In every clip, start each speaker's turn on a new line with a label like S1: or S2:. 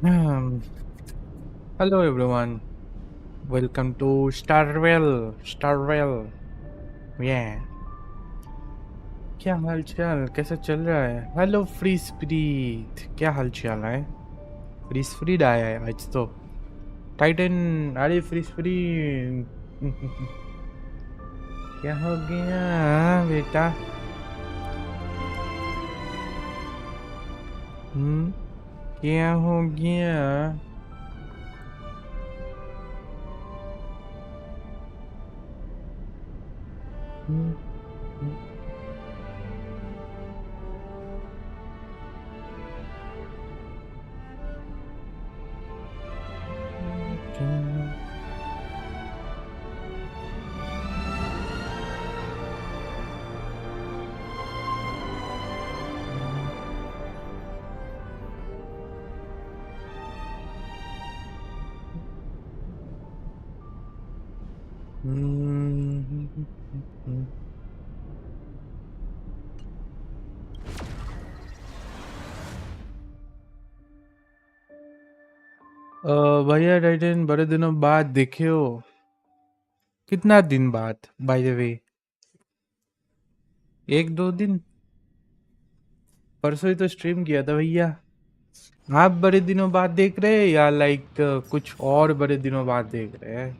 S1: Um, Hello everyone. Welcome to Star Rail. Star Rail. Yeah. क्या हाल चाल कैसा चल रहा है? हेलो फ्री स्प्रीट, क्या हाल चाल है? फ्री स्प्रीट आया है आज तो। टाइटन, अरे फ्री स्प्रीट। क्या हो गया बेटा? हम्म, क्या हो गया? हम्म, हम्म, क्या? हम्म, भैया टाइटन बड़े दिनों बाद देखे हो। कितना दिन बाद बाय द वे? एक दो दिन? परसों ही तो स्ट्रीम किया था भैया। आप बड़े दिनों बाद देख रहे हैं या लाइक कुछ और बड़े दिनों बाद देख रहे हैं?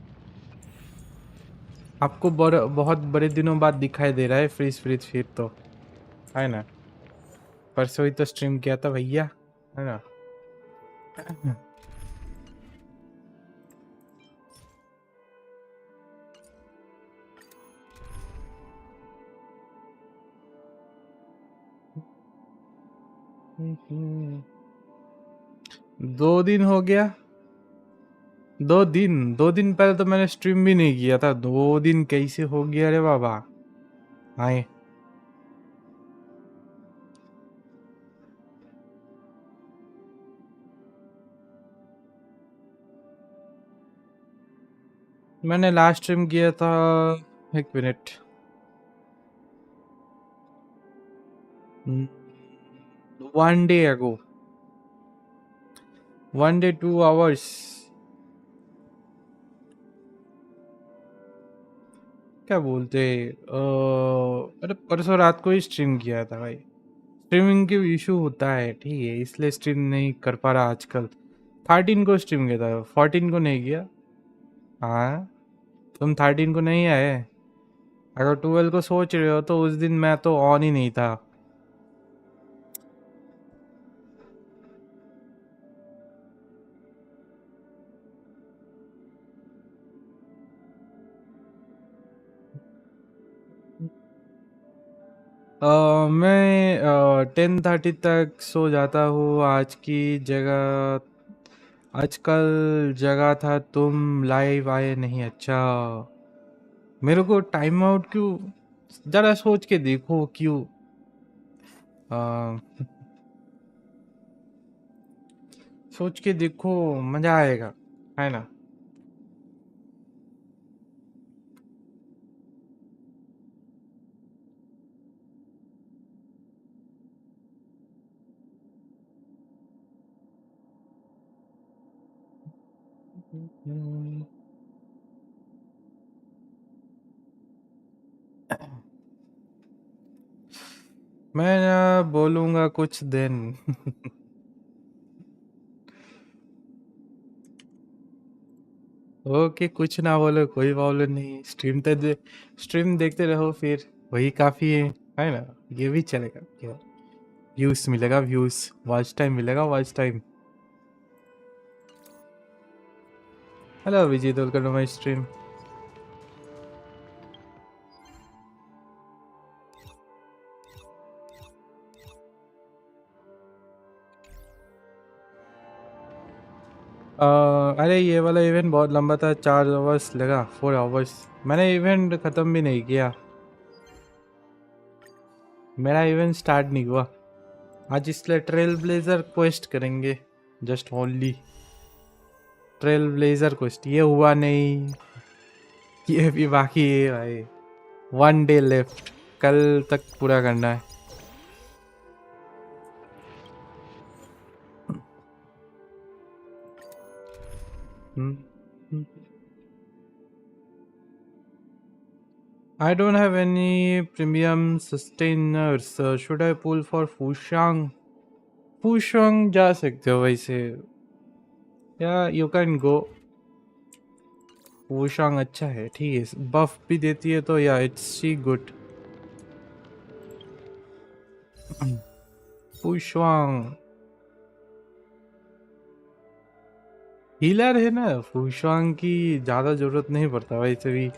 S1: आपको बहुत बड़े दिनों बाद दिखाई दे रहा है फ्रीज फ्रीज फिर तो, है ना? परसों ही तो स्ट्रीम किया था भैया, है ना? दो दिन हो गया? दो दिन पहले तो मैंने स्ट्रीम भी नहीं किया था। दो दिन कैसे हो गया रे बाबा? आए। मैंने लास्ट स्ट्रीम किया था, एक मिनट, 1 डे अगो, 1 डे 2 आवर्स। क्या बोलते, अरे परसों रात को ही स्ट्रीम किया था भाई। स्ट्रीमिंग के इशू होता है, ठीक है, इसलिए स्ट्रीम नहीं कर पा रहा आजकल। 13 को स्ट्रीम किया था, 14 को नहीं किया। हाँ, तुम 13 को नहीं आए? अगर 12 को सोच रहे हो तो उस दिन मैं तो ऑन ही नहीं था। मैं 10:30 तक सो जाता हूँ। आज की जगह, आजकल जगह था, तुम लाइव आए नहीं। अच्छा, मेरे को टाइम आउट क्यों? जरा सोच के देखो क्यों। आ, सोच के देखो, मजा आएगा, है ना? मैं ना बोलूंगा कुछ दिन। ओके, कुछ ना बोलो, कोई प्रॉब्लम नहीं। स्ट्रीम देखते रहो फिर, वही काफी है ना? ये भी चलेगा क्या? व्यूज मिलेगा, व्यूज, वॉच टाइम मिलेगा, watch time. Hello Vijay, welcome to my stream. अरे ये वाला इवेंट बहुत लंबा था, 4 आवर्स लगा, 4 आवर्स। मैंने इवेंट ख़त्म भी नहीं किया। मेरा इवेंट स्टार्ट नहीं हुआ आज, इसलिए ट्रेल ब्लेजर क्वेस्ट करेंगे। Just only trail blazer quest, ये हुआ नहीं। ये भी बाकी है भाई। 1 डे लेफ्ट, कल तक पूरा करना है। I don't have any premium sustainers. Should I pull for Fushang? Fushang जा सकते हो वैसे. Yeah, you can go. Fushang अच्छा है, ठीक है. Buff भी देती है तो yeah, it's she good. Fushang. Healer है ना, फूशवांग की ज़्यादा ज़रूरत नहीं पड़ता वैसे भी,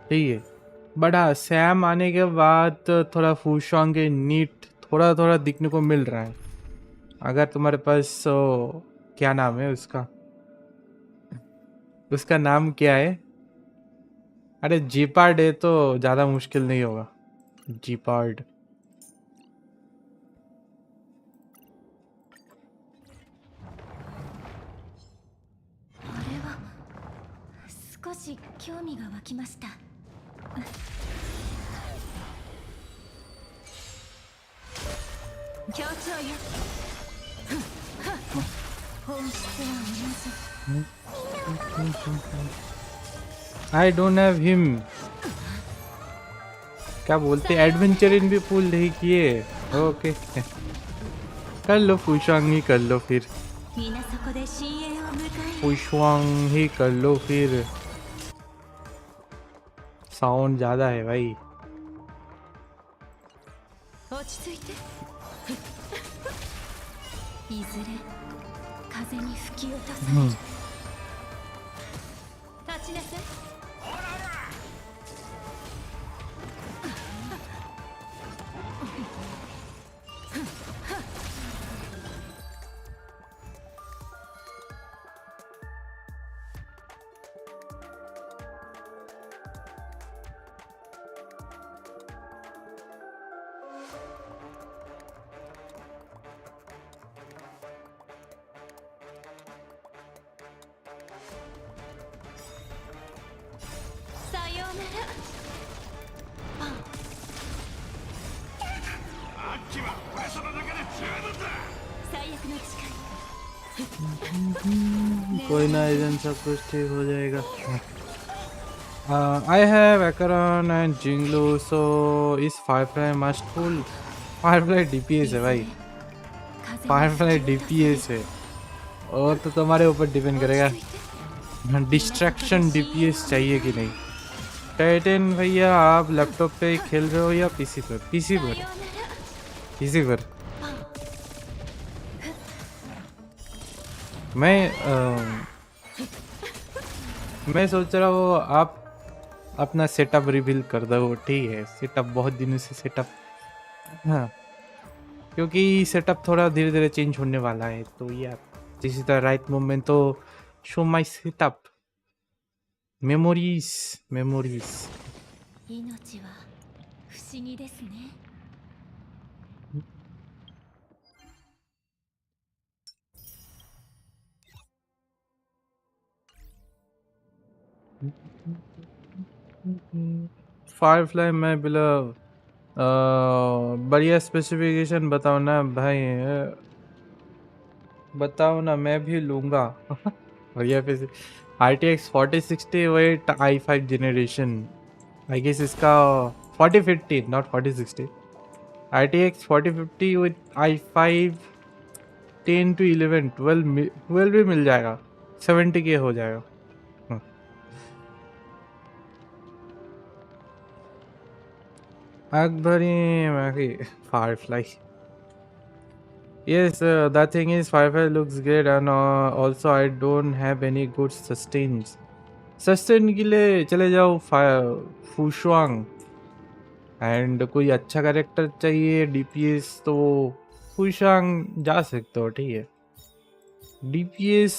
S1: ठीक है. बट हाँ, सैम आने के बाद थोड़ा फूशवांग के नीट थोड़ा थोड़ा दिखने को मिल रहा है. अगर तुम्हारे पास क्या नाम है उसका, उसका नाम क्या है? अरे जीपार्ड है तो ज़्यादा मुश्किल नहीं होगा. GIPARD.
S2: 少し興味が湧きました。協調よ。本質は同じ。
S1: I don't have him. क्या बोलते, एडवेंचरिन भी पुल नहीं किए. ओके, कर लो फूशवांग ही कर लो फिर. फूशवांग ही कर लो फिर. साउंड ज्यादा है भाई. कोई ना, इधर सब कुछ ठीक हो जाएगा. I have Acheron and Jinglu, so is Firefly must pull? Firefly DPS है भाई. Firefly DPS है, और तो तुम्हारे ऊपर डिपेंड करेगा डिस्ट्रैक्शन DPS चाहिए कि नहीं. टाइटन भैया, आप लैपटॉप पे खेल रहे हो या पीसी पर? पीसी पर, पीसी पर. मैं सोच रहा हूँ आप अपना सेटअप रिवील कर दो, ठीक है. सेटअप बहुत दिनों से सेटअप, हाँ, क्योंकि सेटअप थोड़ा धीरे धीरे चेंज होने वाला है. तो यार this is the right moment to show my setup. Memories, memories. Firefly मैं बिला बढ़िया स्पेसिफिकेशन बताओ ना भाई, बताओ ना, मैं भी लूँगा. बढ़िया पे RTX 4060 wait i5 generation. I guess इसका 4050 not 4060. RTX 4050 with i5 10 to 11 12 भी मिल जाएगा. 70K हो जाएगा. Akbari Firefly. Yes, that thing is Firefly looks great, and also I don't have any good sustains. Sustain के लिए चले जाओ फूशवांग. एंड कोई अच्छा कैरेक्टर चाहिए DPS तो फूशवांग जा सकते हो, ठीक है. DPS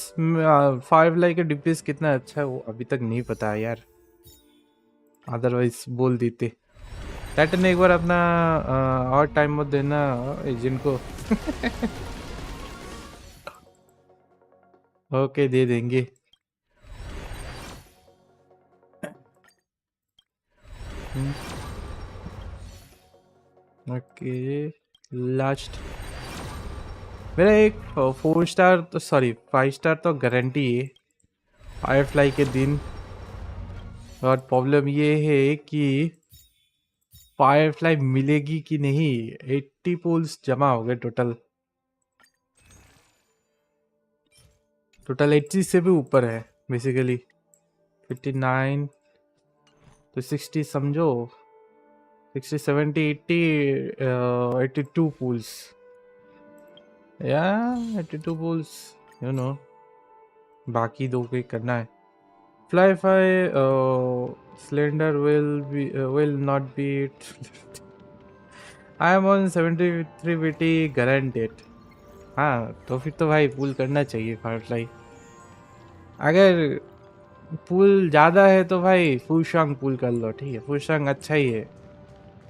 S1: Firefly का DPS कितना अच्छा है वो अभी तक नहीं पता है यार, अदरवाइज बोल देते. टाइटन एक बार अपना और टाइम मत देना एजेंट को. ओके, दे देंगे. ओके, लास्ट मेरा एक 4 स्टार तो सॉरी 5 स्टार तो गारंटी है. फायरफ्लाई के दिन। और प्रॉब्लम ये है कि फायरफ्लाई मिलेगी कि नहीं। 80 पूल्स जमा हो गए टोटल। टोटल 80 से भी ऊपर है बेसिकली। 59 तो 60 समझो। 60 70 80 82 पूल्स या 82 पूल्स यू नो। बाकी दो के करना है। फ्लाई फाई cylinder will not be I am on 73 BT guaranteed. हाँ तो फिर तो भाई पूल करना चाहिए फायरफ्लाई। अगर पूल ज़्यादा है तो भाई फूशांग पूल कर लो, ठीक है। फूशांग अच्छा ही है।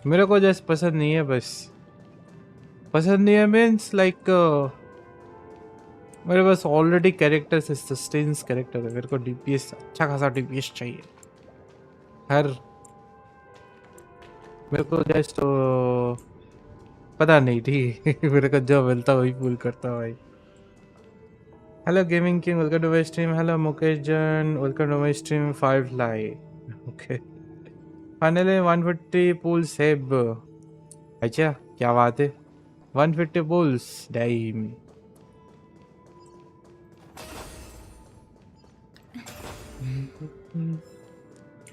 S1: मेरे को जस्ट पसंद नहीं है, बस पसंद नहीं है मीन्स लाइक मेरे पास ऑलरेडी कैरेक्टर से सस्टेन्स कैरेक्टर है। मेरे को डीपीएस अच्छा खासा डीपीएस चाहिए हर। मेरे को जस्ट पता नहीं, ठीक है। मेरे को जो मिलता वही पूल करता हूँ भाई। Hello gaming king, welcome to my stream. Hello Mukesh जन, welcome to my stream. Five लाई ओके। फाइनली 150 पूल सेब। अच्छा क्या बात है। 150 पूल्स डाइम।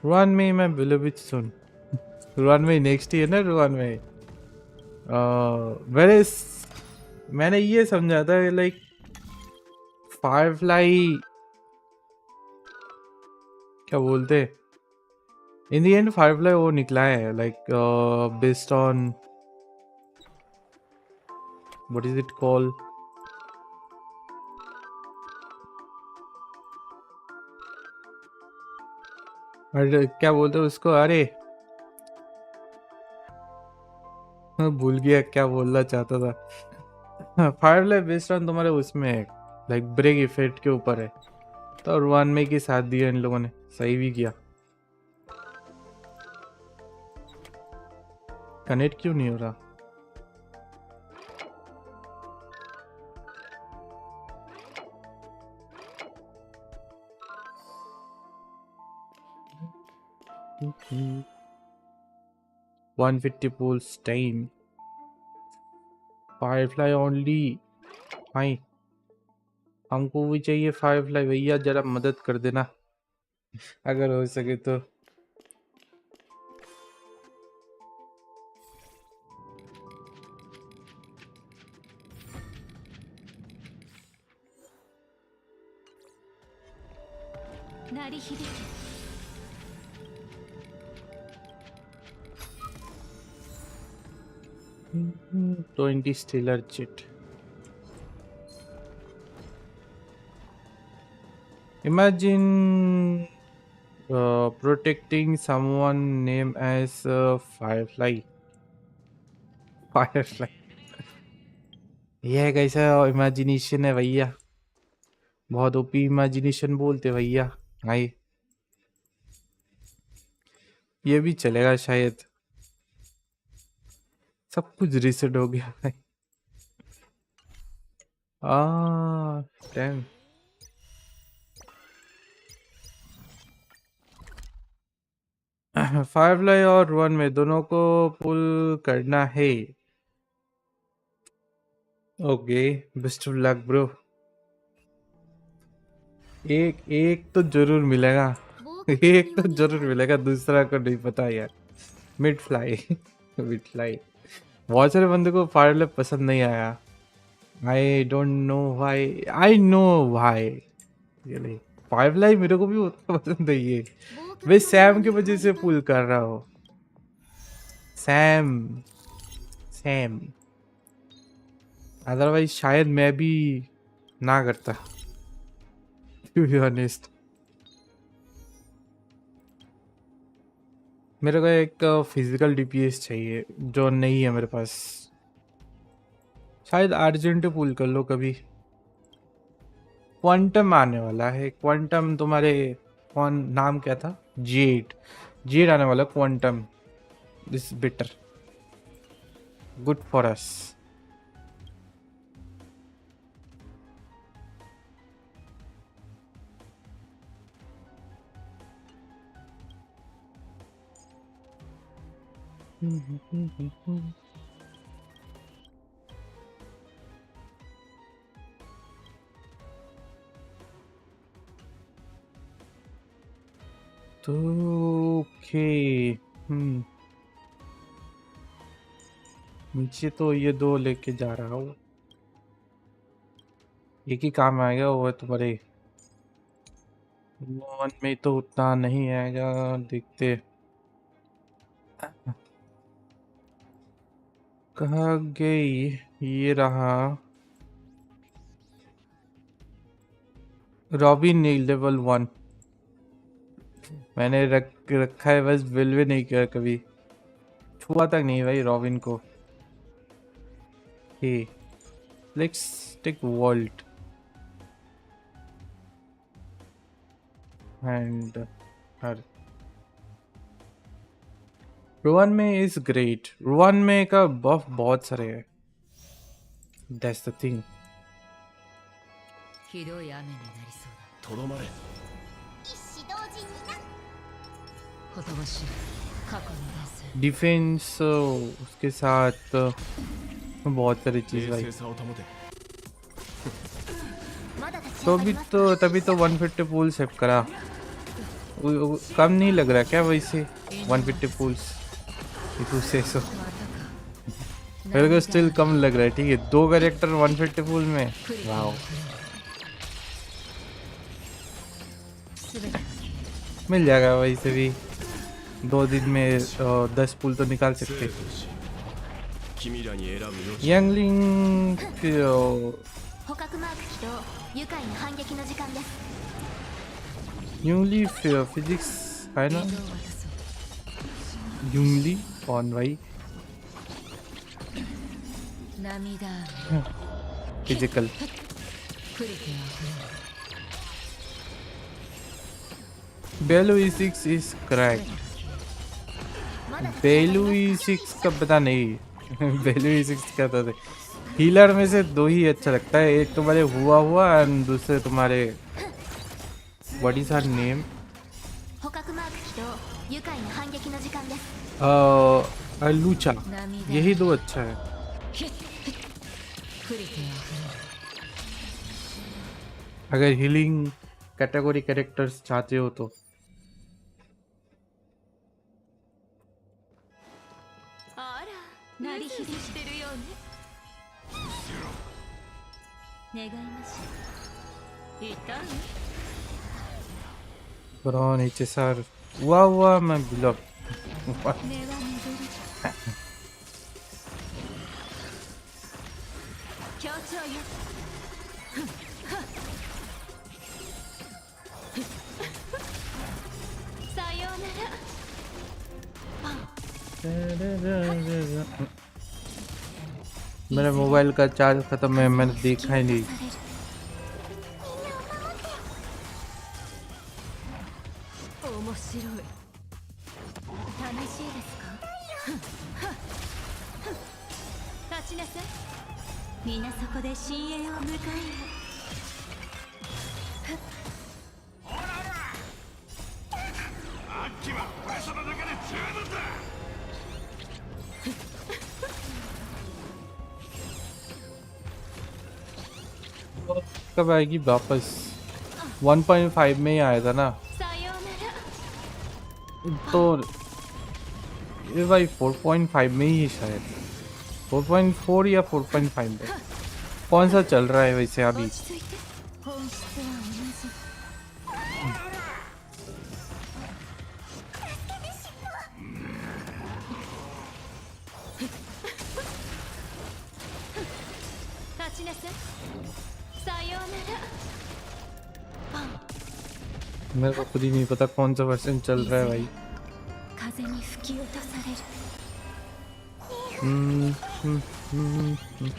S1: रुआन में मैं बिलोविच सुन। रुआन में नेक्स्ट ही है ना। रुआन में मेरे मैंने ये समझा था लाइक फायरफ्लाई क्या बोलते इन दी एंड। फायरफ्लाई वो निकला है like based on what is it call. अरे क्या बोलते हैं उसको। अरे मैं भूल गया क्या बोलना चाहता था। फायरफ्लाई बेस्ड ऑन तुम्हारे उसमें है लाइक ब्रेक इफेक्ट के ऊपर है। तो रुआन में की साथ दिया इन लोगों ने, सही भी किया। कनेक्ट क्यों नहीं हो रहा। Mm-hmm. 150 pools time. Firefly only. भाई हमको भी चाहिए फायरफ्लाई भैया, जरा मदद कर देना अगर हो सके तो।
S2: 鳴り響け
S1: 20 stellar chit. Imagine protecting someone name as Firefly. Firefly यह कैसा इमेजिनेशन है भैया। बहुत ओपी इमेजिनेशन बोलते भैया। भाई ये भी चलेगा शायद। सब कुछ रीसेट हो गया भाई। डैम। फायरफ्लाई और वन में दोनों को पुल करना है। Okay best of luck bro. एक एक तो जरूर मिलेगा। एक तो जरूर मिलेगा, दूसरा को नहीं पता यार। Mid fly mid fly. बहुत सारे बंदे को फायरफ्लाई पसंद नहीं आया। आई don't know why. I know why really. Firefly मेरे को भी उतना पसंद नहीं है। मैं सैम की वजह से पुल कर रहा हूँ। सैम सैम अदरवाइज शायद मैं भी ना करता टू बी ऑनेस्ट। मेरे को एक फिजिकल डीपीएस चाहिए जो नहीं है मेरे पास। शायद अर्जेंट पुल कर लो कभी। क्वांटम आने वाला है। क्वांटम तुम्हारे कौन नाम क्या था। जेड। जेड आने वाला quantum. This better good for us. तो ओके। नीचे तो ये दो लेके जा रहा हूँ, एक ही काम आएगा, वो है तुम्हारे वन में तो उतना नहीं आएगा, देखते कहाँ गई। ये रहा रॉबिन लेवल 1, मैंने रखा है, बस बिल भी नहीं किया कभी, छुआ तक नहीं भाई रॉबिन को। Hey let's take Walt and her Ruan Mei is great, Ruan Mei का बफ बहुत सारे है, दैट्स द थिंग।
S2: ひどい雨になりそうだ。
S3: とどまれ。
S2: 一子同時にな。ほとばしい過去の伝説。
S1: डिफेंस उसके साथ बहुत सारी चीज भाई।
S3: 冷静さを保て。
S2: まだ立ち
S1: तो
S2: 上が
S1: भी
S2: ります。
S1: तो तभी तो 150 पूल सेव करा, कम नहीं लग रहा क्या वैसे 150 पूल्स से सो,
S2: またか。
S1: मेरे को स्टिल कम लग रहा है। ठीक है, 2 कैरेक्टर 150 पूल में, वाओ
S2: すべて
S1: मिल जाएगा वैसे भी, 2 दिन में 10 पूल तो निकाल
S3: 生
S1: सकते।
S3: と死君らに選ぶ余地。
S1: यंगलिंग
S2: 捕獲マーク起動。愉快な反撃の時間です。
S1: यूंगली फिजिक्स है ना,
S2: どう渡そう。
S1: यूंगली ऑन भाई
S2: 涙
S1: फिजिकल।
S2: プリティアフレ
S1: बेलू E6 इज क्रैक,
S2: まだ立ち上がり
S1: बेलू
S2: ますか。
S1: E6 का पता नहीं बेलू E6 क्या था, हीलर में से 2 ही अच्छा लगता है, एक तुम्हारे हुआ एंड दूसरे तुम्हारे व्हाट इज हर नेम,
S2: 捕獲マーク起動。愉快な反撃の時間です。
S1: लूचा,
S2: 涙
S1: यही 2 अच्छा है।
S2: プリティアフレ
S1: अगर हीलिंग कैटेगरी कैरेक्टर्स चाहते हो तो
S2: あら、鳴り響してるようね。願いましょう。痛い？
S1: ब्रो नीचे सर हुआ मैं बिलो
S2: 根は巡る。協調よ。さようなら。
S1: मेरे मोबाइल का चार्ज खत्म है, मैंने देखा ही नहीं।
S2: 面白い。楽しいですか？立ちなさい。皆そこで親衛を迎えよ。
S3: アッキは俺様だけで十分だ。
S1: कब आएगी वापस? 1.5 में ही आया था ना,
S2: さようなら。
S1: तो ये भाई 4.5 में ही है शायद, 4.4 या 4.5 में, कौन सा चल रहा है वैसे अभी?
S2: 落ち着いて。本質は同じ。 立ちなさい。さようなら。
S1: मेरे को खुद ही नहीं पता कौन सा वर्जन चल रहा है भाई।
S2: 風に吹き落とされる。
S1: हम्म, हम्म, हम्म, हम्म।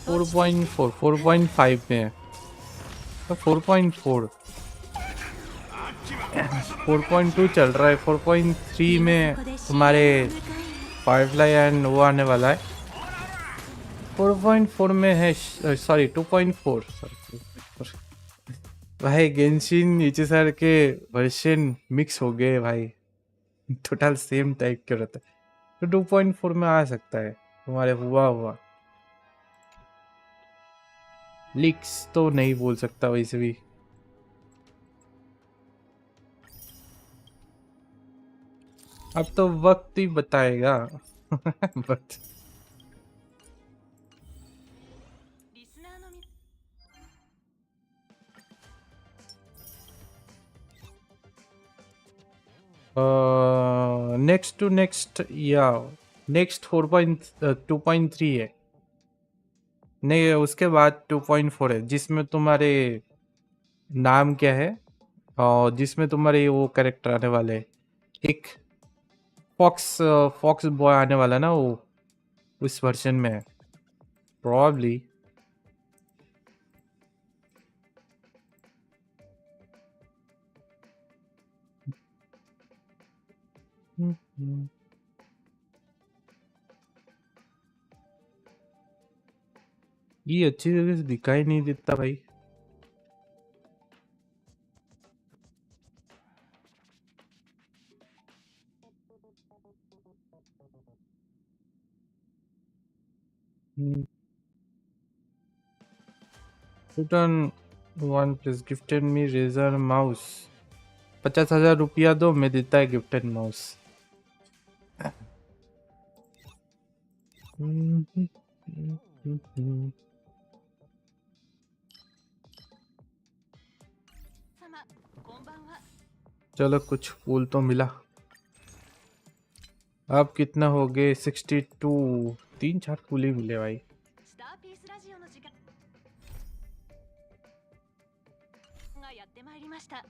S1: 4.4, 4.5 में है, 4.4, 4.2 चल रहा है, 4.3 में तुम्हारे फायरफ्लाई एंड वो आने वाला है, 4.4 में है, सॉरी 2.4, भाई गेंशिन इचिसार के वर्जन मिक्स हो गए भाई, टोटल सेम टाइप के रहता है, तो 2.4 में आ सकता है तुम्हारे हुआ हुआ। लीक्स तो नहीं बोल सकता वैसे भी। अब तो वक्त ही बताएगा। बट
S2: リスナーのみ
S1: नेक्स्ट टू नेक्स्ट या नेक्स्ट 4.2.3 है, नहीं उसके बाद 2.4 है जिसमें तुम्हारे नाम क्या है, और जिसमें तुम्हारे वो कैरेक्टर आने वाले हैं। एक फॉक्स फॉक्स बॉय आने वाला ना वो, उस वर्जन में है प्रॉब्ली। ये अच्छी जगह से दिखाई नहीं देता भाई। Return one plus gifted me Razer mouse। 50,000 रुपया दो, मैं देता है गिफ्टेड माउस। चलो कुछ फूल तो मिला। अब कितना हो गए? 62। 3-4 फूल ही मिले भाई।
S2: スターピースラジオの時間がやってまいりました。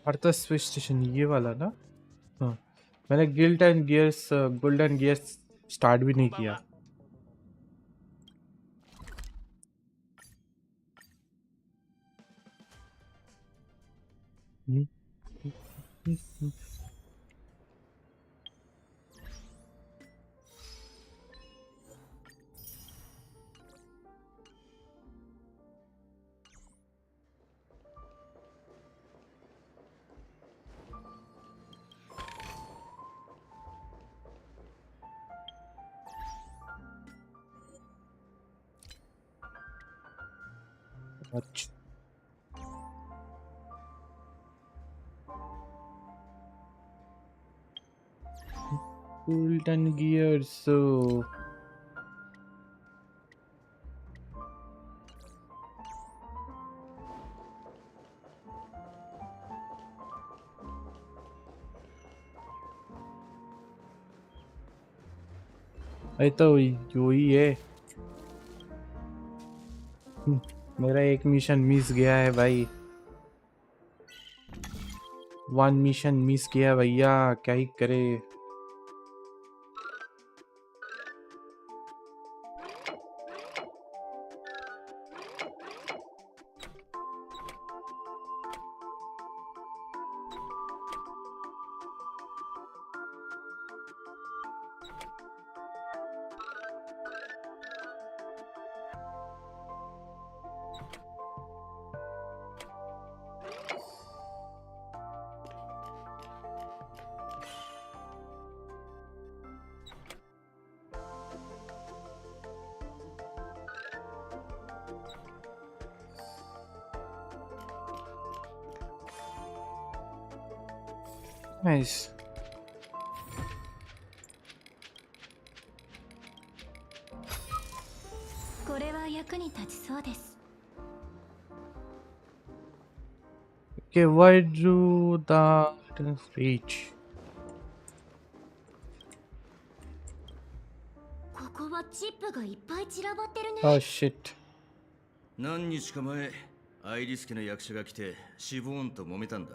S1: अर्थ स्पेस स्टेशन ये वाला ना? हाँ, मैंने guild and gears gold and gears start भी नहीं किया। अच्छा, गोल्ड एंड गियर्स ये तो यो ही है। मेरा एक मिशन मिस गया है भाई, 1 मिशन मिस किया भैया, क्या ही करे। Nice. Okay, why do the reach?
S2: ここはチップがいっぱい散らばってるね。
S1: Oh shit.
S3: 何日か前アイリス家の役者が来てシボーンと揉めたんだ。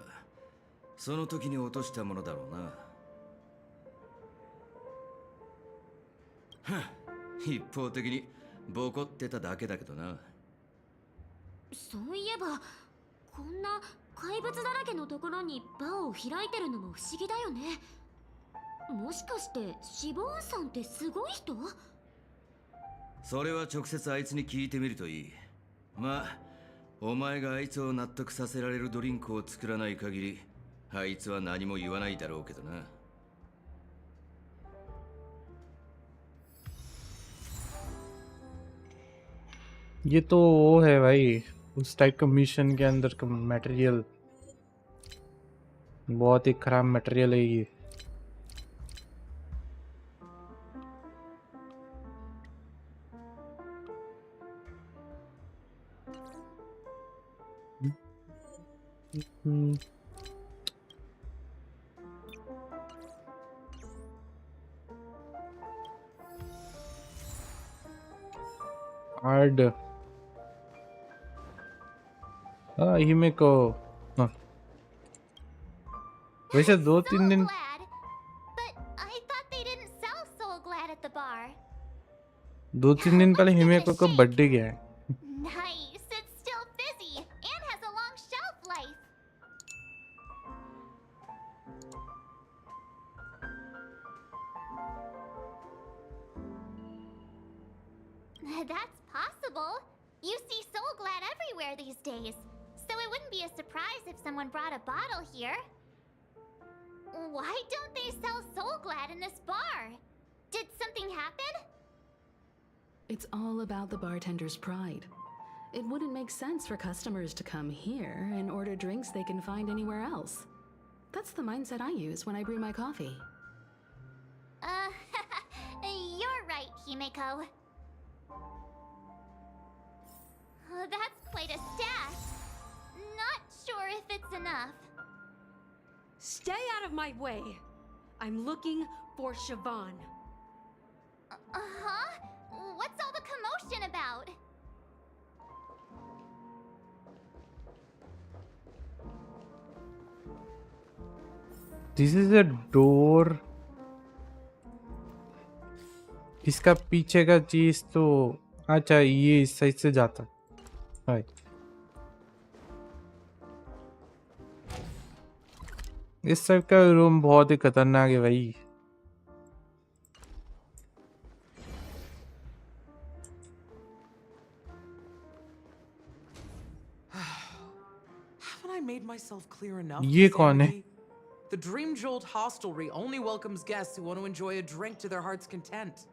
S3: その時に落としたものだろうな。はっ、一方的にボコってただけだけどな。
S2: そういえばこんな怪物だらけのところにバーを開いてるのも不思議だよね。もしかしてシボーンさんってすごい人？
S3: それは直接あいつに聞いてみるといい。まあお前があいつを納得させられるドリンクを作らない限りあいつは何も言わないだろうけどな。
S1: ये तो वो है भाई, उस टाइप का मिशन के अंदर का मटेरियल बहुत ही खराब मटेरियल है ये। हार्ड हिमे को हाँ। वैसे 2-3 दिन
S2: Glad, but I thought they didn't sell Soul Glad at the bar.
S1: 2-3 दिन पहले हिमे को बर्थडे गया है।
S2: Nice, it's still fizzy and has a long shelf life. That's possible. You see Soul Glad everywhere these days, so it wouldn't be a surprise if someone brought a bottle here. Why don't they sell Soul Glad in this bar? Did something happen?
S4: It's all about the bartender's pride. It wouldn't make sense for customers to come here and order drinks they can find anywhere else. That's the mindset I use when I brew my coffee.
S2: You're right, Himeko. That's quite a stash. Not sure if it's enough.
S5: Stay out of my way. I'm looking for Siobhan.
S2: Uh-huh? What's all the commotion about?
S1: This is a door. इसका पीछे का चीज तो अच्छा ये इस side से जाता है। इस टाइप का रूम बहुत ही खतरनाक है भाई।
S6: Haven't I made myself clear enough?
S1: ये कौन है?
S6: The Dream Jolt hostelry only welcomes guests who want to enjoy a drink to their heart's content.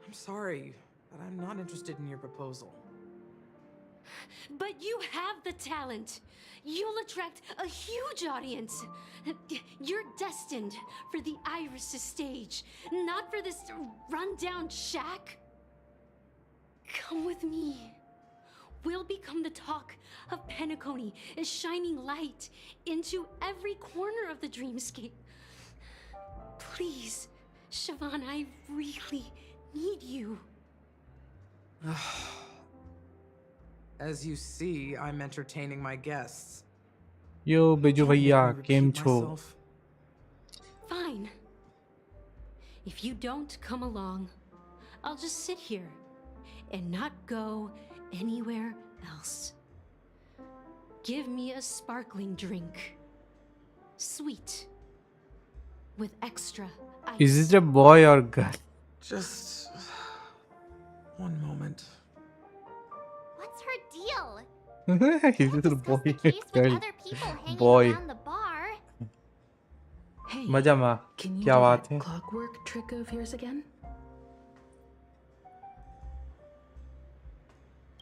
S6: I'm sorry, but I'm not interested in your proposal.
S5: But you have the talent. You'll attract a huge audience. You're destined for the Iris' stage, not for this rundown shack. Come with me. We'll become the talk of Penacony, a shining light into every corner of the dreamscape. Please, Siobhan, I really need you.
S6: As you see, I'm entertaining my guests.
S1: यो बेजू भैया
S6: Let me
S1: केम
S6: repeat
S1: छो?
S6: myself.
S5: Fine. If you don't come along, I'll just sit here and not go anywhere else. Give me a sparkling drink. Sweet. With extra ice.
S1: Is it a boy or girl?
S6: Just one moment.
S2: What's her deal?
S1: Is it a
S2: Discuss
S1: boy
S2: the
S1: or
S2: case with
S1: girl?
S2: other people hanging
S1: Boy.
S2: around the bar.
S4: Hey,
S1: मजा माँ
S4: can you
S1: क्या
S4: do
S1: बात
S4: that
S1: है?
S4: clockwork trick of yours again?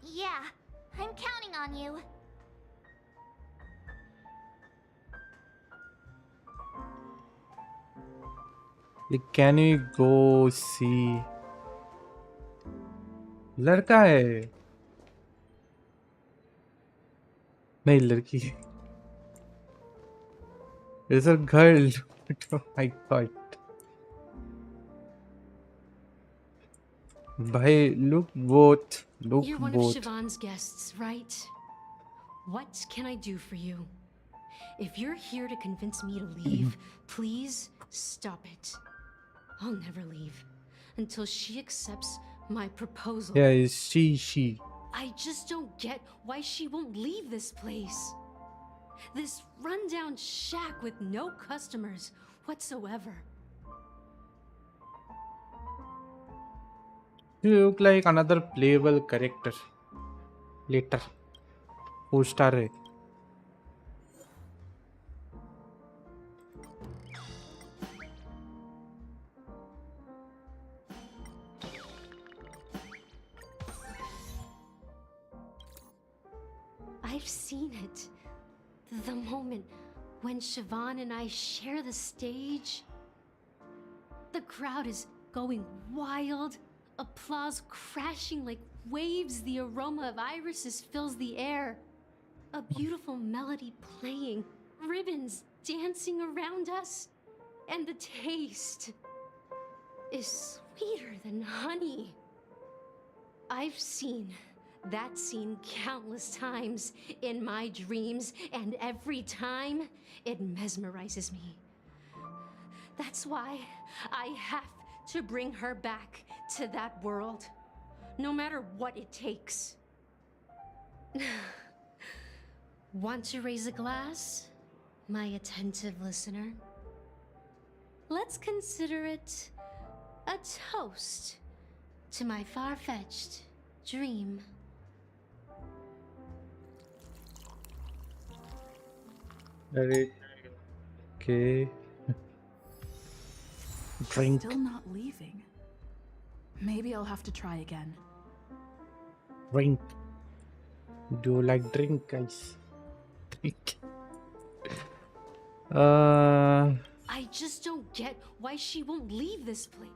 S2: Yeah, I'm counting on you.
S1: Like, can you go see? लड़का है नहीं लड़की है। It's a girl. Oh my god. भाई look both. Look
S5: You're one
S1: both.
S5: of Siobhan's guests, right? What can I do for you? If you're here to convince me to leave, please stop it. I'll never leave until she accepts my proposal.
S1: Yeah, it's she.
S5: I just don't get why she won't leave this place. This rundown shack with no customers whatsoever.
S1: You look like another playable character later. Who star?
S5: I've seen it. The moment when Siobhan and I share the stage. The crowd is going wild, applause crashing like waves, the aroma of irises fills the air. A beautiful melody playing, ribbons dancing around us, and the taste is sweeter than honey. I've seen that scene countless times in my dreams, and every time it mesmerizes me. That's why I have to bring her back to that world, no matter what it takes. Want to raise a glass, my attentive listener? Let's consider it a toast to my far-fetched dream.
S1: Okay. Drink.
S7: Still not leaving. Maybe I'll have to try again.
S1: Drink. Do you like drink, guys? Drink.
S5: I just don't get why she won't leave this place.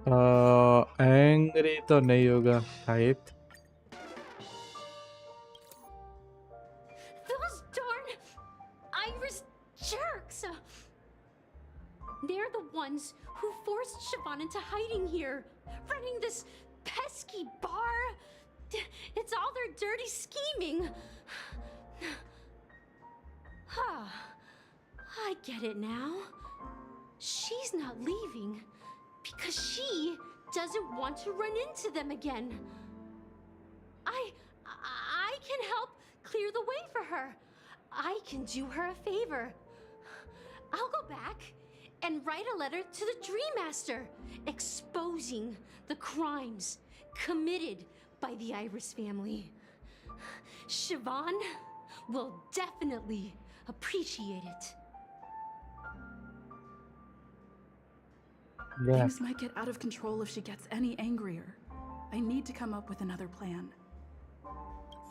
S1: Angry तो नहीं होगा शायद.
S5: Those darn Irish jerks! They're the ones who forced Siobhan into hiding here, running this pesky bar. It's all their dirty scheming. I get it now. She's not leaving because she doesn't want to run into them again. I can help clear the way for her. I can do her a favor. I'll go back and write a letter to the Dream Master, exposing the crimes committed by the Iris family. Siobhan will definitely appreciate it.
S1: Yeah.
S7: Things might get out of control if she gets any angrier. I need to come up with another plan.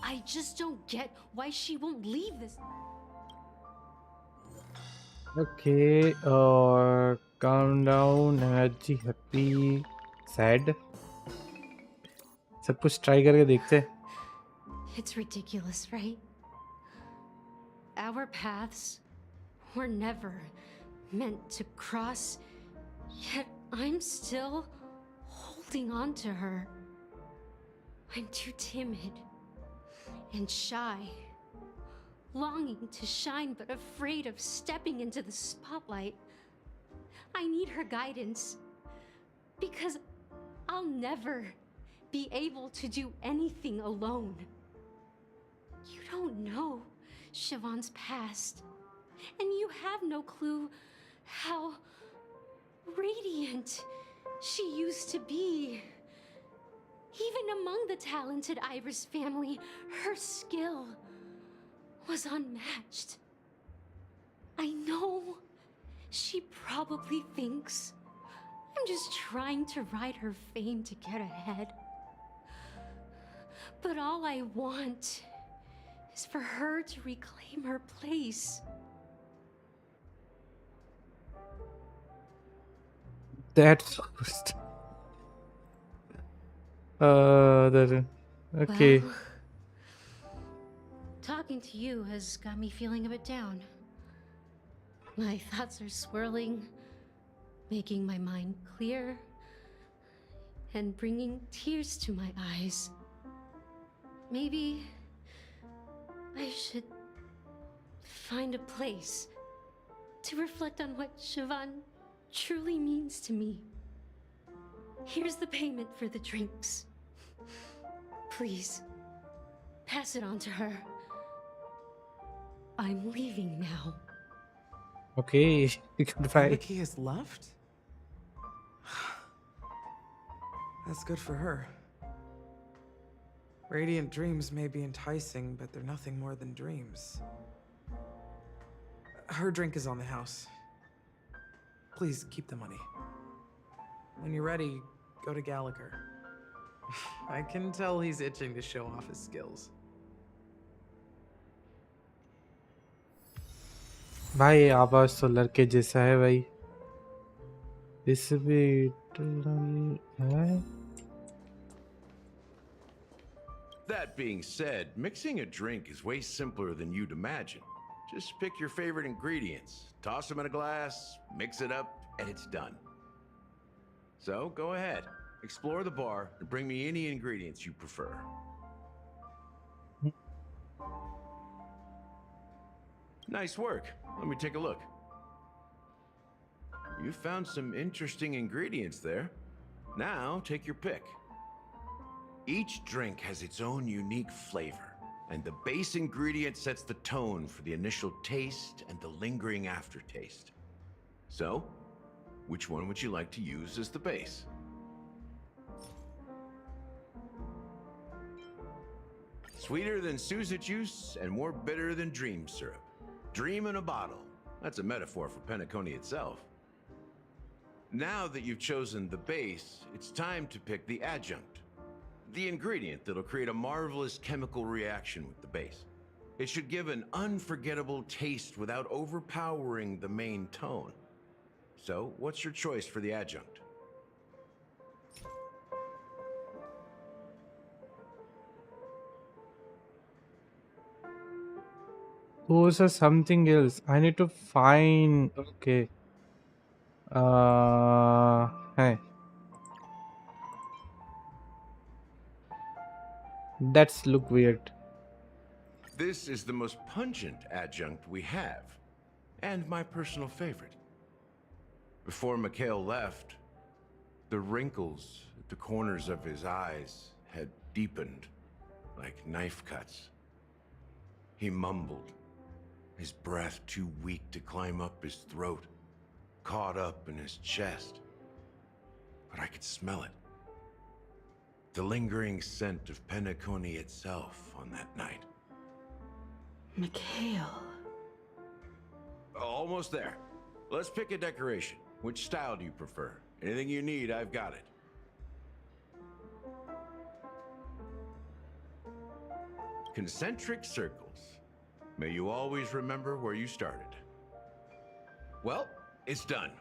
S5: I just don't get why she won't leave this.
S1: Okay. Calm down. Energy, happy, sad. सब कुछ try करके देखते हैं.
S5: It's ridiculous, right? Our paths were never meant to cross, yet I'm still holding on to her. I'm too timid and shy, longing to shine but afraid of stepping into the spotlight. I need her guidance because I'll never be able to do anything alone. You don't know Siobhan's past, and you have no clue how radiant she used to be. Even among the talented Iris family, her skill was unmatched. I know she probably thinks I'm just trying to ride her fame to get ahead. But all I want is for her to reclaim her place.
S1: That's okay.
S5: Well, talking to you has got me feeling a bit down. My thoughts are swirling, making my mind clear, and bringing tears to my eyes. Maybe I should find a place to reflect on what Siobhan truly means to me. Here's the payment for the drinks. Please, pass it on to her. I'm leaving now.
S1: Okay. Goodbye.
S6: Vicky has left? That's good for her. Radiant dreams may be enticing, but they're nothing more than dreams. Her drink is on the house. Please keep the money. When you're ready, go to Gallagher. I can tell he's itching to show off his skills.
S1: भाई आवाज तो लड़के जैसा है भाई इस भी है
S8: That being said, mixing a drink is way simpler than you'd imagine. Just pick your favorite ingredients, toss them in a glass, mix it up, and it's done. So go ahead, explore the bar, and bring me any ingredients you prefer. Nice work. Let me take a look. You found some interesting ingredients there. Now take your pick. Each drink has its own unique flavor, and the base ingredient sets the tone for the initial taste and the lingering aftertaste. So, which one would you like to use as the base? Sweeter than Susa juice and more bitter than dream syrup. Dream in a bottle. That's a metaphor for Penacony itself. Now that you've chosen the base, it's time to pick the adjunct. The ingredient that'll create a marvelous chemical reaction with the base. It should give an unforgettable taste without overpowering the main tone. So, what's your choice for the adjunct?
S1: those are something else I need to find okay hey that's look weird
S8: This is the most pungent adjunct we have, and my personal favorite. Before Mikhail left, the wrinkles at the corners of his eyes had deepened like knife cuts. He mumbled, his breath too weak to climb up his throat, caught up in his chest. But I could smell it. The lingering scent of Penacony itself on that night.
S4: Mikhail.
S8: Almost there. Let's pick a decoration. Which style do you prefer? Anything you need, I've got it. Concentric circles. May you always remember where you started. Well, it's done.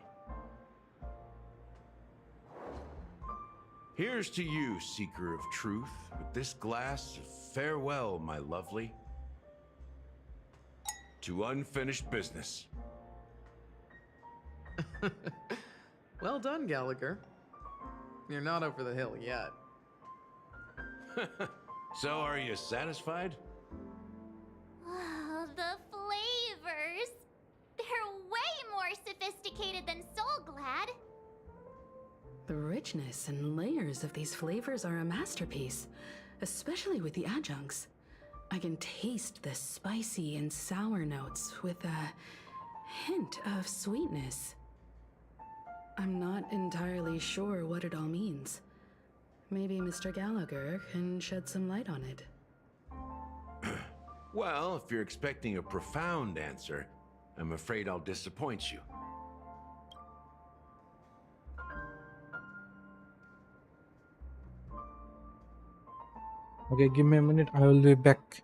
S8: Here's to you, seeker of truth, with this glass of farewell, my lovely. To unfinished business.
S6: Well done, Gallagher. You're not over the hill yet.
S8: So, are you satisfied?
S2: Oh, the flavors! They're way more sophisticated than Soulglad.
S4: The richness and layers of these flavors are a masterpiece, especially with the adjuncts. I can taste the spicy and sour notes with a hint of sweetness. I'm not entirely sure what it all means. Maybe Mr. Gallagher can shed some light on it.
S8: Well, if you're expecting a profound answer, I'm afraid I'll disappoint you.
S1: okay give me a minute I will be back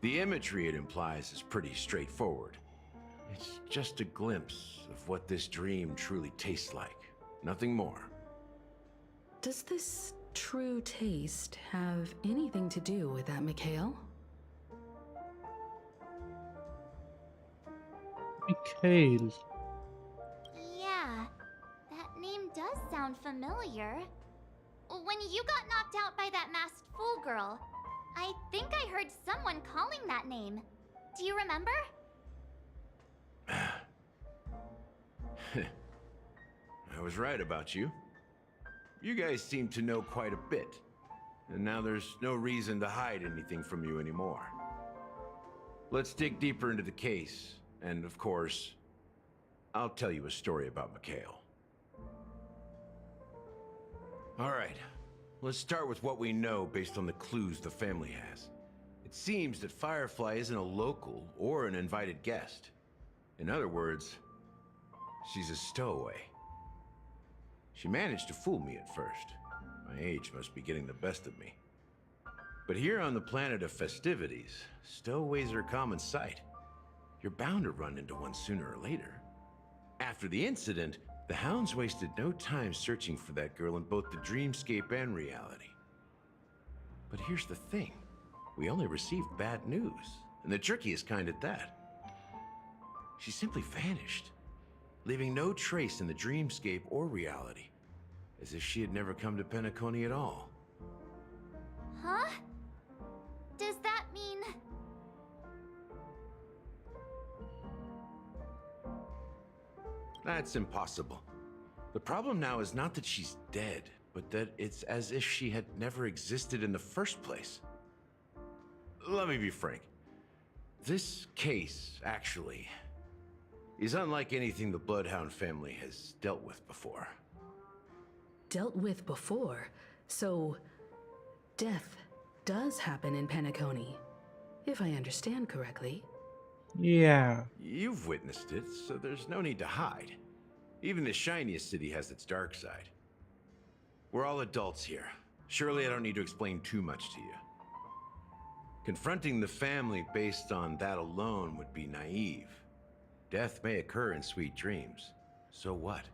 S8: The imagery it implies is pretty straightforward. It's just a glimpse of what this dream truly tastes like. Nothing more.
S4: Does this true taste have anything to do with that Mikhail?
S1: Mikhail.
S2: Yeah, that name does sound familiar. When you got knocked out by that masked fool girl, I think I heard someone calling that name. Do you remember?
S8: I was right about you. You guys seem to know quite a bit, and now there's no reason to hide anything from you anymore. Let's dig deeper into the case, and of course, I'll tell you a story about Mikhail. All right, let's start with what we know based on the clues the family has. It seems that Firefly isn't a local or an invited guest. In other words, she's a stowaway. She managed to fool me at first. My age must be getting the best of me. But here on the planet of festivities, stowaways are a common sight. You're bound to run into one sooner or later. After the incident, the hounds wasted no time searching for that girl in both the dreamscape and reality. But here's the thing. We only received bad news, and the trickiest kind at that. She simply vanished, leaving no trace in the dreamscape or reality, as if she had never come to Penacony at all.
S2: Huh? Does that mean...
S8: That's impossible. The problem now is not that she's dead, but that it's as if she had never existed in the first place. Let me be frank. This case, actually, is unlike anything the Bloodhound family has dealt with before.
S4: Dealt with before? So, death does happen in Penacony, if I understand correctly.
S1: Yeah.
S8: You've witnessed it, so there's no need to hide. Even the shiniest city has its dark side. We're all adults here. Surely I don't need to explain too much to you. Confronting the family based on that alone would be naive. Death may occur in sweet dreams. So what?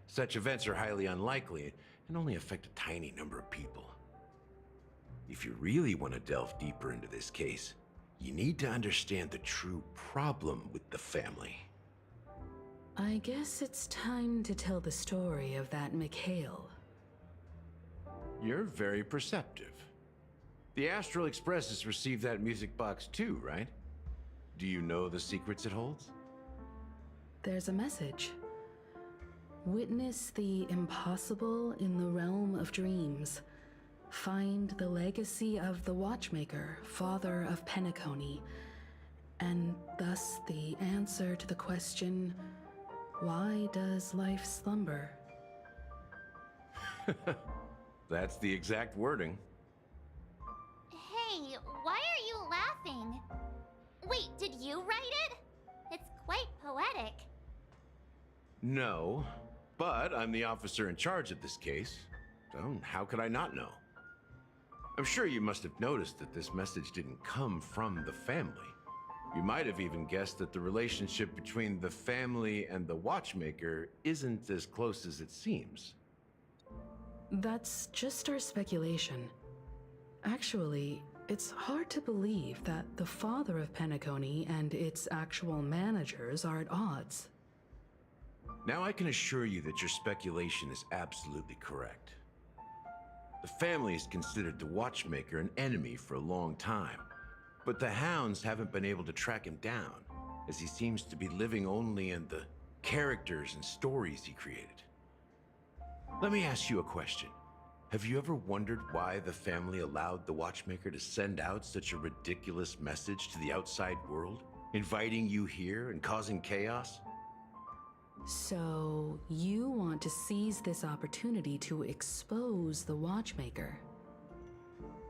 S8: Such events are highly unlikely and only affect a tiny number of people. If you really want to delve deeper into this case, you need to understand the true problem with the family.
S4: I guess it's time to tell the story of that Mikhail.
S8: You're very perceptive. The Astral Express has received that music box too, right? Do you know the secrets it holds?
S4: There's a message. Witness the impossible in the realm of dreams. Find the legacy of the Watchmaker, father of Penacony, and thus the answer to the question, why does life slumber?
S8: That's the exact wording.
S2: Hey, why are you laughing? Wait, did you write it? It's quite poetic.
S8: No, but I'm the officer in charge of this case, so how could I not know? I'm sure you must have noticed that this message didn't come from the family. You might have even guessed that the relationship between the family and the Watchmaker isn't as close as it seems.
S4: That's just our speculation. Actually, it's hard to believe that the father of Penacony and its actual managers are at odds.
S8: Now I can assure you that your speculation is absolutely correct. The family has considered the Watchmaker an enemy for a long time, but the hounds haven't been able to track him down, as he seems to be living only in the characters and stories he created. Let me ask you a question. Have you ever wondered why the family allowed the Watchmaker to send out such a ridiculous message to the outside world, inviting you here and causing chaos?
S4: So, you want to seize this opportunity to expose the Watchmaker?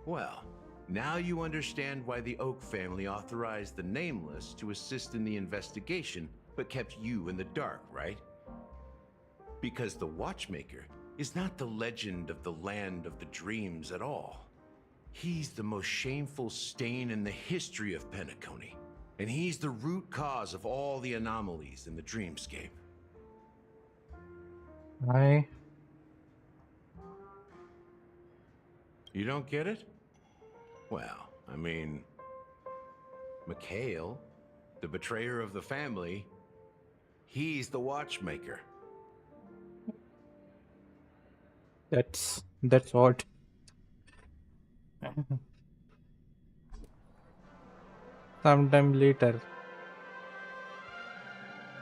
S8: Well, now you understand why the Oak family authorized the Nameless to assist in the investigation, but kept you in the dark, right? Because the Watchmaker is not the legend of the Land of the Dreams at all. He's the most shameful stain in the history of Penacony, and he's the root cause of all the anomalies in the dreamscape.
S1: I
S8: You don't get it? Well, I mean, Mikhail, the betrayer of the family, he's the watchmaker.
S1: that's odd. Sometime later.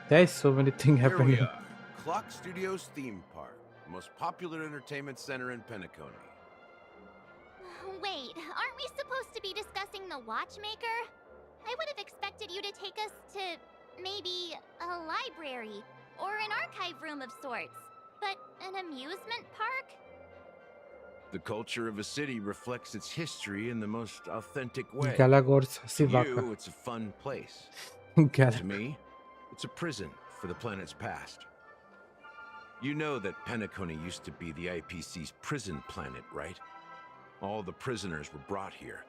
S1: There's so many things
S8: Here we
S1: happening.
S8: are, Clock Studios theme park, the most popular entertainment center in Penacony.
S2: Wait, aren't we supposed to be discussing the watchmaker? I would have expected you to take us to maybe a library or an archive room of sorts. But an amusement park?
S8: The culture of a city reflects its history in the most authentic way.
S1: Galagor's
S8: To you,
S1: Sivaka.
S8: it's a fun place.
S1: Gal-
S8: To me, it's a prison for the planet's past. You know that Penacony used to be the IPC's prison planet, right? All the prisoners were brought here,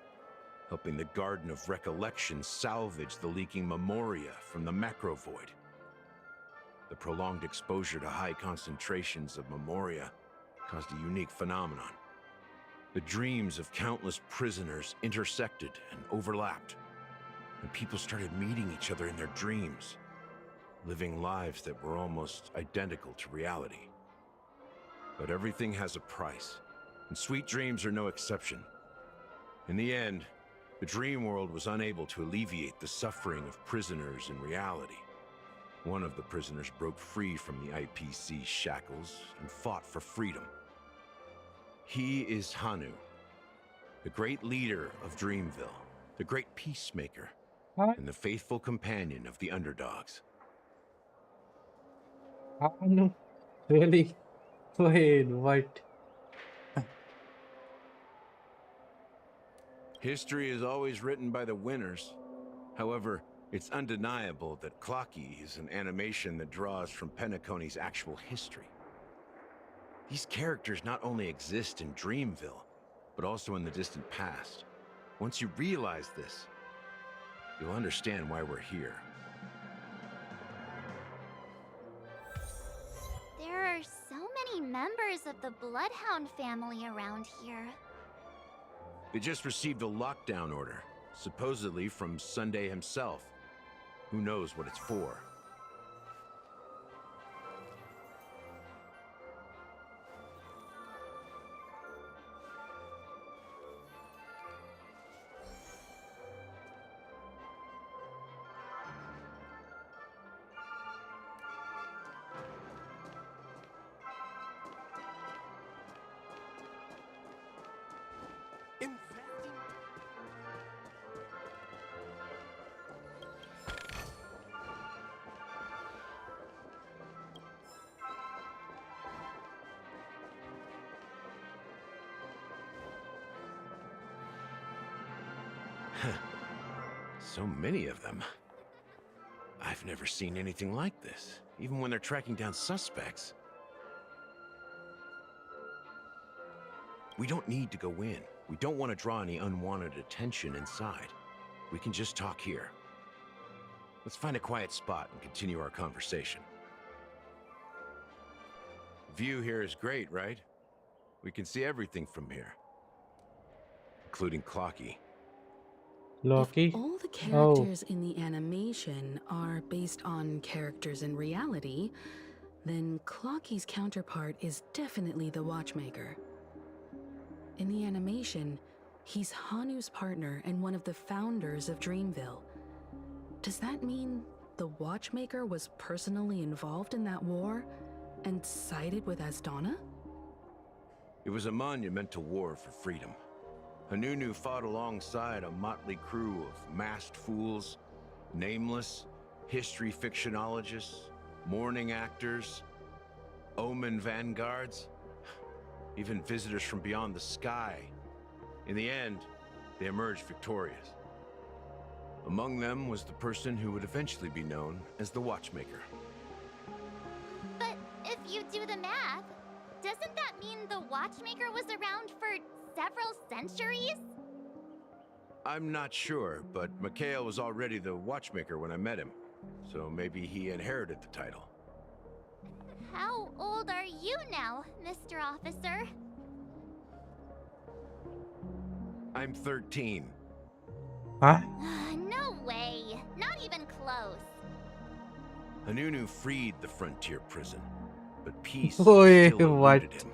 S8: helping the Garden of Recollection salvage the leaking memoria from the macro void. The prolonged exposure to high concentrations of memoria caused a unique phenomenon. The dreams of countless prisoners intersected and overlapped, and people started meeting each other in their dreams, living lives that were almost identical to reality. But everything has a price, and sweet dreams are no exception. In the end, the dream world was unable to alleviate the suffering of prisoners in reality. One of the prisoners broke free from the IPC shackles and fought for freedom. He is Hanu, the great leader of Dreamville, the great peacemaker,
S1: Huh?
S8: and the faithful companion of the underdogs.
S1: No, really? Wait, what?
S8: History is always written by the winners. However, it's undeniable that Clocky is an animation that draws from Penacony's actual history. These characters not only exist in Dreamville, but also in the distant past. Once you realize this, you'll understand why we're here.
S2: There are so many members of the Bloodhound family around here.
S8: They just received a lockdown order, supposedly from Sunday himself. Who knows what it's for? So many of them. I've never seen anything like this, even when they're tracking down suspects. We don't need to go in. We don't want to draw any unwanted attention inside. We can just talk here. Let's find a quiet spot and continue our conversation. View here is great, right? We can see everything from here, including Clocky.
S1: Loki?
S4: If all the characters in the animation are based on characters in reality, then Clocky's counterpart is definitely the Watchmaker. In the animation, he's Hanu's partner and one of the founders of Dreamville. Does that mean the Watchmaker was personally involved in that war and sided with Asdana?
S8: It was a monumental war for freedom. Hanunu fought alongside a motley crew of masked fools, nameless, history fictionologists, mourning actors, omen vanguards, even visitors from beyond the sky. In the end, they emerged victorious. Among them was the person who would eventually be known as the Watchmaker.
S2: But if you do the math, doesn't that mean the Watchmaker was around for several centuries?
S8: I'm not sure, but Mikhail was already the watchmaker when I met him. So maybe he inherited the title.
S2: How old are you now, Mr. Officer?
S8: I'm 13.
S1: Huh?
S2: No way. Not even close.
S8: Anunu freed the frontier prison, but peace
S1: Oi,
S8: still
S1: what?
S8: eluded him.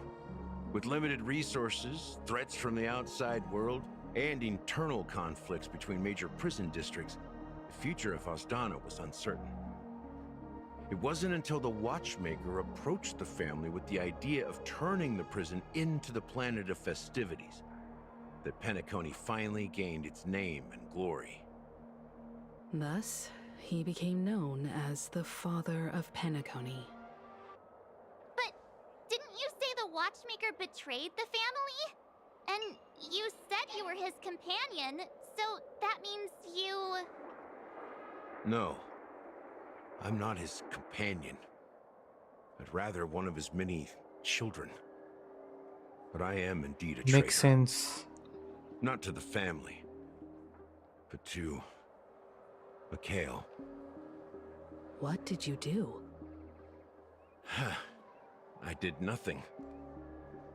S8: With limited resources, threats from the outside world, and internal conflicts between major prison districts, the future of Osdana was uncertain. It wasn't until the watchmaker approached the family with the idea of turning the prison into the planet of festivities that Penacony finally gained its name and glory.
S4: Thus, he became known as the Father of Penacony.
S2: But didn't you say the watchmaker betrayed the family? And you said you were his companion, so that means you...
S8: No, I'm not his companion, but rather one of his many children. But I am indeed a traitor.
S1: Makes sense.
S8: Not to the family, but to Mikhail.
S4: What did you do?
S8: I did nothing.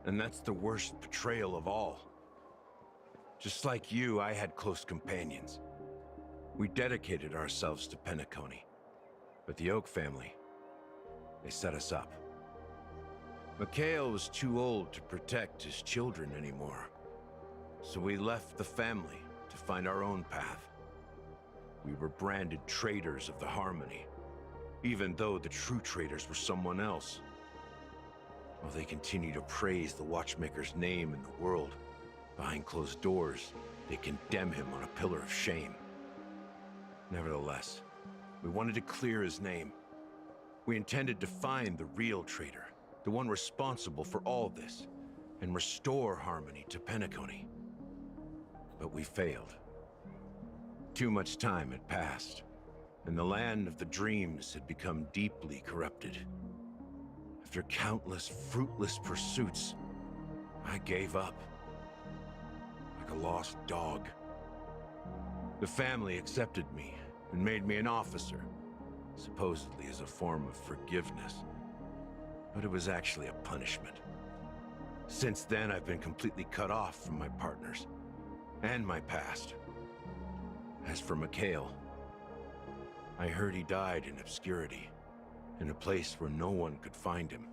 S8: And that's the worst betrayal of all. Just like you, I had close companions. We dedicated ourselves to Penacony. But the Oak family, they set us up. Mikhail was too old to protect his children anymore. So we left the family to find our own path. We were branded traitors of the Harmony, even though the true traitors were someone else. While they continue to praise the watchmaker's name in the world, behind closed doors, they condemn him on a pillar of shame. Nevertheless, we wanted to clear his name. We intended to find the real traitor, the one responsible for all this, and restore harmony to Penacony. But we failed. Too much time had passed, and the land of the dreams had become deeply corrupted. After countless fruitless pursuits, I gave up. Like a lost dog. The family accepted me and made me an officer, supposedly as a form of forgiveness. But it was actually a punishment. Since then, I've been completely cut off from my partners and my past. As for Mikhail, I heard he died in obscurity, in a place where no one could find him.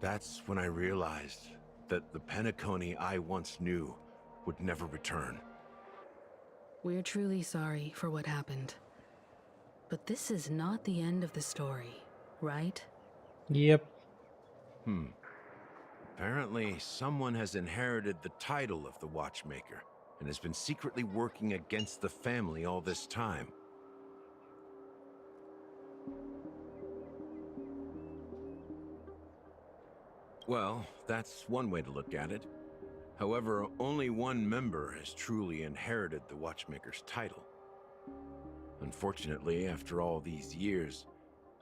S8: That's when I realized that the Penacony I once knew would never return.
S4: We're truly sorry for what happened. But this is not the end of the story, right?
S1: Yep.
S8: Apparently, someone has inherited the title of the Watchmaker and has been secretly working against the family all this time. Well, that's one way to look at it. However, only one member has truly inherited the Watchmaker's title. Unfortunately, after all these years,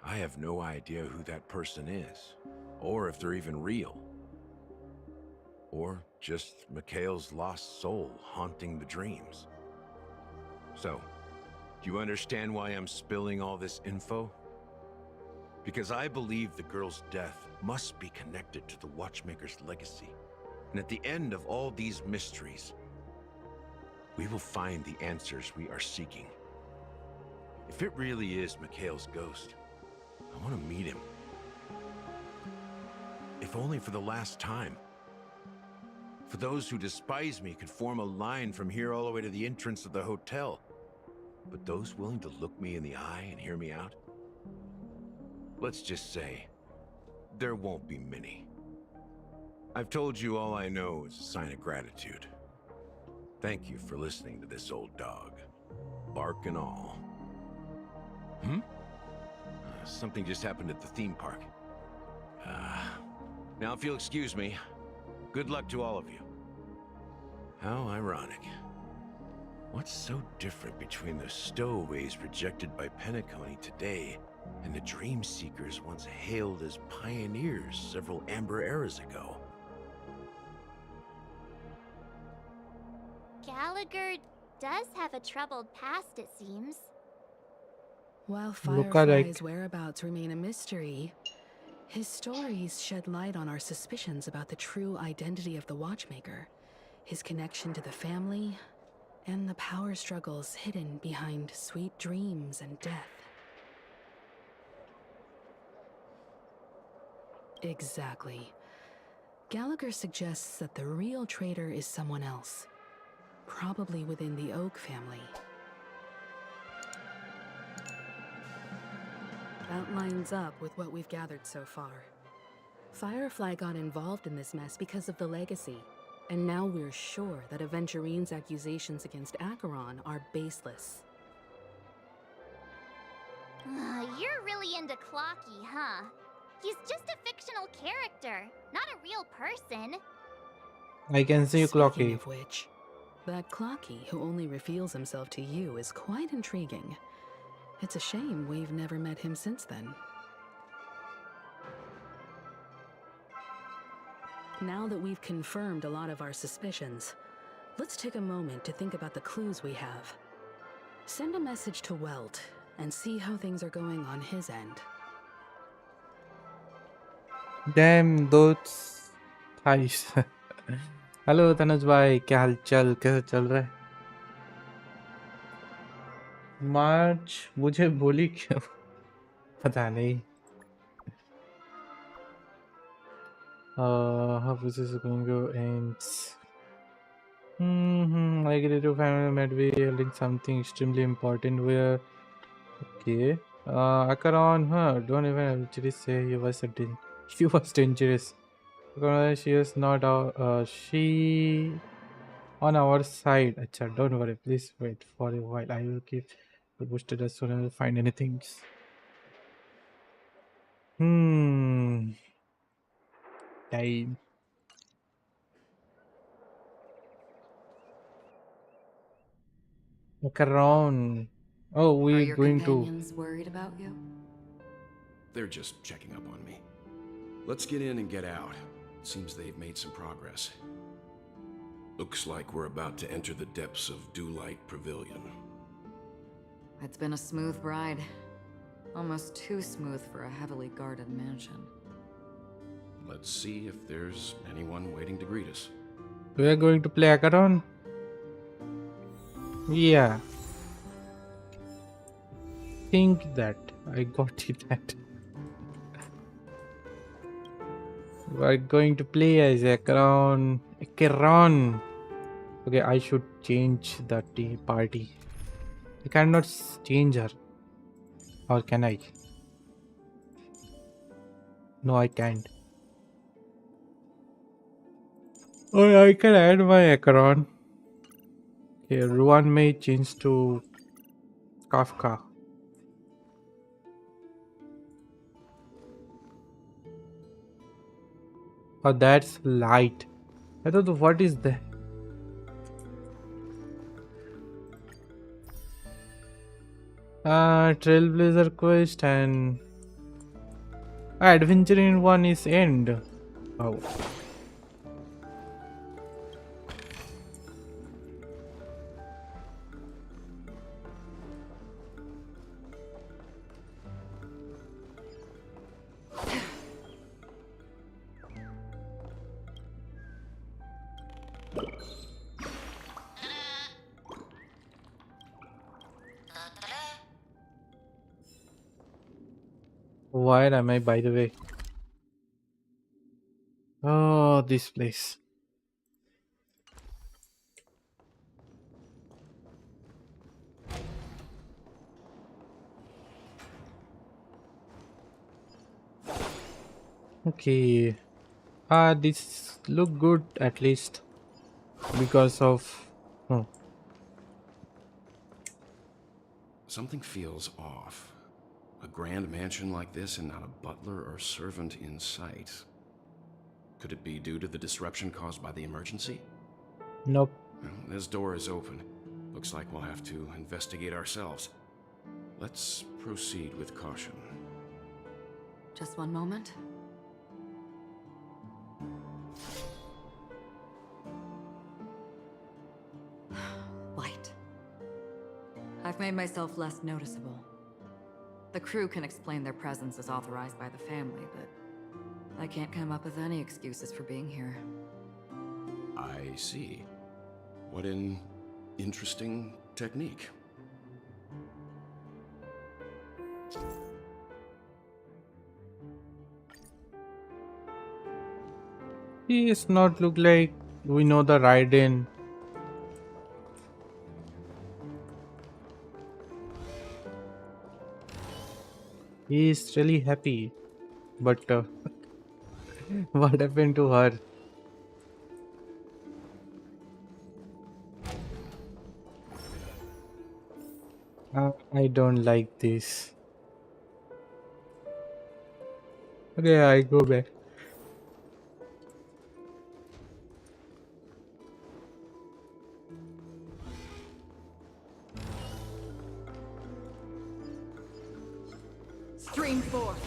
S8: I have no idea who that person is, or if they're even real. Or just Mikhail's lost soul haunting the dreams. So, do you understand why I'm spilling all this info? Because I believe the girl's death must be connected to the Watchmaker's legacy. And at the end of all these mysteries, we will find the answers we are seeking. If it really is Mikhail's ghost, I want to meet him. If only for the last time. For those who despise me could form a line from here all the way to the entrance of the hotel. But those willing to look me in the eye and hear me out? Let's just say, there won't be many. I've told you all I know is a sign of gratitude. Thank you for listening to this old dog. Bark and all. Something just happened at the theme park. Now if you'll excuse me, good luck to all of you. How ironic. What's so different between the stowaways rejected by Penacony today and the dream seekers once hailed as pioneers several amber eras ago?
S2: Gala Gallagher does have a troubled past, it seems.
S4: While
S1: Lookalike.
S4: Firefly's whereabouts remain a mystery, his stories shed light on our suspicions about the true identity of the Watchmaker, his connection to the family, and the power struggles hidden behind sweet dreams and death. Exactly. Gallagher suggests that the real traitor is someone else, probably within the Oak family. That lines up with what we've gathered so far. Firefly got involved in this mess because of the legacy, and now we're sure that Aventurine's accusations against Acheron are baseless.
S2: You're really into Clocky, huh? He's just a fictional character, not a real person.
S1: I can see
S4: Speaking
S1: Clocky.
S4: of which, that Clocky who only reveals himself to you is quite intriguing. It's a shame we've never met him since then. Now that we've confirmed a lot of our suspicions, let's take a moment to think about the clues we have. Send a message to Welt and see how things are going on his end.
S1: Damn those thighs. Hello Tanuj भाई, क्या हाल चाल, कैसे चल रहा है? मार्च मुझे बोली क्यों? पता नहीं. How is this going to end? I get it. Your family might be holding something extremely important. Where? Okay. Akaron, huh? Don't even actually say he was she was dangerous. She is not she on our side. Achha, don't worry. Please wait for a while. I will keep you posted as soon as I find anything. Time. Akaron. Oh,
S9: Are
S1: we're
S9: your
S1: going to.
S9: companions worried about you?
S10: They're just checking up on me. Let's get in and get out. Seems they've made some progress. Looks like we're about to enter the depths of Dewlight Pavilion.
S9: It's been a smooth ride. Almost too smooth for a heavily guarded mansion.
S10: Let's see if there's anyone waiting to greet us.
S1: We are going to play Akaron. Yeah. Think that. I got it that. We are going to play as Akaron. Akaron. Okay, I should change the tea party. I cannot change her. Or can I? No, I can't. Oh, I can add my Akaron. Okay, Ruan may change to Kafka. Oh, that's light. I thought, what is that? Trailblazer quest and adventure in one is end. Oh. Where am I, by the way? Oh, this place. Okay. This look good at least because of. Oh.
S10: Something feels off. A grand mansion like this and not a butler or servant in sight. Could it be due to the disruption caused by the emergency?
S1: Nope.
S10: Well, this door is open. Looks like we'll have to investigate ourselves. Let's proceed with caution.
S9: Just one moment. I've made myself less noticeable. The crew can explain their presence as authorized by the family, but I can't come up with any excuses for being here.
S10: I see. What an interesting technique.
S1: He does not look like we know the Raiden. He is really happy, but what happened to her? I don't like this. Okay, I go back.
S9: Stream forth,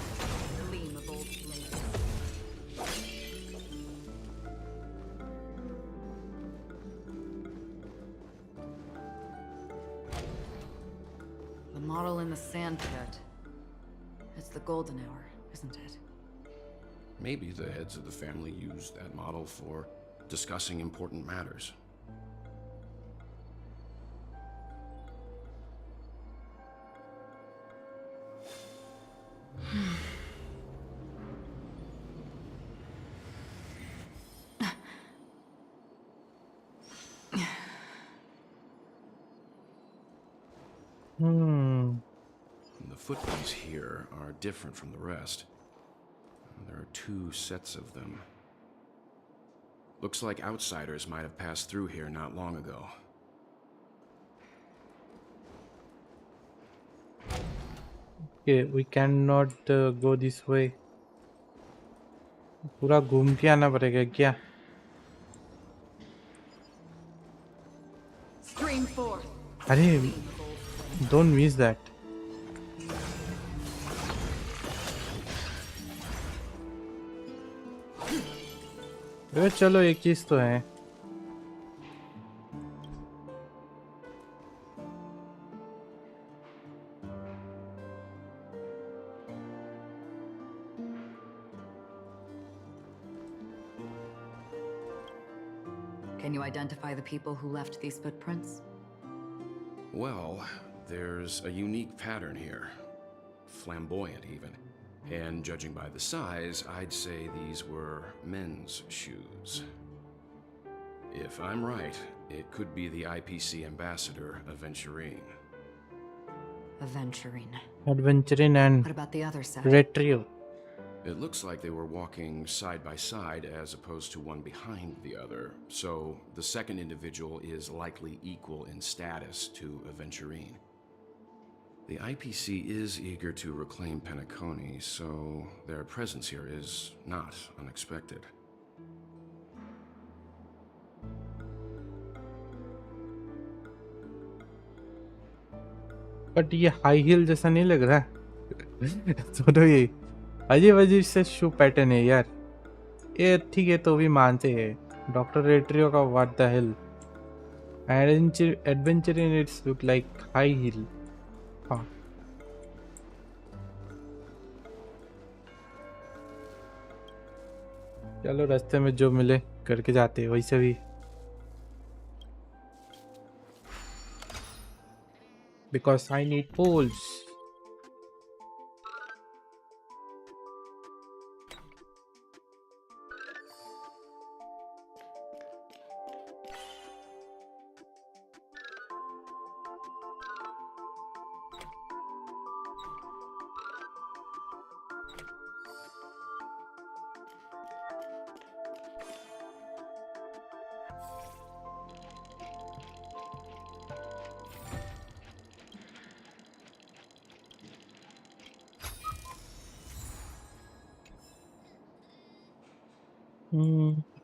S9: gleam of old blades. The model in the sand pit. It's the golden hour, isn't it?
S10: Maybe the heads of the family used that model for discussing important matters. The footprints here are different from the rest. There are 2 sets of them. Looks like outsiders might have passed through here not long ago.
S1: Okay, we cannot go this way. पूरा घूम के आना पड़ेगा क्या?
S9: Stream forth.
S1: अरे, don't miss that. अरे चलो एक चीज तो है.
S9: Can you identify the people who left these footprints?
S10: Well, there's a unique pattern here. Flamboyant, even. And judging by the size, I'd say these were men's shoes. If I'm right, it could be the IPC ambassador, Aventurine.
S9: Aventurine.
S1: Adventuring and
S9: What about the other set?
S1: Red Trio.
S10: It looks like they were walking side by side as opposed to one behind the other, so the second individual is likely equal in status to Aventurine. The IPC is eager to reclaim Penacony, so their presence here is not unexpected.
S1: But ये high heel जैसा नहीं लग रहा है. दोनों ये अजीब अजीब से शू पैटर्न है यार. ये ठीक है तो भी मानते हैं. डॉक्टर रेट्रियो का what the hell. Adventure in its look like high heel. हाँ चलो रास्ते में जो मिले करके जाते हैं वैसे भी. Because I need poles.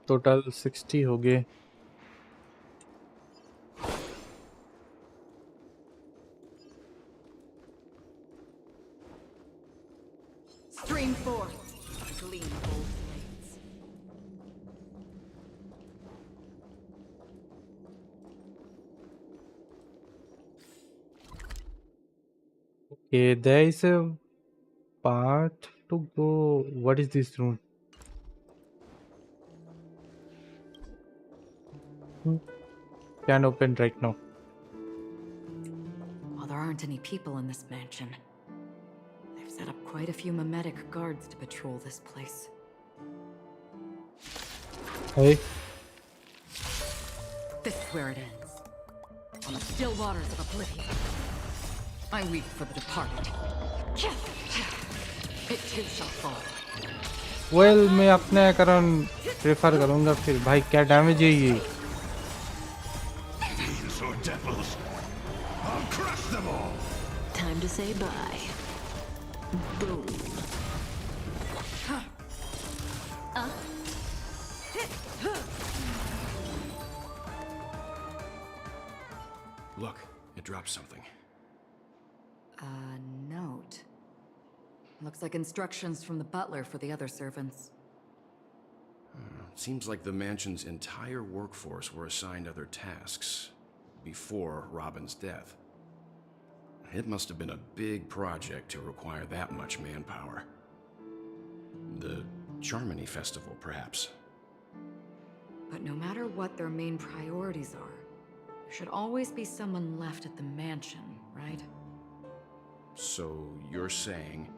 S1: Total 60 हो गए.
S9: Stream forth, gleam of old blades.
S1: Okay, there is a path to go. What is this room? Can't open right now.
S9: While there aren't any people in this mansion, they've set up quite a few mimetic guards to patrol this place.
S1: Hey,
S9: This is where it ends. On the still waters of oblivion. I weep for the departed. It too shall fall.
S1: well मैं अपने कारण prefer करूंगा फिर भाई क्या damage है ये
S8: Demons or devils, I'll crush them all.
S4: Time to say bye. Boom.
S10: Look, it dropped something.
S9: A note. Looks like instructions from the butler for the other servants.
S10: Seems like the mansion's entire workforce were assigned other tasks before Robin's death. It must have been a big project to require that much manpower. The Charmony Festival, perhaps.
S9: But no matter what their main priorities are, there should always be someone left at the mansion, right?
S10: So you're saying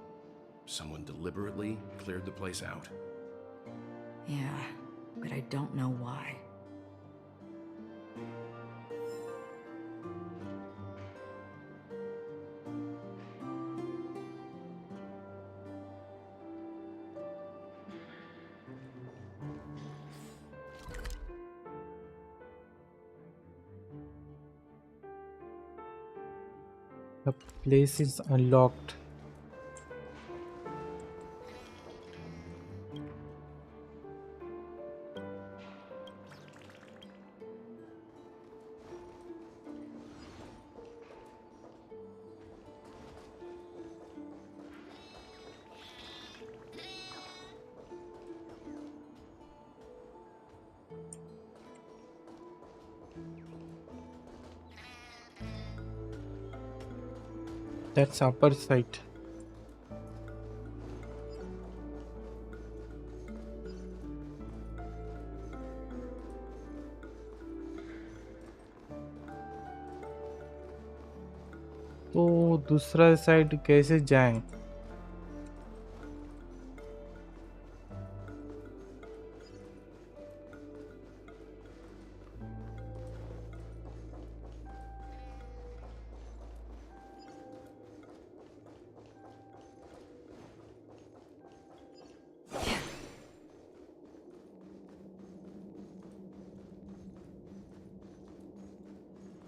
S10: someone deliberately cleared the place out?
S9: Yeah, but I don't know why.
S1: the place is unlocked that's upper side तो दूसरा side कैसे जाएं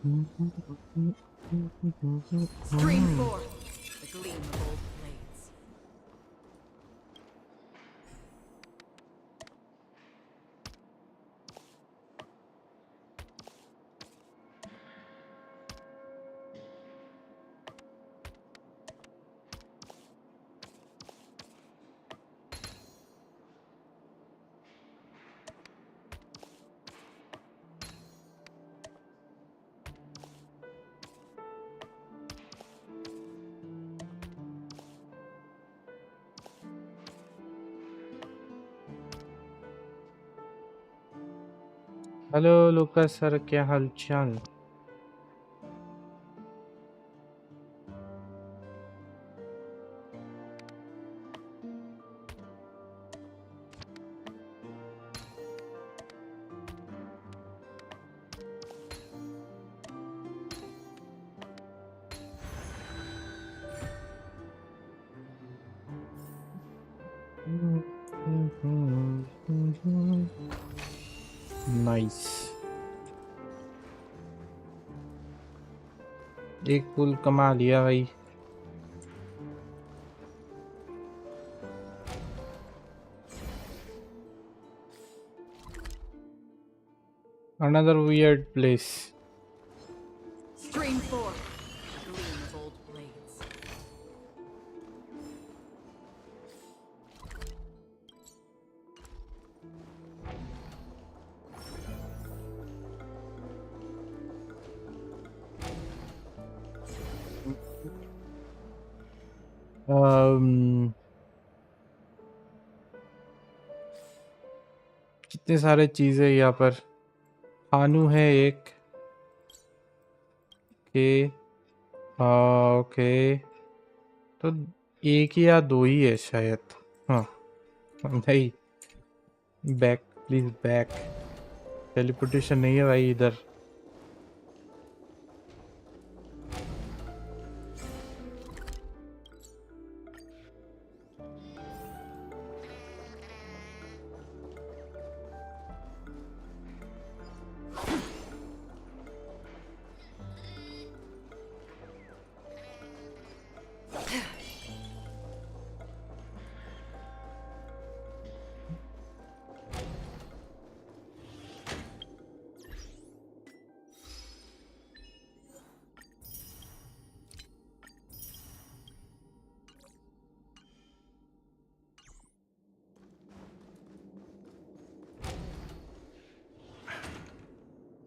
S9: Stream forth the gleam of old blades.
S1: Hello Luka sir क्या हालचाल nice एक पुल कमा लिया भाई another weird place
S9: Stream forth the gleam of old blades.
S1: कितने सारे चीजें यहाँ पर। खानू है एक। ओके। ओके, तो एक ही या दो ही है शायद। हाँ नहीं, बैक प्लीज बैक। टेलीपोर्टेशन नहीं है भाई इधर।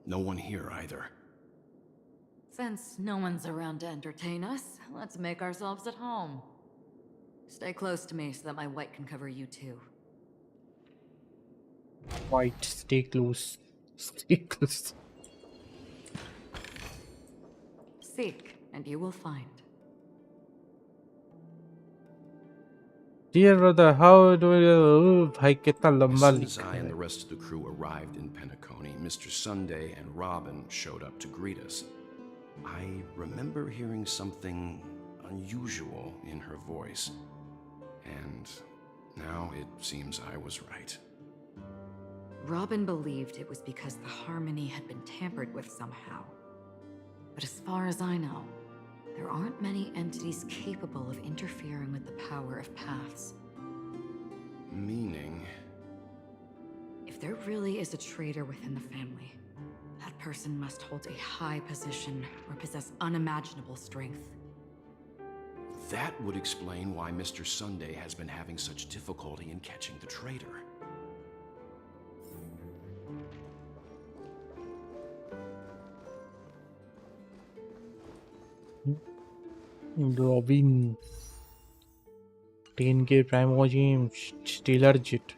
S10: No one here either.
S9: Since no one's around to entertain us, let's make ourselves at home. Stay close to me so that my white can cover you too.
S1: White, stay close. Stay close.
S9: Seek, and you will find.
S1: Dear brother, how do you... भाई कितना
S10: As
S1: लंबा
S10: soon as
S1: लिखा
S10: I and
S1: है।
S10: the rest of the crew arrived in Penacony, Mr. Sunday and Robin showed up to greet us. I remember hearing something unusual in her voice, and now it seems I was right.
S9: Robin believed it was because the harmony had been tampered with somehow. But as far as I know, there aren't many entities capable of interfering with the power of paths.
S10: Meaning?
S9: If there really is a traitor within the family, that person must hold a high position or possess unimaginable strength.
S10: That would explain why Mr. Sunday has been having such difficulty in catching the traitor.
S1: Robin 10k Primogem Stellar Jet.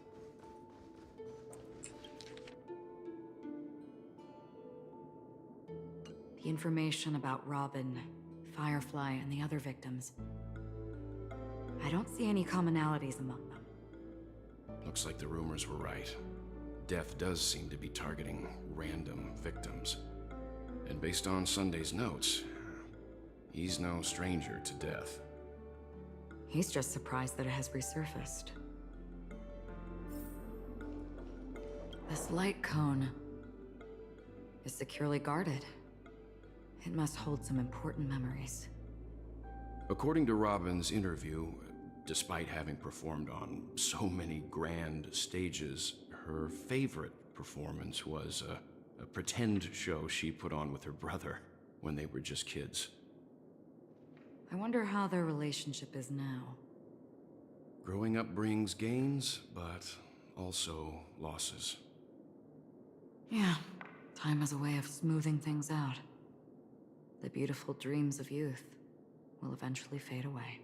S9: The information about Robin, Firefly, and the other victims. I don't see any commonalities among them.
S10: Looks like the rumors were right. Death does seem to be targeting random victims. And based on Sunday's notes, he's no stranger to death.
S9: He's just surprised that it has resurfaced. This light cone is securely guarded. It must hold some important memories.
S10: According to Robin's interview, despite having performed on so many grand stages, her favorite performance was a pretend show she put on with her brother when they were just kids.
S9: I wonder how their relationship is now.
S10: Growing up brings gains, but also losses.
S9: Yeah, time has a way of smoothing things out. The beautiful dreams of youth will eventually fade away.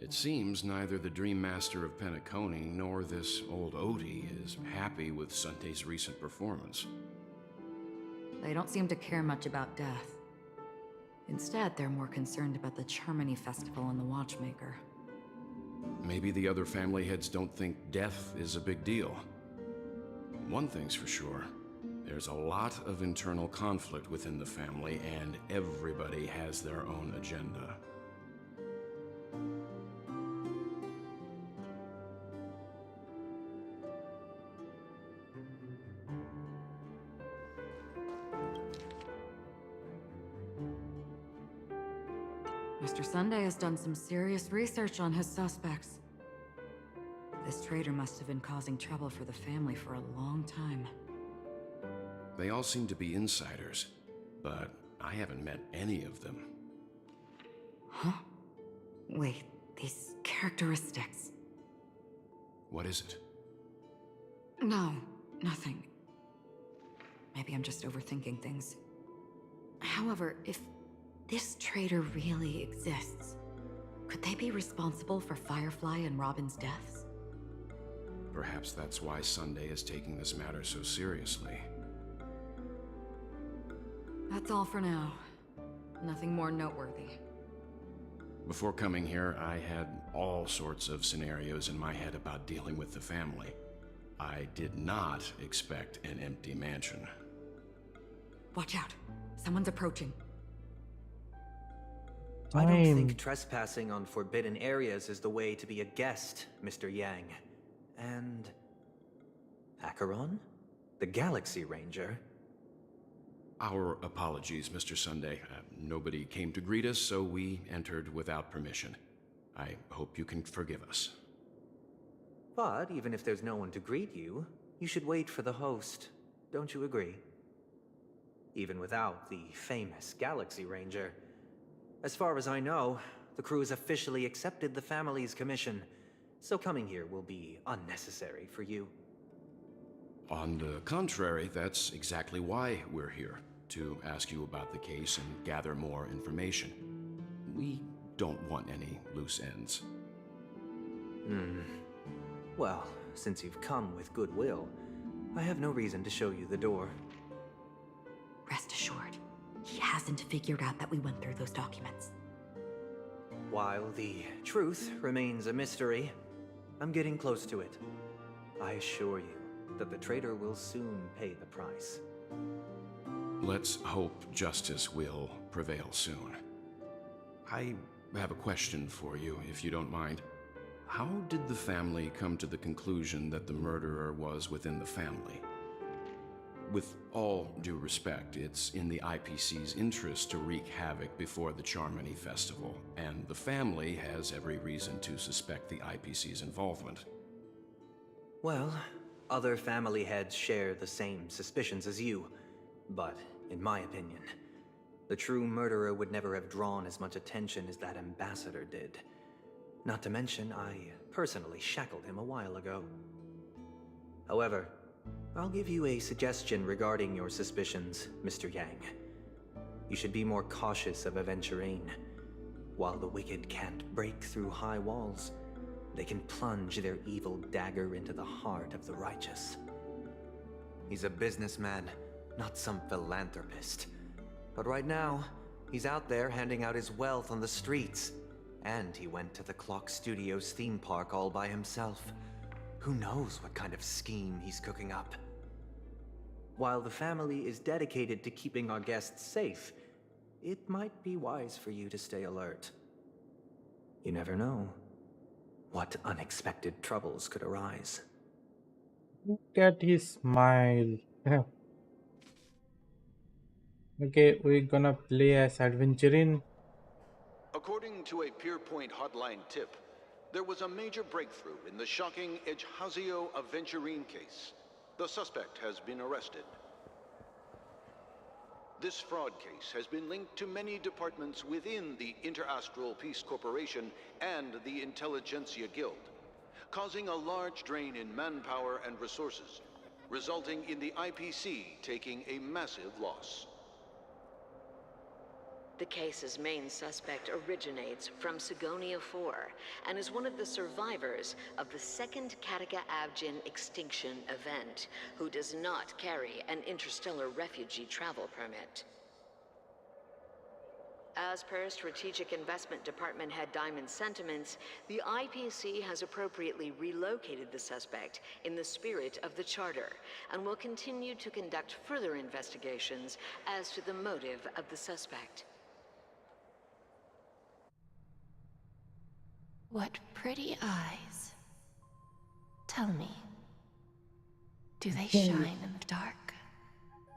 S10: It seems neither the Dream Master of Penacony nor this old Odie is happy with Sunday's recent performance.
S9: They don't seem to care much about death. Instead, they're more concerned about the Charmony Festival and the Watchmaker.
S10: Maybe the other family heads don't think death is a big deal. One thing's for sure, there's a lot of internal conflict within the family, and everybody has their own agenda.
S9: Mr. Sunday has done some serious research on his suspects. This traitor must have been causing trouble for the family for a long time.
S10: They all seem to be insiders, but I haven't met any of them.
S9: Huh? Wait, these characteristics.
S10: What is it?
S9: No, nothing. Maybe I'm just overthinking things. However, if this traitor really exists, could they be responsible for Firefly and Robin's deaths?
S10: Perhaps that's why Sunday is taking this matter so seriously.
S9: That's all for now. Nothing more noteworthy.
S10: Before coming here, I had all sorts of scenarios in my head about dealing with the family. I did not expect an empty mansion.
S9: Watch out. Someone's approaching.
S11: I don't think trespassing on forbidden areas is the way to be a guest, Mr. Yang. And... Acheron? The Galaxy Ranger?
S10: Our apologies, Mr. Sunday. Nobody came to greet us, so we entered without permission. I hope you can forgive us.
S11: But even if there's no one to greet you, you should wait for the host. Don't you agree? Even without the famous Galaxy Ranger. As far as I know, the crew has officially accepted the family's commission, so coming here will be unnecessary for you.
S10: On the contrary, that's exactly why we're here, to ask you about the case and gather more information. We don't want any loose ends.
S11: Well, since you've come with goodwill, I have no reason to show you the door.
S9: Rest assured, he hasn't figured out that we went through those documents.
S11: While the truth remains a mystery, I'm getting close to it. I assure you that the traitor will soon pay the price.
S10: Let's hope justice will prevail soon. I have a question for you, if you don't mind. How did the family come to the conclusion that the murderer was within the family? With all due respect, it's in the IPC's interest to wreak havoc before the Charmony Festival, and the family has every reason to suspect the IPC's involvement.
S11: Well, other family heads share the same suspicions as you, but in my opinion, the true murderer would never have drawn as much attention as that ambassador did. Not to mention, I personally shackled him a while ago. However, I'll give you a suggestion regarding your suspicions, Mr. Yang. You should be more cautious of Aventurine. While the wicked can't break through high walls, they can plunge their evil dagger into the heart of the righteous. He's a businessman, not some philanthropist. But right now, he's out there handing out his wealth on the streets. And he went to the Clock Studios theme park all by himself. Who knows what kind of scheme he's cooking up? While the family is dedicated to keeping our guests safe, it might be wise for you to stay alert. You never know what unexpected troubles could arise.
S1: Look at his smile. Okay, we're gonna play as Adventurin.
S12: According to a Pierpoint hotline tip, there was a major breakthrough in the shocking Ejhazio Aventurine case. The suspect has been arrested. This fraud case has been linked to many departments within the Interastral Peace Corporation and the Intelligentsia Guild, causing a large drain in manpower and resources, resulting in the IPC taking a massive loss.
S13: The case's main suspect originates from Sigonia 4 and is one of the survivors of the second Kataka-Abjin extinction event, who does not carry an interstellar refugee travel permit. As per Strategic Investment Department Head Diamond's sentiments, the IPC has appropriately relocated the suspect in the spirit of the Charter and will continue to conduct further investigations as to the motive of the suspect.
S14: What pretty eyes. Tell me, do they shine in the dark?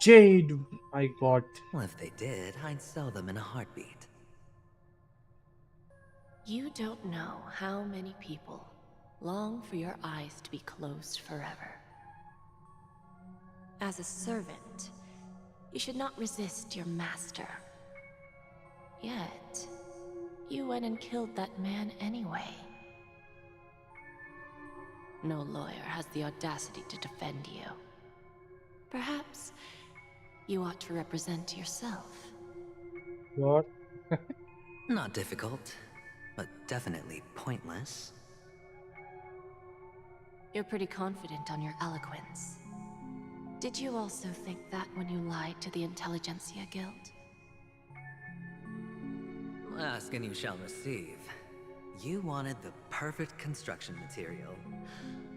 S1: Jade, my god.
S15: Well, if they did, I'd sell them in a heartbeat.
S14: You don't know how many people long for your eyes to be closed forever. As a servant, you should not resist your master. Yet, you went and killed that man anyway. No lawyer has the audacity to defend you. Perhaps you ought to represent yourself.
S1: What?
S15: Not difficult, but definitely pointless.
S14: You're pretty confident on your eloquence. Did you also think that when you lied to the Intelligentsia Guild?
S15: Ask and you shall receive. You wanted the perfect construction material.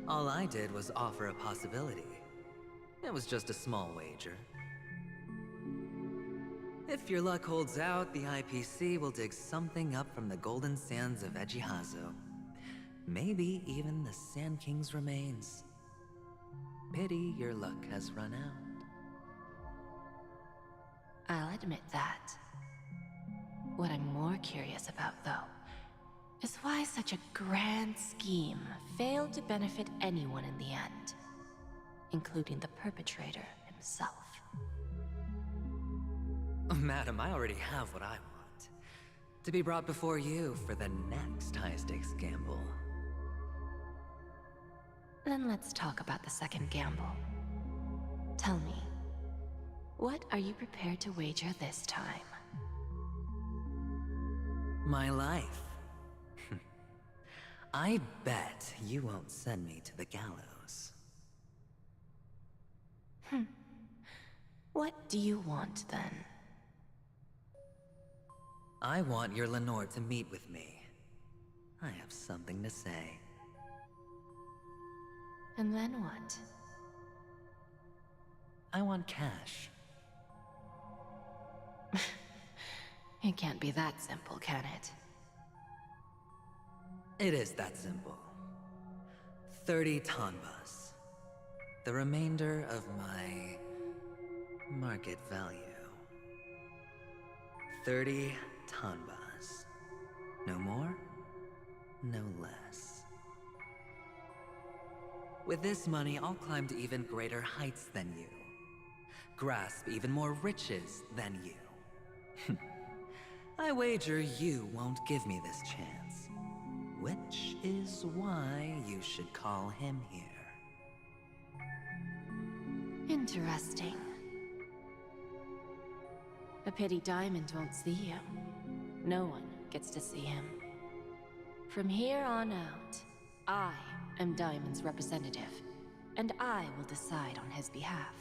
S15: All I did was offer a possibility. It was just a small wager. If your luck holds out, the IPC will dig something up from the golden sands of Ejihazo. Maybe even the Sand King's remains. Pity your luck has run out.
S14: I'll admit that. What I'm more curious about, though, is why such a grand scheme failed to benefit anyone in the end, including the perpetrator himself.
S15: Madam, I already have what I want. To be brought before you for the next high-stakes gamble.
S14: Then let's talk about the second gamble. Tell me, what are you prepared to wager this time?
S15: My life. I bet you won't send me to the gallows.
S14: What do you want, then?
S15: I want your Lenore to meet with me. I have something to say.
S14: And then what?
S15: I want cash.
S14: It can't be that simple, can it?
S15: It is that simple. 30 tanbas. The remainder of my market value. 30 tanbas. No more, no less. With this money, I'll climb to even greater heights than you. Grasp even more riches than you. I wager you won't give me this chance. Which is why you should call him here.
S14: Interesting. A pity Diamond won't see you. No one gets to see him. From here on out, I am Diamond's representative, and I will decide on his behalf.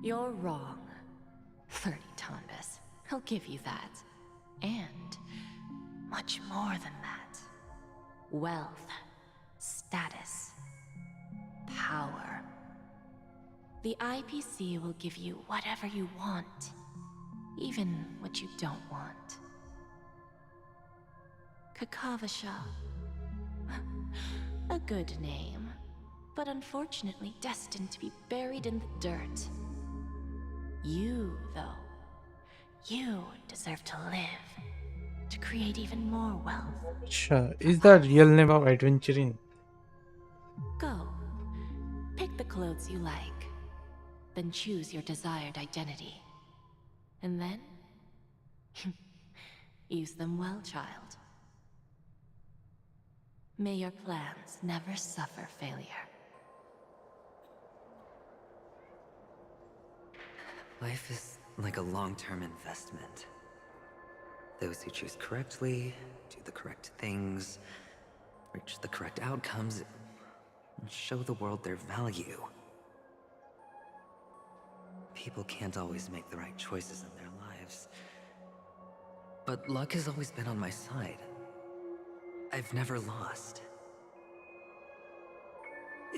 S14: You're wrong. 30 tanbas. I'll give you that. And much more than that. Wealth, status, power. The IPC will give you whatever you want, even what you don't want. Kakavasha. A good name, but unfortunately destined to be buried in the dirt. You, though, you deserve to live, to create even more wealth.
S1: Sure. Is the real name of adventuring?
S14: Go. Pick the clothes you like. Then choose your desired identity. And then... use them well, child. May your plans never suffer failure.
S15: Life is like a long-term investment. Those who choose correctly, do the correct things, reach the correct outcomes, and show the world their value. People can't always make the right choices in their lives. But luck has always been on my side. I've never lost.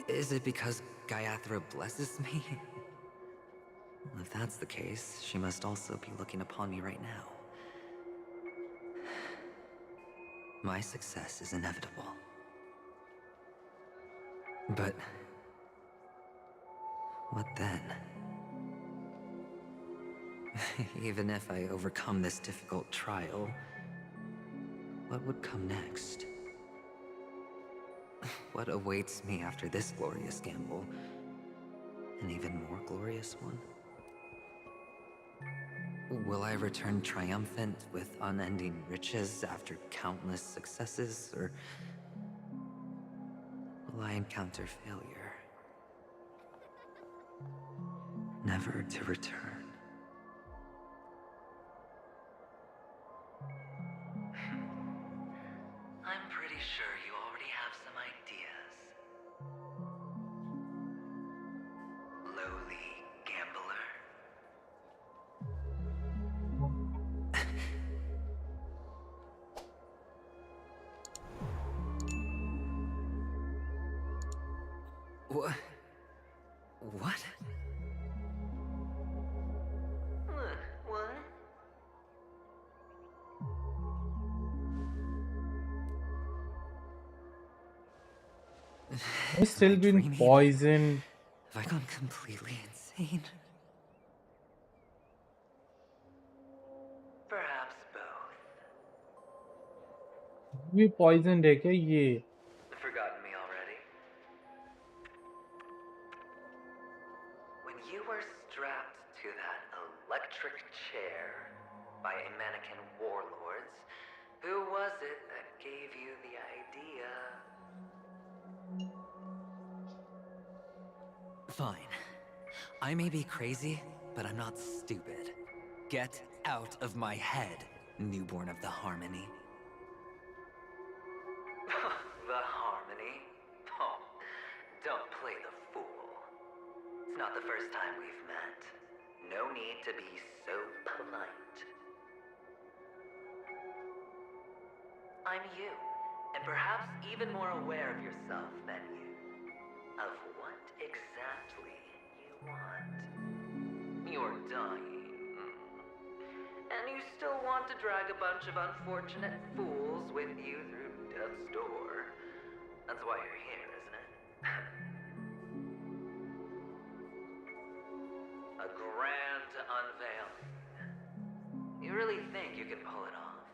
S15: Is it because Gayatri blesses me? Well, if that's the case, she must also be looking upon me right now. My success is inevitable. But... what then? Even if I overcome this difficult trial, what would come next? What awaits me after this glorious gamble? An even more glorious one? Will I return triumphant with unending riches after countless successes, or will I encounter failure, never to return. I'm pretty sure you already have some ideas. Lowly gambler. What? What? What?
S1: I've still been poisoned.
S15: Have I gone completely insane? Perhaps both.
S1: ये poisoned है क्या ये?
S15: Forgotten me already? When you were strapped to that electric chair by a mannequin warlords, who was it that gave you the idea? Fine. I may be crazy, but I'm not stupid. Get out of my head, newborn of the Harmony. The Harmony? Oh, don't play the fool. It's not the first time we've met. No need to be so polite. I'm you, and perhaps even more aware of yourself than you. Of what exactly you want. You're dying. And you still want to drag a bunch of unfortunate fools with you through death's door. That's why you're here, isn't it? A grand unveiling. You really think you can pull it off?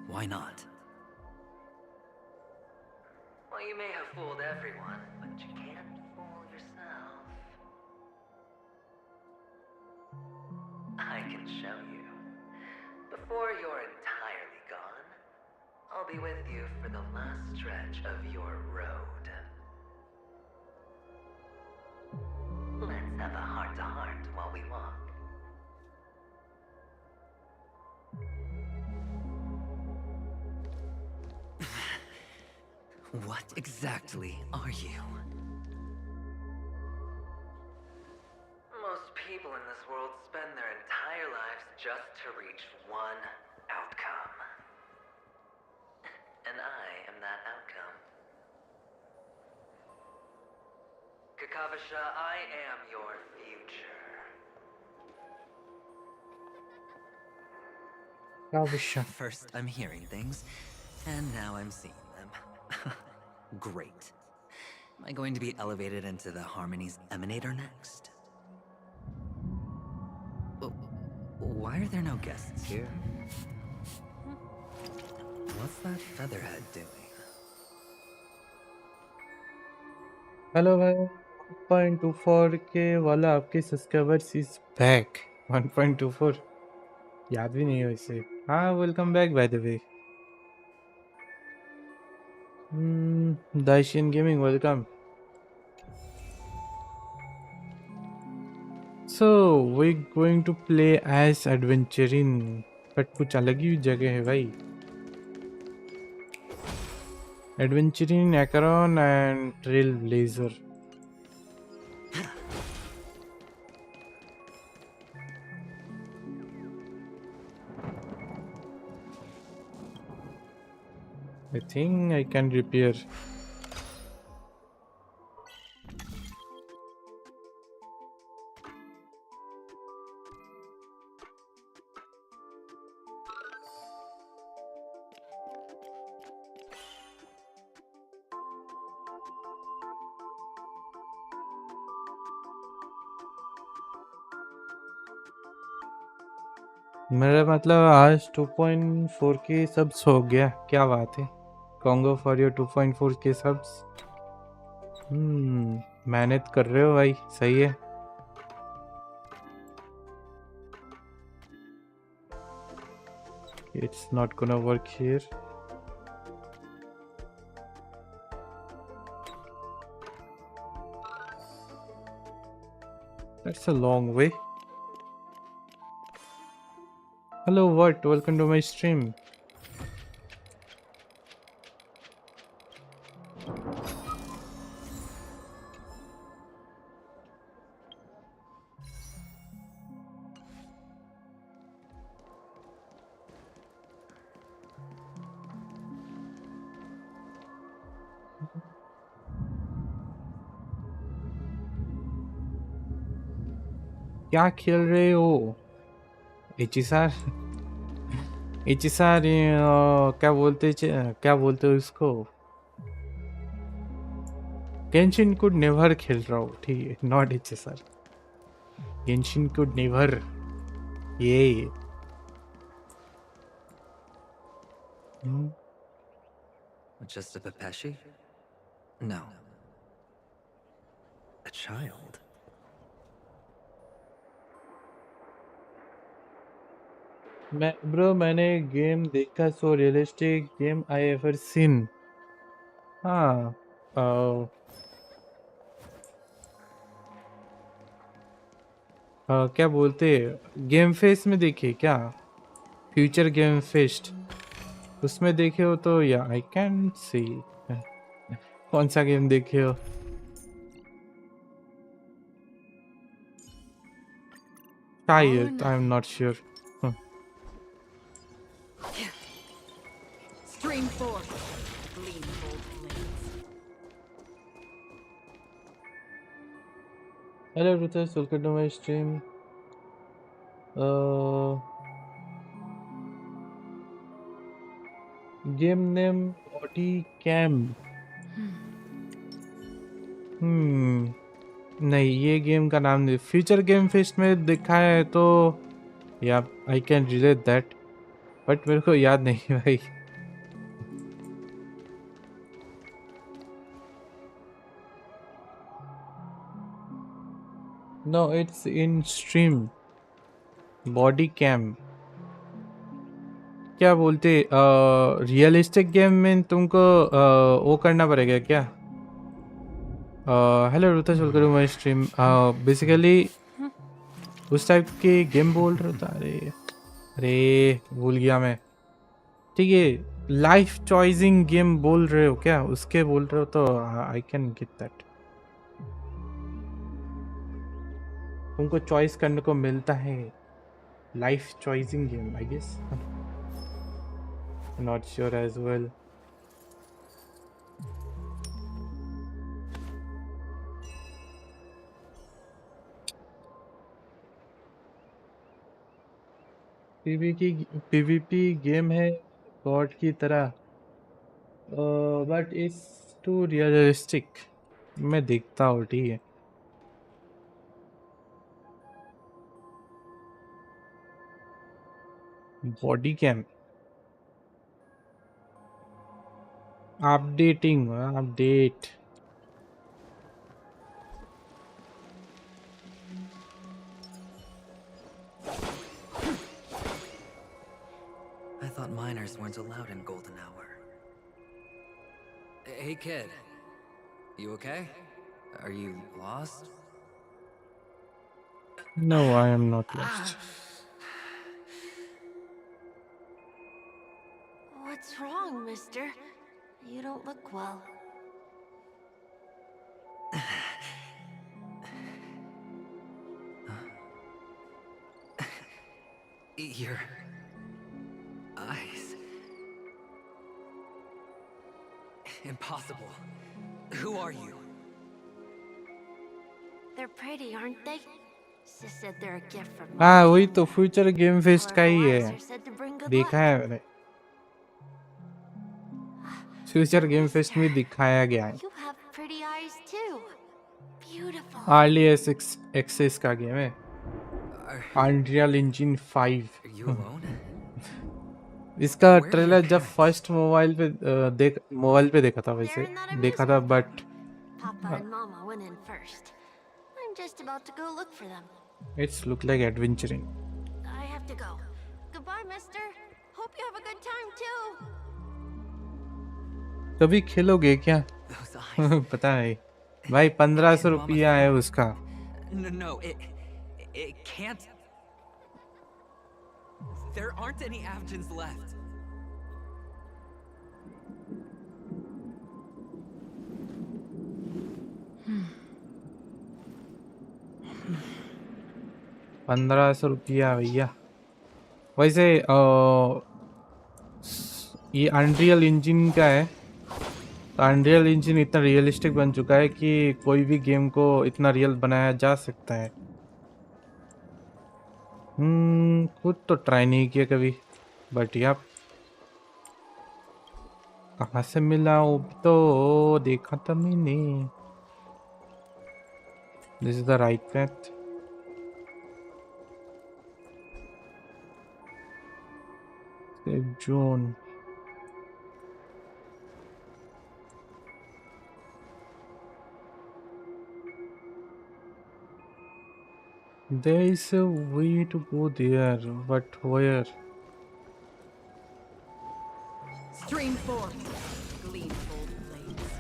S15: Why not? Well, you may have fooled everyone, but you can't fool yourself. I can show you. Before you're entirely gone, I'll be with you for the last stretch of your road. Let's have a heart-to-heart while we walk. What exactly are you? Most people in this world spend their entire lives just to reach one outcome. And I am that outcome. Kakavasha, I am your future. First, I'm hearing things, and now I'm seeing them. Great. Am I going to be elevated into the Harmony's Emanator next? Why are there no guests here? What's that featherhead doing?
S1: Hello भाई 1.24K वाला आपके subscribers is back 1.24 याद भी नहीं है वैसे हाँ welcome back by the way Daishin Gaming welcome so we're going to play as adventuring but कुछ अलग ही जगह है भाई adventuring Acheron and Trailblazer I think I can repair. मेरा मतलब आज 2.4K सब्स हो गया क्या बात है Congo for your 2.4K subs मेहनत कर रहे हो भाई सही है It's not gonna work here That's a long way. Hello, what? Welcome to my stream. क्या खेल रहे हो? एचएसआर एचएसआर क्या बोलते हो इसको? गेंशिन कुड नेवर खेल रहा हूँ, ठीक है, not HSR. Genshin could never. ये
S15: Just a Pepeshi? No. A child?
S1: मैंने गेम देखा, सो realistic game I ever seen. हाँ, क्या बोलते, गेम फेस्ट में देखे क्या? फ्यूचर गेम फेस्ट उसमें देखे हो तो या आई कैन सी. कौन सा गेम देखे हो? शायद, I am not sure.
S7: Stream forth, gleamful blades.
S1: Hello Ruthas, welcome to my stream. Game name Body Cam. नहीं, ये गेम का नाम नहीं. फ्यूचर गेम फेस्ट में दिखा है तो या I can relate that, but मेरे को याद नहीं भाई. No, it's in stream. Body cam. क्या बोलते, रियलिस्टिक गेम में तुमको वो करना पड़ेगा क्या? हेलो रुतस, welcome to my stream. Basically उस टाइप के गेम बोल रहा था. अरे भूल गया मैं. ठीक है, लाइफ चॉइसिंग गेम बोल रहे हो क्या? उसके बोल रहे हो तो आई कैन गेट दैट. तुमको चॉइस करने को मिलता है. Life choicing game I guess. Not sure as well. PvP game है गॉड की तरह, बट इट्स टू रियलिस्टिक. मैं देखता हूँ, ठीक है. Body cam updating update.
S15: I thought minors weren't allowed in Golden Hour. Hey kid, you okay? Are you lost?
S1: No, I am not lost.
S5: What's wrong, mister? You don't look well.
S15: Your eyes. Impossible. Who are you?
S5: They're pretty, aren't they? Sis said they're a gift from
S1: हाँ, वही तो future game fest का ही है.
S5: Are said to bring good
S1: देखा
S5: luck.
S1: है मैंने. Future game fest में दिखाया गया है.
S5: You have pretty eyes too. Beautiful.
S1: Early access का गेम है. Unreal Engine 5. इसका ट्रेलर जब फर्स्ट मोबाइल पे देखा था, वैसे देखा था, but
S5: Papa and Mama went in first. I'm just about to go look for them.
S1: It's look like adventuring.
S5: I have to go. Goodbye, mister. Hope you have a good time too.
S1: कभी खेलोगे क्या? पता है भाई, 1500 रुपया है उसका.
S15: No, can't. There aren't any Avgens left.
S1: ₹1500 भैया। वैसे ये अनरियल इंजन का है, तो अनरियल इंजन इतना रियलिस्टिक बन चुका है कि कोई भी गेम को इतना रियल बनाया जा सकता है। खुद तो ट्राई नहीं किया कभी, बट यार कहाँ से मिला वो भी तो देखा था मैंने। This is the right path. Safe zone. There is a way to go there, but where?
S7: Stream forth, gleamful blades.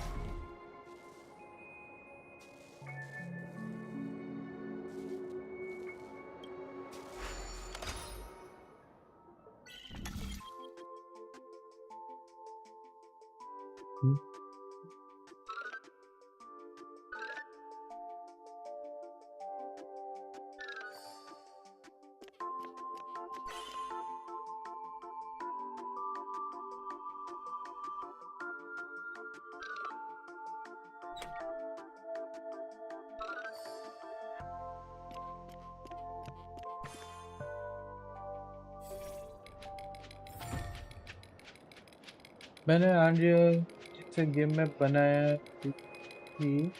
S1: मैंने अनरियल से गेम में बनाया की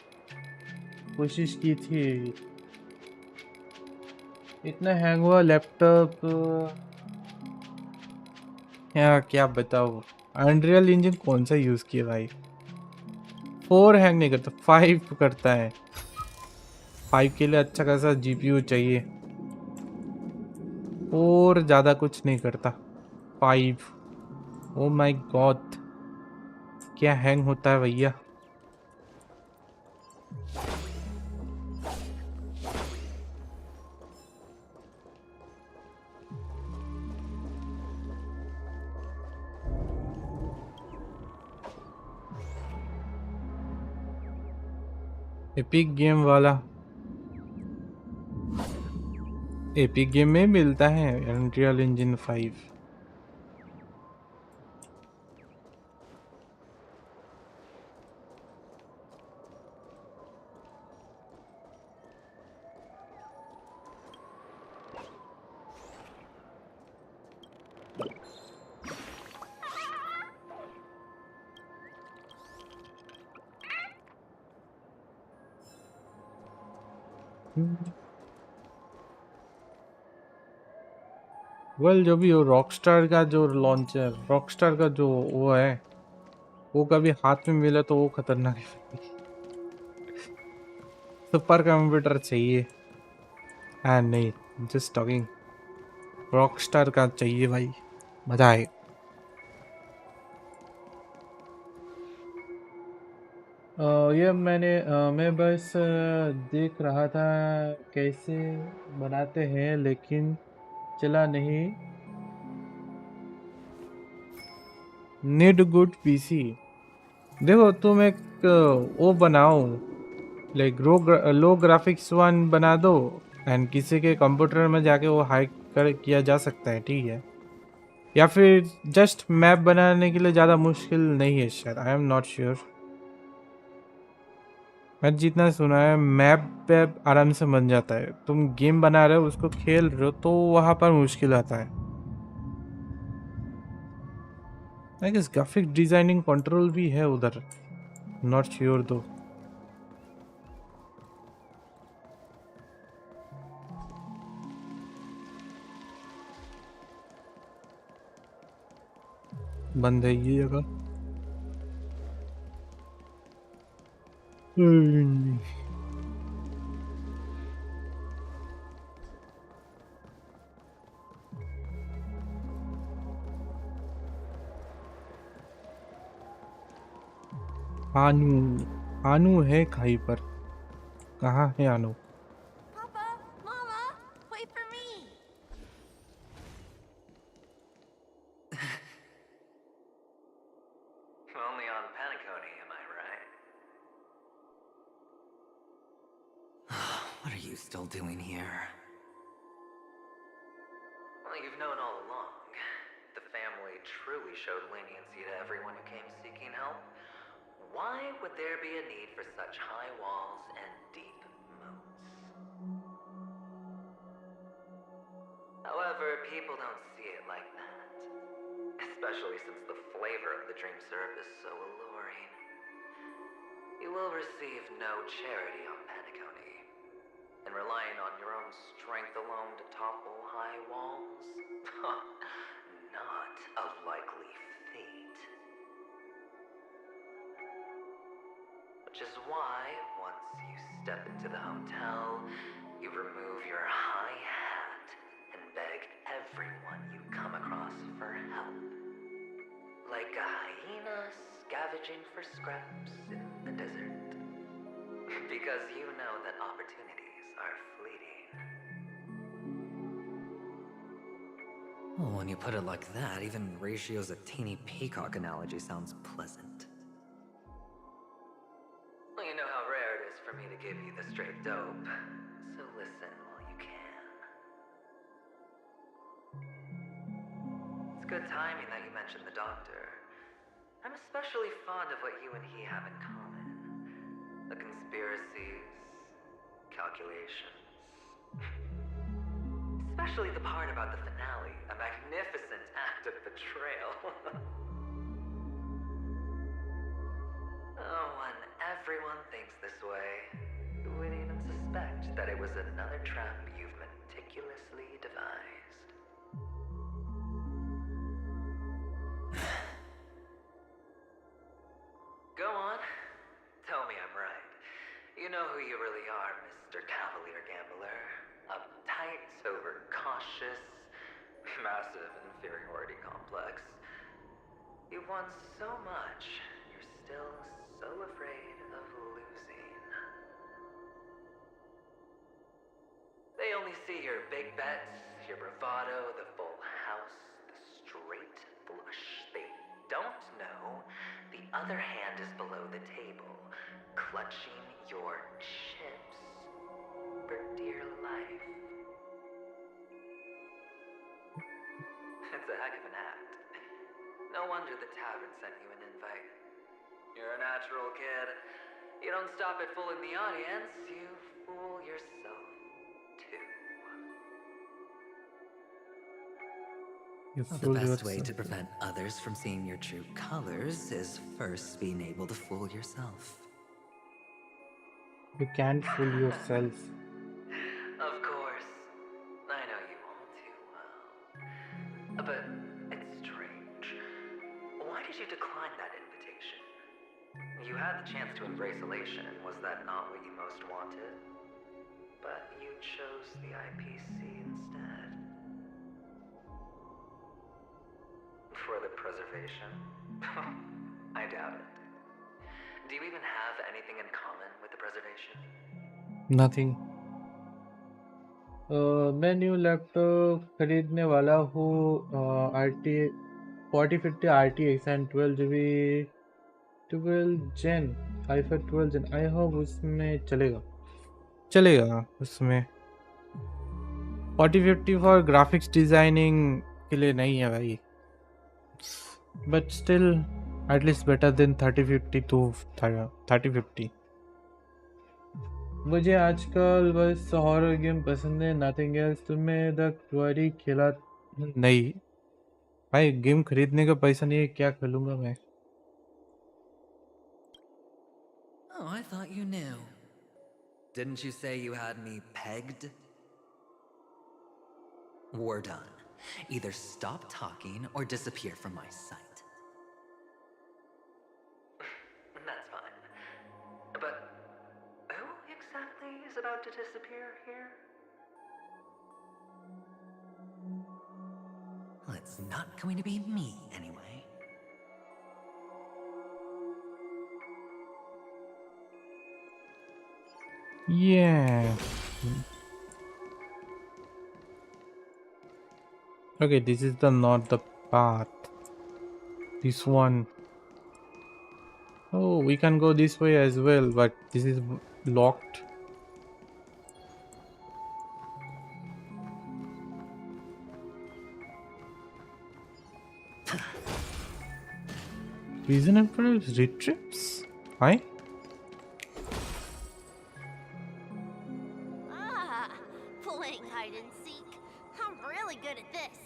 S1: कोशिश की थी, इतना हैंग हुआ लैपटॉप। यार क्या बताओ, अनरियल इंजन कौन सा यूज़ किया भाई। 4 हैंग नहीं करता, 5 करता है। 5 के लिए अच्छा खासा जीपीयू चाहिए, 4 ज़्यादा कुछ नहीं करता। 5 ओ माय गॉड, क्या हैंग होता है भैया। एपिक गेम वाला, एपिक गेम में मिलता है अनरियल इंजन 5। वेल जो भी हो, रॉकस्टार का जो लॉन्चर, रॉकस्टार का जो वो है, वो कभी हाथ में मिला तो वो खतरनाक है। सुपर कंप्यूटर चाहिए। हाँ नहीं, जस्ट टॉकिंग, रॉकस्टार का चाहिए भाई, मजा आए। ये मैं बस देख रहा था कैसे बनाते हैं, लेकिन चला नहीं। Need good PC. देखो तुम एक वो बनाओ, लाइक लो ग्राफिक्स वन बना दो, एंड किसी के कंप्यूटर में जाके वो हाई कर किया जा सकता है, ठीक है। या फिर जस्ट मैप बनाने के लिए ज़्यादा मुश्किल नहीं है शायद, आई एम नॉट श्योर। मैं जितना सुना है मैप पे आराम से बन जाता है, तुम गेम बना रहे हो उसको खेल रहे हो तो वहाँ पर मुश्किल आता है। I guess graphic designing control भी है उधर, नॉट श्योर दो। बंद है ये जगह। आनू, आनू है खाई पर, कहाँ है आनू?
S7: Papa, Mama, wait
S15: still doing here?
S16: Well, you've known all along. The family truly showed leniency to everyone who came seeking help. Why would there be a need for such high walls and deep moats? However, people don't see it like that. Especially since the flavor of the dream syrup is so alluring. You will receive no charity on Penacony. And relying on your own strength alone to topple high walls? Not a likely fate. Which is why, once you step into the hotel, you remove your high hat and beg everyone you come across for help. Like a hyena scavenging for scraps in the desert. Because you know that opportunities are fleeting.
S15: Oh, when you put it like that, even Ratio's a teeny peacock analogy sounds pleasant.
S16: Well, you know how rare it is for me to give you the straight dope, so listen while you can. It's good timing that you mentioned the doctor. I'm especially fond of what you and he have in common. The conspiracies, calculations. Especially the part about the finale, a magnificent act of betrayal. Oh, when everyone thinks this way, who would even suspect that it was another trap you've meticulously devised? Go on. Tell me I'm right. You know who you really are, Mr. Cavalier Gambler. Uptight, overcautious, massive inferiority complex. You've won so much, you're still so afraid of losing. They only see your big bets, your bravado, the full house, the straight flush. They don't know the other hand is below the table, clutching your chips for dear life. It's a heck of an act. No wonder the tavern sent you an invite. You're a natural kid. You don't stop at fooling the audience, you fool yourself too.
S1: You
S15: Well,
S1: fool
S15: the best way
S1: yourself.
S15: to prevent others from seeing your true colors is first being able to fool yourself.
S1: You can't fool yourself.
S16: Of course. I know you all too well. But it's strange. Why did you decline that invitation? You had the chance to embrace elation. Was that not what you most wanted? But you chose the IPC instead. For the preservation? I doubt it. Do you even have anything in common with the preservation?
S1: Nothing. मैं new laptop खरीदने वाला हूँ RT 4050 RTX and 12 Gen i5 12 Gen I hope उसमें चलेगा उसमें 4050 for graphics designing के लिए नहीं है भाई, but still at least better than 3050 to 3050. मुझे आजकल बस हॉरर गेम पसंद है, नथिंग एल्स। तुम्हें द क्वारी खेला नहीं भाई, गेम खरीदने का पैसा नहीं है, क्या खेलूंगा मैं।
S15: Oh, I thought you knew. Didn't you say you had me pegged? We're done. Either stop talking or disappear from my sight.
S16: That's fine. But who exactly is about to disappear here?
S15: Well, it's not going to be me, anyway.
S1: Yeah. Okay, this is not the path. This one. Oh, we can go this way as well, but this is locked. Reason Emperor's retreats? Why?
S2: Ah, playing hide and seek. I'm really good at this.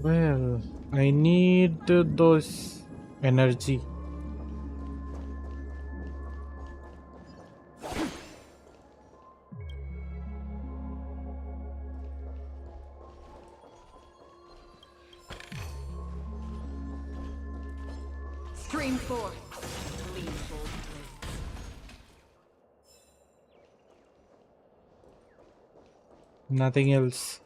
S1: Well, I need those energy.
S9: Stream forth. Gleeful blades.
S1: Nothing else.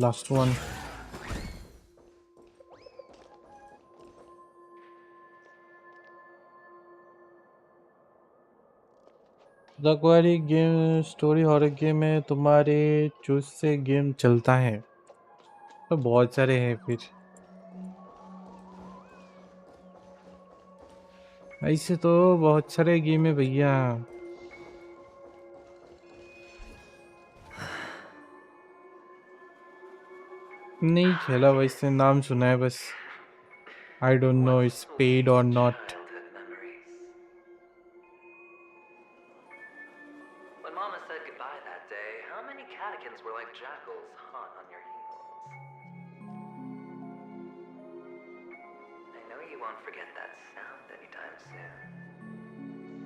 S1: Last one. रखवारी game story horror game में तुम्हारे choose से game चलता है तो बहुत सारे हैं फिर ऐसे तो बहुत सारे गेम है भैया नहीं खेला वैसे नाम सुना है बस I don't know it's paid or not.
S15: When Mama said goodbye that day, how many catechins were like jackals hot on your heels? I know you won't forget that sound anytime soon.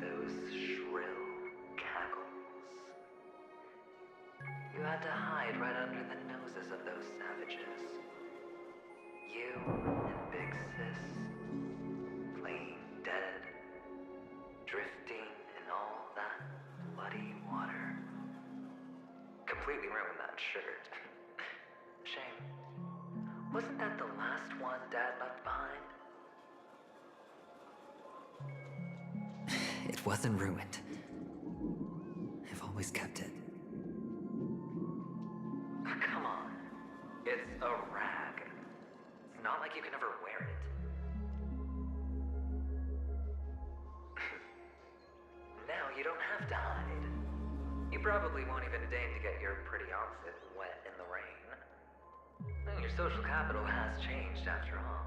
S15: Those shrill cackles. You had to hide right under the noses of those savages. You and Big Sis, playing dead, drifting in all that bloody water. Completely ruined that shirt. Shame. Wasn't that the last one Dad left behind?
S11: It wasn't ruined. I've always kept it.
S15: Come on. It's a rag. It's not like you can ever wear it. Now you don't have to hide. You probably won't even deign to get your pretty outfit wet in the rain. Your social capital has changed after all.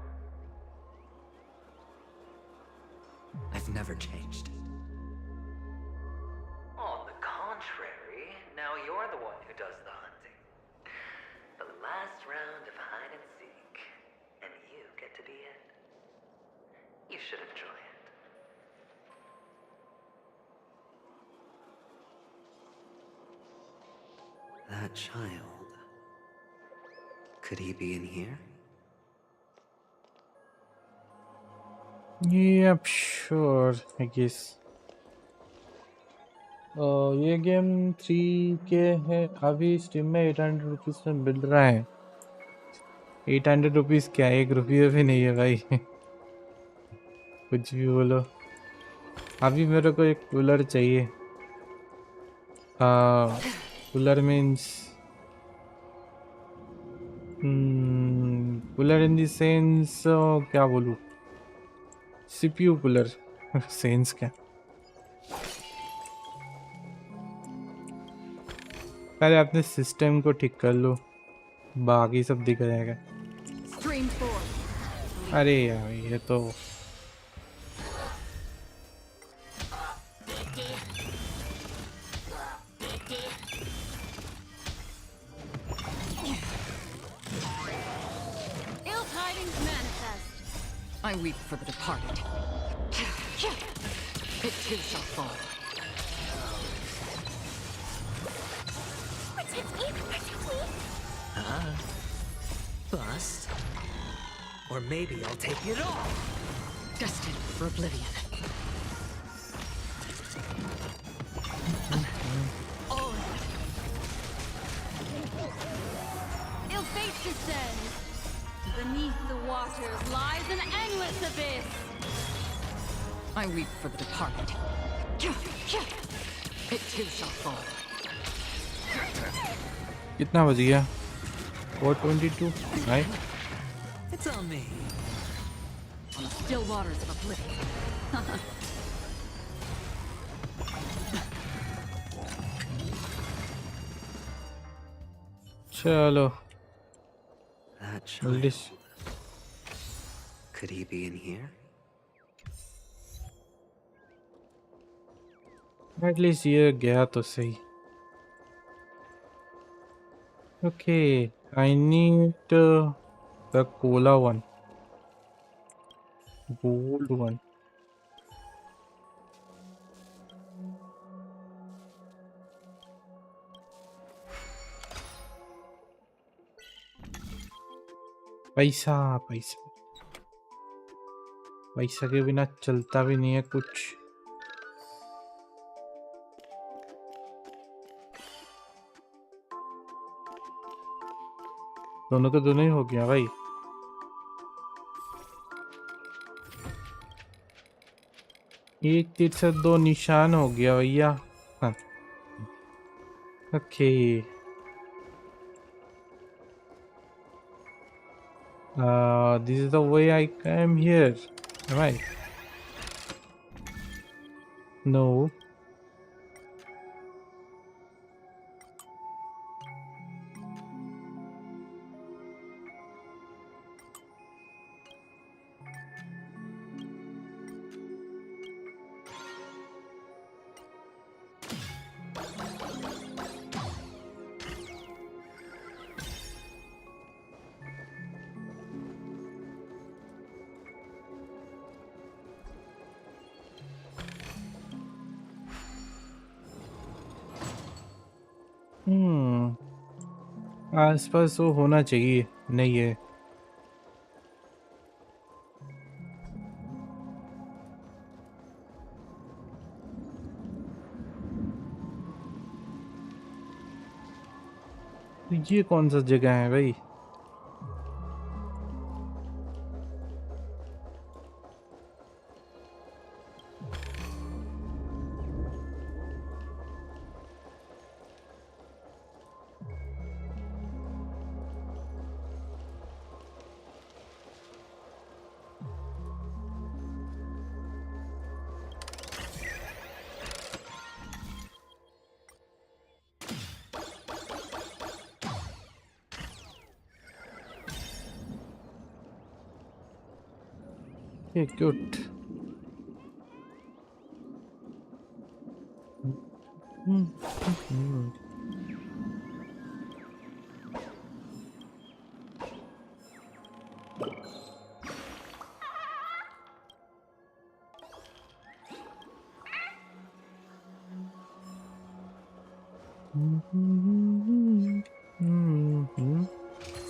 S11: I've never changed.
S15: On the contrary, now you're the one who does the hunting. The last round of hide and seek, and you get to be it. You should enjoy it.
S11: That child. Could he be in here?
S1: Yep, sure, I guess. ये game 3K है अभी steam में 800 rupees में मिल रहा है 800 rupees क्या ₹1 भी नहीं है भाई कुछ भी बोलो अभी मेरे को एक कूलर चाहिए cooler means cooler in the sense क्या बोलूँ CPU कूलर सेंस क्या पहले अपने सिस्टम को ठीक कर लो बाकी सब दिख जाएगा अरे यार ये तो
S9: I weep for the departed. It too shall fall.
S15: Bust? Or maybe I'll take it all.
S9: Destined for oblivion.
S15: All of it.
S5: Beneath the waters lies an endless abyss.
S9: I weep for the departed. It too shall fall.
S1: कितना बज गया? 4:22, right?
S15: It's on me.
S9: On the still waters of oblivion.
S1: चलो.
S15: That child. Could he be in here?
S1: At least ये गया तो सही. Okay, I need the cola one, gold one. पैसा पैसा पैसा के बिना चलता भी नहीं है कुछ. दोनों का दोनों ही हो गया भाई. एक तीर से दो निशान हो गया भैया. हाँ. Okay. This is the way I came here, right? No. आसपास वो होना चाहिए. नहीं है. ये कौन सा जगह है भाई? Okay, good.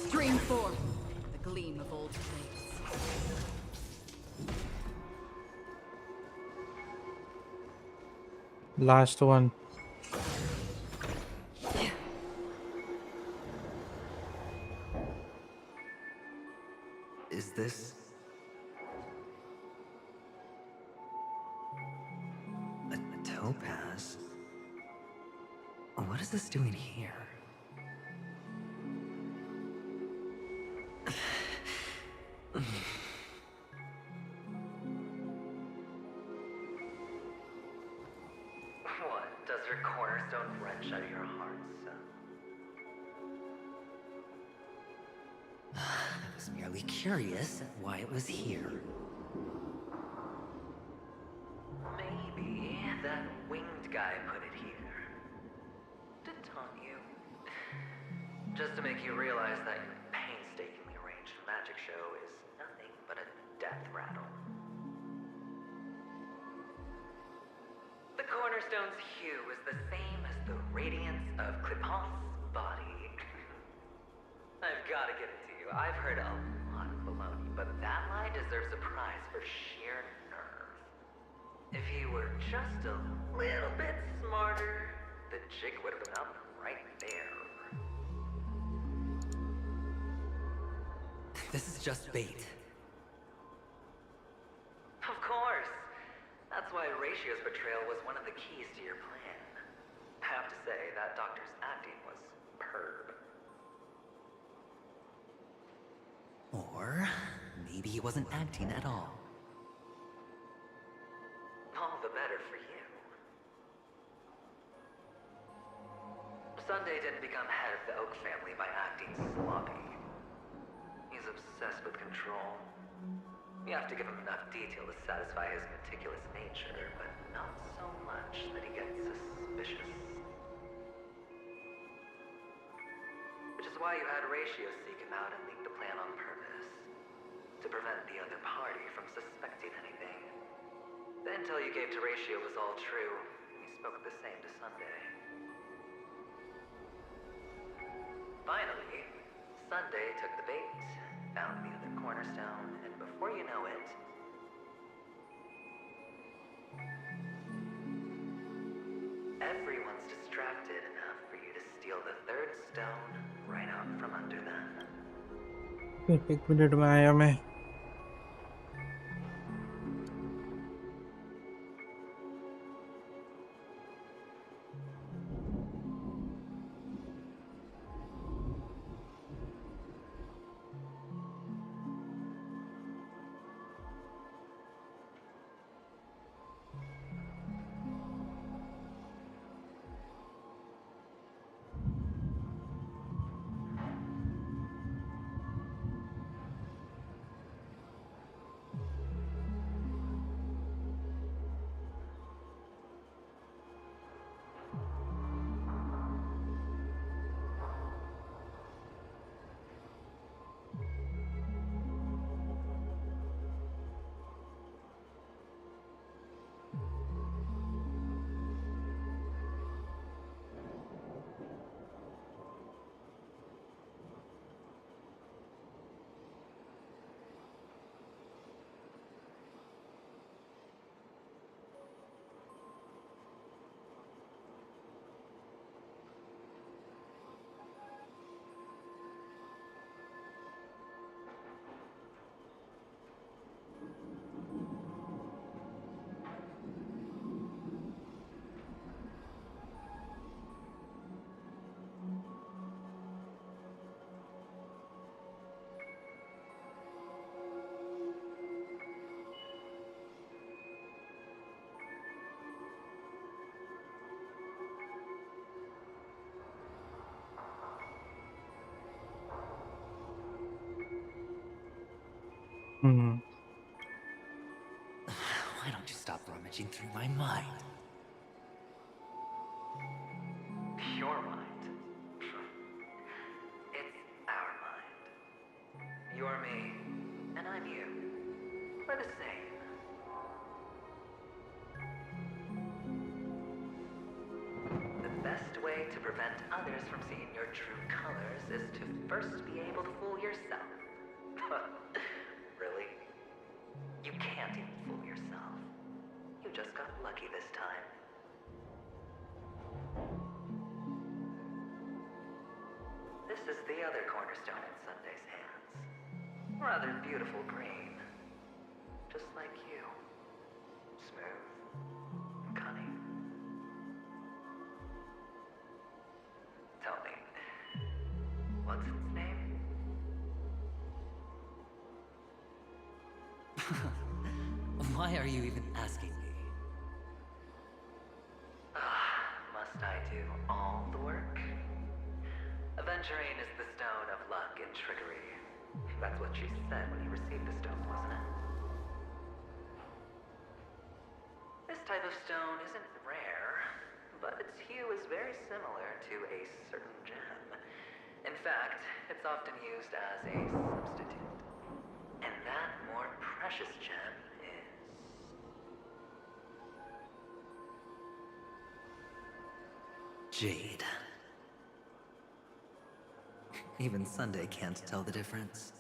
S9: Stream forth the gleam of old trades.
S1: Last one.
S15: Is this a topaz? What is this doing here?
S16: What? Does your cornerstone wrench out of your heart, son?
S15: I was merely curious at why it was here.
S16: Maybe that winged guy put it here. To taunt you. Just to make you realize that your painstakingly arranged magic show is nothing but a death rattle. The cornerstone's hue is the same as the radiance of Clipant's body. I've got to give it to you. I've heard a lot of baloney, but that lie deserves a prize for sheer nerve. If he were just a little bit smarter, the jig would have been up right there.
S15: This is just bait.
S16: Of course. That's why Ratio's betrayal was one of the keys to your plan. I have to say, that doctor's acting was superb.
S15: Or maybe he wasn't acting at all.
S16: All the better for you. Sunday didn't become head of the Oak family by acting sloppy. He's obsessed with control. You have to give him enough detail to satisfy his meticulous nature, but not so much that he gets suspicious. Which is why you had Ratio seek him out and leak the plan on purpose. To prevent the other party from suspecting anything. The intel you gave to Ratio was all true. He spoke the same to Sunday. Finally, Sunday took the bait, found the other cornerstone, and before you know it... everyone's distracted enough for you to steal the third stone right out from under them.
S1: एक minute में आया मैं.
S15: Why don't you stop rummaging through my mind?
S16: Your mind. It's our mind. You're me, and I'm you. We're the same. The best way to prevent others from seeing your true colors is to first be able to fool yourself. Really? You can't even fool yourself. You just got lucky this time. This is the other cornerstone in Sunday's hands. Rather beautiful green. Just like you. Smooth. And cunning. Tell me, what's its name?
S15: Why are you even asking me?
S16: Must I do all the work? Aventurine is the stone of luck and trickery. That's what she said when you received the stone, wasn't it? This type of stone isn't rare, but its hue is very similar to a certain gem. In fact, it's often used as a substitute. And that more precious gem is...
S15: Jade. Even Sunday can't tell the difference.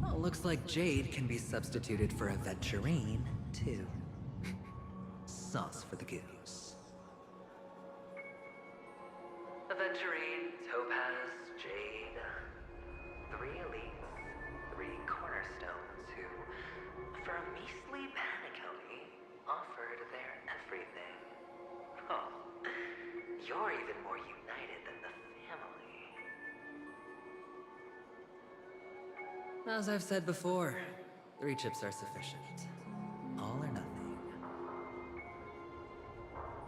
S15: Well, looks like Jade can be substituted for Aventurine, too. Sauce for the goose.
S16: Aventurine, Topaz, Jade. 3 elites, 3
S15: cornerstones who, for a measly panicony, offered their everything. Oh, you're even more united than the family. As I've said before, 3 chips are sufficient. All or nothing.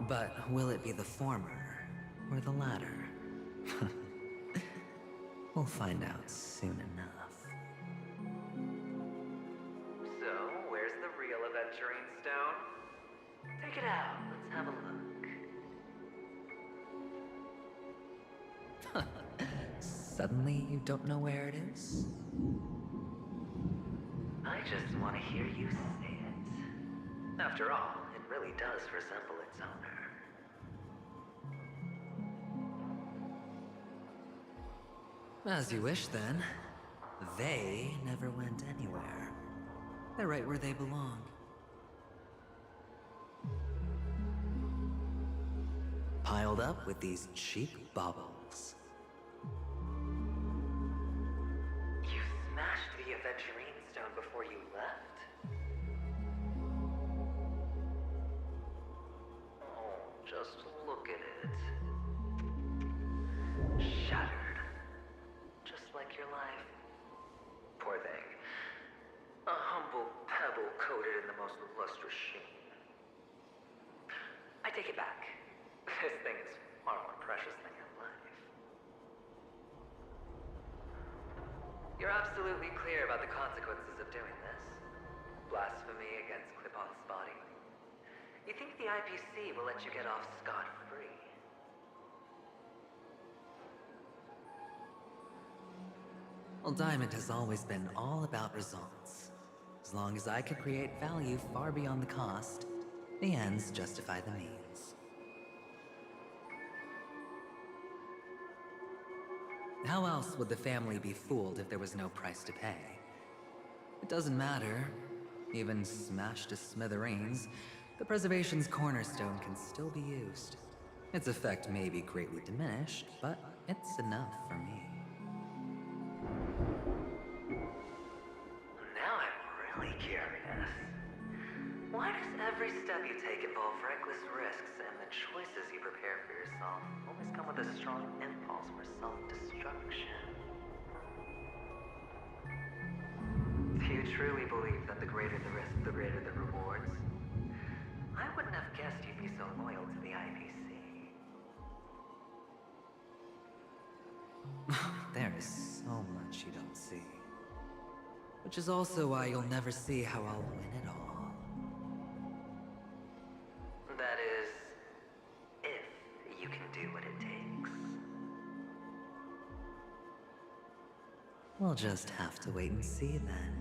S15: But will it be the former or the latter? We'll find out soon enough. So, where's the real aventurine stone? Take it out. Let's have a look. Suddenly, you don't know where it is? I just want to hear you say it. After all, it really does resemble its owner. As you wish, then. They never went anywhere. They're right where they belong. Piled up with these cheap baubles. You smashed the aventurine stone before you left? Oh, just look at it. Shattered. Just like your life. Poor thing. A humble pebble coated in the most lustrous sheen. I take it back. This thing is far more precious than your life. You're absolutely clear about the consequences of doing this. Blasphemy against Clip-On's body. You think the IPC will let you get off scot-free? Well, Diamond has always been all about results. As long as I could create value far beyond the cost, the ends justify the means. How else would the family be fooled if there was no price to pay? It doesn't matter. Even smashed to smithereens, the preservation's cornerstone can still be used. Its effect may be greatly diminished, but it's enough for me. Now I'm really curious. Why does every step you take involve reckless risks, and the choices you prepare for yourself always come with a strong impulse for self-destruction? Do you truly believe that the greater the risk, the greater the rewards? I wouldn't have guessed you'd be so loyal to the IPC. There is so much you don't see. Which is also why you'll never see how I'll win it all. That is, if you can do what it takes. We'll just have to wait and see then.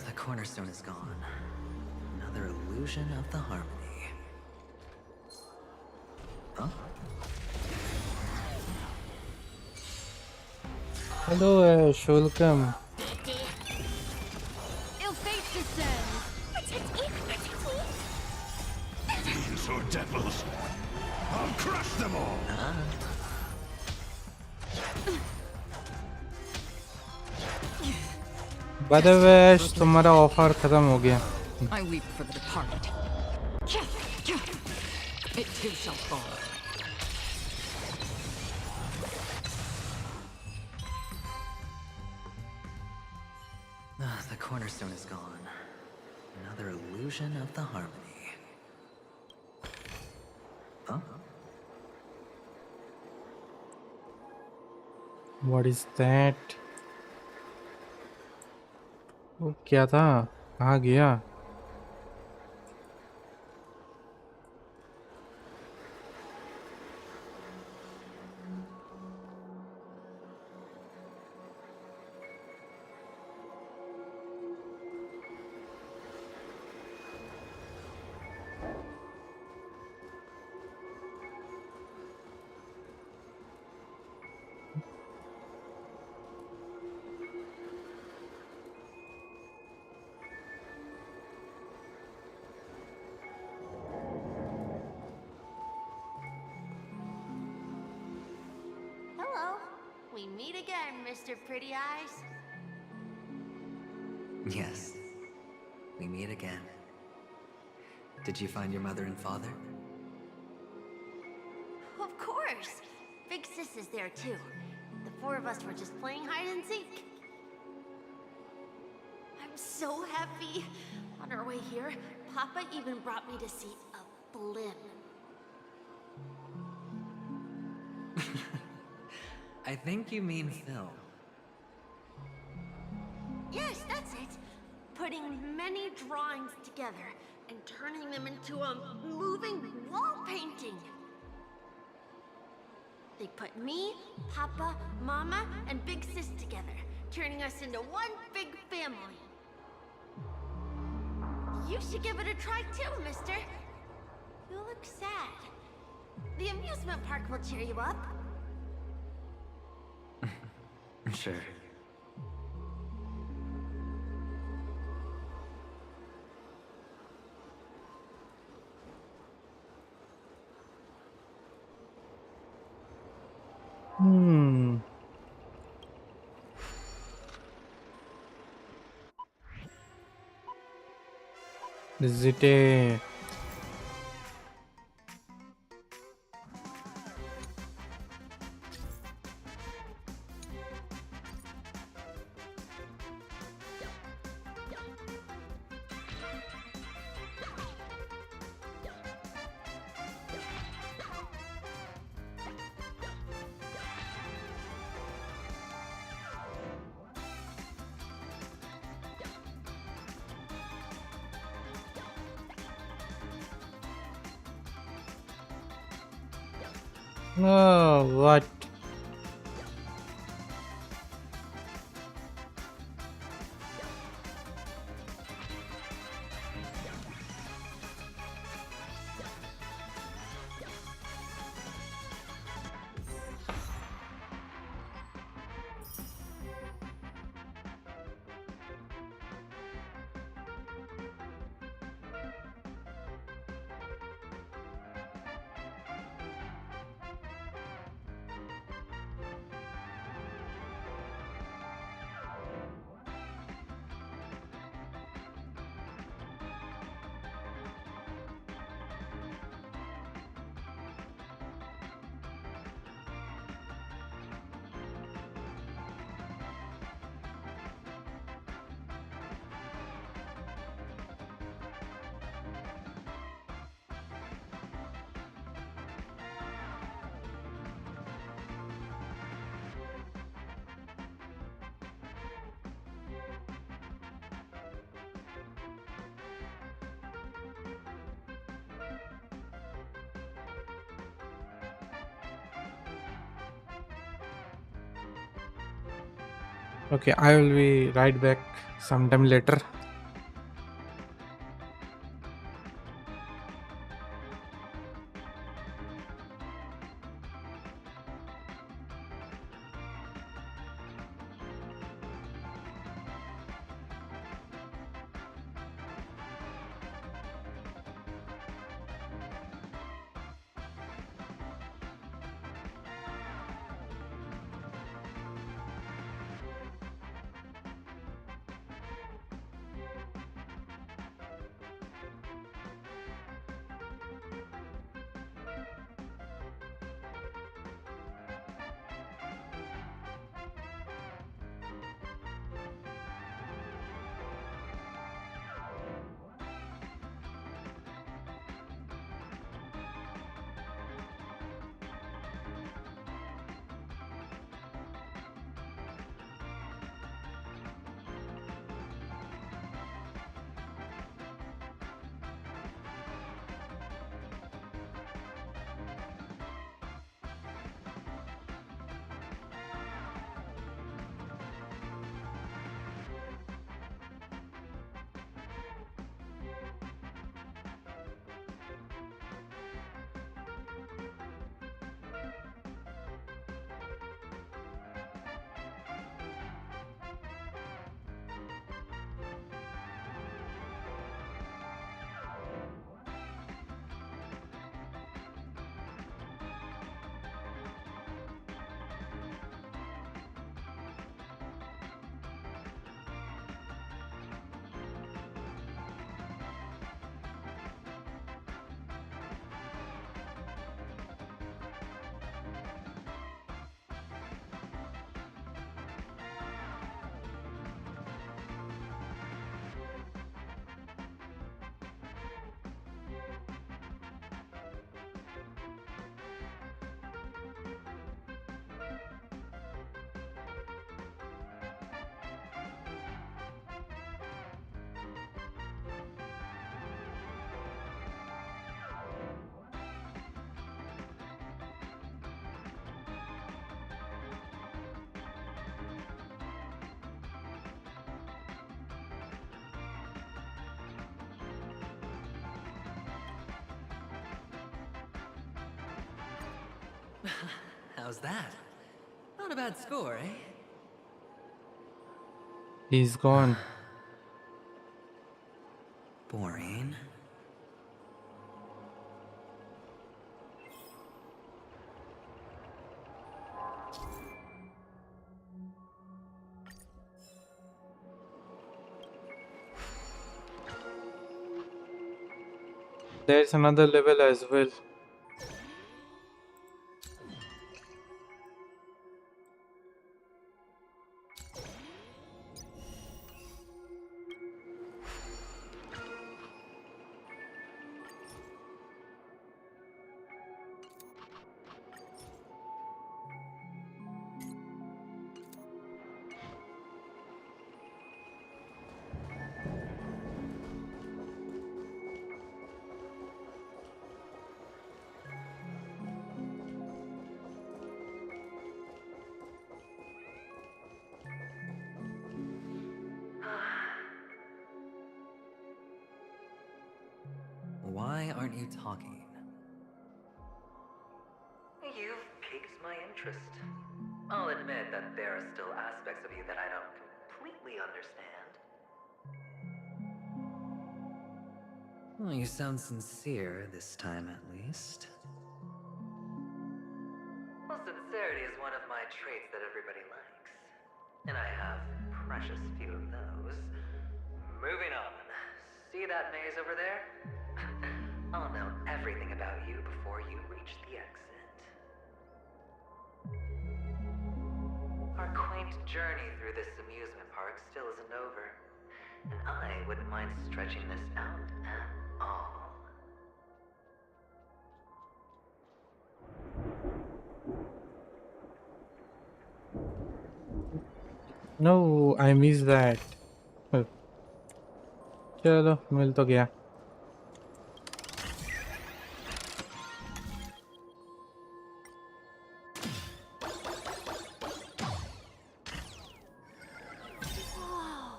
S15: The cornerstone is gone. Another illusion of the harmony. Huh?
S1: Hello, Ash. Welcome.
S5: Il fate descends.
S8: These are devils. I'll crush them all.
S1: By the way, Ash, तुम्हारा offer खत्म हो गया.
S9: I weep for the departed. It too shall fall.
S15: The cornerstone is gone. Another illusion of the harmony. Huh?
S1: What is that? वो क्या था? कहाँ गया?
S5: meet again, Mr. Pretty Eyes.
S15: Yes, we meet again. Did you find your mother and father?
S5: Of course! Big Sis is there too. The four of us were just playing hide and seek. I'm so happy. On our way here, Papa even brought me to see a blimp.
S15: I think you mean Phil.
S5: Yes, that's it. Putting many drawings together and turning them into a moving wall painting. They put me, Papa, Mama, and Big Sis together, turning us into one big family. You should give it a try too, mister. You look sad. The amusement park will cheer you up.
S15: Sure.
S1: Is it a oh, what? Okay, I will be right back sometime later.
S15: How's that? Not a bad score, eh?
S1: He's gone.
S15: Boring.
S1: There's another level as well.
S15: Why aren't you talking?
S16: You've piqued my interest. I'll admit that there are still aspects of you that I don't completely understand.
S15: Well, you sound sincere this time, at least.
S16: Well, sincerity is one of my traits that everybody likes. And I have precious few of those. Moving on. See that maze over there? I'll know everything about you before you reach the exit. Our quaint journey through this amusement park still isn't over. And I wouldn't mind stretching this out at all.
S1: No, I missed that. चलो मिल तो गया.
S2: Whoa!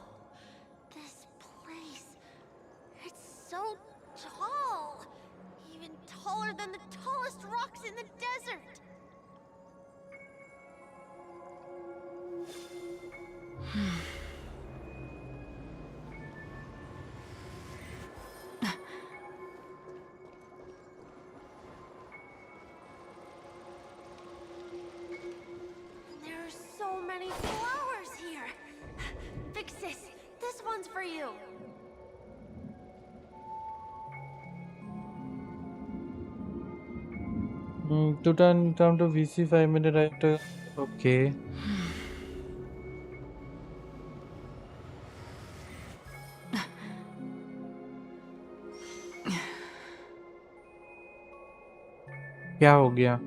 S2: This place. It's so tall. Even taller than the tallest rocks in the desert. There are so many flowers here. Vixis, this one's for you.
S1: To turn down to VC 5-minute after. Okay. क्या हो गया?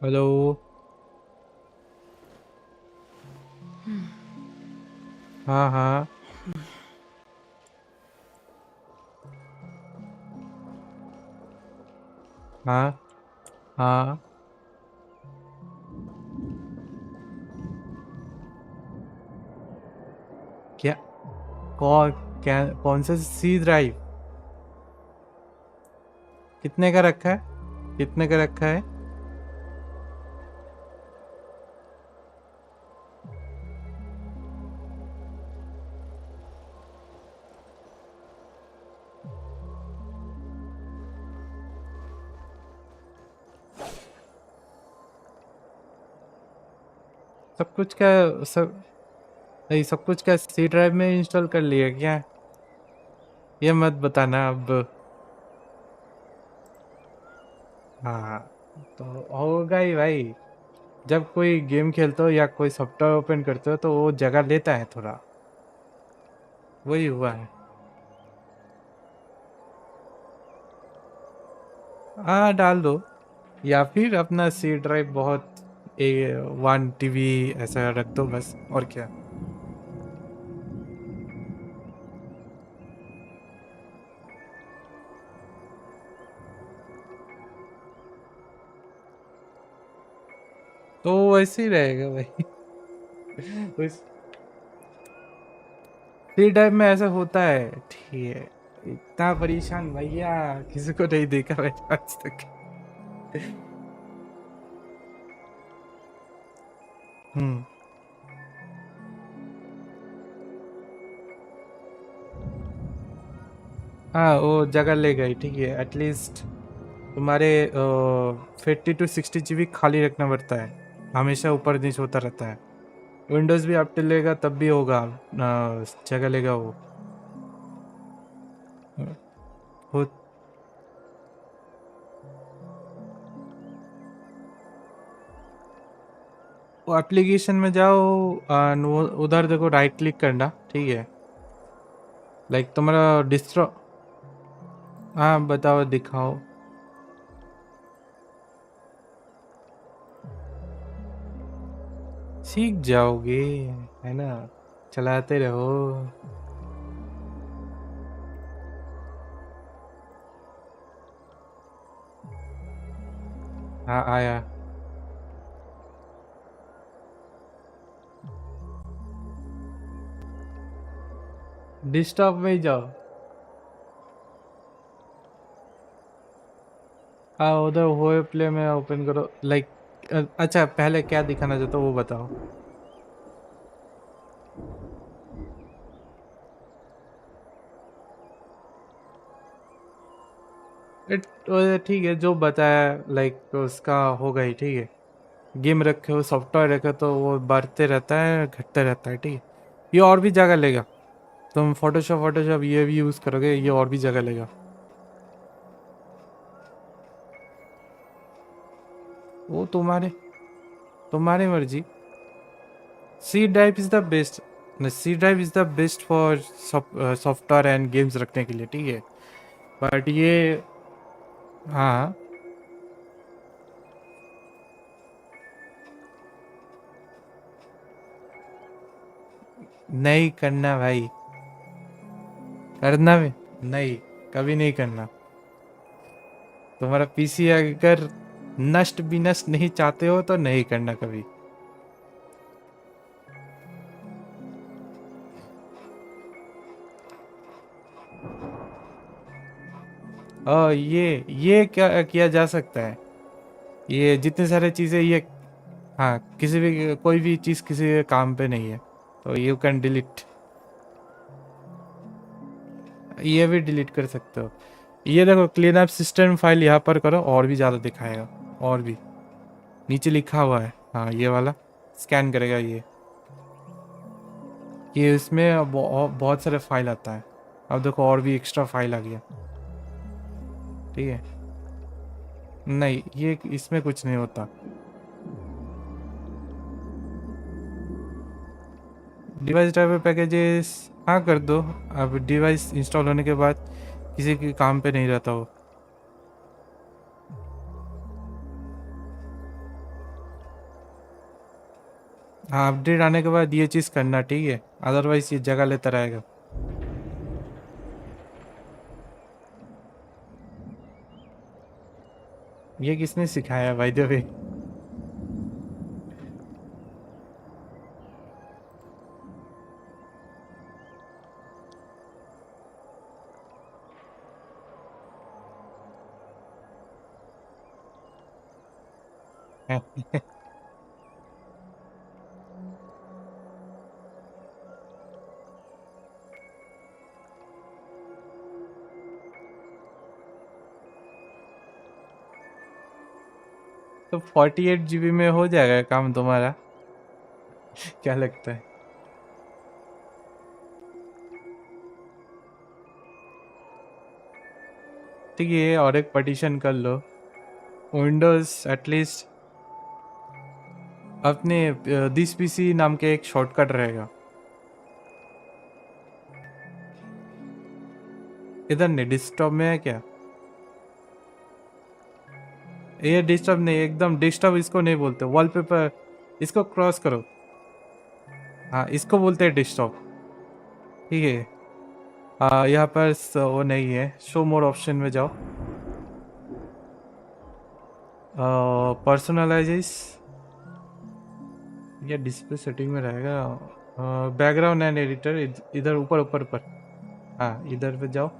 S1: Hello. हाँ हाँ. हाँ हाँ. क्या? कौन सा सी ड्राइव? कितने का रखा है? कितने का रखा है? सब कुछ का सब कुछ का सी ड्राइव में इंस्टॉल कर लिया क्या? ये मत बताना अब. हाँ तो होगा ही भाई. जब कोई गेम खेलते हो या कोई सॉफ्टवेयर ओपन करते हो तो वो जगह लेता है थोड़ा. वही हुआ है. हाँ डाल दो. या फिर अपना सी ड्राइव बहुत 1 TB ऐसा रख दो बस. और क्या. तो वैसे ही रहेगा भाई. फ्री टाइम में ऐसा होता है, ठीक है। इतना परेशान भैया किसी को नहीं देखा मैंने आज तक। हम्म। हाँ वो जगह ले गई, ठीक है। एटलीस्ट तुम्हारे 50 to 60 GB खाली रखना पड़ता है, हमेशा ऊपर नीचे होता रहता है। विंडोज़ भी अपडेट लेगा तब भी होगा, जगह लेगा वो। हो वो एप्लीकेशन में जाओ, वो उधर देखो, राइट क्लिक करना, ठीक है। लाइक तुम्हारा डिस्ट्रो, हाँ बताओ, दिखाओ। सीख जाओगे, है ना, चलाते रहो। हाँ आया। डिस्टॉप में ही जाओ। हाँ उधर होए प्ले में ओपन करो, लाइक अच्छा पहले क्या दिखाना चाहते हो वो बताओ। ठीक है, जो बताया लाइक उसका होगा ही, ठीक है। गेम रखे हो, सॉफ्टवेयर रखे तो वो बढ़ते रहता है घटते रहता है, ठीक है। ये और भी जगह लेगा, तुम फोटोशॉप ये भी यूज़ करोगे, ये और भी जगह लेगा। वो तुम्हारे तुम्हारी मर्जी। C drive is the best, C drive is the best for software and games रखने के लिए, ठीक है। बट ये, हाँ नहीं करना भाई, करना भी नहीं, कभी नहीं करना। तुम्हारा पीसी अगर नष्ट भी नष्ट नहीं चाहते हो तो नहीं करना कभी। ये क्या किया जा सकता है, ये जितने सारे चीज़ें ये, हाँ किसी भी कोई भी चीज़ किसी के काम पे नहीं है तो यू कैन डिलीट, ये भी डिलीट कर सकते हो। ये देखो क्लीन अप सिस्टम फाइल यहाँ पर करो और भी ज़्यादा दिखाएगा, और भी नीचे लिखा हुआ है, हाँ ये वाला स्कैन करेगा ये इसमें बहुत सारे फाइल आता है। अब देखो और भी एक्स्ट्रा फाइल आ गया, ठीक है। नहीं ये इसमें कुछ नहीं होता। डिवाइस ड्राइवर पैकेजेस हाँ कर दो, अब डिवाइस इंस्टॉल होने के बाद किसी के काम पे नहीं रहता हो। हाँ अपडेट आने के बाद ये चीज़ करना, ठीक है, अदरवाइज ये जगह लेता रहेगा। ये किसने सिखाया भाई द वे? तो 48 GB में हो जाएगा काम तुम्हारा? क्या लगता है? ठीक है, और एक पार्टीशन कर लो विंडोज एटलीस्ट अपने दिस पीसी नाम के एक शॉर्टकट रहेगा। इधर नहीं, डेस्कटॉप में है क्या? ये डेस्कटॉप नहीं, एकदम डेस्कटॉप इसको नहीं बोलते, वॉलपेपर इसको क्रॉस करो। हाँ इसको बोलते हैं डेस्कटॉप, ठीक है। यहाँ पर वो नहीं है, शो मोर ऑप्शन में जाओ, पर्सनलाइजेस या डिस्प्ले सेटिंग में रहेगा, बैकग्राउंड एंड एडिटर इधर ऊपर ऊपर ऊपर। हाँ इधर पे जाओ।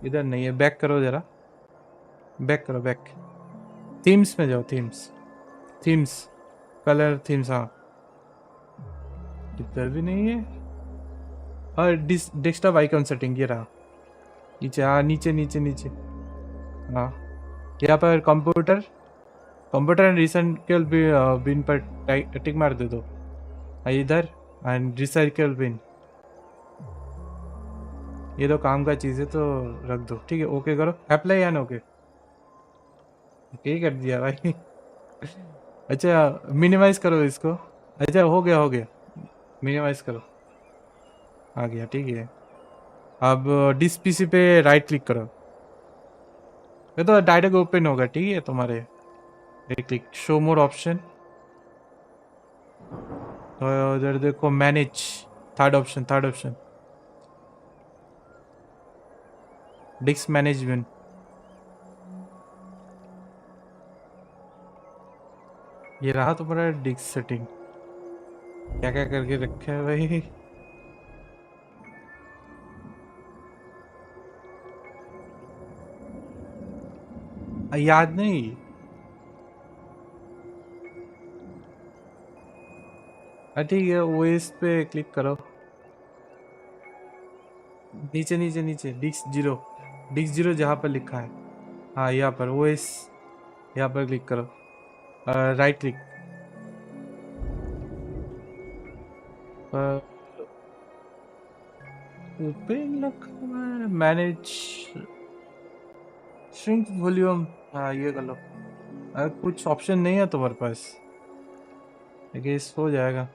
S1: इधर नहीं है, बैक करो जरा, बैक करो बैक। थीम्स में जाओ, थीम्स थीम्स कलर थीम्स। हाँ इधर भी नहीं है। और डेस्कटॉप आइकॉन सेटिंग ये रहा नीचे। हाँ नीचे नीचे नीचे। हाँ यहाँ पर computer, computer and recycle bin पर टिक मार दे दो। इधर एंड रिसाइकल बिन, ये तो काम का चीज़ है तो रख दो। ठीक है ओके करो, अप्लाई या ओके। ओके कर दिया भाई। अच्छा मिनिमाइज करो इसको। अच्छा हो गया हो गया, मिनिमाइज करो, आ गया ठीक है। अब डिस पीसी पे राइट क्लिक करो, ये तो डायरेक्ट ओपन होगा ठीक है तुम्हारे। राइट क्लिक, शो मोर ऑप्शन, तो उधर देखो manage, third option, third option disc management. ये रहा तुम्हारा डिस्क सेटिंग। क्या क्या करके रखा है भाई। याद नहीं। ठीक है ओएस पे क्लिक करो, नीचे नीचे नीचे डिस्क जीरो जहाँ पर लिखा है। हाँ यहाँ पर ओएस, यहाँ पर क्लिक करो, राइट क्लिक, ओपन रखा है, मैनेज श्रिंक वॉल्यूम। हाँ ये कर लो। कुछ ऑप्शन नहीं है तुम्हारे पास, गेस हो जाएगा।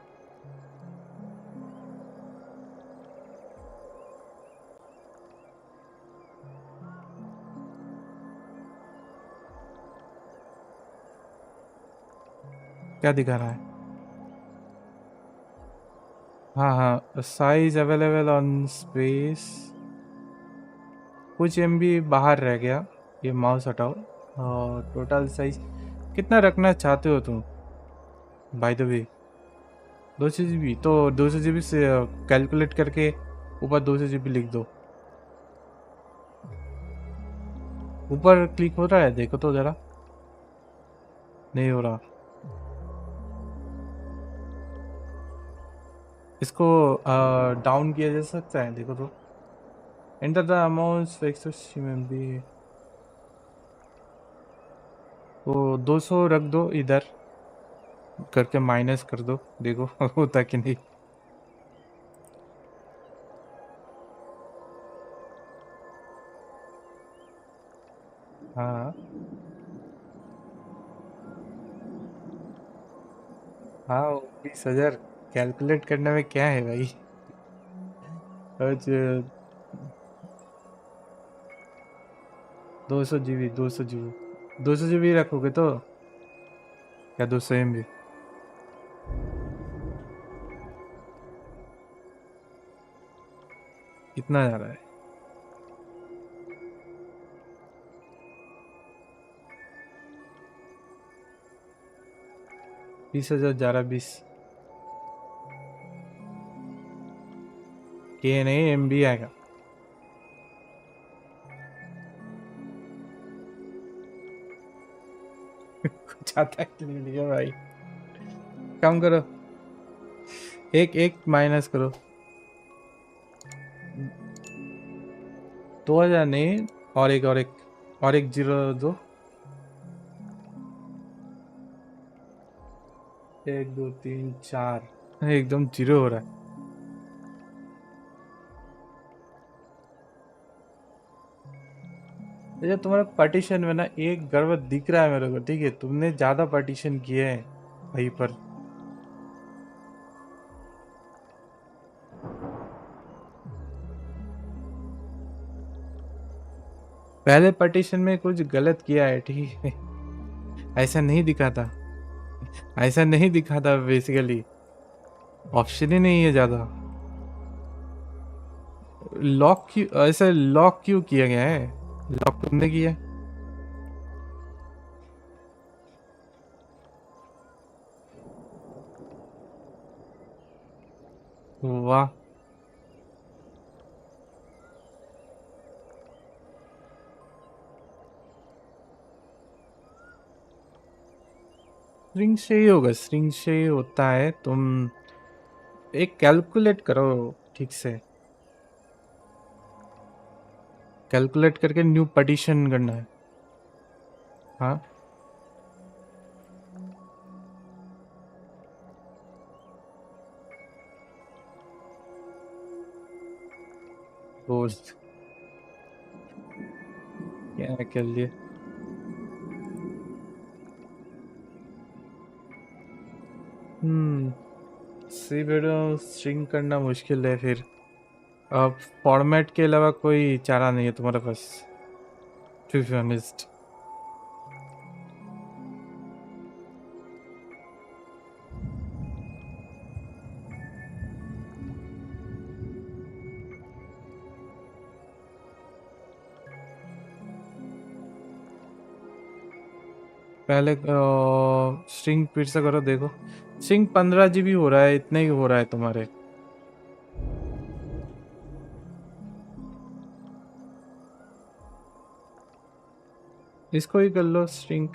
S1: क्या दिखा रहा है? हाँ हाँ साइज अवेलेबल ऑन स्पेस, कुछ एमबी बाहर रह गया, ये माउस हटाओ। और टोटल साइज कितना रखना चाहते हो तुम बाय द वे? 200 GB, तो 200 GB से कैलकुलेट करके ऊपर 200 GB लिख दो। ऊपर क्लिक हो रहा है देखो तो जरा, नहीं हो रहा। इसको डाउन किया जा सकता है देखो तो। Enter the amount fix MB, तो 200 रख दो, इधर करके माइनस कर दो, देखो होता कि नहीं। हाँ हाँ 20,000 कैलकुलेट करने में क्या है भाई। अच्छा 200 GB, 200 GB, 200 GB रखोगे तो या 200 MB? कितना जा रहा है? बीस हजार जा रहा है, 20 के नहीं MB आएगा। कुछ आता है कि नहीं है भाई, कम करो, एक एक माइनस करो। 2000 नहीं, और एक और एक और एक जीरो दो, 1 2 3 4, एकदम जीरो हो रहा है। ये तुम्हारा पार्टीशन में ना एक गड़बड़ दिख रहा है मेरे को, ठीक है तुमने ज्यादा पार्टीशन किए हैं वहीं पर। पहले पार्टीशन में कुछ गलत किया है ठीक है, ऐसा नहीं दिखा था, ऐसा नहीं दिखा था बेसिकली, ऑप्शन ही नहीं है ज्यादा। लॉक क्यों, ऐसा लॉक क्यों किया गया है? लॉक तुमने किया है? वाह, स्ट्रिंग से ही होगा, स्ट्रिंग से ही होता है। तुम एक कैलकुलेट करो ठीक से, कैलकुलेट करके न्यू पार्टीशन करना है। हाँ, बोल क्या कर लिए। सी वीडियो स्ट्रिंग करना मुश्किल है फिर। अब फॉर्मेट के अलावा कोई चारा नहीं है तुम्हारे पास, टू बी ऑनेस्ट। पहले स्ट्रिंग फिर से करो, देखो स्ट्रिंग 15 GB हो रहा है, इतना ही हो रहा है तुम्हारे। इसको ही कर लो स्ट्रिंग।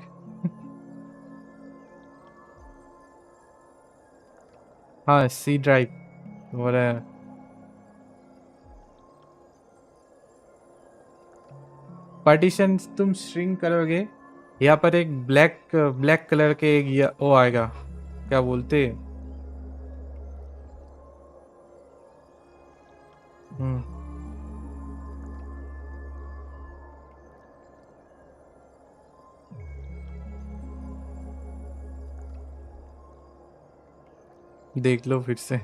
S1: हाँ, सी ड्राइव हो रहा है। पार्टीशन तुम स्ट्रिंग करोगे, यहाँ पर एक ब्लैक ब्लैक कलर के एक वो आएगा, क्या बोलते हैं। देख लो फिर से।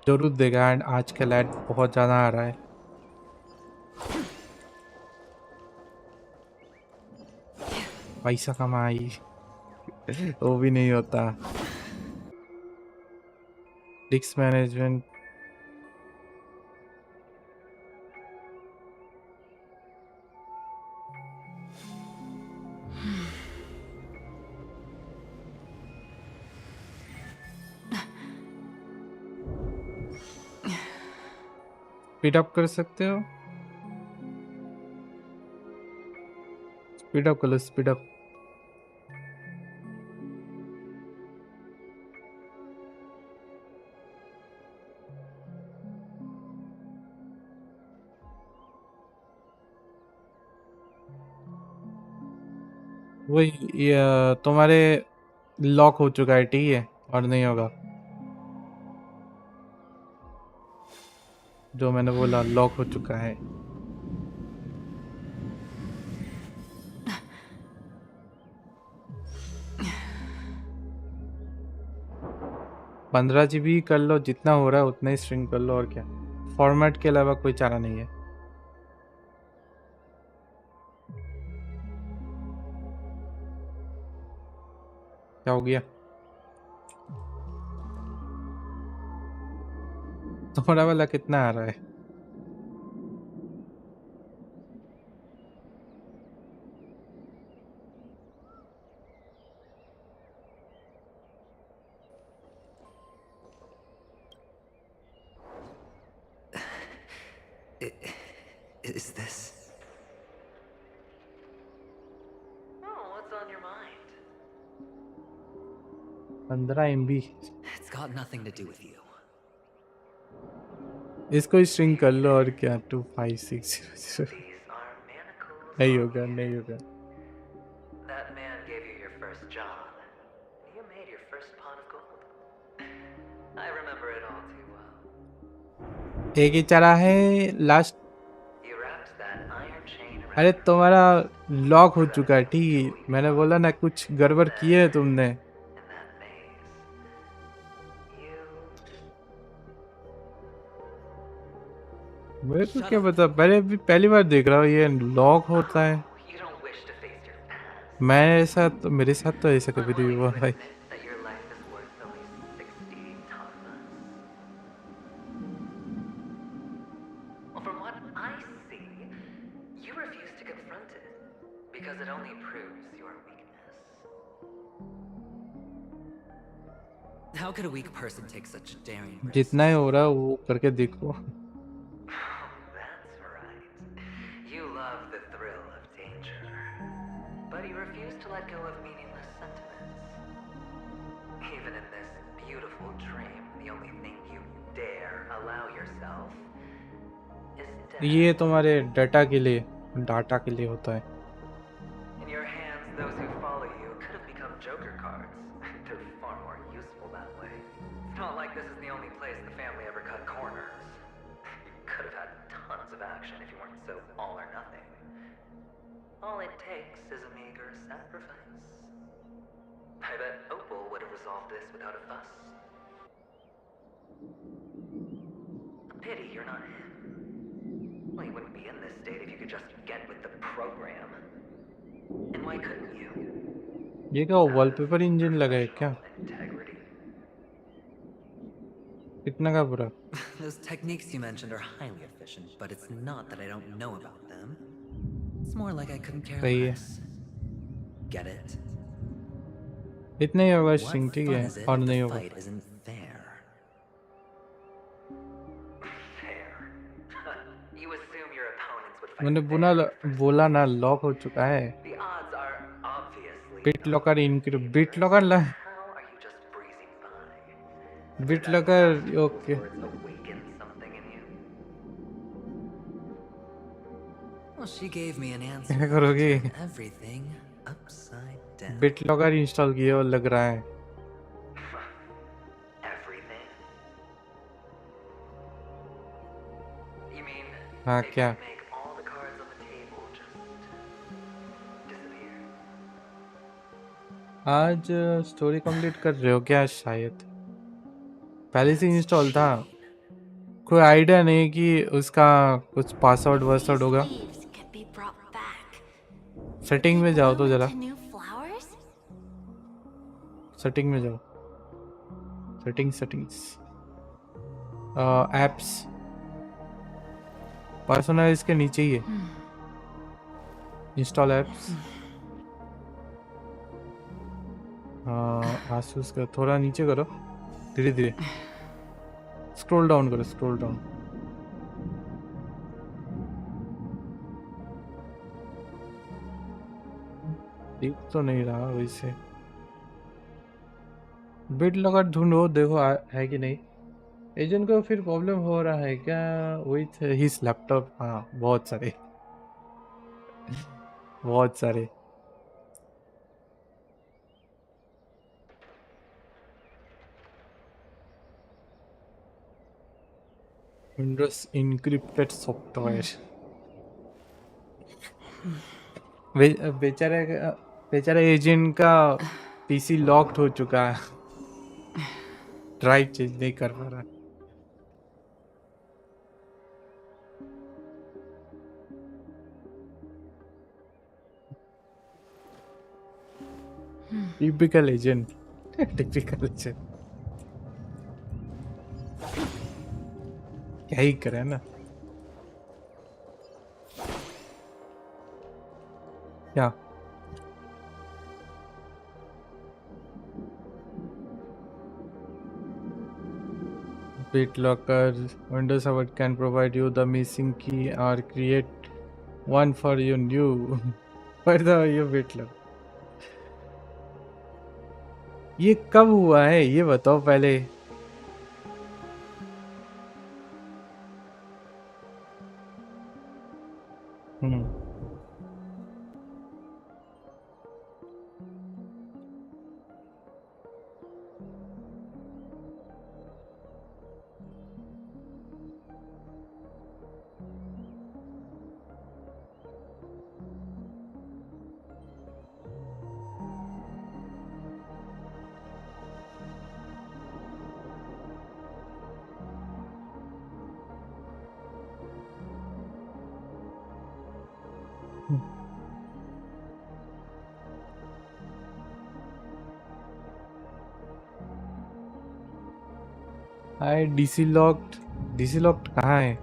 S1: जरूर देगा, एंड आजकल ऐड बहुत ज़्यादा आ रहा है। पैसा कमाई वो भी नहीं होता। रिस्क मैनेजमेंट, स्पीड अप कर सकते हो, स्पीड अप कर लो, स्पीड अप। वही ये तुम्हारे लॉक हो चुका है, ठीक है, और नहीं होगा। जो मैंने बोला लॉक हो चुका है। पंद्रह GB कर लो, जितना हो रहा है उतना ही स्ट्रिंग कर लो, और क्या। फॉर्मेट के अलावा कोई चारा नहीं है। क्या हो गया? तुम्हारा वाला कितना आ रहा है?
S15: Is this?
S16: Oh, what's on your mind?
S1: 15 MB।
S15: It's got nothing to do with you.
S1: इसको स्ट्रिंग कर लो, और क्या। 25600 नहीं होगा, नहीं होगा।
S16: That man gave you your first job. You made your first pot of gold. I remember it all too well.
S1: एक ही चारा है last.
S16: You wrapped that iron chain around.
S1: अरे तुम्हारा लॉक हो चुका है, ठीक है। मैंने बोला ना, कुछ गड़बड़ किए है तुमने। मेरे को क्या पता, पहली बार देख रहा हूँ ये लॉक होता है।
S16: You don't wish to face your past.
S1: मेरे साथ तो ऐसा कभी नहीं हुआ भाई।
S16: That your life is worth the least
S15: because it only proves your weakness. How could a weak person take such daring risks?
S1: जितना ही हो रहा है वो करके देखो.
S15: That's right. You love the thrill of danger. But you refuse to let go of meaningless sentiments. Even in this beautiful dream, the only thing you dare allow yourself is death.
S1: ये तुम्हारे data के लिए होता है.
S15: In your hands, those who follow you could have become joker cards. They're far more useful that way. It's not like this is the only place the family ever cut corners. You could have had tons of action if you weren't so all or nothing. All it takes is a meager sacrifice. I bet Opal would have resolved this without a fuss. A pity you're not him. Well, you wouldn't be in this state if you could just get with the program. And why couldn't you?
S1: ये क्या wallpaper engine लगा है क्या?
S15: Integrity.
S1: कितना का पूरा?
S15: Those techniques you mentioned are highly efficient, but it's not that I don't know about them. It's more like I couldn't care
S1: सही है.
S15: less. Get it?
S1: इतना ही होगा
S15: What
S1: स्ट्रिंग ठीक
S15: fun
S1: है
S15: is it
S1: और
S15: if
S1: नहीं
S15: the
S1: होगा.
S15: fight isn't fair? Fair. You assume your opponents would fight
S1: मैंने
S15: fair.
S1: बोला ना लॉक हो चुका है.
S15: The odds are obviously
S1: bit locker bit locker
S15: How are you just breezing by?
S1: Bit locker okay.
S15: Words awaken something in you? Well, she gave me an answer.
S1: क्या करोगे?
S15: Everything upside down.
S1: Bit locker install किए और लग रहा है.
S15: Everything? You mean
S1: हाँ
S15: it
S1: क्या?
S15: could make all the cards on the table just disappear?
S1: आज स्टोरी कंप्लीट कर रहे हो क्या? शायद पहले से इंस्टॉल था. कोई आइडिया नहीं कि उसका कुछ पासवर्ड वर्सवर्ड होगा.
S2: Leaves can be brought back.
S1: Setting में जाओ तो जरा.
S2: To new flowers?
S1: सेटिंग में जाओ. सेटिंग्स एप्स पर्सनलाइज के नीचे ही है. Install apps. आसूस का थोड़ा नीचे करो. धीरे धीरे स्क्रॉल डाउन करो. Scroll down. दिख तो नहीं रहा वैसे. बिट लॉकर ढूंढो देखो है कि नहीं. एजेंट को फिर प्रॉब्लम हो रहा है क्या विथ हिज लैपटॉप? हाँ बहुत सारे बहुत सारे. Windows encrypted software. बेचारा एजेंट का पीसी लॉक्ड हो चुका है. ड्राइव चेंज नहीं कर पा रहा. Typical agent. टिपिकल एजेंट क्या ही करे ना. क्या BitLocker Windows 7 can provide you the missing key or create one for you new. For the you BitLocker. ये कब हुआ है ये बताओ पहले. हाय डीसी लॉक्ड कहाँ है?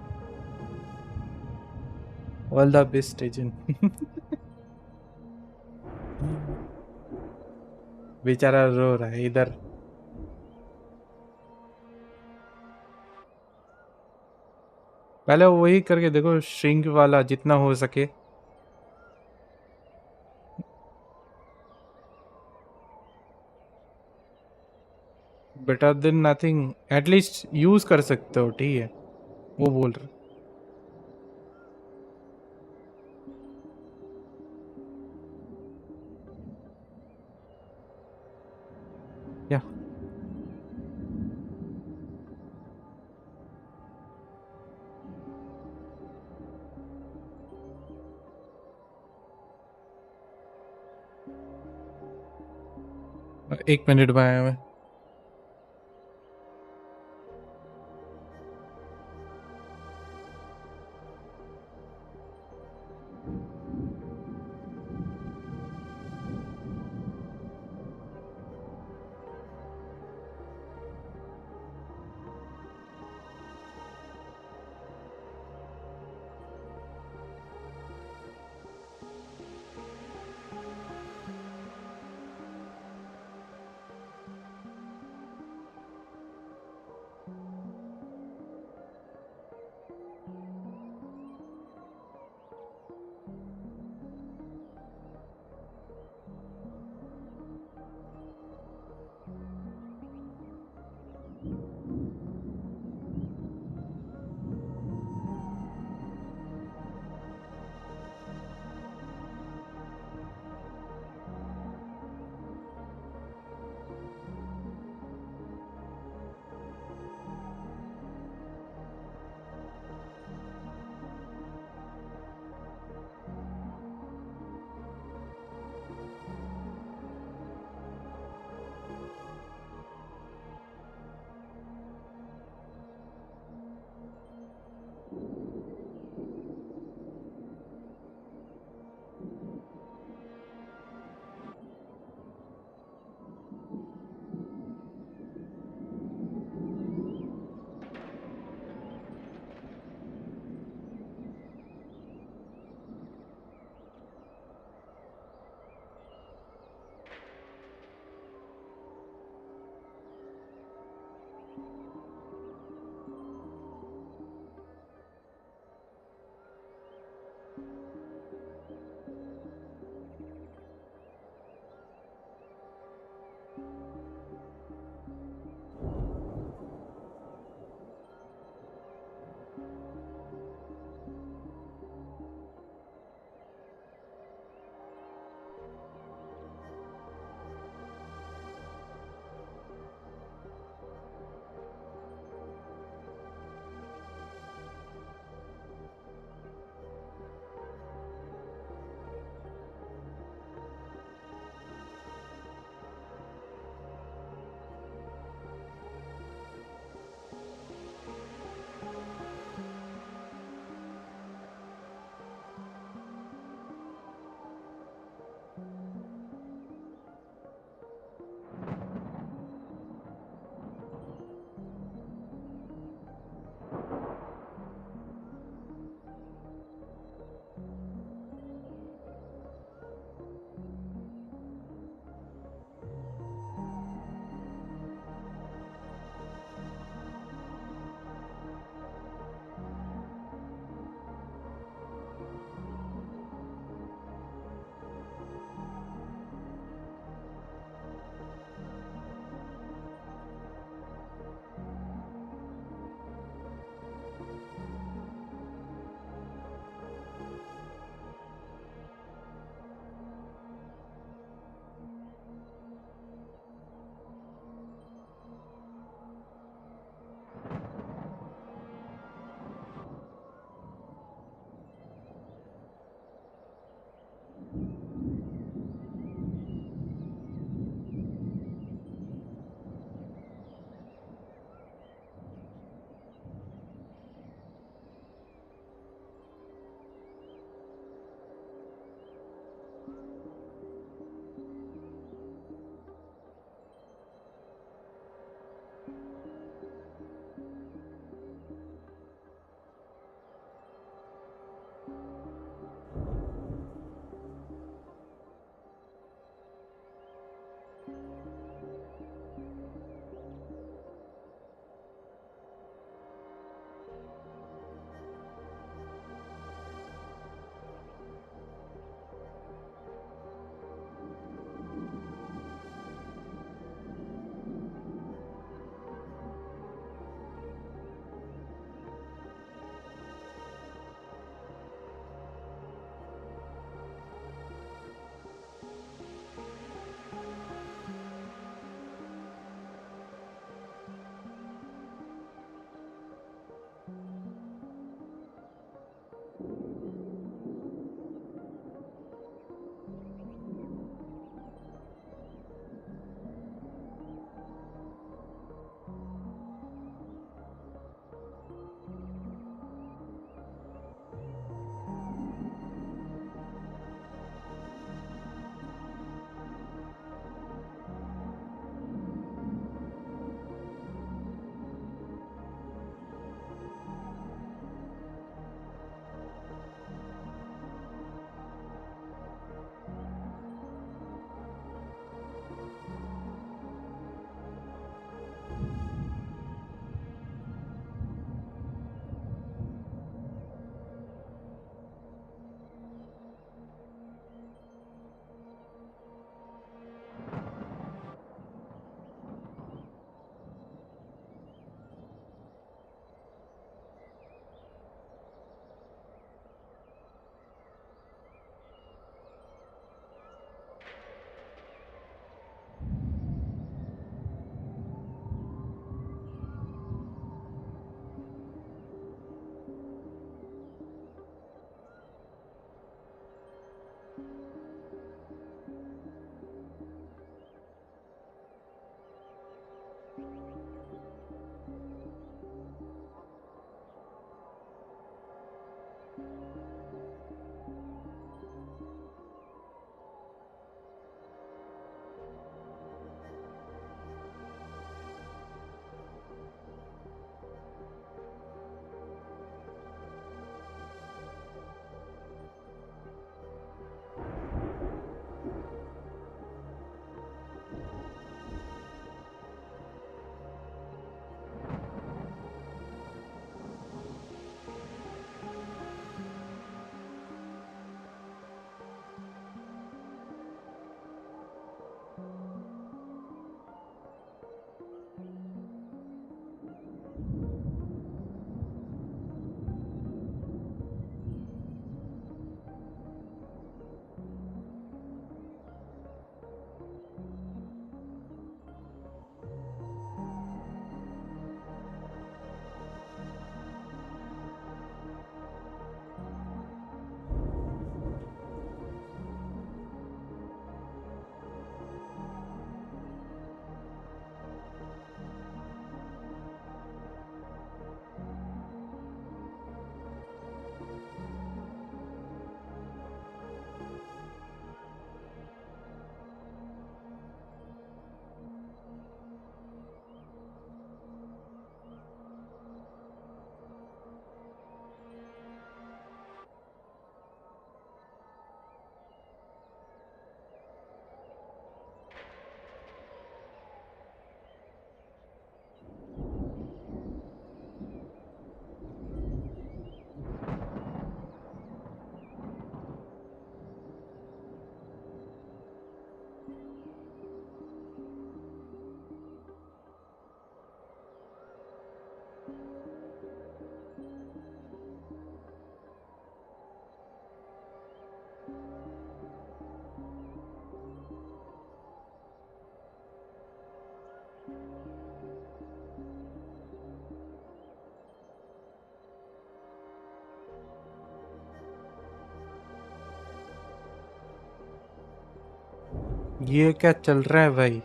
S1: All the best agent. बेचारा रो रहा है इधर। पहले वही करके देखो, श्रिंक वाला जितना हो सके। Better than nothing, at least use कर सकते हो, ठीक है, वो बोल रहे। क्या? एक मिनट में आया मैं। ये क्या चल रहा है भाई?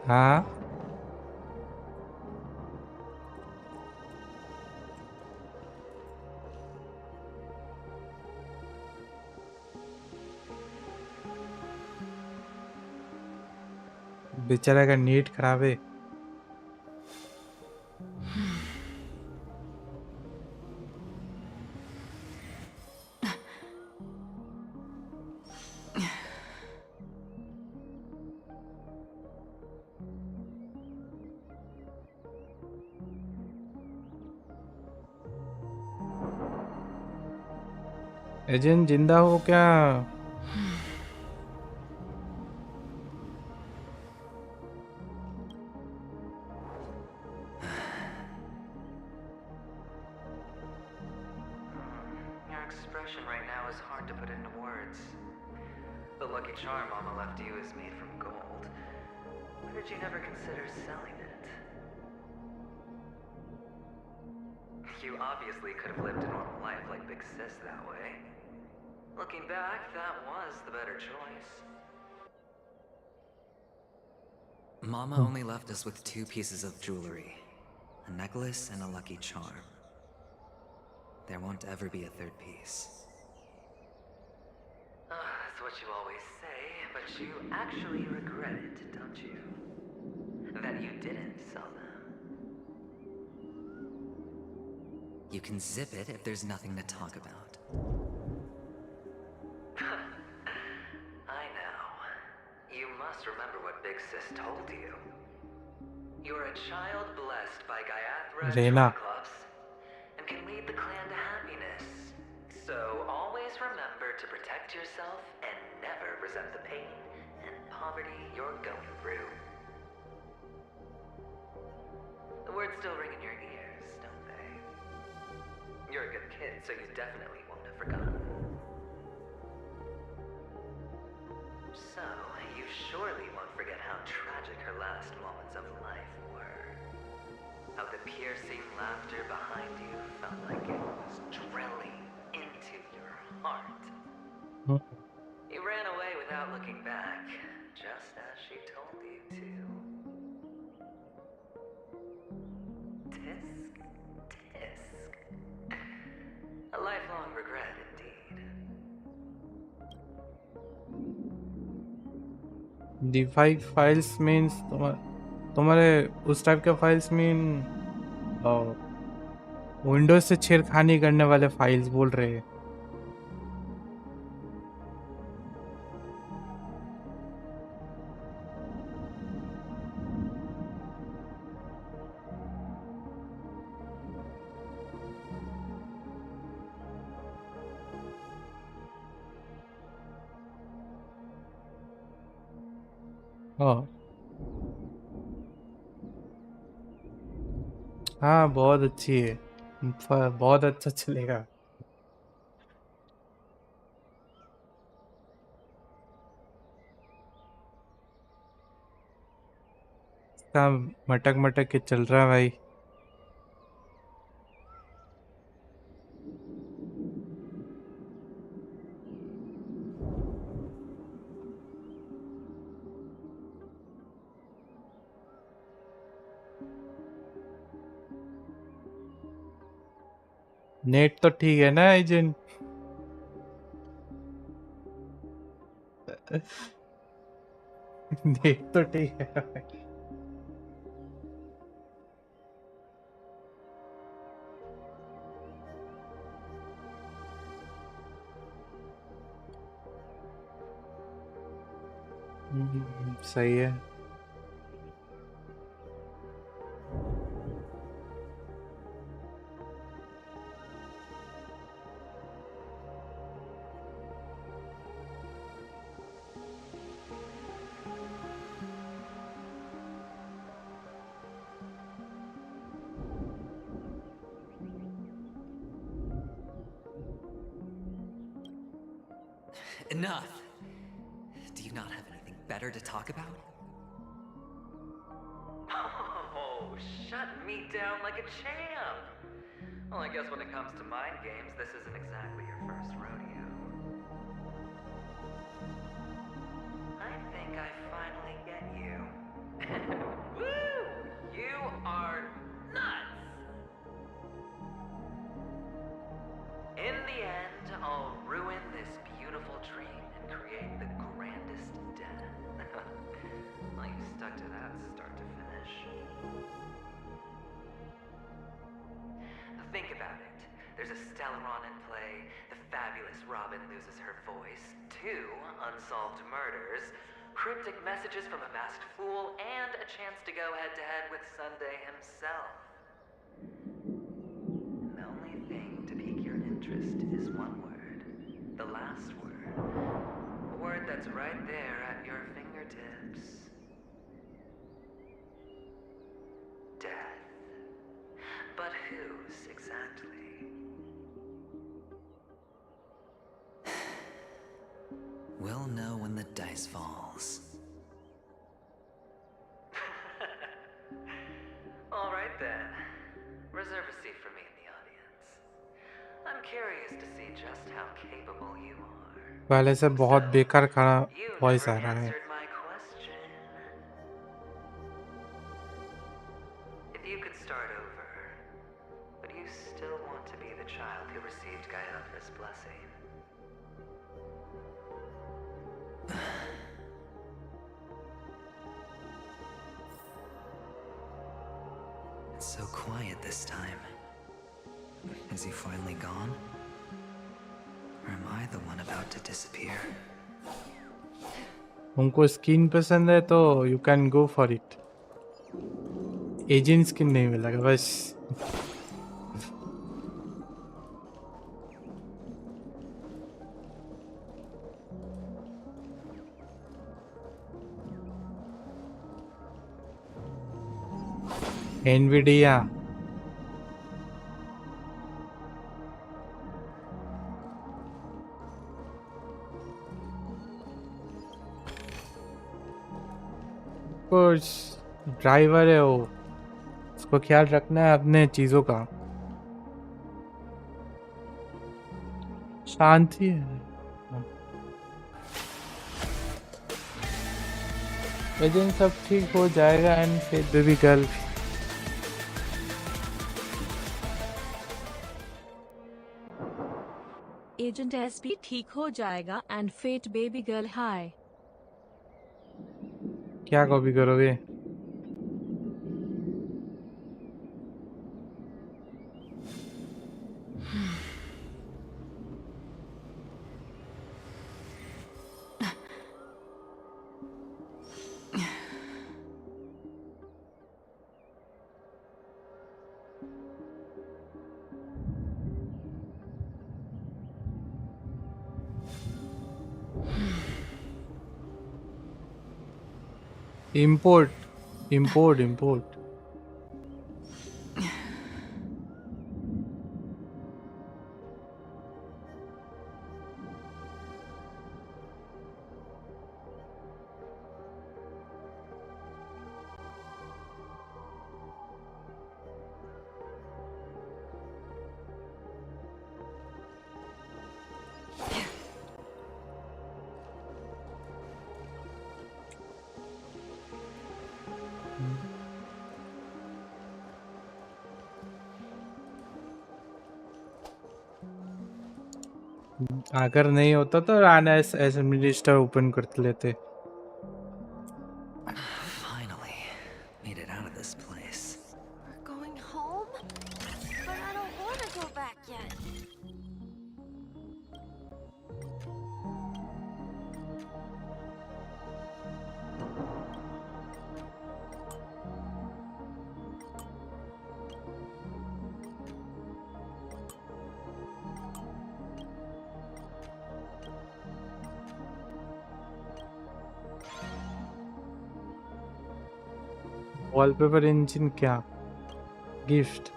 S1: हाँ, बेचारा का नीट खराब है। एजेंट जिंदा हो क्या?
S15: Your expression right now is hard to put into words. The lucky charm Mama left you is made from gold. Why did you never consider selling it? You obviously could have lived a normal life like Big Sis that way. Looking back, that was the better choice.
S11: Mama only left us with 2 pieces of jewelry. A necklace and a lucky charm. There won't ever be a 3rd piece.
S15: That's what you always say, but you actually regret it, don't you? That you didn't sell them.
S11: You can zip it if there's nothing to talk about.
S15: I know. You must remember what Big Sis told you. You're a child blessed by Gayathra
S1: Reina.
S15: Triclops and can lead the clan to happiness. So always remember to protect yourself and never resent the pain and poverty you're going through. The words still ring in your ears, don't they? You're a good kid, so you definitely won't have forgotten. So, you surely won't forget how tragic her last moments of life were. How the piercing laughter behind you felt like it was drilling into your heart. You ran away without looking back, just as she told you to. Tisk, tisk. A lifelong regret indeed.
S1: D5 files means तुम्हारे उस type के files mean Windows से छेड़खानी करने वाले files बोल रहे हैं। हाँ हाँ, बहुत अच्छी है, बहुत अच्छा चलेगा। सब मटक मटक के चल रहा है भाई। नेट तो ठीक है ना एजेंट? नेट तो ठीक है भाई। सही है।
S15: Enough! Do you not have anything better to talk about?
S16: Oh, shut me down like a champ! Well, I guess when it comes to mind games, this isn't exactly your first rodeo. I think I finally get you. Woo! You are nuts! In the end, I'll ruin this beautiful dream and create the grandest death. Well, you stuck to that start to finish. Think about it. There's a Stellaron in play, the fabulous Robin loses her voice, 2 unsolved murders, cryptic messages from a masked fool, and a chance to go head-to-head with Sunday himself. And the only thing to pique your interest is one word. The last word. A word that's right there at your fingertips. Death. But whose exactly?
S15: We'll know when the dice falls.
S16: All right then. Reserve a seat for me in the audience. I'm curious to see just how capable you are.
S1: पहले से बहुत बेकार खाना voice आ रहा है.
S16: Answered my question. If you could start over, would you still want to be the child who received Gaia's blessing?
S15: It's so quiet this time. Is he finally gone? Or am I the one about to disappear?
S1: उनको skin पसंद है तो you can go for it. Agent skin नहीं मिलेगा बस. Nvidia कुछ driver है वो, उसको ख्याल रखना है अपने चीजों का. शांति है. लेकिन सब ठीक हो जाएगा एंड फिर बेबी गर्ल.
S17: एजेंट एसपी ठीक हो जाएगा and fate baby girl hi.
S1: क्या कॉपी करोगे? Import. अगर नहीं होता तो राना एडमिनिस्टर ओपन कर लेते.
S15: Finally, made it out of this place.
S2: We're going home? But I don't want to go back yet.
S1: Wallpaper engine क्या? गिफ्ट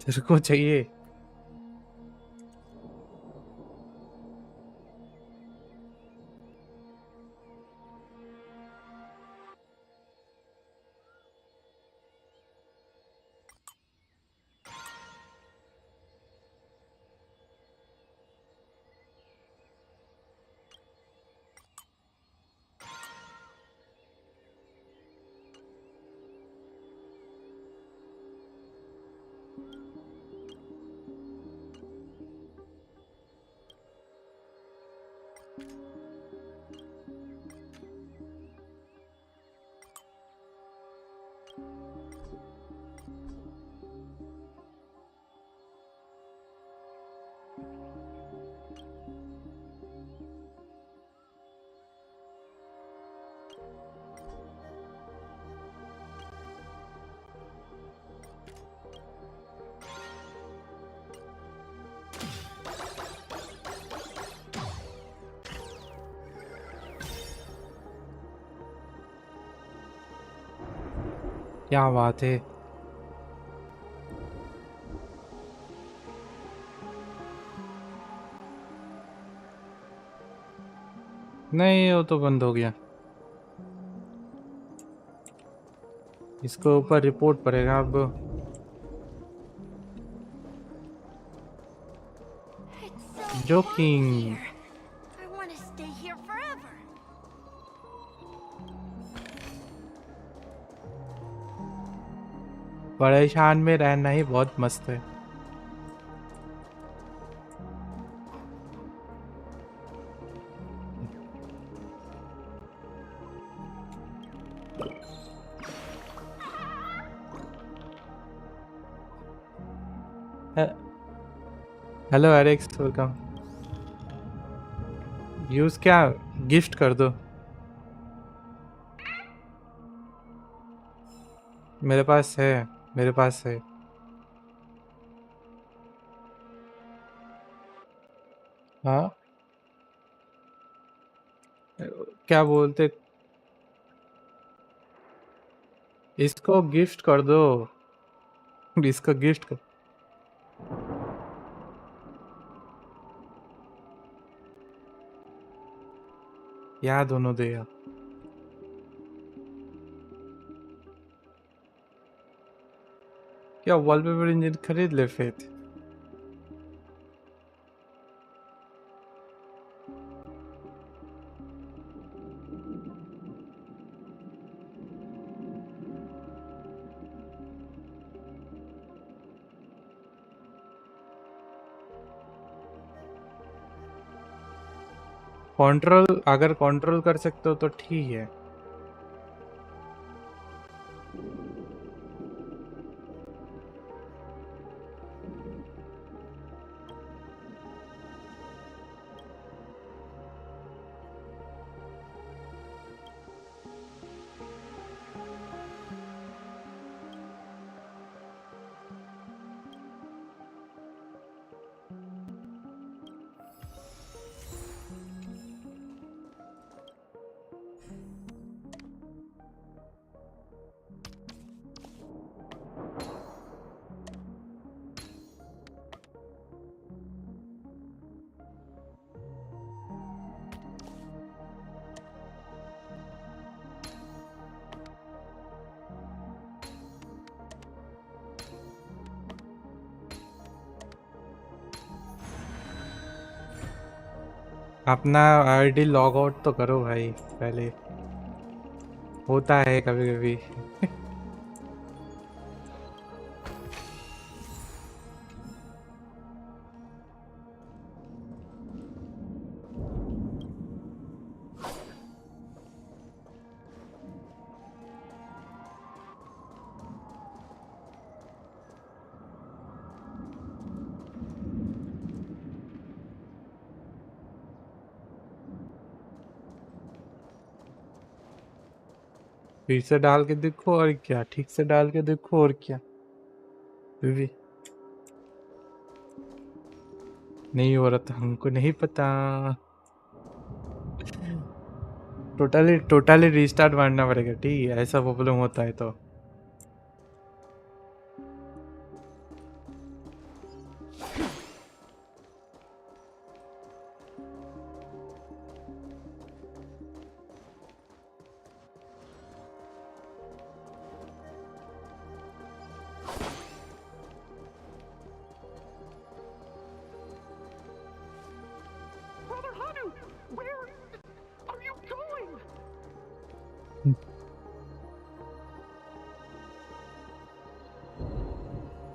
S1: तेरे को चाहिए? क्या बात है। नहीं, वो तो बंद हो गया। इसके ऊपर रिपोर्ट पड़ेगा अब। Joking.
S2: I want to stay here forever.
S1: परेशान में रहना ही बहुत मस्त है। हेलो एरिक्स, वेलकम। यूज क्या? गिफ्ट कर दो। मेरे पास है, मेरे पास है। हाँ, क्या बोलते? इसको गिफ्ट कर दो। इसको गिफ्ट कर। याद होने दे यार। क्या वॉलपेपर इंजन खरीद ले फिर? कंट्रोल, अगर कंट्रोल कर सकते हो तो ठीक है। अपना आईडी लॉग आउट तो करो भाई पहले। होता है कभी कभी। फिर से डाल के देखो और क्या, ठीक से डाल के देखो और क्या। भी नहीं हो रहा था, हमको नहीं पता। टोटली टोटली रीस्टार्ट मारना पड़ेगा, ठीक है? ऐसा प्रॉब्लम होता है तो।
S18: Brother Hanu, where are you going?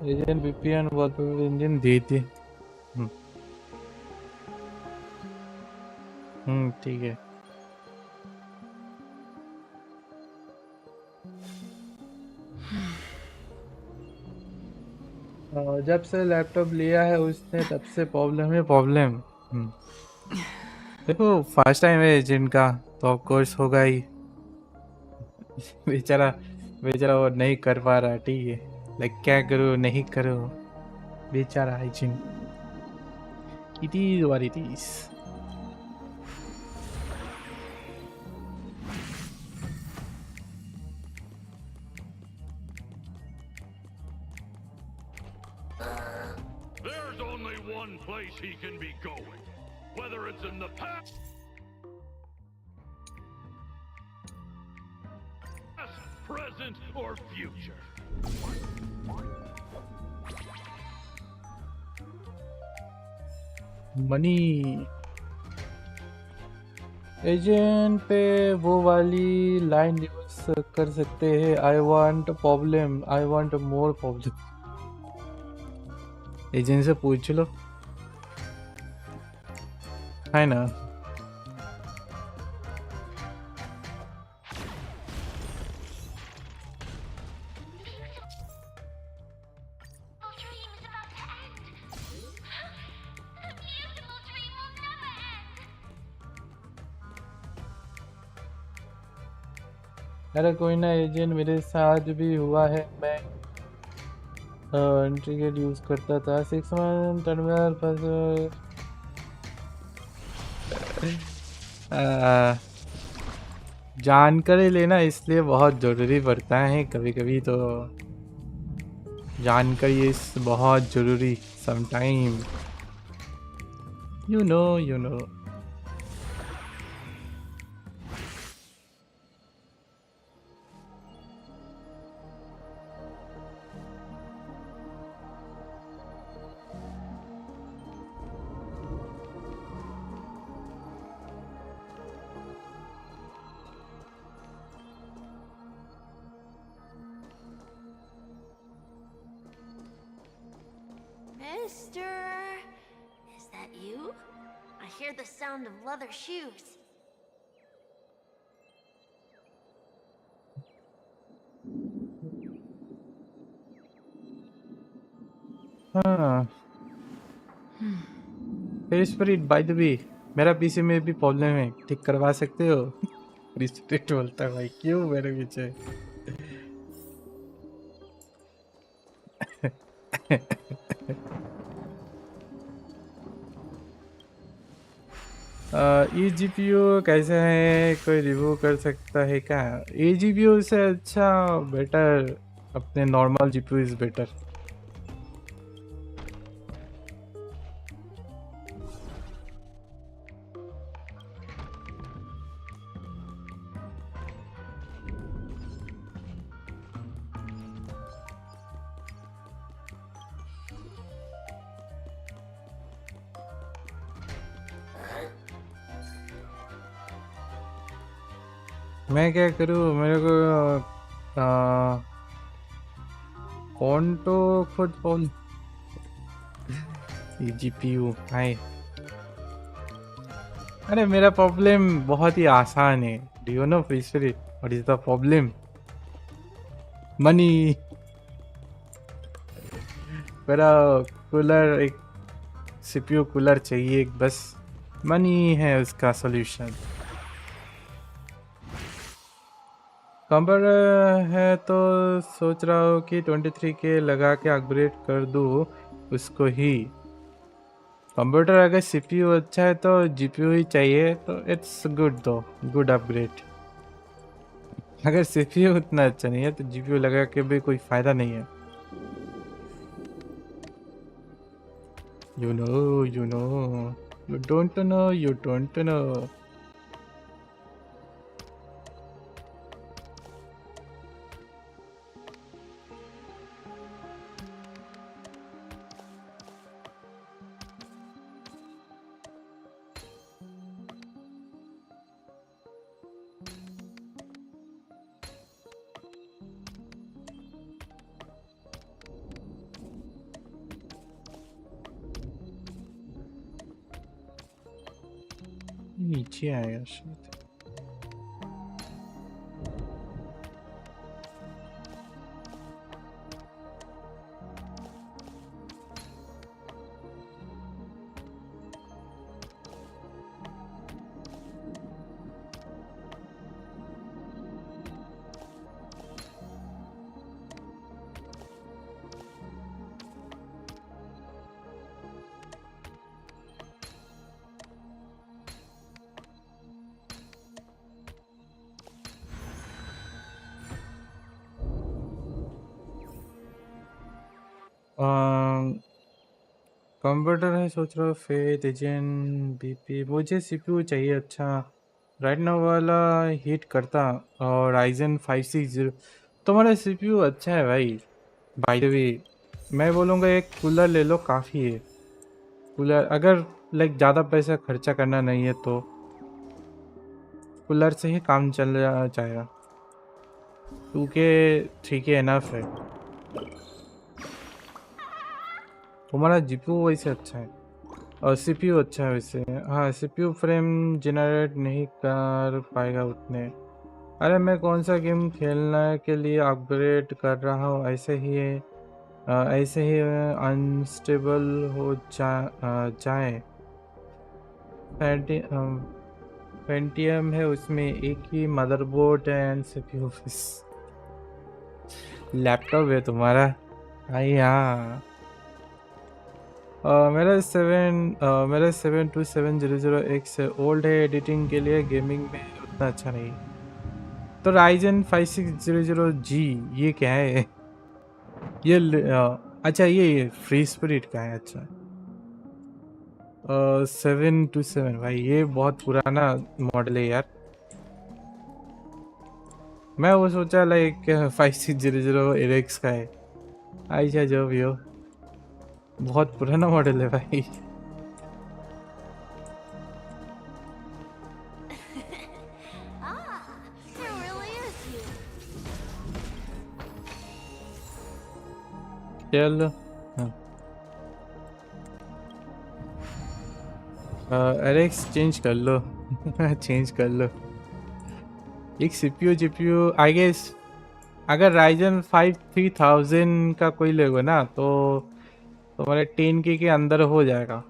S1: Agent VPN wallpaper engine दे दे। ठीक है। जब से लैपटॉप लिया है उसने तब से प्रॉब्लम है, प्रॉब्लम। देखो फर्स्ट टाइम है एजेंट का तो ऑफ कोर्स होगा ही। बेचारा बेचारा वो नहीं कर पा रहा, ठीक है। लाइक क्या करो नहीं करो, बेचारा hygiene. It is what it is.
S18: There's only one place he can be going. Whether it's in the past, present, or future.
S1: Money agent पे वो वाली लाइन यूज कर सकते हैं, I want problem, I want more problem. Agent से पूछ लो, है ना। अरे कोई ना एजेंट, मेरे साथ भी हुआ है। मैं इंटीग्रेट यूज करता था 6 मंथ टर्मिनल पर। जानकारी लेना इसलिए बहुत ज़रूरी पड़ता है कभी कभी, तो जानकारी इस बहुत ज़रूरी sometime, you know.
S19: Mister, is that you? I hear the sound of leather shoes.
S1: हाँ, स्पिरिट बाय द वे, मेरा पीसी में भी प्रॉब्लम है, ठीक करवा सकते हो? स्पिरिट बोलता है भाई क्यों मेरे पीछे। ई जी पी यू कैसा है, कोई रिव्यू कर सकता है क्या? ई जी पी यू से अच्छा बेटर अपने normal G P U is better. मैं क्या करूँ, मेरे को कौन तो खुद बोल। जीपीयू हाय। अरे मेरा प्रॉब्लम बहुत ही आसान है, do you know spirit what is the problem? Money. मेरा कूलर, एक सीपीयू कूलर चाहिए बस, मनी है उसका सॉल्यूशन। कंप्यूटर है तो सोच रहा हूँ कि 23K लगा के अपग्रेड कर दूँ उसको ही। कंप्यूटर अगर सीपीयू अच्छा है तो जीपीयू ही चाहिए, तो इट्स गुड दो, गुड अपग्रेड। अगर सीपीयू उतना अच्छा नहीं है तो जीपीयू लगा के भी कोई फायदा नहीं है। You don't know, you don't know. नीचे आया शायद। कंप्यूटर है, सोच रहा हूँ फेथ एजेंट बीपी। मुझे सीपीयू चाहिए अच्छा, राइट नाउ वाला हिट करता। और राइजन 560 तुम्हारा सीपीयू अच्छा है भाई। बाय द वे मैं बोलूँगा एक कूलर ले लो, काफ़ी है कूलर। अगर लाइक ज़्यादा पैसा खर्चा करना नहीं है तो कूलर से ही काम चल जाएगा। 2K 3K एनफ है। तुम्हारा जीपीयू वैसे अच्छा है और सीपीयू अच्छा है वैसे। हाँ, सीपीयू फ्रेम जनरेट नहीं कर पाएगा उतने। अरे मैं कौन सा गेम खेलने के लिए अपग्रेड कर रहा हूँ, ऐसे ही ऐसे ही अनस्टेबल हो जाए। पेंटियम है, उसमें एक ही मदरबोर्ड एंड सीपीयू। लैपटॉप है तुम्हारा? भाई हाँ। मेरा 72700X है, ओल्ड है, एडिटिंग के लिए, गेमिंग में उतना अच्छा नहीं। तो राइजन 5600G ये क्या है? ये अच्छा ये फ्री स्पिरिट का है। अच्छा 727 भाई ये बहुत पुराना मॉडल है यार। मैं वो सोचा लाइक 5600 का है। अच्छा जो भी हो, बहुत पुराना मॉडल है भाई।
S19: There really is you.
S1: चलो एलेक्स चेंज कर लो। चेंज कर लो। एक सीपीयू जीपीयू आई गेस अगर राइजन 5 3000 का कोई लेगा ना तो तुम्हारे 10K के अंदर हो जाएगा।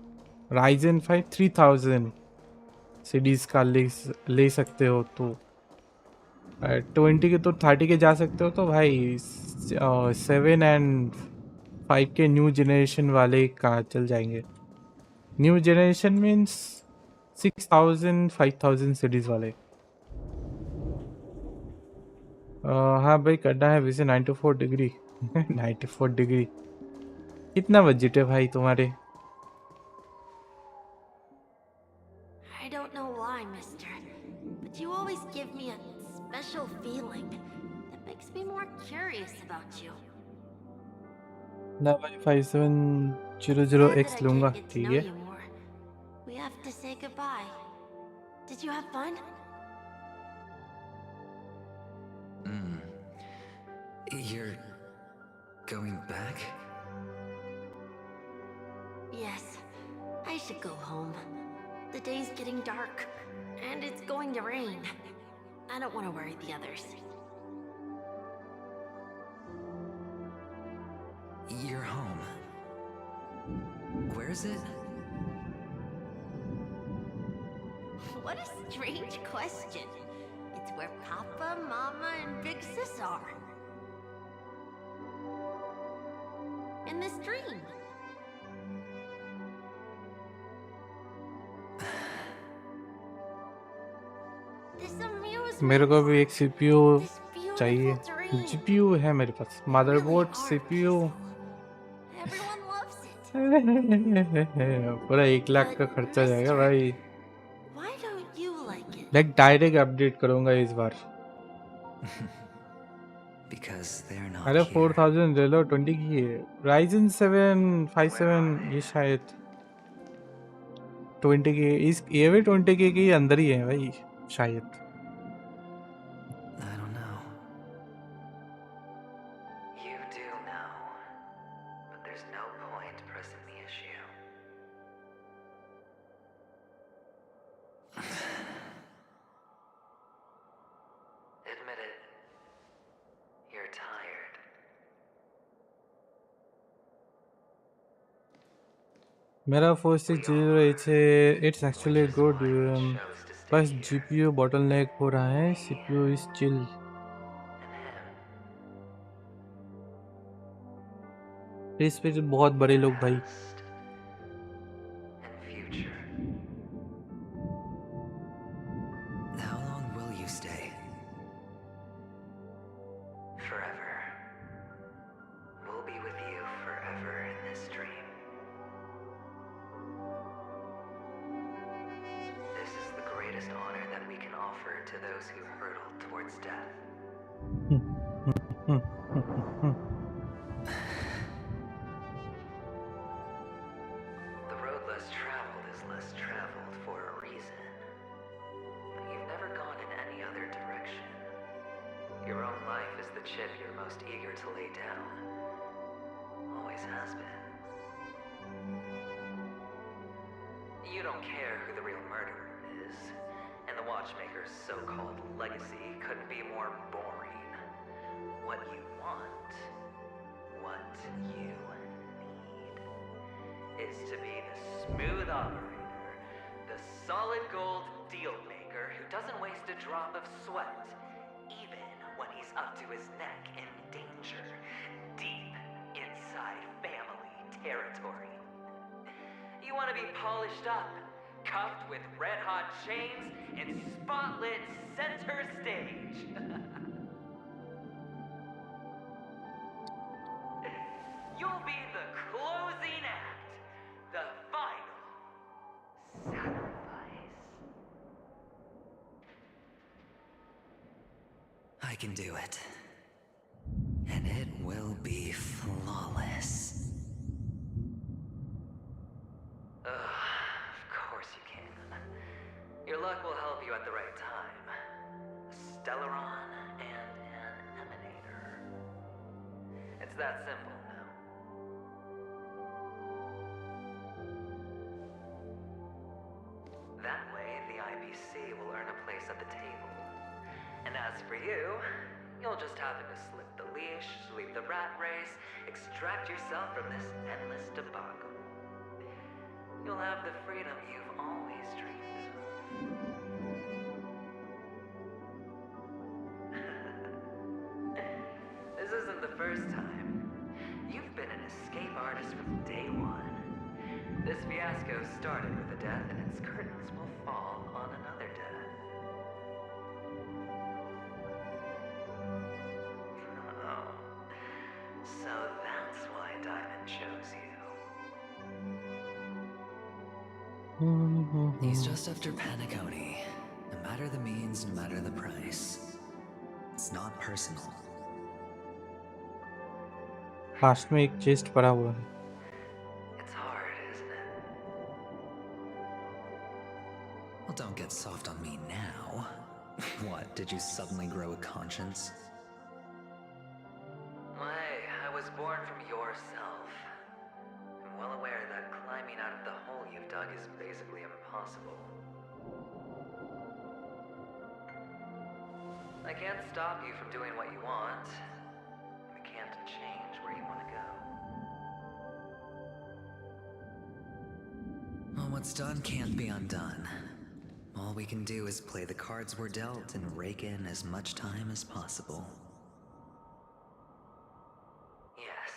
S1: राइजन 5 3000 सीरीज का ले सकते हो तो 20 के तो 30 के जा सकते हो। तो भाई 7 एंड 5 के न्यू जनरेशन वाले का चल जाएंगे। न्यू जनरेशन मीन्स 6000 5000 सीरीज वाले। हाँ भाई करना है वैसे 94 डिग्री। 94 डिग्री कितना बजट है भाई तुम्हारे?
S19: I don't know why, mister, but you always give me a special feeling that makes me more curious about you.
S1: ना भाई 5700X लूंगा, ठीक है।
S19: We have to say goodbye. Did you have fun?
S15: You're going back?
S19: Yes, I should go home. The day's getting dark, and it's going to rain. I don't want to worry the others.
S15: You're home. Where is it?
S19: What a strange question. It's where Papa, Mama, and Big Sis are. In this dream.
S1: मेरे को भी एक CPU चाहिए। GPU है मेरे पास, motherboard CPU पूरा 1 लाख का खर्चा जाएगा भाई। लाइक डायरेक्ट अपडेट करूंगा इस बार। अरे 4000 ले लो, 20 की है। राइजन 757 ये शायद 20 के, इस ये भी 20 के अंदर ही है भाई शायद। मेरा 4600H है, इट्स एक्चुअली गुड। बस जीपीयू बॉटलनेक हो रहा है, सीपीयू इज चिल। इस पे बहुत बड़े लोग भाई।
S15: How long will you stay? Forever. We'll be with you forever those who hurtle towards death. The road less traveled is less traveled for a reason. But you've never gone in any other direction. Your own life is the chip you're most eager to lay down. Always has been. You don't care who the real murderer is, and the Watchmaker's so-called legacy couldn't be more boring. What you want, what you need, is to be the smooth operator, the solid gold deal maker who doesn't waste a drop of sweat, even when he's up to his neck in danger, deep inside family territory. You want to be polished up, cuffed with red-hot chains, and spotlit center stage. You'll be the closing act, the final sacrifice. I can do it. And it will be flawless. Of course you can. Your luck will help you at the right time. A Stellaron and an Emanator. It's that simple now. That way, the IBC will earn a place at the table. And as for you, you'll just happen to slip the leash, leave the rat race, extract yourself from this endless debacle. You'll have the freedom you've always dreamed of. This isn't the first time. You've been an escape artist from day one. This fiasco started with a death, and its curtains will fall on another death. Oh. So that's why Diamond chose you. He's just after Paniconi. No matter the means, no matter the price. It's not personal.
S1: पास में एक chest पड़ा हुआ है.
S15: It's hard, isn't it? Well, don't get soft on me now. What, did you suddenly grow a conscience? Hey, I was born from yourself. I'm well aware that climbing out of the hole you've dug is basically impossible. I can't stop you from doing what you want. I can't change where you want to go. Well, what's done can't be undone. All we can do is play the cards we're dealt and rake in as much time as possible. Yes.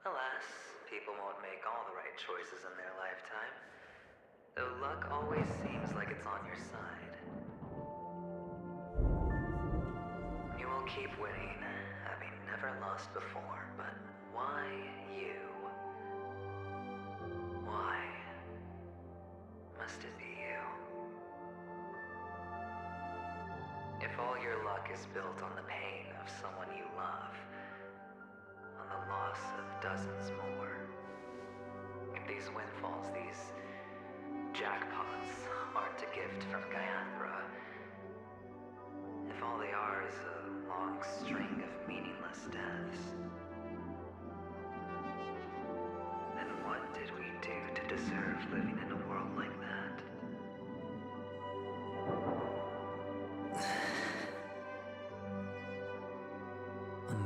S15: Alas, people won't make all the right choices in their lifetime. Though luck always seems like it's on your side. You will keep winning, having never lost before, but why you? Why must it be you? If all your luck is built on the pain of someone you love, on the loss of dozens more, if these windfalls, these jackpots, aren't a gift from Gaiathra, if all they are is a long string of meaningless deaths, then what did we do to deserve living in a world like that? Well,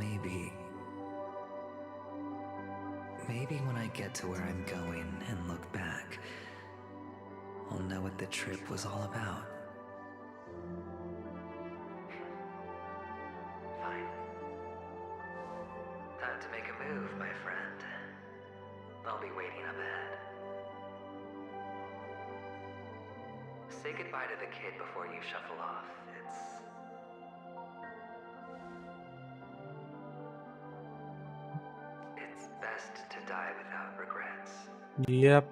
S15: maybe when I get to where I'm going and look back, I'll know what the trip was all about. Fine. Time to make a move, my friend. I'll be waiting up ahead. Say goodbye to the kid before you shuffle off. It's best to die without regrets.
S1: Yep.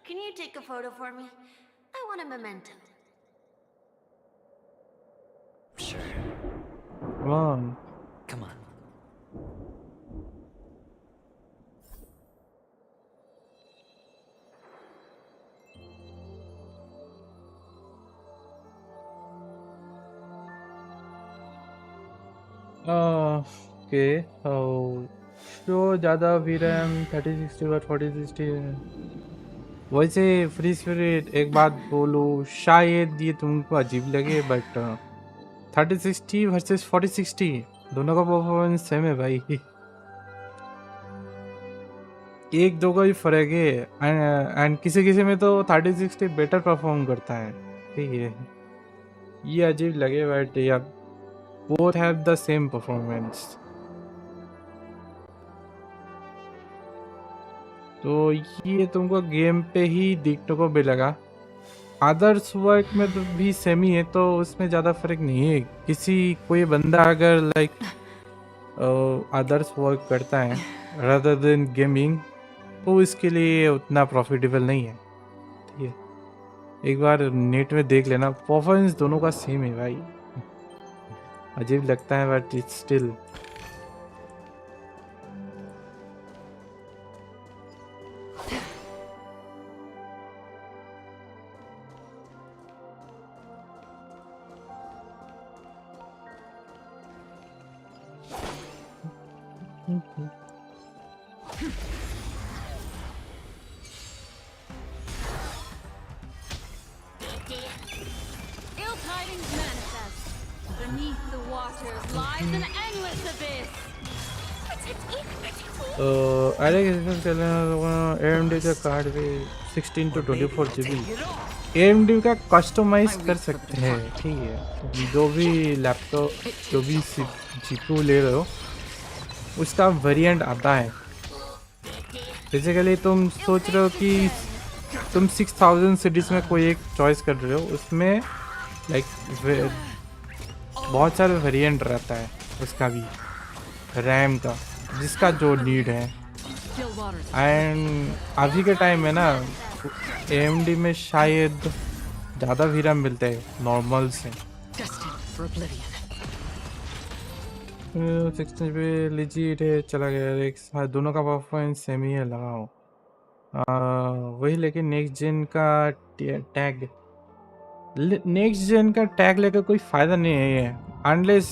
S19: can you take a photo for me? I want a memento.
S15: Sure.
S1: Come on.
S15: Come on.
S1: Okay show ज़्यादा VRAM 3060 और 4060 वैसे free spirit एक बात बोलो शायद ये तुमको अजीब लगे बट 3060 वर्सेस 4060 दोनों का परफॉर्मेंस सेम है भाई एक दो का ही फर्क है एंड किसी किसी में तो 3060 बेटर परफॉर्म करता है ठीक है ये अजीब लगे बट या both have the same performance तो ये तुमको गेम पे ही देखने को मिलेगा अदर्स वर्क में तो भी सेम ही है तो उसमें ज़्यादा फर्क नहीं है किसी कोई बंदा अगर लाइक अदर्स वर्क करता है rather than गेमिंग तो इसके लिए उतना प्रॉफिटेबल नहीं है ठीक है एक बार नेट में देख लेना परफॉर्मेंस दोनों का सेम है भाई अजीब लगता है but it's still
S5: Ill tidings manifest. Beneath the waters lies an endless abyss.
S1: अरे AMD का कार्ड भी 16 to 24 GB AMD का कस्टमाइज कर सकते हैं ठीक है जो भी लैपटॉप जो भी CPU ले रहे हो उसका वेरिएंट आता है बेसिकली तुम सोच रहे हो कि तुम 6000 सीरीज में कोई एक चॉइस कर रहे हो उसमें लाइक बहुत सारे वेरिएंट रहता है उसका भी रैम का जिसका जो नीड है एंड अभी के टाइम में ना AMD में शायद ज़्यादा VRAM मिलते हैं नॉर्मल से 16 पे लीजिए चला गया एक साथ दोनों का परफॉर्मेंस सेम ही है लगाओ वही लेकिन नेक्स्ट जेन का टैग नेक्स्ट जेन का टैग लेकर कोई फ़ायदा नहीं है अनलेस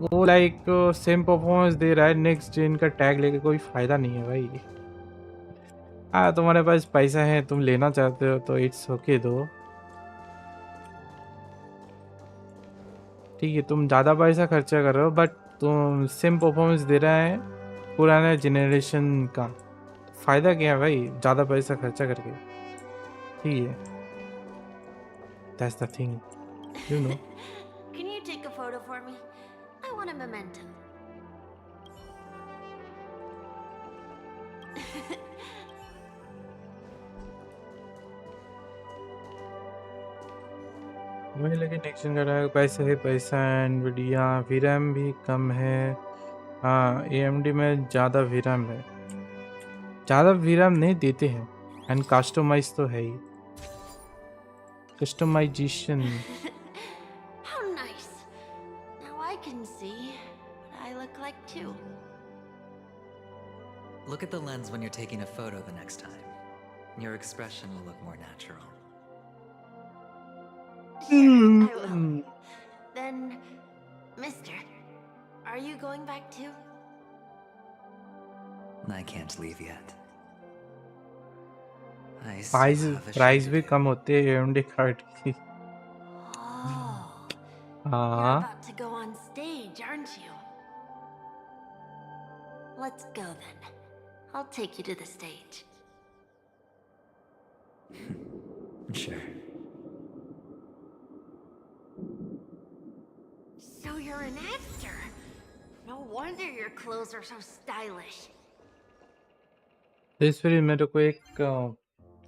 S1: वो लाइक सेम परफॉर्मेंस दे रहा है नेक्स्ट जेन का टैग लेके कोई फ़ायदा नहीं है भाई हाँ तुम्हारे पास पैसा है तुम लेना चाहते हो तो इट्स ओके दो ठीक है तुम ज़्यादा पैसा खर्चा कर रहे हो बट तुम सेम परफॉर्मेंस दे रहा है पुराने जनरेशन का फ़ायदा क्या है भाई ज़्यादा पैसा खर्चा करके ठीक है that's the thing you know
S19: Can you take a photo for me? I want a memento.
S1: वही लेकिन नेक्स्ट का पैसा है पैसा एनवीडिया VRAM भी कम है हाँ AMD में ज़्यादा VRAM है ज़्यादा VRAM नहीं देते हैं एंड कस्टमाइज तो है ही customization
S19: How nice. Now I can see what I look like too.
S15: Look at the lens when you're taking a photo the next time. Your expression will look more natural.
S19: Sure, I will. Then, mister, are you going back too?
S15: I can't leave yet. I still
S1: price
S15: have a
S1: price
S15: shoot
S1: भी
S15: to do.
S1: कम होते हैं AMD card की
S19: You're
S1: हाँ
S19: about to go on stage, aren't you? Let's go then. I'll take you to the stage.
S15: Sure.
S19: So you're an actor. No wonder your clothes are so stylish.
S1: इस फिर मेरे को एक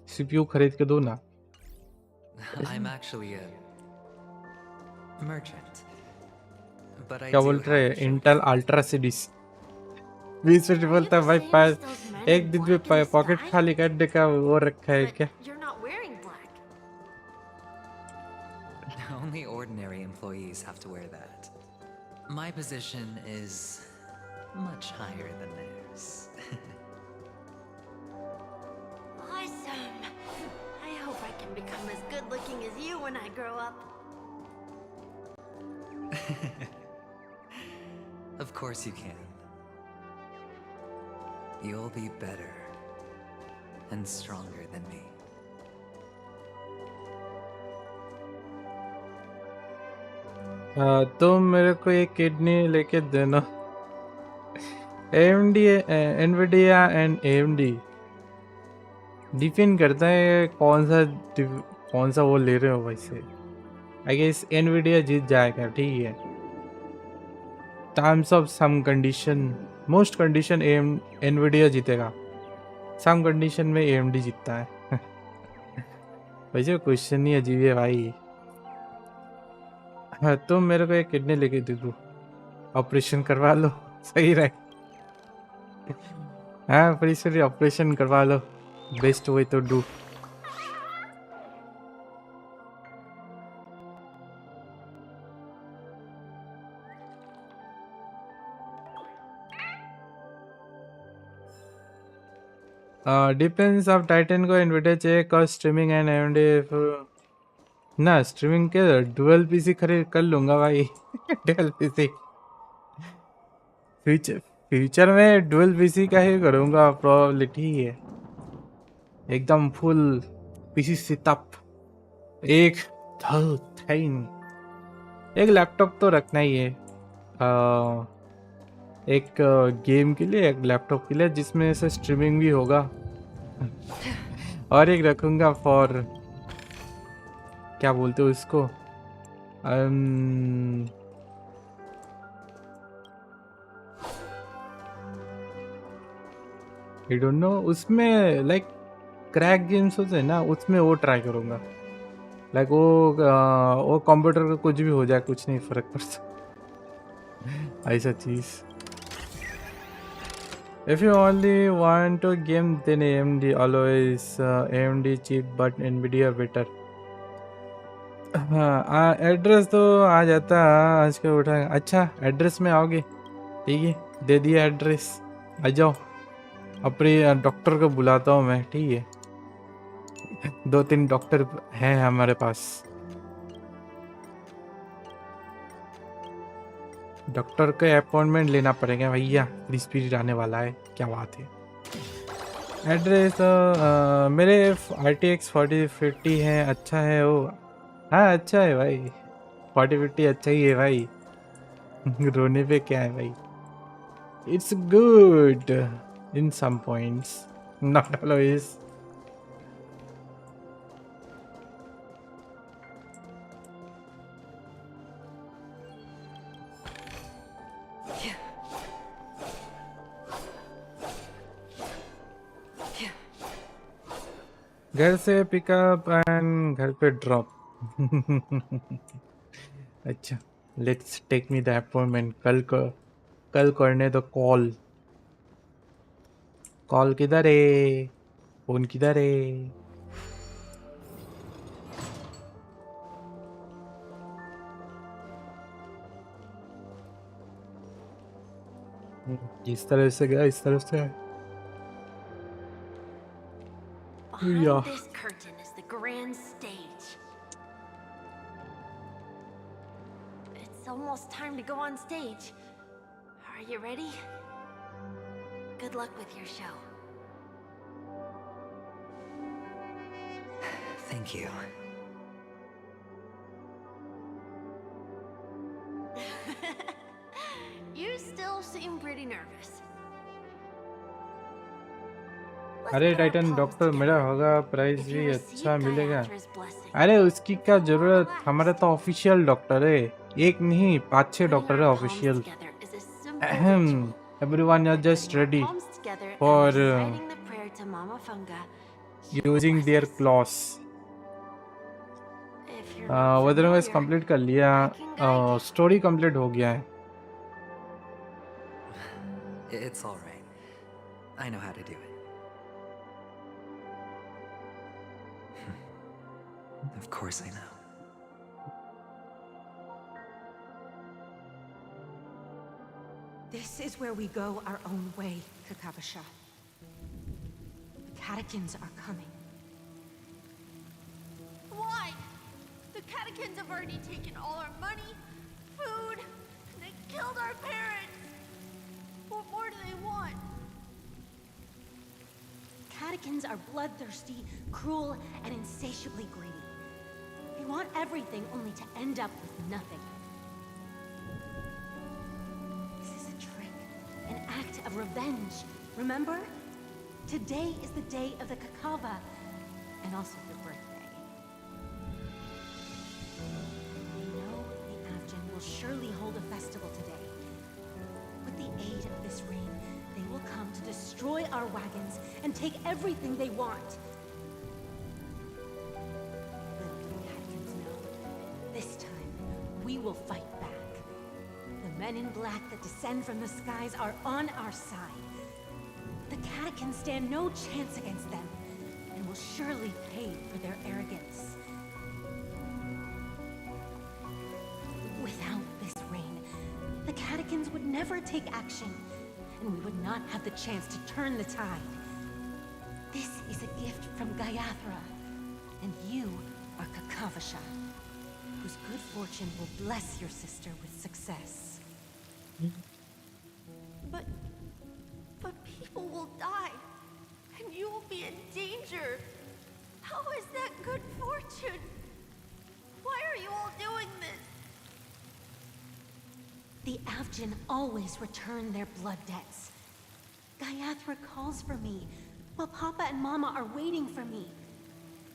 S1: CPU खरीद के दो ना
S15: I'm actually a merchant. But I
S1: क्या
S15: do
S1: बोल
S15: have
S1: रहे
S15: a show.
S1: Intel ultra series 20 बोलता है भाई पास एक दिन में पॉकेट खाली करने का वो रखा है क्या?
S19: You're not wearing black.
S15: Only ordinary employees have to wear that. My position is much higher than theirs.
S19: Awesome. I hope I can become as good looking as you when I grow up.
S15: Of course you can. You'll be better and stronger than me.
S1: तुम मेरे को एक kidney लेके देना। AMD NVIDIA and AMD depend करता है कौन सा वो ले रहे हो वैसे। आई गेस NVIDIA जीत जाएगा, ठीक है। Terms of some condition, most condition NVIDIA जीतेगा, सम कंडीशन में AMD जीतता है। वैसे क्वेश्चन ही अजीब है भाई। हाँ, तुम मेरे को एक किडनी लेके दे दो, ऑपरेशन करवा लो, सही रहे। हाँ प्लीज ऑपरेशन करवा लो, बेस्ट वे तो डू। डिपेंड्स ऑफ टाइटन को NVIDIA चाहिए कॉस्ट स्ट्रीमिंग एंड AMD ना स्ट्रीमिंग के डुअल पीसी खरीद कर लूंगा भाई। डुअल पीसी फ्यूचर में डुअल पीसी का ही करूंगा, प्रोबेबिलिटी है एकदम फुल पीसी सेटअप। एक एक लैपटॉप तो रखना ही है, एक गेम के लिए, एक लैपटॉप के लिए जिसमें से स्ट्रीमिंग भी होगा, और एक रखूंगा फॉर क्या बोलते हो इसको, आई डोंट नो, उसमें लाइक क्रैक गेम्स होते हैं ना, उसमें वो ट्राई करूंगा। लाइक वो कंप्यूटर का कुछ भी हो जाए, कुछ नहीं फर्क पड़ता ऐसा चीज। If you only want to game then AMD always AMD cheap but NVIDIA better। हाँ एड्रेस तो आ जाता है आज के उठा। अच्छा एड्रेस में आओगे, ठीक है दे दिया एड्रेस, आ जाओ। अपने डॉक्टर को बुलाता हूँ मैं, ठीक है 2-3 डॉक्टर हैं हमारे पास। डॉक्टर का अपॉइंटमेंट लेना पड़ेगा भैया, प्लीज पीरियड आने वाला है, क्या बात है। एड्रेस मेरे RTX 4050 है, अच्छा है वो। हाँ अच्छा है भाई, 4050 अच्छा ही है भाई। रोने पे क्या है भाई, it's good in some points, not always. घर से पिकअप एंड घर पे ड्रॉप। अच्छा let's take me the appointment. कल करने दो कॉल। कॉल किधर है, फोन किधर है? इस तरह से गया, इस तरफ से।
S19: Behind this curtain is the grand stage. It's almost time to go on stage. Are you ready? Good luck with your show.
S15: Thank you.
S19: You still seem pretty nervous.
S1: अरे टाइटन डॉक्टर मेरा होगा, price भी अच्छा मिलेगा। अरे उसकी क्या जरूरत, हमारा तो ऑफिशियल डॉक्टर है, एक नहीं 5-6 डॉक्टर है official. Everyone are just ready for using their claws. Otherwise complete कर लिया, स्टोरी कंप्लीट हो गया है।
S15: It's all right. I know how to do it. Of course I know.
S20: This is where we go our own way, Kakavasha. The catechins are coming.
S19: Why? The catechins have already taken all our money, food, and they killed our parents. What more do they want?
S20: Catechins are bloodthirsty, cruel, and insatiably greedy. They want everything only to end up with nothing. This is a trick, an act of revenge. Remember? Today is the day of the Kakava, and also your birthday. They know the Avgin will surely hold a festival today. With the aid of this rain, they will come to destroy our wagons and take everything they want. Little do the Catechins know, this time we will fight back. The men in black that descend from the skies are on our side. The Catechins stand no chance against them, and will surely pay for their arrogance. Without this rain, the Catechins would never take action, and we would not have the chance to turn the tide. This is a gift from Gayathra, and you are Kakavasha, whose good fortune will bless your sister with success.
S19: But people will die, and you will be in danger. How is that good fortune? Why are you all doing this?
S20: The Avgin always return their blood debts. Gayathra calls for me, while Papa and Mama are waiting for me.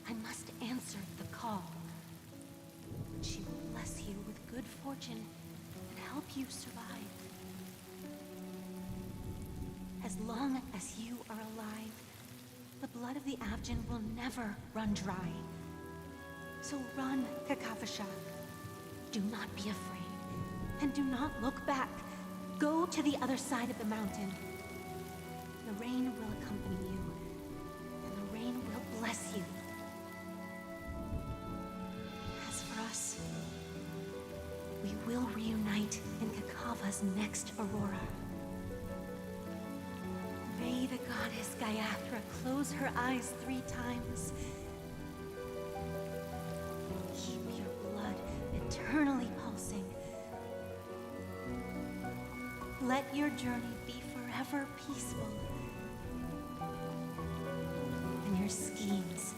S20: I must answer the call. She will bless you with good fortune and help you survive. As long as you are alive, the blood of the Avgin will never run dry. So run, Kakavasha. Do not be afraid, and do not look back. Go to the other side of the mountain. The rain will accompany you, and the rain will bless you. As for us, we will reunite in Kakava's next aurora. May the goddess Gayathra close her eyes 3 times. Keep your blood eternally pulsing. Let your journey be forever peaceful, and your schemes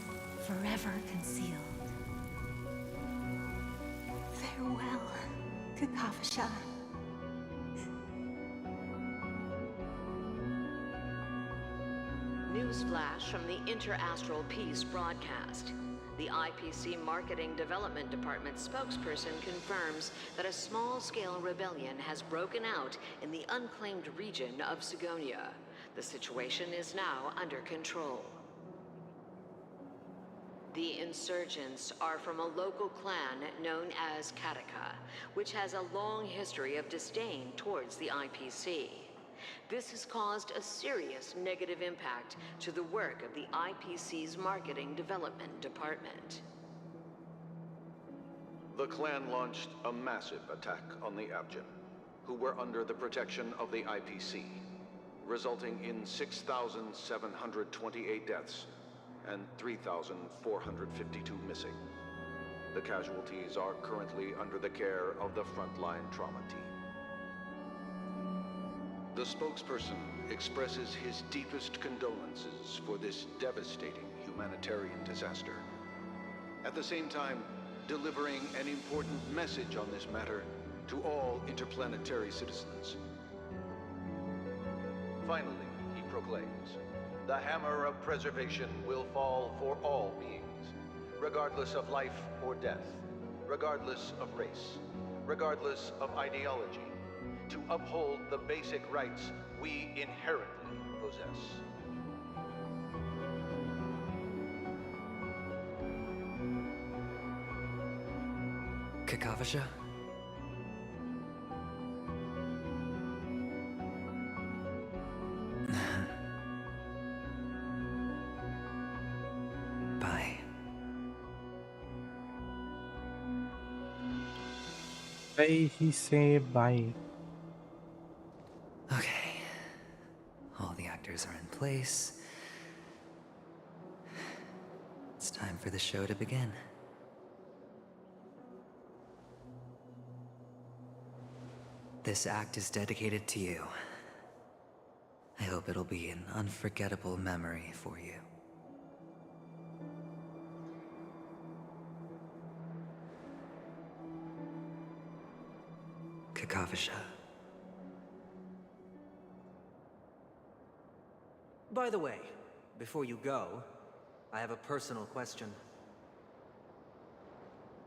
S20: forever concealed. Farewell, Kakavasha.
S13: Newsflash from the Inter-Astral Peace broadcast. The IPC Marketing Development Department spokesperson confirms that a small-scale rebellion has broken out in the unclaimed region of Sigonia. The situation is now under control. The insurgents are from a local clan known as Kataka, which has a long history of disdain towards the IPC. This has caused a serious negative impact to the work of the IPC's Marketing Development Department.
S12: The clan launched a massive attack on the Avgin, who were under the protection of the IPC, resulting in 6,728 deaths and 3,452 missing. The casualties are currently under the care of the frontline trauma team. The spokesperson expresses his deepest condolences for this devastating humanitarian disaster. At the same time, delivering an important message on this matter to all interplanetary citizens. Finally, he proclaims, the hammer of preservation will fall for all beings, regardless of life or death, regardless of race, regardless of ideology, to uphold the basic rights we inherently possess.
S15: Kakavasha?
S1: He say bye.
S15: Okay. All the actors are in place. It's time for the show to begin. This act is dedicated to you. I hope it'll be an unforgettable memory for you. Kakavasha.
S11: By the way, before you go, I have a personal question.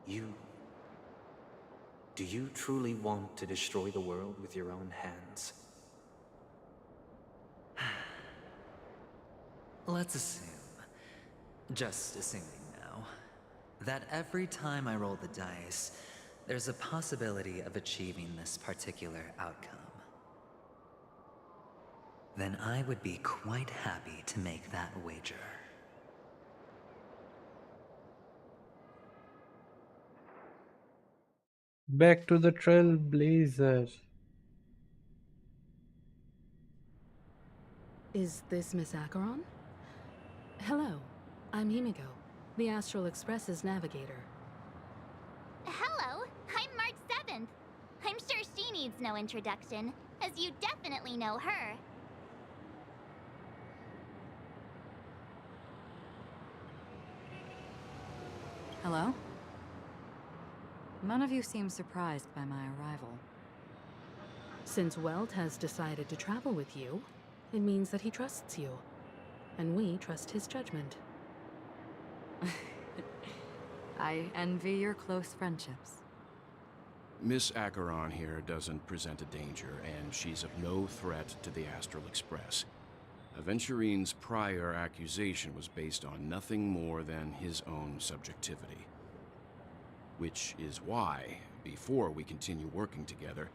S11: Do you truly want to destroy the world with your own hands?
S15: Let's assume, just assuming now, that every time I roll the dice, there's a possibility of achieving this particular outcome. Then I would be quite happy to make that wager.
S1: Back to the Trailblazer.
S4: Is this Miss Acheron? Hello, I'm Himiko, the Astral Express's navigator.
S2: Hello, I'm March 7th. I'm sure she needs no introduction, as you definitely know her.
S9: Hello? None of you seem surprised by my arrival.
S4: Since Welt has decided to travel with you, it means that he trusts you. And we trust his judgment.
S9: I envy your close friendships.
S10: Miss Acheron here doesn't present a danger, and she's of no threat to the Astral Express. Aventurine's prior accusation was based on nothing more than his own subjectivity. Which is why, before we continue working together,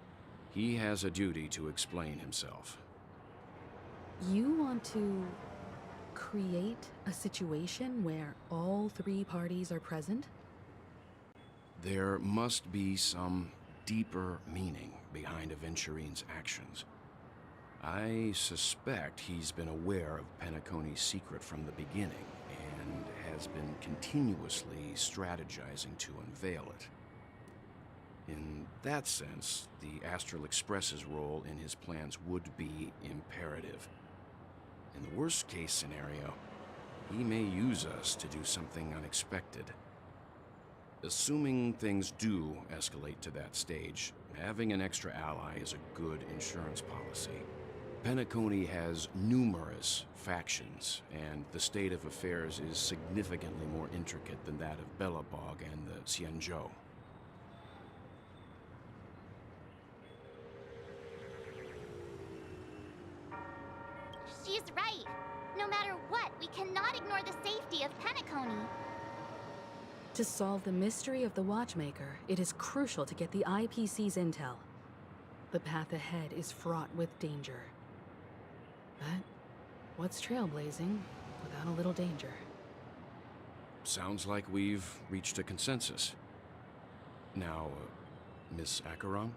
S10: he has a duty to explain himself.
S4: You want to create a situation where all three parties are present?
S10: There must be some deeper meaning behind Aventurine's actions. I suspect he's been aware of Penacony's secret from the beginning, and has been continuously strategizing to unveil it. In that sense, the Astral Express's role in his plans would be imperative. In the worst-case scenario, he may use us to do something unexpected. Assuming things do escalate to that stage, having an extra ally is a good insurance policy. Penacony has numerous factions, and the state of affairs is significantly more intricate than that of Belobog and the Xianzhou.
S2: She's right. No matter what, we cannot ignore the safety of Penacony.
S4: To solve the mystery of the Watchmaker, it is crucial to get the IPC's intel. The path ahead is fraught with danger. But what's trailblazing without a little danger?
S10: Sounds like we've reached a consensus. Now, Miss Acheron?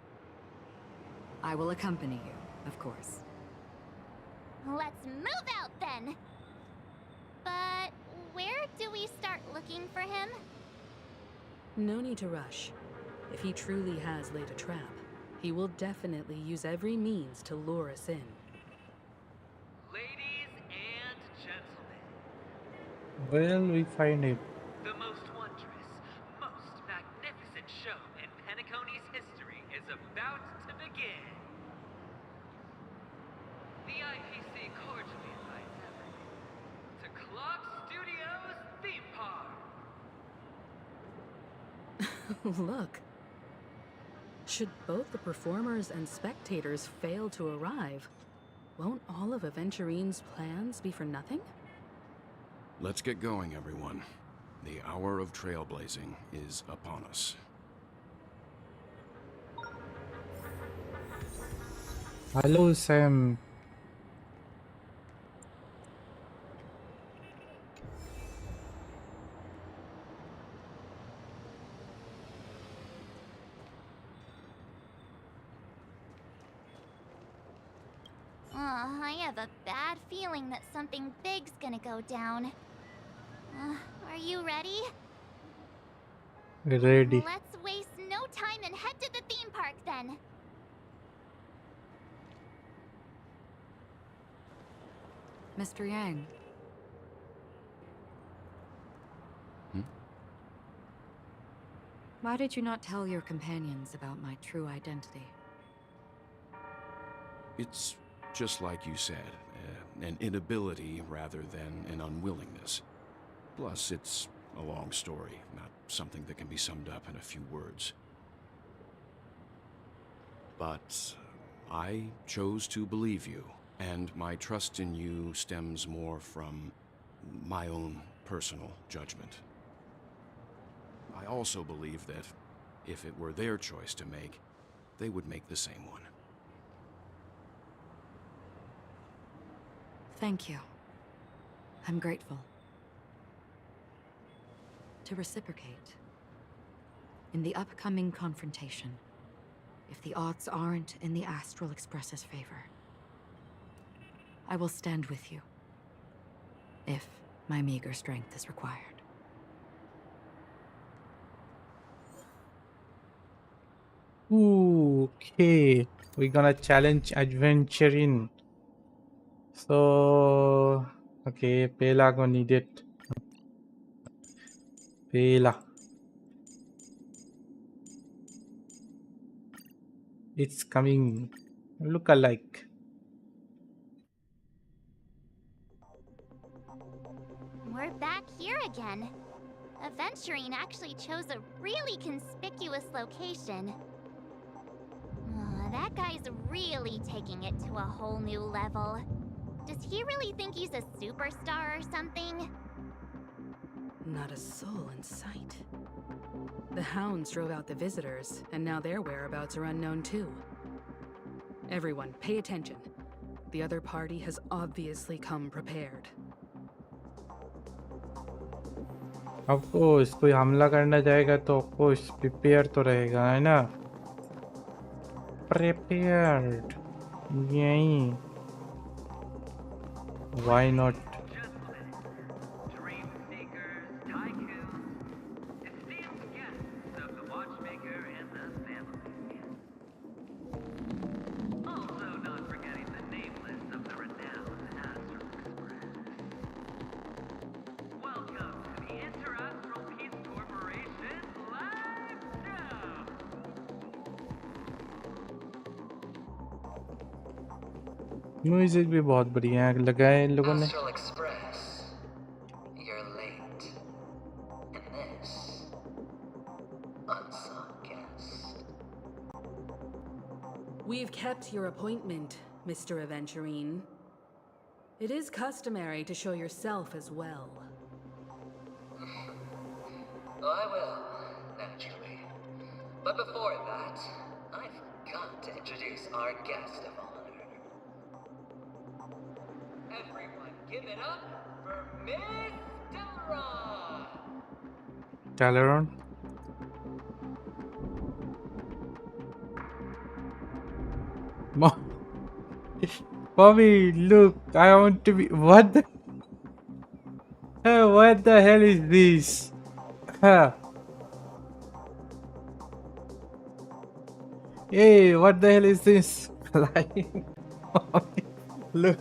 S9: I will accompany you, of course.
S2: Let's move out then! But where do we start looking for him?
S4: No need to rush. If he truly has laid a trap, he will definitely use every means to lure us in.
S21: Ladies and gentlemen,
S1: Well, we find it.
S21: the most wondrous, most magnificent show in Penacony's history is about to begin. The IPC cordially invites everyone to Clock Studios Theme Park.
S4: Look. Should both the performers and spectators fail to arrive, won't all of Aventurine's plans be for nothing?
S10: Let's get going, everyone. The hour of trailblazing is upon us.
S1: Hello, Sam.
S2: I have a bad feeling that something big's gonna go down. Are you ready?
S1: Ready.
S2: Let's waste no time and head to the theme park then.
S9: Mr. Yang. Why did you not tell your companions about my true identity?
S10: It's just like you said, an inability rather than an unwillingness. Plus, it's a long story, not something that can be summed up in a few words. But I chose to believe you, and my trust in you stems more from my own personal judgment. I also believe that if it were their choice to make, they would make the same one.
S9: Thank you. I'm grateful. To reciprocate, in the upcoming confrontation, if the odds aren't in the Astral Express's favor, I will stand with you, if my meager strength is required.
S1: Ooh, okay. We're gonna challenge adventuring. So, okay, Pela gonna need it. Pela. It's coming. Look alike.
S2: We're back here again. Aventurine actually chose a really conspicuous location. That guy's really taking it to a whole new level. Does he really think he's a superstar or something?
S4: Not a soul in sight. The hounds drove out the visitors, and now their whereabouts are unknown too. Everyone, pay attention. The other party has obviously come prepared.
S1: Of course, कोई हमला करना जाएगा तो of course prepare तो रहेगा है ना? Prepared. यही. Why not? म्यूजिक भी बहुत बढ़िया है लगाए इन लोगों ने.
S15: Astral Express, you're late. And this, unsung guest.
S4: We've kept your appointment, Mr. Aventurine. It is customary to show yourself as well.
S15: I will, naturally. But before that, I've got to introduce our guest of honor. Everyone, give it up for Miss Delaron!
S1: Delaron? Bobby, look, I want to be. What the? What the hell is this? Hey, what the hell is this? Flying. Look.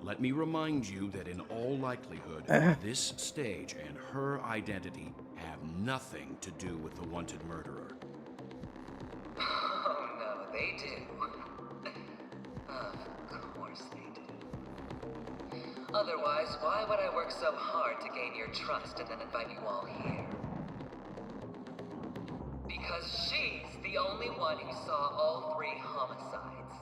S10: Let me remind you that in all likelihood, this stage and her identity have nothing to do with the wanted murderer.
S15: Oh no, they do. Of course they do. Otherwise, why would I work so hard to gain your trust and then invite you all here? Because she's the only one who saw all 3 homicides.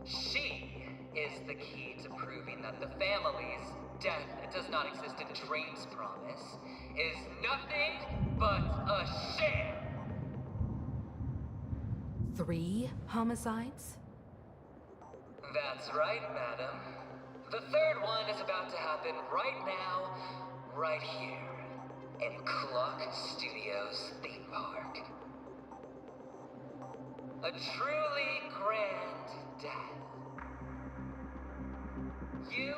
S15: She is the key to proving that the family's death does not exist in Dream's promise is nothing but a sham.
S4: 3 homicides?
S15: That's right, madam. The 3rd one is about to happen right now, right here, in Clock Studios theme park.
S21: A truly grand death. You,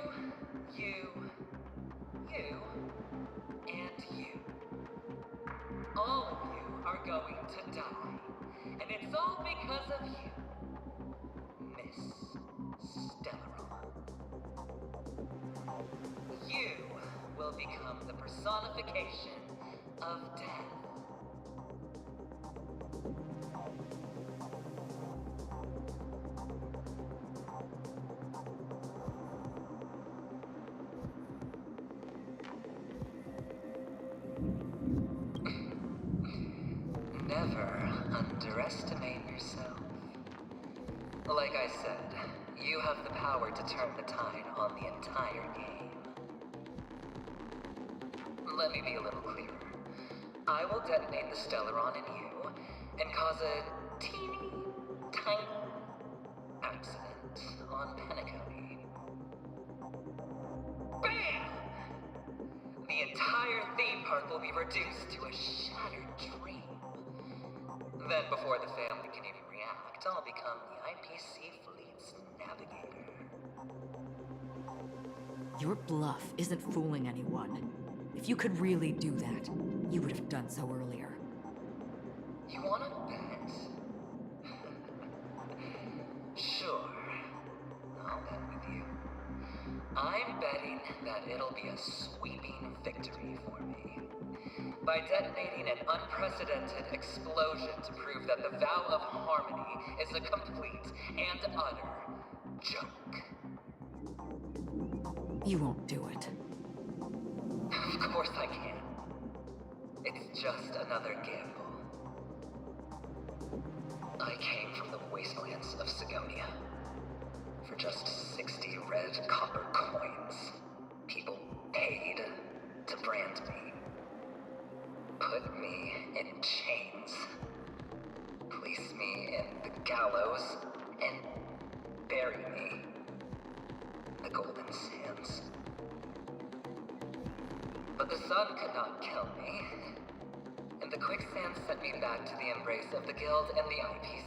S21: and you. All of you are going to die. And it's all because of you, Miss Stellaron. You will become the personification of death. Never underestimate yourself. Like I said, you have the power to turn the tide on the entire game. Let me be a little clearer. I will detonate the Stellaron in you and cause a teeny, tiny accident on Penacony. BAM! The entire theme park will be reduced to a shattered dream. Then, before the family can even react, I'll become the IPC fleet's navigator.
S9: Your bluff isn't fooling anyone. If you could really do that, you would have done so earlier.
S21: You wanna bet? Sure. I'll bet with you. I'm betting that it'll be a sweeping victory for me. By detonating an unprecedented explosion to prove that the vow of harmony is a complete and utter joke.
S9: You won't do it.
S21: Of course I can. It's just another gamble. I came from the wastelands of Sigonia. For just 60 red copper coins, people paid to brand me. Put me in chains. Place me in the gallows and bury me in the golden sands. But the sun could not kill me, and the quicksand sent me back to the embrace of the guild and the IPC.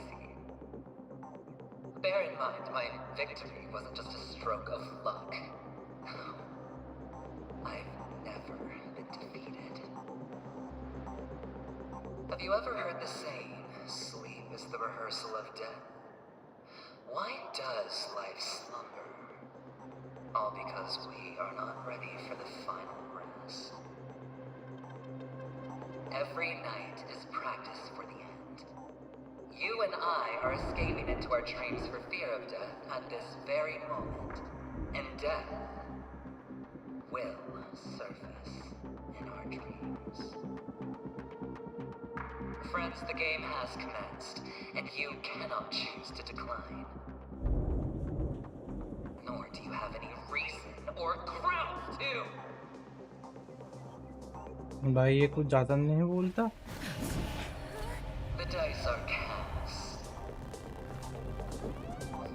S21: Bear in mind, my victory wasn't just a stroke of luck. I've never been defeated. Have you ever heard the saying, sleep is the rehearsal of death? Why does life slumber? All because we are not ready for the final rest. Every night is practice for the end. You and I are escaping into our dreams for fear of death at this very moment. And death will surface in our dreams. Friends, the game has commenced, and you cannot choose to decline. Nor do you have any reason or grounds to.
S1: भाई ये कुछ ज़्यादा नहीं बोलता.
S21: The dice are cast.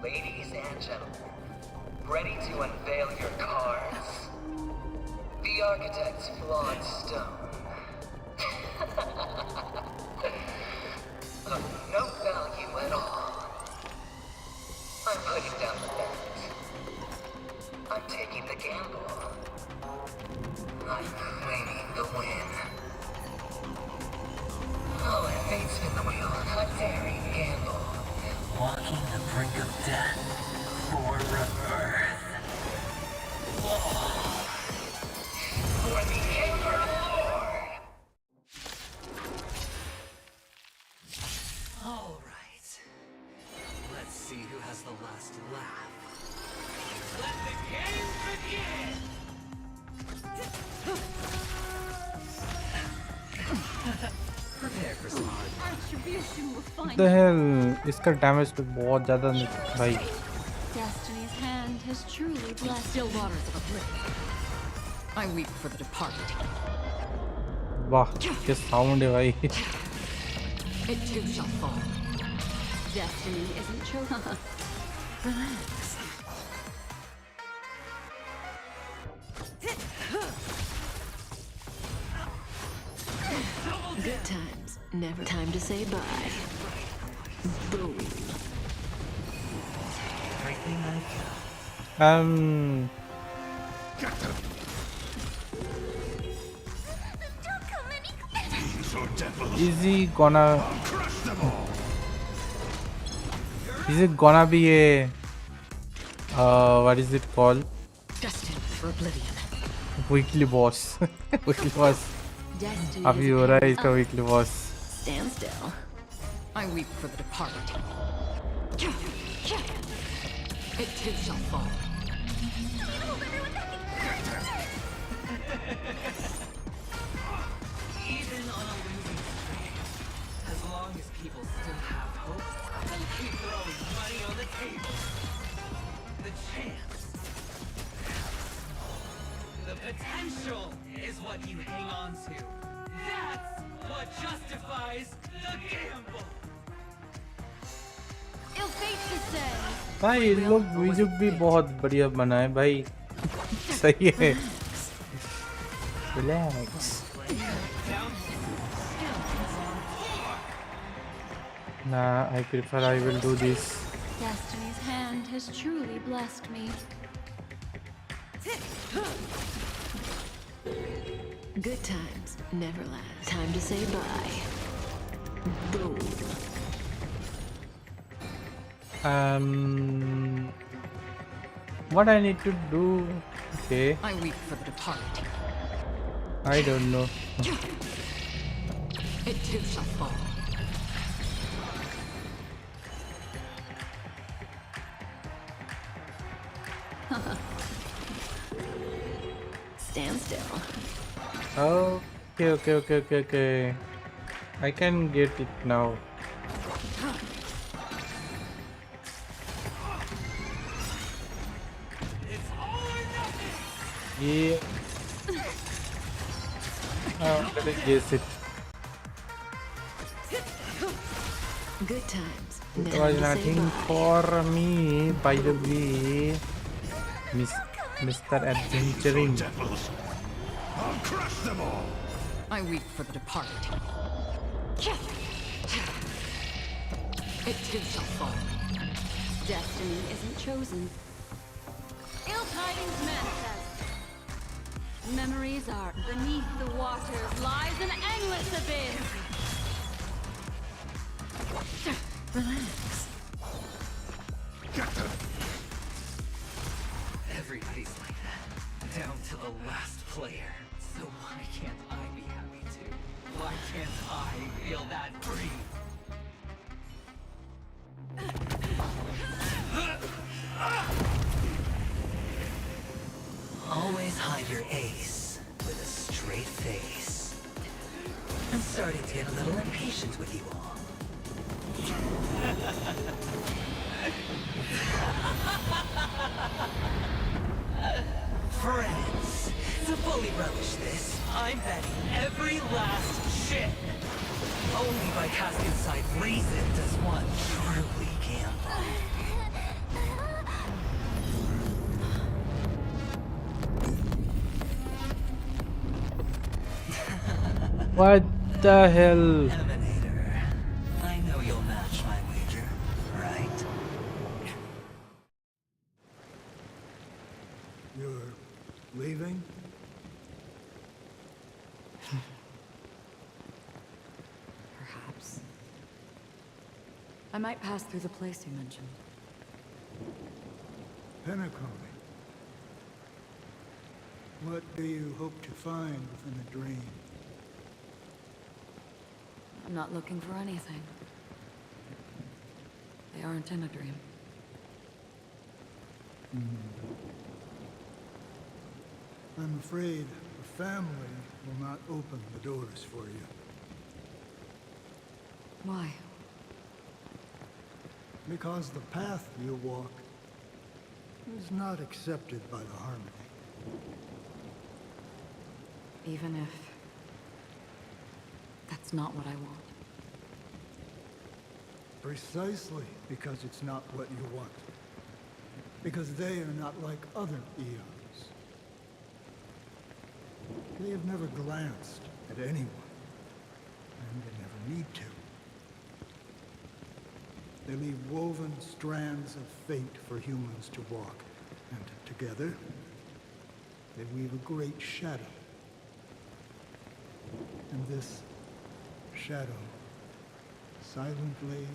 S21: Ladies and gentlemen, ready to unveil your cards? The architect's flawed stone. Of no value at all. I'm putting down the bet. I'm taking the gamble. I'm claiming the win. Oh, and fate spin the wheel. A daring gamble. Walking the brink of death for rebirth. For the Emperor Lord!
S15: All right. Let's see who has the last laugh.
S21: Let the game begin!
S15: Prepare for some hard luck.
S19: Retribution will find
S1: The hell, इसका damage तो बहुत ज़्यादा नहीं भाई.
S19: Destiny's hand has truly blessed.
S9: Still waters of oblivion. I weep for the departed.
S1: वाह क्या sound है भाई.
S9: It too shall fall.
S19: Destiny isn't chosen.
S9: Relax.
S14: Good times. Never time to say bye.
S15: Everything I got.
S1: Is he gonna? Is it gonna be a? What is it called?
S4: Destined for oblivion.
S1: Weekly boss. Weekly boss. अभी हो रहा है इसका weekly boss.
S9: Stand still. I weep for the departed.
S4: It too shall fall.
S15: Even on a losing streak, as long as people still have hope, they'll keep throwing money on the table. The chance, the potential is what you hang on to. That's what justifies the gamble.
S5: Ill fate to say.
S1: भाई लोग video भी बहुत बढ़िया बनाए भाई. सही है. Relax. Nah, I prefer I will do this.
S5: Destiny's hand has truly blessed me.
S14: Good times never last. Time to say bye. Boom.
S1: What I need to do? Okay.
S9: I weep for the departed.
S1: I don't know.
S4: It too shall fall.
S14: Stand still.
S1: Okay. I can get it now. Yeah. I'm gonna guess it.
S14: Good times.
S1: It
S14: Never
S1: was
S14: to say
S1: nothing
S14: bye.
S1: for me, by the way. Mr. Adventuring.
S18: I'll crush them all.
S9: I weep for the departed.
S4: It too shall fall.
S5: Destiny isn't chosen. Ill tidings manifest. Memories are beneath the waters lies an endless abyss.
S14: Relax.
S15: Everybody's like that, down to the last player. So why can't I be happy too? Why can't I feel that free? Always hide your ace with a straight face. I'm starting to get a little impatient with you all. Friends, to fully relish this, I'm betting every last shit. Only by casting aside reason does one truly gamble.
S1: What the hell?
S15: Emanator, I know you'll match my wager, right?
S3: You're leaving?
S9: Perhaps. I might pass through the place you mentioned.
S3: Penacony. What do you hope to find within the dream?
S9: I'm not looking for anything. They aren't in a dream.
S3: I'm afraid the family will not open the doors for you.
S9: Why?
S3: Because the path you walk is not accepted by the Harmony.
S9: Even if that's not what I want.
S3: Precisely because it's not what you want. Because they are not like other eons. They have never glanced at anyone, and they never need to. They leave woven strands of fate for humans to walk, and together, they weave a great shadow. And this shadow silently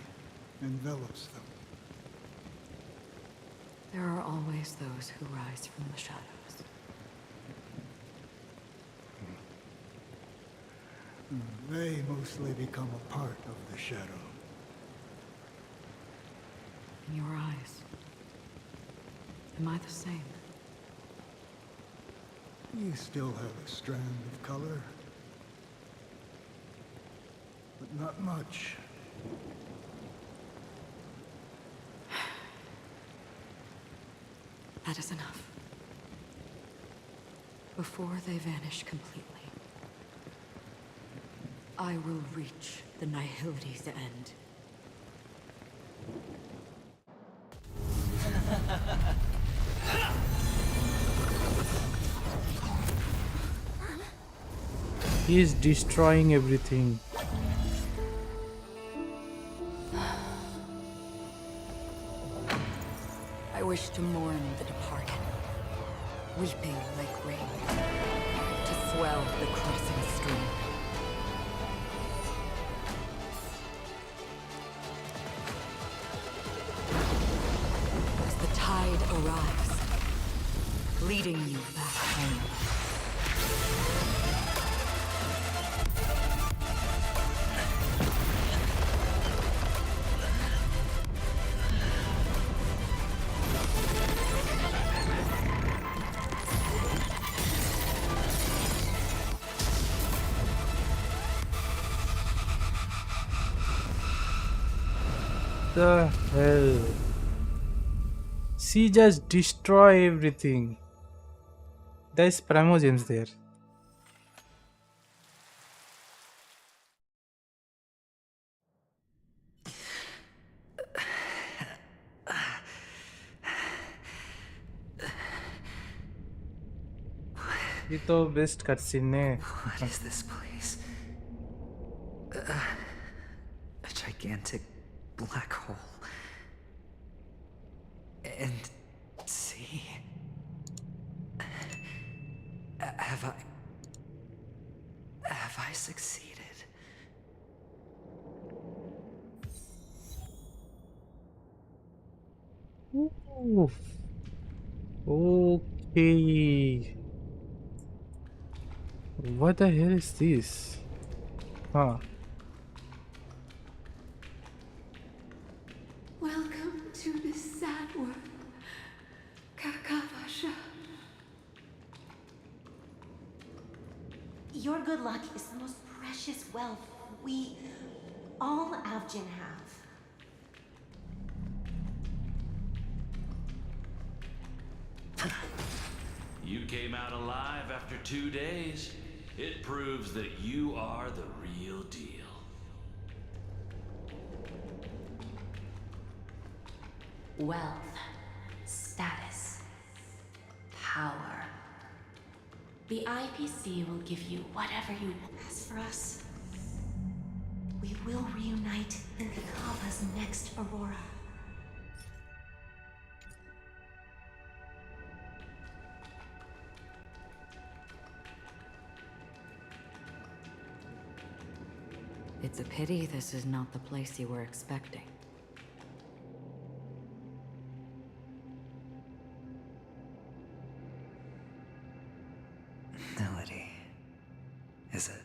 S3: envelops them.
S9: There are always those who rise from the shadows.
S3: They mostly become a part of the shadow.
S9: In your eyes, am I the same?
S3: You still have a strand of color, but not much.
S9: That is enough. Before they vanish completely, I will reach the Nihility's end.
S1: He is destroying everything.
S9: I wish to mourn the departed, weeping like rain, to swell the crossing stream. As the tide arrives, leading you back home.
S1: The hell? She just destroy everything. There's Primogens there. ये तो best cutscene है.
S15: What is this place? A gigantic black hole. And see, have I succeeded?
S1: Ooh. Okay. What the hell is this? Huh.
S19: Welcome to this sad world, Kakavasha.
S20: Your good luck is the most precious wealth we, all Avgin, have.
S6: You came out alive after 2 days. It proves that you are the real deal.
S14: Wealth, status, power. The IPC will give you whatever you want.
S20: As for us, we will reunite in Kakava's next Aurora.
S9: It's a pity this is not the place you were expecting.
S15: Melody, is it?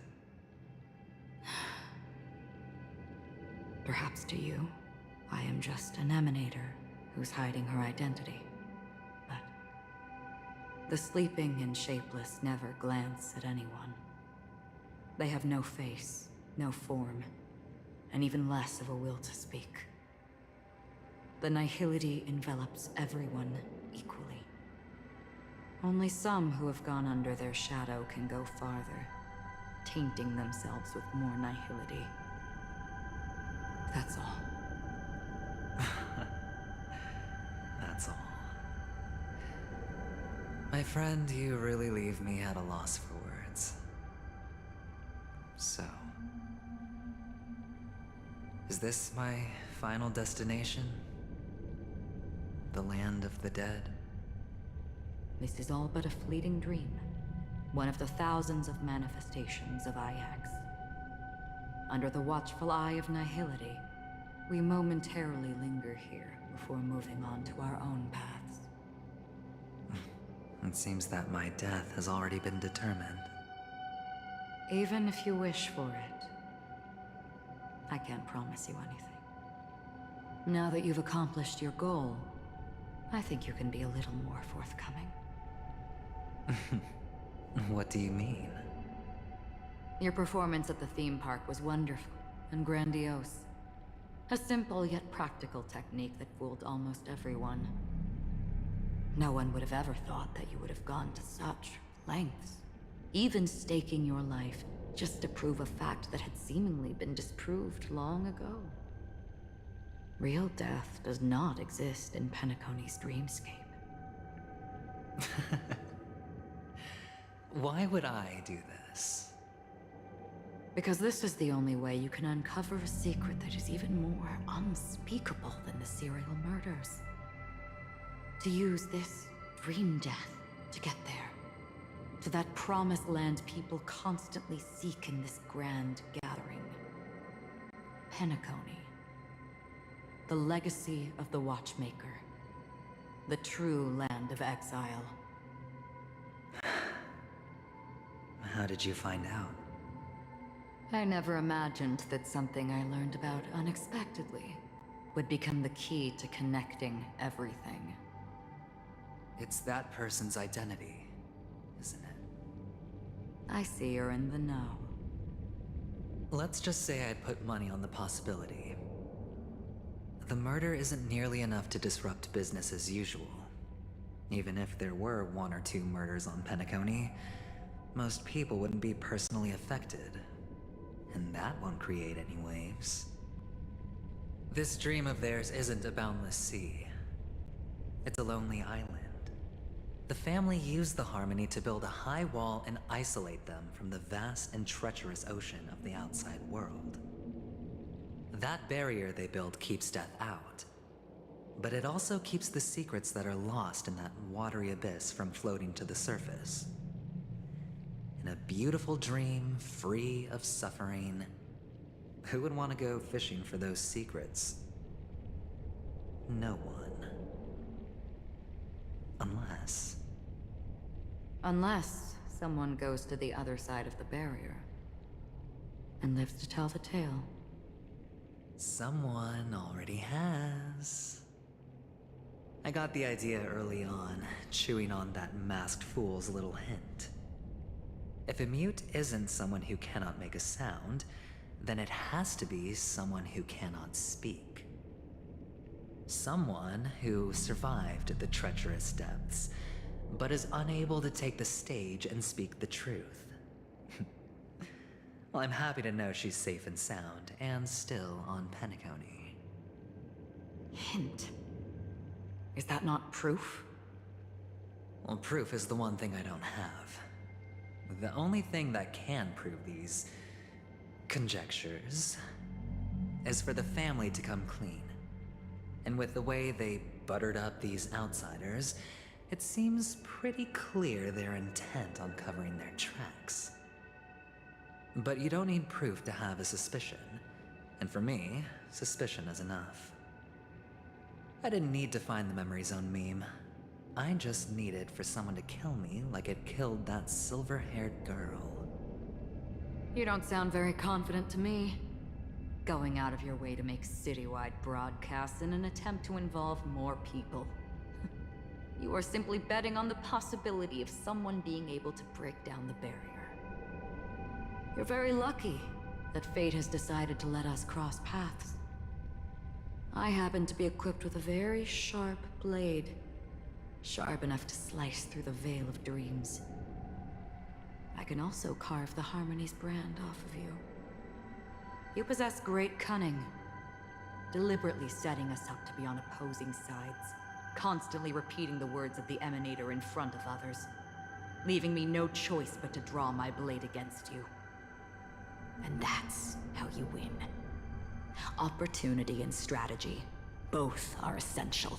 S9: Perhaps to you, I am just an emanator who's hiding her identity. But the sleeping and shapeless never glance at anyone. They have no face, no form, and even less of a will to speak. The nihility envelops everyone equally. Only some who have gone under their shadow can go farther, tainting themselves with more nihility. That's all.
S15: That's all. My friend, you really leave me at a loss for words. So, is this my final destination? The land of the dead?
S9: This is all but a fleeting dream. One of the thousands of manifestations of IX. Under the watchful eye of nihility, we momentarily linger here before moving on to our own paths.
S15: It seems that my death has already been determined.
S9: Even if you wish for it, I can't promise you anything. Now that you've accomplished your goal, I think you can be a little more forthcoming.
S15: What do you mean?
S9: Your performance at the theme park was wonderful and grandiose. A simple yet practical technique that fooled almost everyone. No one would have ever thought that you would have gone to such lengths, even staking your life just to prove a fact that had seemingly been disproved long ago. Real death does not exist in Penacony's dreamscape.
S15: Why would I do this?
S9: Because this is the only way you can uncover a secret that is even more unspeakable than the serial murders. To use this dream death to get there. To that promised land people constantly seek in this grand gathering. Penacony. The legacy of the Watchmaker. The true land of exile.
S15: How did you find out?
S9: I never imagined that something I learned about unexpectedly would become the key to connecting everything.
S15: It's that person's identity, isn't it?
S9: I see you're in the know.
S15: Let's just say I'd put money on the possibility. The murder isn't nearly enough to disrupt business as usual. Even if there were 1 or 2 murders on Penacony, most people wouldn't be personally affected. And that won't create any waves. This dream of theirs isn't a boundless sea. It's a lonely island. The family used the Harmony to build a high wall and isolate them from the vast and treacherous ocean of the outside world. That barrier they built keeps death out. But it also keeps the secrets that are lost in that watery abyss from floating to the surface. In a beautiful dream, free of suffering, who would want to go fishing for those secrets? No one.
S9: Unless someone goes to the other side of the barrier and lives to tell the tale.
S15: Someone already has. I got the idea early on, chewing on that masked fool's little hint. If a mute isn't someone who cannot make a sound, then it has to be someone who cannot speak. Someone who survived the treacherous depths, but is unable to take the stage and speak the truth. Well, I'm happy to know she's safe and sound, and still on Penacony.
S9: Hint? Is that not proof?
S15: Well, proof is the one thing I don't have. The only thing that can prove these conjectures is for the family to come clean. And with the way they buttered up these outsiders, it seems pretty clear they're intent on covering their tracks. But you don't need proof to have a suspicion. And for me, suspicion is enough. I didn't need to find the memory zone meme. I just needed for someone to kill me like it killed that silver-haired girl.
S9: You don't sound very confident to me. Going out of your way to make citywide broadcasts in an attempt to involve more people. You are simply betting on the possibility of someone being able to break down the barrier. You're very lucky that fate has decided to let us cross paths. I happen to be equipped with a very sharp blade. Sharp enough to slice through the veil of dreams. I can also carve the Harmony's brand off of you. You possess great cunning, deliberately setting us up to be on opposing sides, constantly repeating the words of the Emanator in front of others, leaving me no choice but to draw my blade against you. And that's how you win. Opportunity and strategy. Both are essential.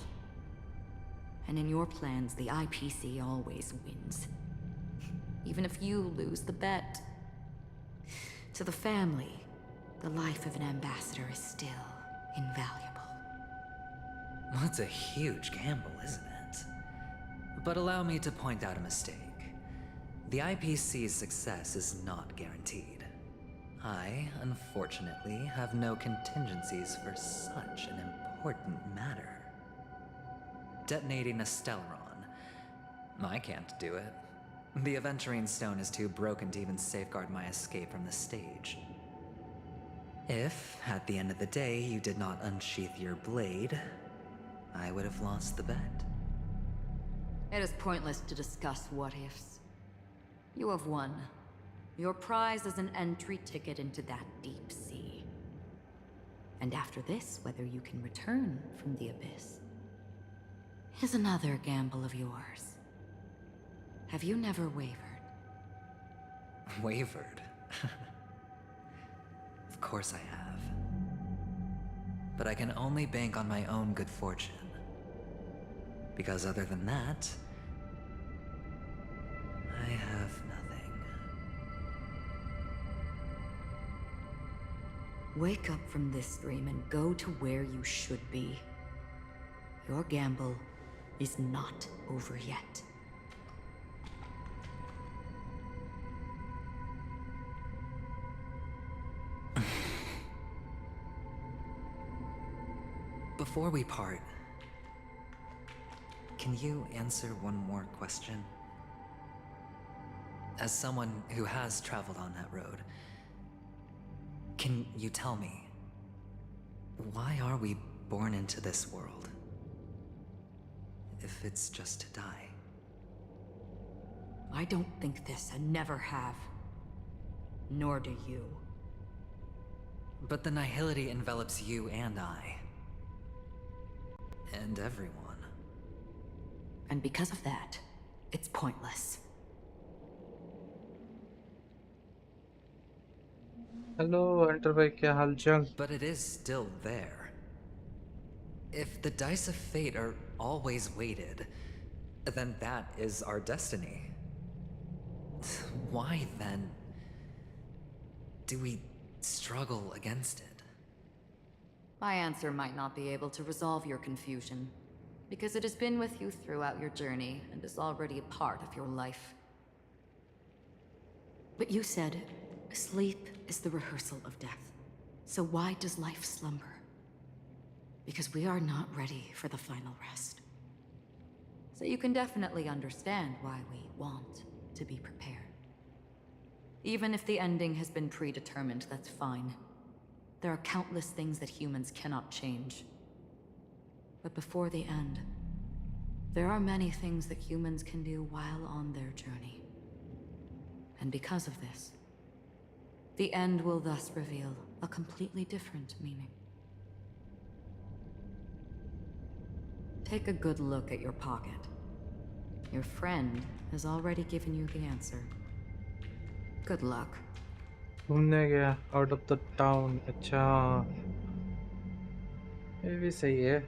S9: And in your plans, the IPC always wins. Even if you lose the bet. To the family, the life of an ambassador is still invaluable.
S15: That's a huge gamble, isn't it? But allow me to point out a mistake. The IPC's success is not guaranteed. I, unfortunately, have no contingencies for such an important matter. Detonating a Stellaron. I can't do it. The Aventurine Stone is too broken to even safeguard my escape from the stage. If, at the end of the day, you did not unsheath your blade, I would have lost the bet.
S9: It is pointless to discuss what-ifs. You have won. Your prize is an entry ticket into that deep sea. And after this, whether you can return from the abyss is another gamble of yours. Have you never wavered?
S15: Wavered? Of course I have. But I can only bank on my own good fortune. Because other than that, I have nothing.
S9: Wake up from this dream and go to where you should be. Your gamble is not over yet.
S15: Before we part, can you answer one more question? As someone who has traveled on that road, can you tell me, why are we born into this world? If it's just to die.
S9: I don't think this and never have. Nor do you.
S15: But the nihility envelops you and I. And everyone.
S9: And because of that, it's pointless.
S1: Hello, Enter भाई क्या हालचाल?
S15: But it is still there. If the dice of fate are always weighted, then that is our destiny. Why then do we struggle against it?
S9: My answer might not be able to resolve your confusion, because it has been with you throughout your journey and is already a part of your life. But you said, sleep is the rehearsal of death. So why does life slumber? Because we are not ready for the final rest. So you can definitely understand why we want to be prepared. Even if the ending has been predetermined, that's fine. There are countless things that humans cannot change. But before the end, there are many things that humans can do while on their journey. And because of this, the end will thus reveal a completely different meaning. Take a good look at your pocket. Your friend has already given you the answer. Good luck.
S1: घूमने गया out of the town. अच्छा, ये भी सही है.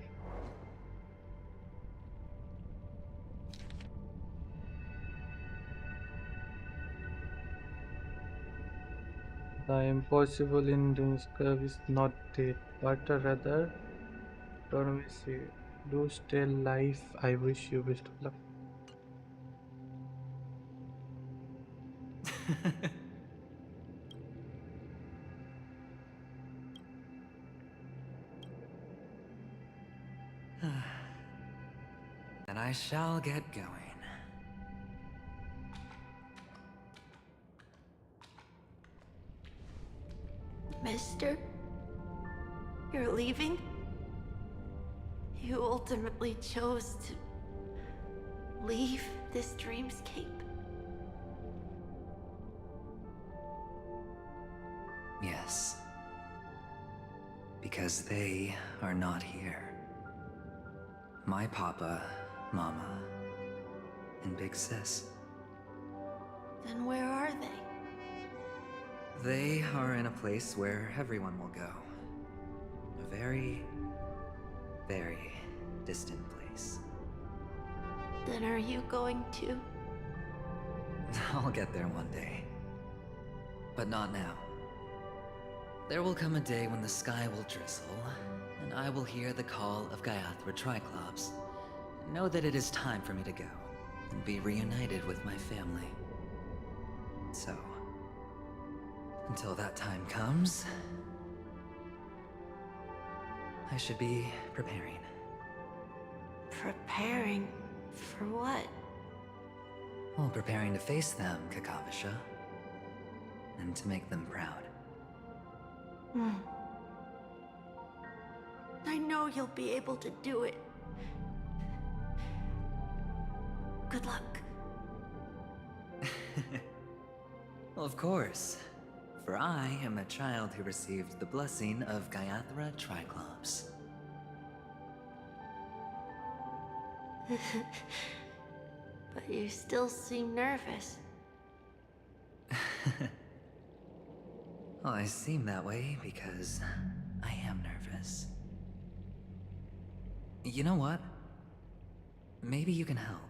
S1: The impossible in this curve is not death, but rather, don't we see? Do stay alive. I wish you best of luck.
S15: And I shall get going.
S19: Mister? You're leaving? You ultimately chose to leave this dreamscape?
S15: Yes. Because they are not here. My papa, mama, and big sis.
S19: Then where are they?
S15: They are in a place where everyone will go. A very, very distant place.
S19: Then are you going to?
S15: I'll get there one day. But not now. There will come a day when the sky will drizzle, and I will hear the call of Gaiathra Triclops, and know that it is time for me to go, and be reunited with my family. So, until that time comes, I should be preparing.
S19: Preparing for what?
S15: Well, preparing to face them, Kakavasha. And to make them proud.
S19: I know you'll be able to do it. Good luck.
S15: Well, of course. For I am a child who received the blessing of Gaiathra Triclops.
S19: But you still seem nervous.
S15: Well, I seem that way because I am nervous. You know what? Maybe you can help.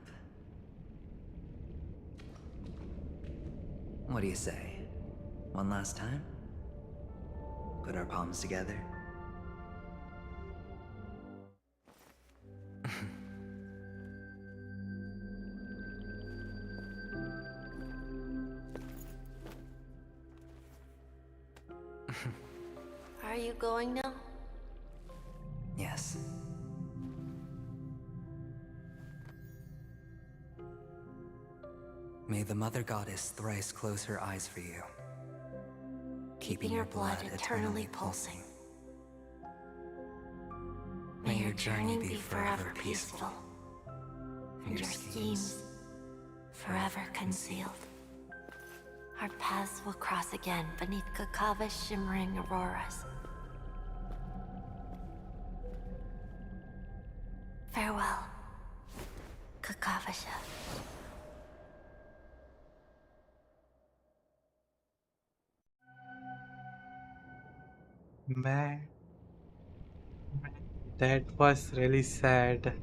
S15: What do you say? One last time? Put our palms together?
S19: Are you going now?
S15: Yes. May the Mother Goddess thrice close her eyes for you, keeping your blood eternally pulsing. May your journey be forever peaceful,
S19: and your schemes forever concealed. Our paths will cross again beneath Kakava's shimmering auroras. Farewell, Kakavasha.
S1: Man, that was really sad.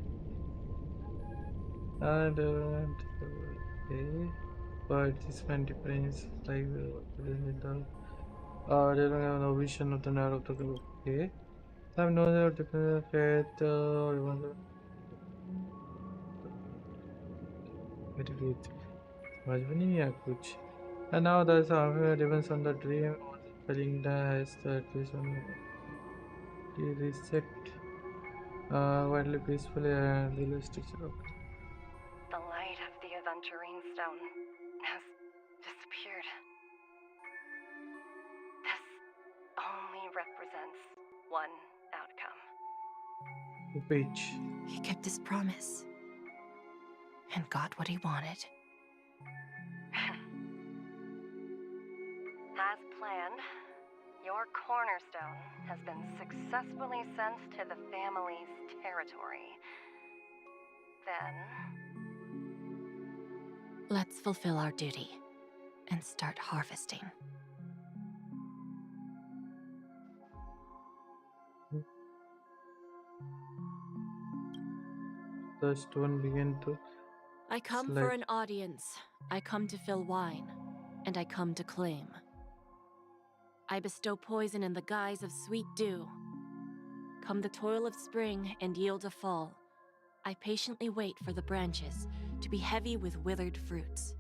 S1: I don't. Okay. Participant difference like the they don't have no vision of the narrow of the group. Okay. I have no other different faith very good. समझ में नहीं आया कुछ. And now the software depends on the dream or the spelling has the vision reset widely peacefully and realistic.
S7: The light of the Aventurine Stone has disappeared. This only represents one outcome.
S1: The page.
S14: He kept his promise and got what he wanted.
S7: As planned, your cornerstone has been successfully sent to the family's territory. Then,
S14: Let's fulfill our duty and start harvesting.
S1: The stone began to
S14: I come for an audience. I come to fill wine, and I come to claim. I bestow poison in the guise of sweet dew. Come the toil of spring and yield a fall. I patiently wait for the branches to be heavy with withered fruits.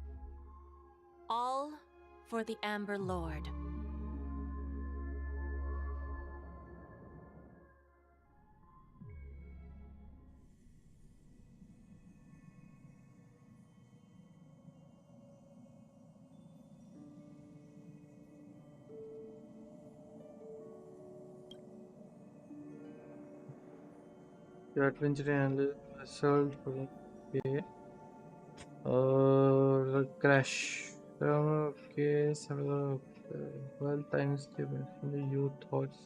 S14: All for the Amber Lord.
S1: your adventure and result for okay. Crash. Okay, several 12 times given from the youth thoughts.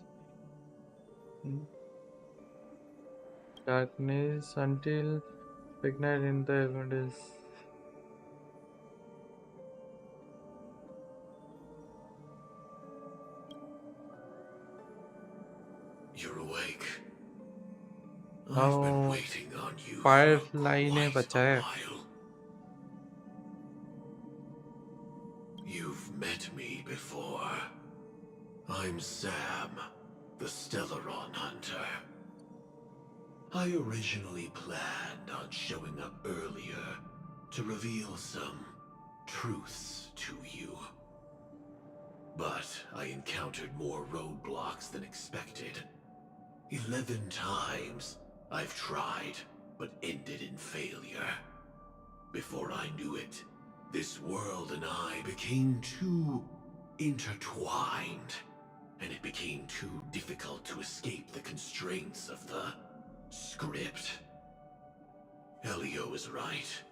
S1: Darkness until ignite in the evidence.
S10: You're awake. I've been
S1: Oh,
S10: waiting on you
S1: Firefly ने
S10: for quite
S1: बचाया.
S10: a while. You've met me before. I'm Sam, the Stellaron Hunter. I originally planned on showing up earlier to reveal some truths to you. But I encountered more roadblocks than expected. 11 times I've tried, but ended in failure. Before I knew it, this world and I became too intertwined, and it became too difficult to escape the constraints of the script. Elio is right.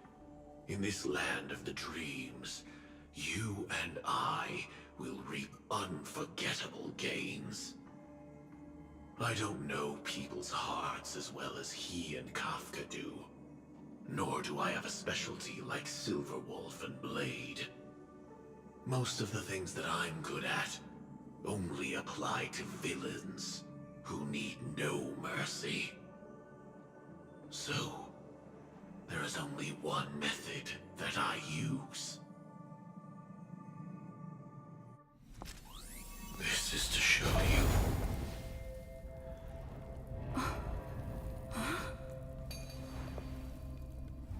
S10: In this land of the dreams, you and I will reap unforgettable gains. I don't know people's hearts as well as he and Kafka do. Nor do I have a specialty like Silverwolf and Blade. Most of the things that I'm good at only apply to villains who need no mercy. So, there is only one method that I use. This is to show you.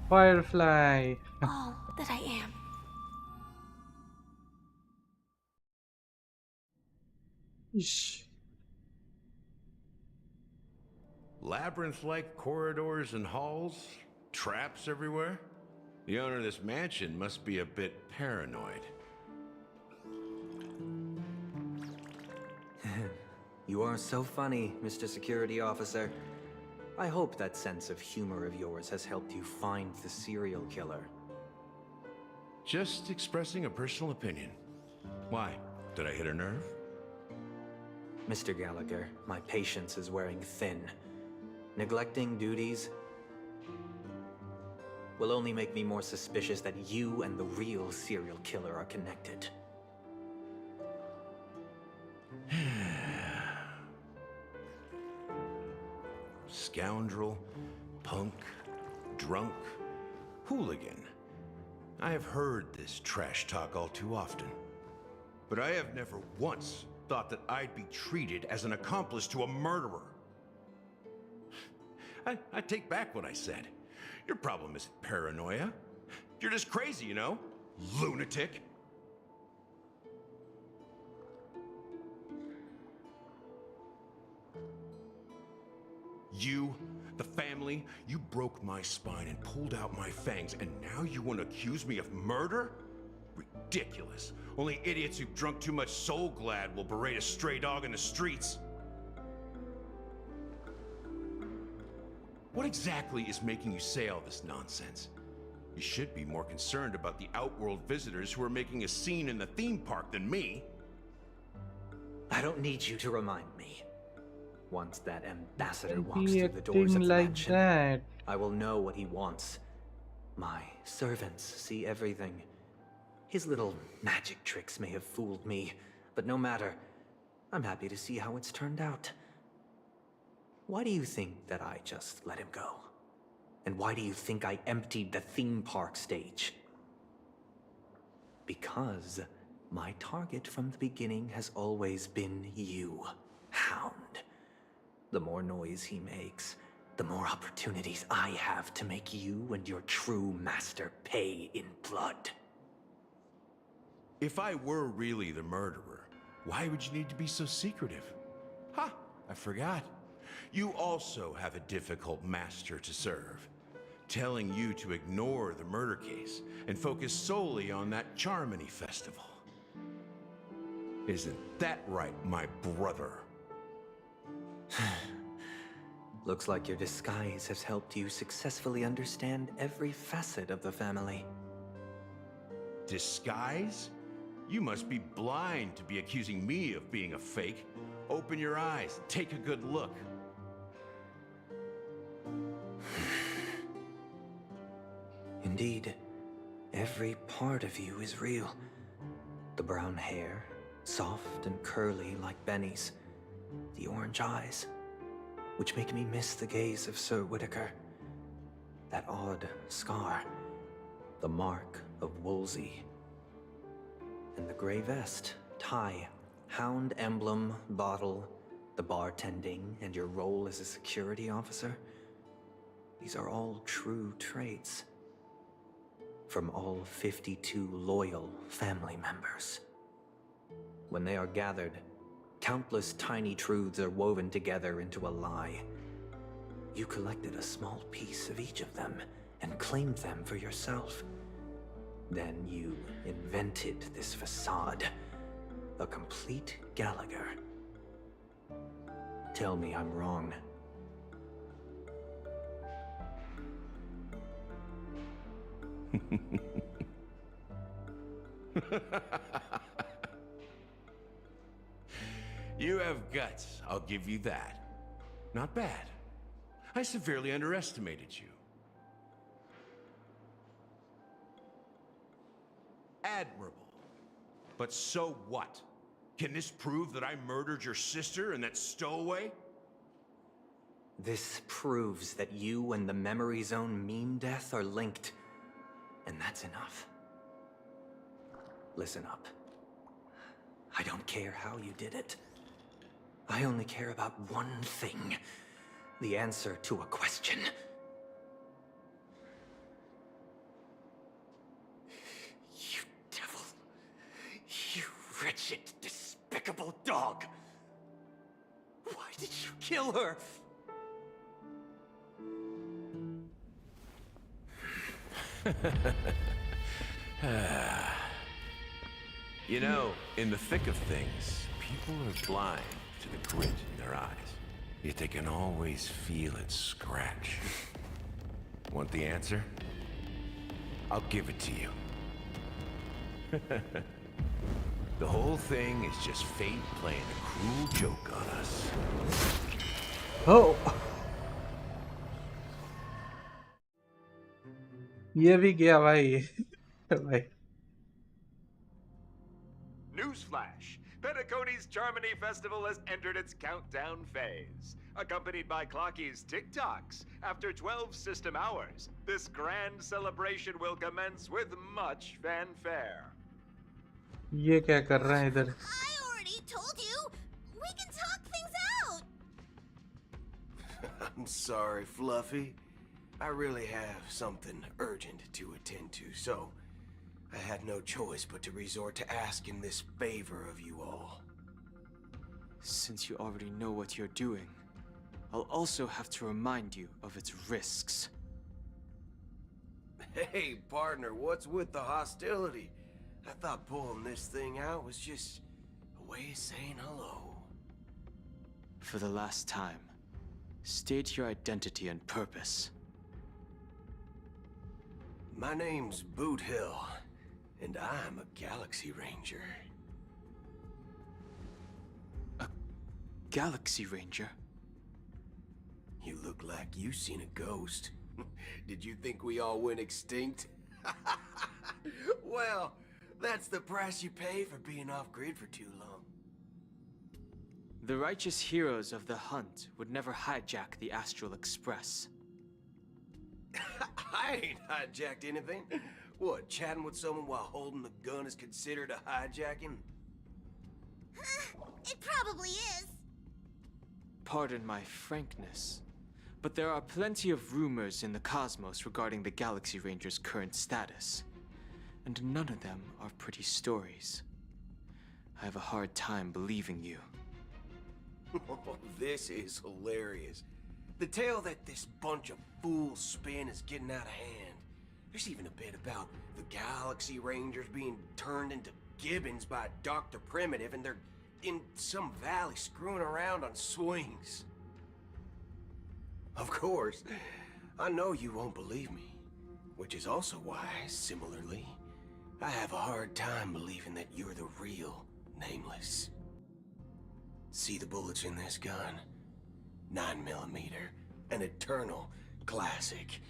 S1: Firefly.
S19: All that I am.
S1: Ish.
S10: Labyrinth-like corridors and halls? Traps everywhere? The owner of this mansion must be a bit paranoid.
S11: You are so funny, Mr. Security Officer. I hope that sense of humor of yours has helped you find the serial killer.
S10: Just expressing a personal opinion. Why? Did I hit a nerve?
S11: Mr. Gallagher, my patience is wearing thin. Neglecting duties will only make me more suspicious that you and the real serial killer are connected.
S10: Scoundrel, punk, drunk, hooligan. I have heard this trash talk all too often. But I have never once thought that I'd be treated as an accomplice to a murderer. I take back what I said. Your problem isn't paranoia. You're just crazy, you know? Lunatic. You, the family, you broke my spine and pulled out my fangs, and now you want to accuse me of murder? Ridiculous. Only idiots who've drunk too much Soul Glad will berate a stray dog in the streets. What exactly is making you say all this nonsense? You should be more concerned about the Outworld visitors who are making a scene in the theme park than me.
S11: I don't need you to remind me. Once that ambassador
S1: Be
S11: walks through the doors of the
S1: like
S11: mansion,
S1: that.
S11: I will know what he wants. My servants see everything. His little magic tricks may have fooled me, but no matter. I'm happy to see how it's turned out. Why do you think that I just let him go? And why do you think I emptied the theme park stage? Because my target from the beginning has always been you, Hound. The more noise he makes, the more opportunities I have to make you and your true master pay in blood.
S10: If I were really the murderer, why would you need to be so secretive? Ha! I forgot. You also have a difficult master to serve, telling you to ignore the murder case and focus solely on that Charmony festival. Isn't that right, my brother?
S11: Looks like your disguise has helped you successfully understand every facet of the family.
S10: Disguise? You must be blind to be accusing me of being a fake. Open your eyes, take a good look.
S11: Indeed, every part of you is real. The brown hair, soft and curly like Benny's. The orange eyes, which make me miss the gaze of Sir Whitaker. That odd scar, the mark of Woolsey. And the gray vest, tie, hound emblem, bottle, the bartending, and your role as a security officer. These are all true traits. From all 52 loyal family members. When they are gathered, countless tiny truths are woven together into a lie. You collected a small piece of each of them and claimed them for yourself. Then you invented this facade, a complete Gallagher. Tell me I'm wrong.
S10: You have guts, I'll give you that. Not bad. I severely underestimated you. Admirable. But so what? Can this prove that I murdered your sister and that stowaway?
S11: This proves that you and the Memory Zone meme death are linked. And that's enough. Listen up. I don't care how you did it. I only care about one thing. The answer to a question. You devil. You wretched, despicable dog. Why did you kill her?
S10: You know, in the thick of things, people are blind to the grit in their eyes. Yet they can always feel it scratch. Want the answer? I'll give it to you. The whole thing is just fate playing a cruel joke on us.
S1: Oh! ये भी गया भाई भाई
S8: Newsflash! Penacony's Charmony Festival has entered its countdown phase. Accompanied by Clocky's TikToks, after 12 system hours, this grand celebration will commence with much fanfare.
S1: ये क्या कर रहा है इधर
S19: I already told you! We can talk things out!
S22: I'm sorry, Fluffy. I really have something urgent to attend to, so I had no choice but to resort to asking this favor of you all.
S23: Since you already know what you're doing, I'll also have to remind you of its risks.
S22: Hey, partner, what's with the hostility? I thought pulling this thing out was just a way of saying hello.
S23: For the last time, state your identity and purpose.
S22: My name's Boot Hill, and I'm a Galaxy Ranger.
S23: A Galaxy Ranger?
S22: You look like you seen a ghost. Did you think we all went extinct? Well, that's the price you pay for being off-grid for too long.
S23: The righteous heroes of the hunt would never hijack the Astral Express.
S22: I ain't hijacked anything. What, chatting with someone while holding the gun is considered a hijacking?
S19: It probably is.
S23: Pardon my frankness, but there are plenty of rumors in the cosmos regarding the Galaxy Ranger's current status, and none of them are pretty stories. I have a hard time believing you.
S22: This is hilarious. The tale that this bunch of fools spin is getting out of hand. There's even a bit about the Galaxy Rangers being turned into gibbons by Dr. Primitive, and they're in some valley screwing around on swings. Of course, I know you won't believe me, which is also why, similarly, I have a hard time believing that you're the real Nameless. See the bullets in this gun? 9mm, an eternal classic.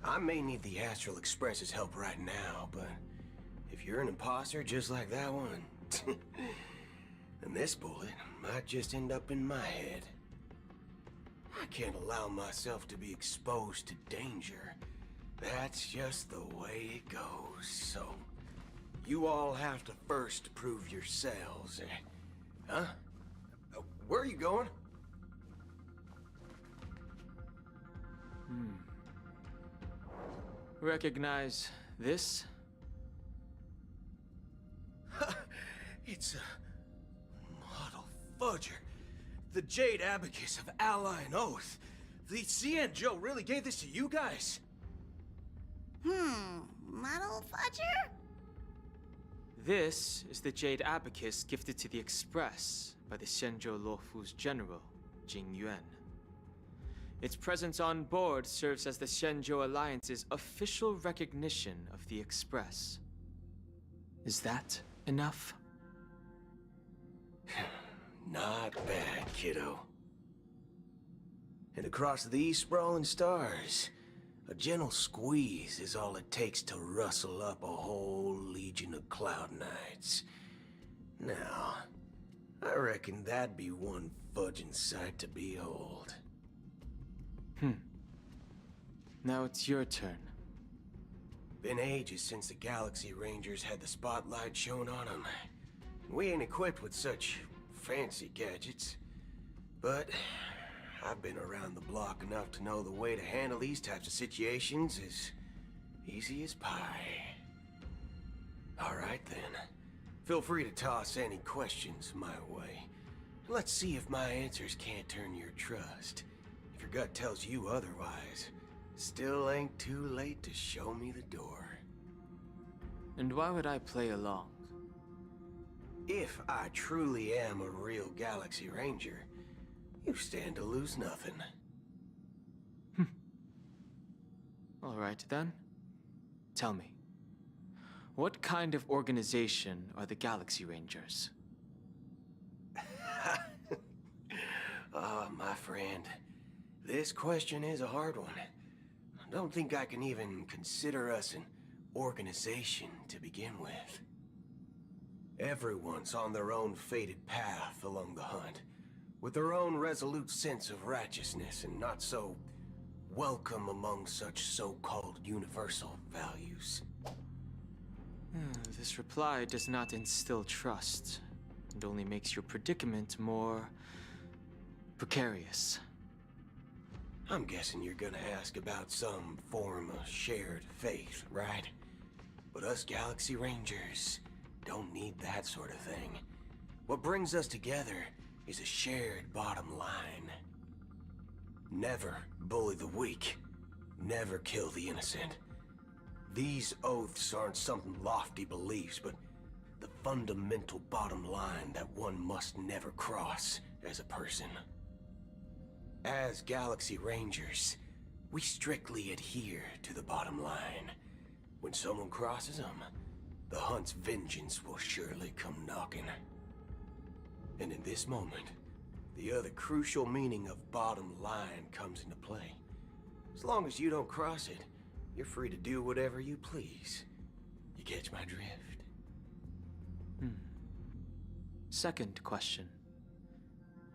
S22: I may need the Astral Express's help right now, but if you're an imposter just like that one, then this bullet might just end up in my head. I can't allow myself to be exposed to danger. That's just the way it goes, so... You all have to first prove yourselves, Huh? Where are you going?
S23: Recognize this?
S22: It's a model fudger. The Jade Abacus of Ally and Oath. The CN Joe really gave this to you guys?
S19: Model fudger?
S23: This is the Jade Abacus gifted to the Express by the Shenzhou Luofu's general, Jing Yuan. Its presence on board serves as the Shenzhou Alliance's official recognition of the Express. Is that enough?
S22: Not bad, kiddo. And across these sprawling stars, a gentle squeeze is all it takes to rustle up a whole legion of Cloud Knights. Now, I reckon that'd be one fudging sight to behold.
S23: Now it's your turn.
S22: Been ages since the Galaxy Rangers had the spotlight shown on them. We ain't equipped with such fancy gadgets. But I've been around the block enough to know the way to handle these types of situations is easy as pie. Alright then. Feel free to toss any questions my way. Let's see if my answers can't turn your trust. If your gut tells you otherwise, still ain't too late to show me the door.
S23: And why would I play along?
S22: If I truly am a real Galaxy Ranger, you stand to lose nothing.
S23: Alright then. Tell me, what kind of organization are the Galaxy Rangers?
S22: My friend, this question is a hard one. I don't think I can even consider us an organization to begin with. Everyone's on their own fated path along the hunt, with their own resolute sense of righteousness and not so welcome among such so-called universal values.
S23: This reply does not instill trust, and only makes your predicament more precarious.
S22: I'm guessing you're gonna ask about some form of shared faith, right? But us Galaxy Rangers don't need that sort of thing. What brings us together is a shared bottom line. Never bully the weak. Never kill the innocent. These oaths aren't some lofty beliefs, but the fundamental bottom line that one must never cross as a person. As Galaxy Rangers, we strictly adhere to the bottom line. When someone crosses them, the hunt's vengeance will surely come knocking. And in this moment, the other crucial meaning of bottom line comes into play. As long as you don't cross it, you're free to do whatever you please. You catch my drift?
S23: Second question.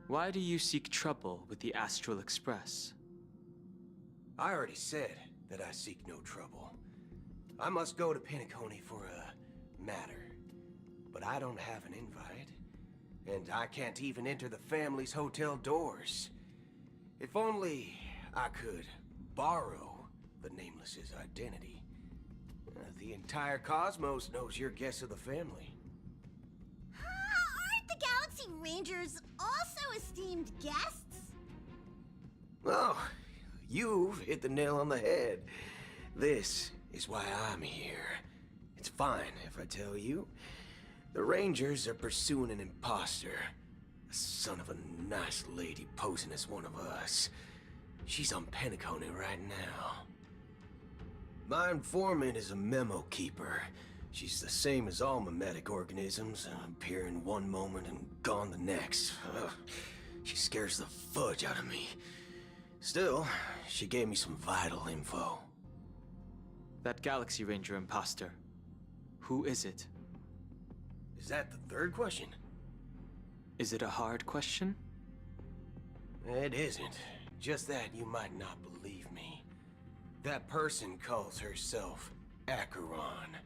S23: Why do you seek trouble with the Astral Express?
S22: I already said that I seek no trouble. I must go to Penacony for a matter. But I don't have an invite. And I can't even enter the family's hotel doors. If only I could borrow the Nameless's identity. The entire cosmos knows you're guests of the family.
S19: Aren't the Galaxy Rangers also esteemed guests?
S22: Oh, you've hit the nail on the head. This is why I'm here. It's fine if I tell you. The Rangers are pursuing an imposter. A son of a nice lady posing as one of us. She's on Penacony right now. My informant is a memo keeper. She's the same as all mimetic organisms, appearing one moment and gone the next. Ugh. She scares the fudge out of me. Still, she gave me some vital info.
S23: That Galaxy Ranger imposter. Who is it?
S22: Is that the third question?
S23: Is it a hard question?
S22: It isn't. Just that you might not believe me. That person calls herself Acheron.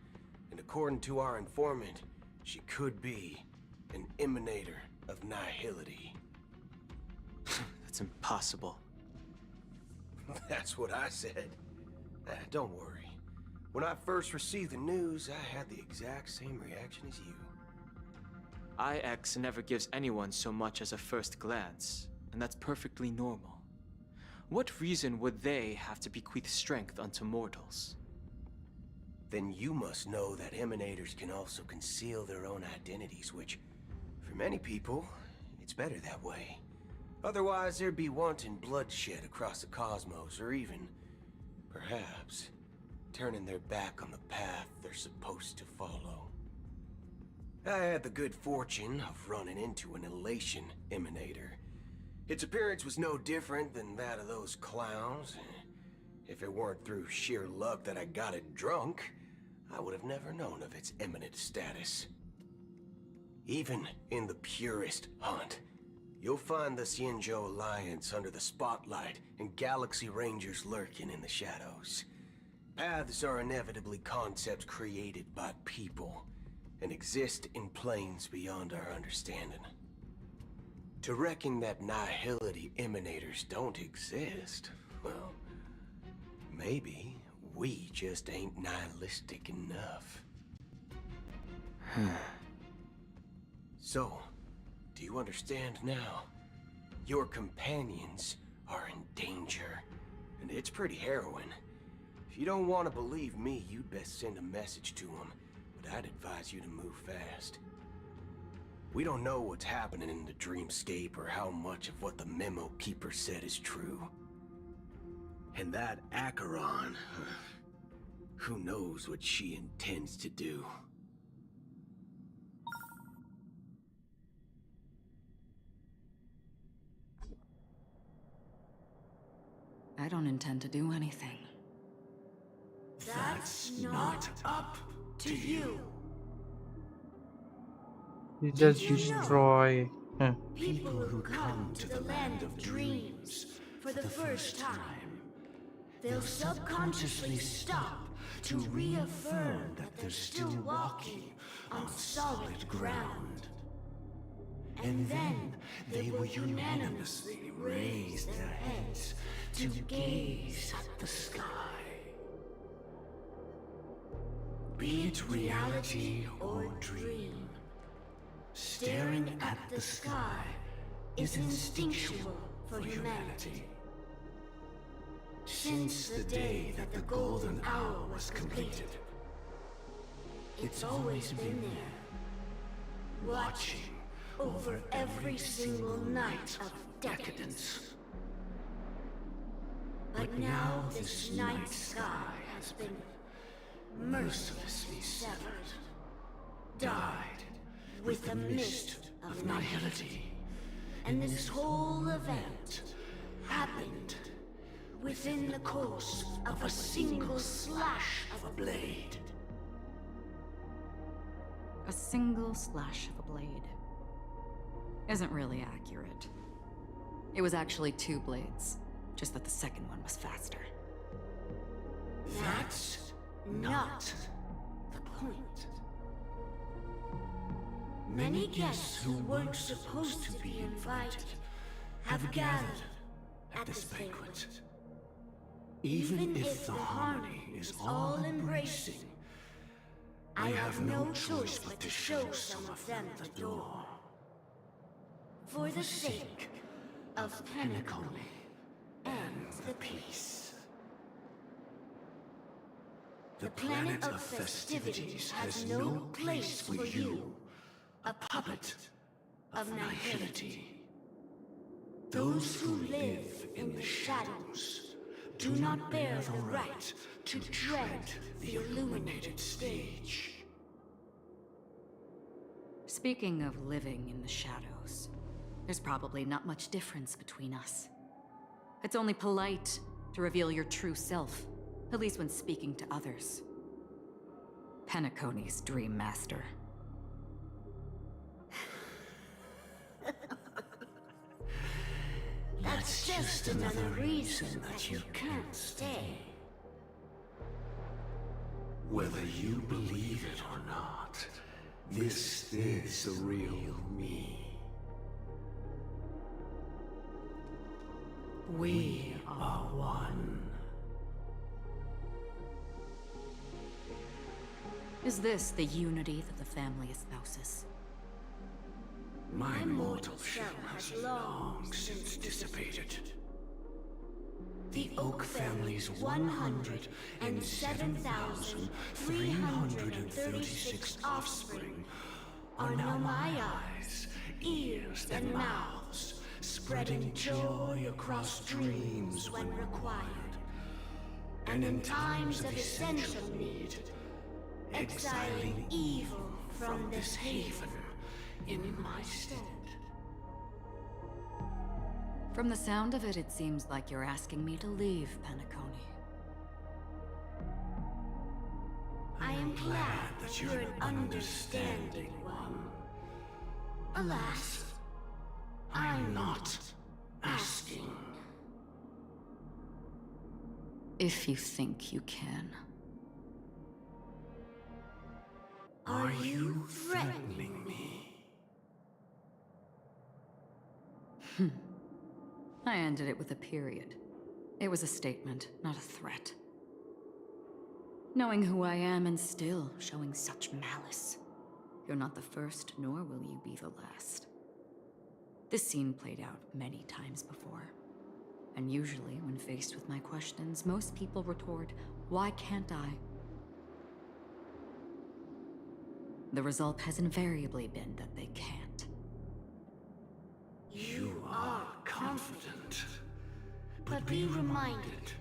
S22: And according to our informant, she could be an emanator of nihility.
S23: That's impossible.
S22: That's what I said. Don't worry. When I first received the news, I had the exact same reaction as you.
S23: IX never gives anyone so much as a first glance, and that's perfectly normal. What reason would they have to bequeath strength unto mortals?
S22: Then you must know that emanators can also conceal their own identities, which, for many people, it's better that way. Otherwise, there'd be wanton bloodshed across the cosmos, or even, perhaps, turning their back on the path they're supposed to follow. I had the good fortune of running into an elation emanator. Its appearance was no different than that of those clowns. If it weren't through sheer luck that I got it drunk, I would have never known of its eminent status. Even in the purest hunt, you'll find the Xianzhou Alliance under the spotlight and Galaxy Rangers lurking in the shadows. Paths are inevitably concepts created by people and exist in planes beyond our understanding. To reckon that nihility emanators don't exist, well, maybe we just ain't nihilistic enough. So, do you understand now? Your companions are in danger, and it's pretty harrowing. If you don't want to believe me, you'd best send a message to them, but I'd advise you to move fast. We don't know what's happening in the dreamscape or how much of what the memo keeper said is true. And that Acheron, who knows what she intends to do?
S9: I don't intend to do anything.
S13: That's not up to you.
S1: You just destroy.
S13: People who come to the land of dreams for the first time, they'll subconsciously stop to reaffirm that they're still walking on solid ground. And then they will unanimously raise their heads to gaze at the sky. Be it reality or dream, staring at the sky is instinctual for humanity. Since the day that the golden hour was completed, it's always been there, watching over every single night of decadence. But now this night sky has been mercilessly severed, dyed with the mist of nihility. And this whole event happened within the course of a single slash of a blade.
S9: A single slash of a blade isn't really accurate. It was actually 2 blades, just that the second one was faster.
S13: That's not the point. Many guests who weren't supposed to be invited have gathered at this banquet. Even if the harmony is all-embracing, I have no choice but to show some of them the door. For the sake of Penacony and the peace. The planet of festivities has no place for you, a puppet of nihility. Those who live in the shadows do not bear the right to tread the illuminated stage.
S9: Speaking of living in the shadows, there's probably not much difference between us. It's only polite to reveal your true self, at least when speaking to others. Penacony's Dream Master.
S13: That's just another reason that you can't stay.
S12: Whether you believe it or not, this is the real me. We are one.
S9: Is this the unity that the family espouses?
S12: My mortal shell has long since dissipated.
S13: The Oak family's 107,336 offspring are now my eyes, ears, and mouths, spreading joy across dreams when required, and in times of essential need, exiling evil from this haven in my stead.
S9: From the sound of it, it seems like you're asking me to leave, Penacony.
S13: I am glad that you're an understanding one. Alas, I'm not asking.
S9: If you think you can.
S13: Are you threatening me?
S9: I ended it with a period. It was a statement, not a threat. Knowing who I am and still showing such malice. You're not the first, nor will you be the last. This scene played out many times before. And usually, when faced with my questions, most people retort, "Why can't I?" The result has invariably been that they can't.
S13: You are confident. But be reminded,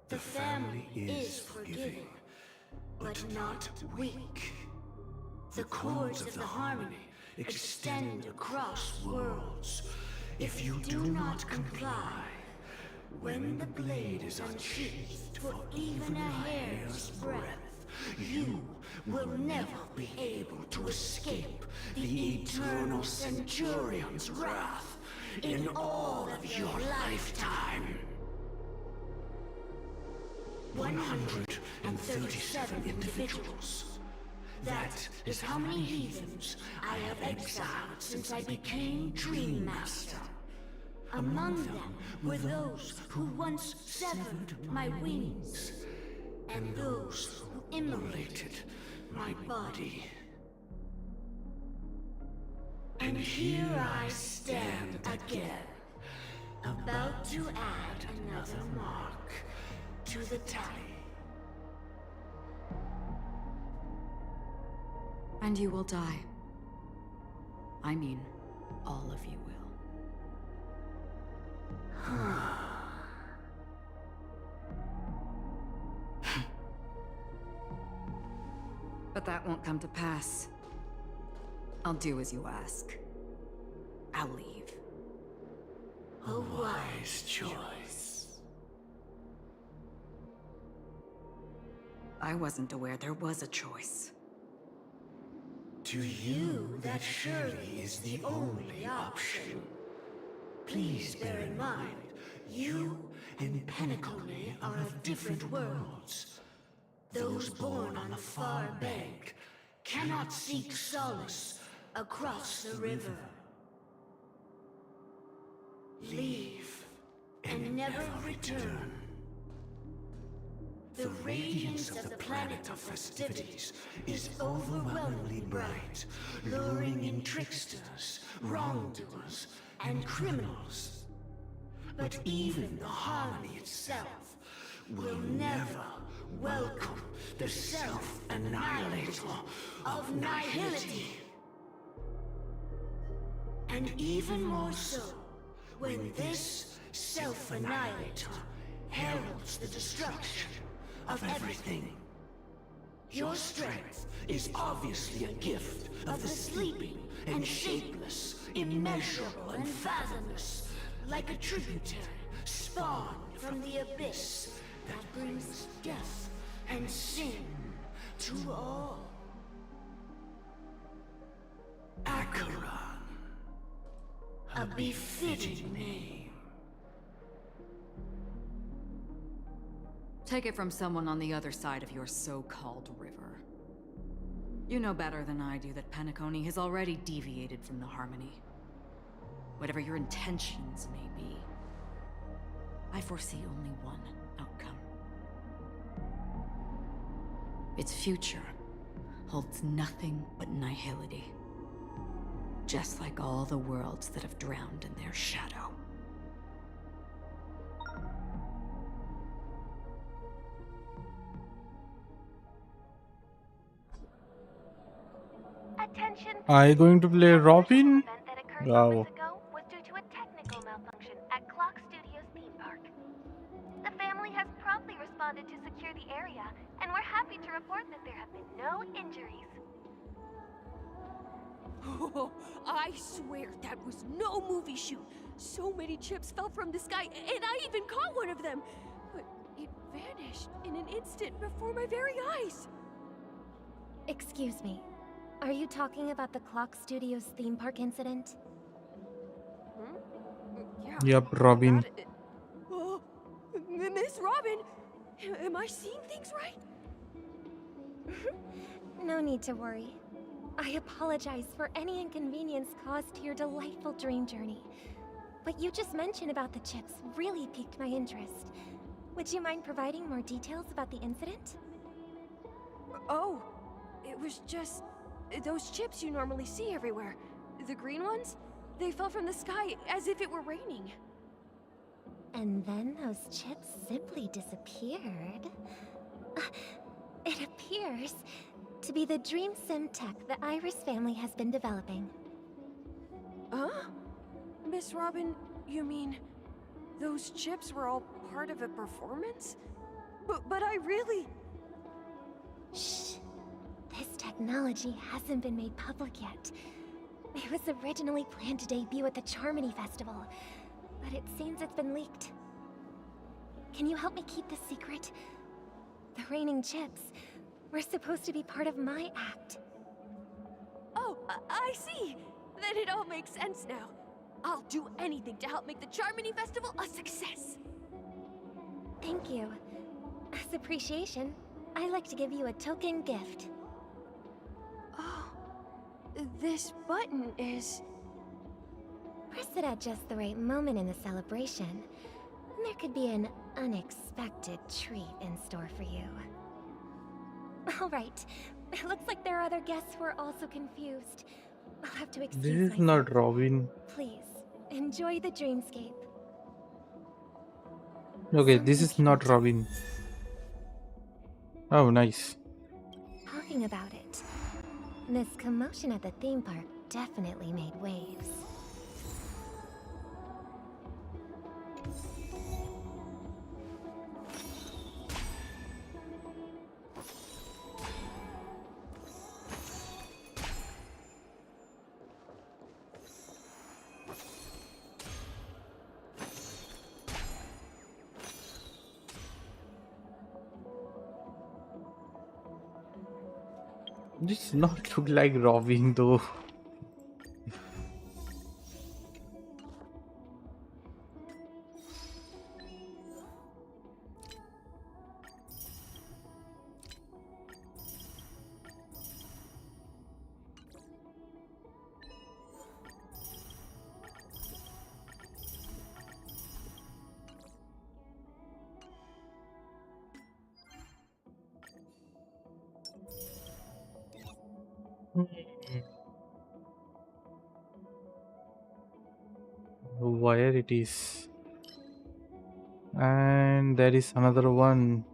S13: the family is forgiving, but not weak. The cords of the harmony extend across worlds. If you do not comply, when the blade is unsheathed for even a hair's breadth, you will never be able to escape the eternal Centurion's wrath in all of your lifetime. 137 individuals. That is how many heathens I have exiled since I became Dream Master. Among them were those who once severed my wings, and those who immolated my body. And here I stand again, about to add another mark to the tally.
S9: And you will die. I mean, all of you will. But that won't come to pass. I'll do as you ask. I'll leave.
S13: A wise choice.
S9: I wasn't aware there was a choice.
S13: To you, that surely is the only option. Please bear in mind, you and Penacony are of different worlds. Those born on the far bank cannot seek solace across the river. Leave and never return. The radiance of the planet of festivities is overwhelmingly bright, luring in tricksters, wrongdoers, and criminals. But even the harmony itself will never welcome the self-annihilator of nihility. And even more so, when this self-annihilator heralds the destruction of everything. Your strength is obviously a gift of the sleeping and shapeless, immeasurable and fathomless, like a tributary spawned from the abyss that brings death and sin to all. Acheron, a befitting name.
S9: Take it from someone on the other side of your so-called river. You know better than I do that Penacony has already deviated from the Harmony. Whatever your intentions may be, I foresee only one outcome. Its future holds nothing but nihility. Just like all the worlds that have drowned in their shadow.
S19: Attention.
S1: Are you going to play Robin?
S19: Event that occurred
S1: Wow.
S19: moments ago was due to a technical malfunction at Clock Studios theme park. The family has promptly responded to secure the area, and we're happy to report that there have been no injuries.
S2: Oh, I swear that was no movie shoot. So many chips fell from the sky, and I even caught one of them. But it vanished in an instant before my very eyes.
S19: Excuse me. Are you talking about the Clock Studios theme park incident?
S2: Yeah.
S1: Yup, Robin.
S2: Oh, Miss Robin, am I seeing things right?
S19: No need to worry. I apologize for any inconvenience caused to your delightful dream journey. What you just mentioned about the chips really piqued my interest. Would you mind providing more details about the incident?
S2: Oh, it was just those chips you normally see everywhere. The green ones? They fell from the sky as if it were raining.
S19: And then those chips simply disappeared. It appears to be the dream sim tech the Iris family has been developing.
S2: Huh? Miss Robin, you mean those chips were all part of a performance? But I really...
S19: Shh. This technology hasn't been made public yet. It was originally planned to debut at the Charmony Festival, but it seems it's been leaked. Can you help me keep this secret? The raining chips were supposed to be part of my act.
S2: Oh, I see. Then it all makes sense now. I'll do anything to help make the Charmony Festival a success.
S19: Thank you. As appreciation, I'd like to give you a token gift.
S2: Oh, this button is...
S19: Press it at just the right moment in the celebration, and there could be an unexpected treat in store for you. All right. It looks like there are other guests who are also confused. I'll have to excuse
S1: This is
S19: myself.
S1: not Robin.
S19: Please, enjoy the dreamscape.
S1: Okay, this is not Robin. Oh, nice.
S19: Talking about it, this commotion at the theme park definitely made waves.
S1: This does not look like Robin though. Where it is, and there is another one.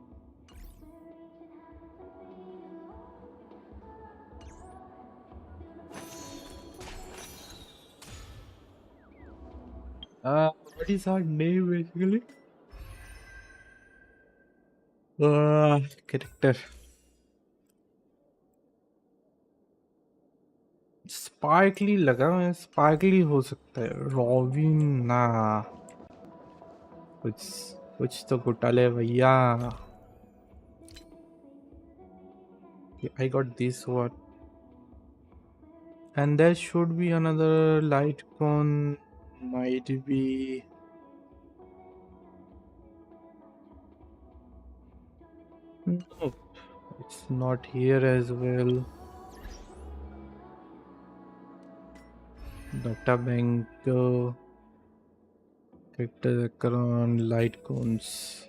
S1: What is her name basically? Character. Sparkly लगा मैं sparkly हो सकता है robin ना कुछ कुछ तो घोटाले भैया I got this one and there should be another light cone might be Nope, it's not here as well. Data bank, character icon, light cones.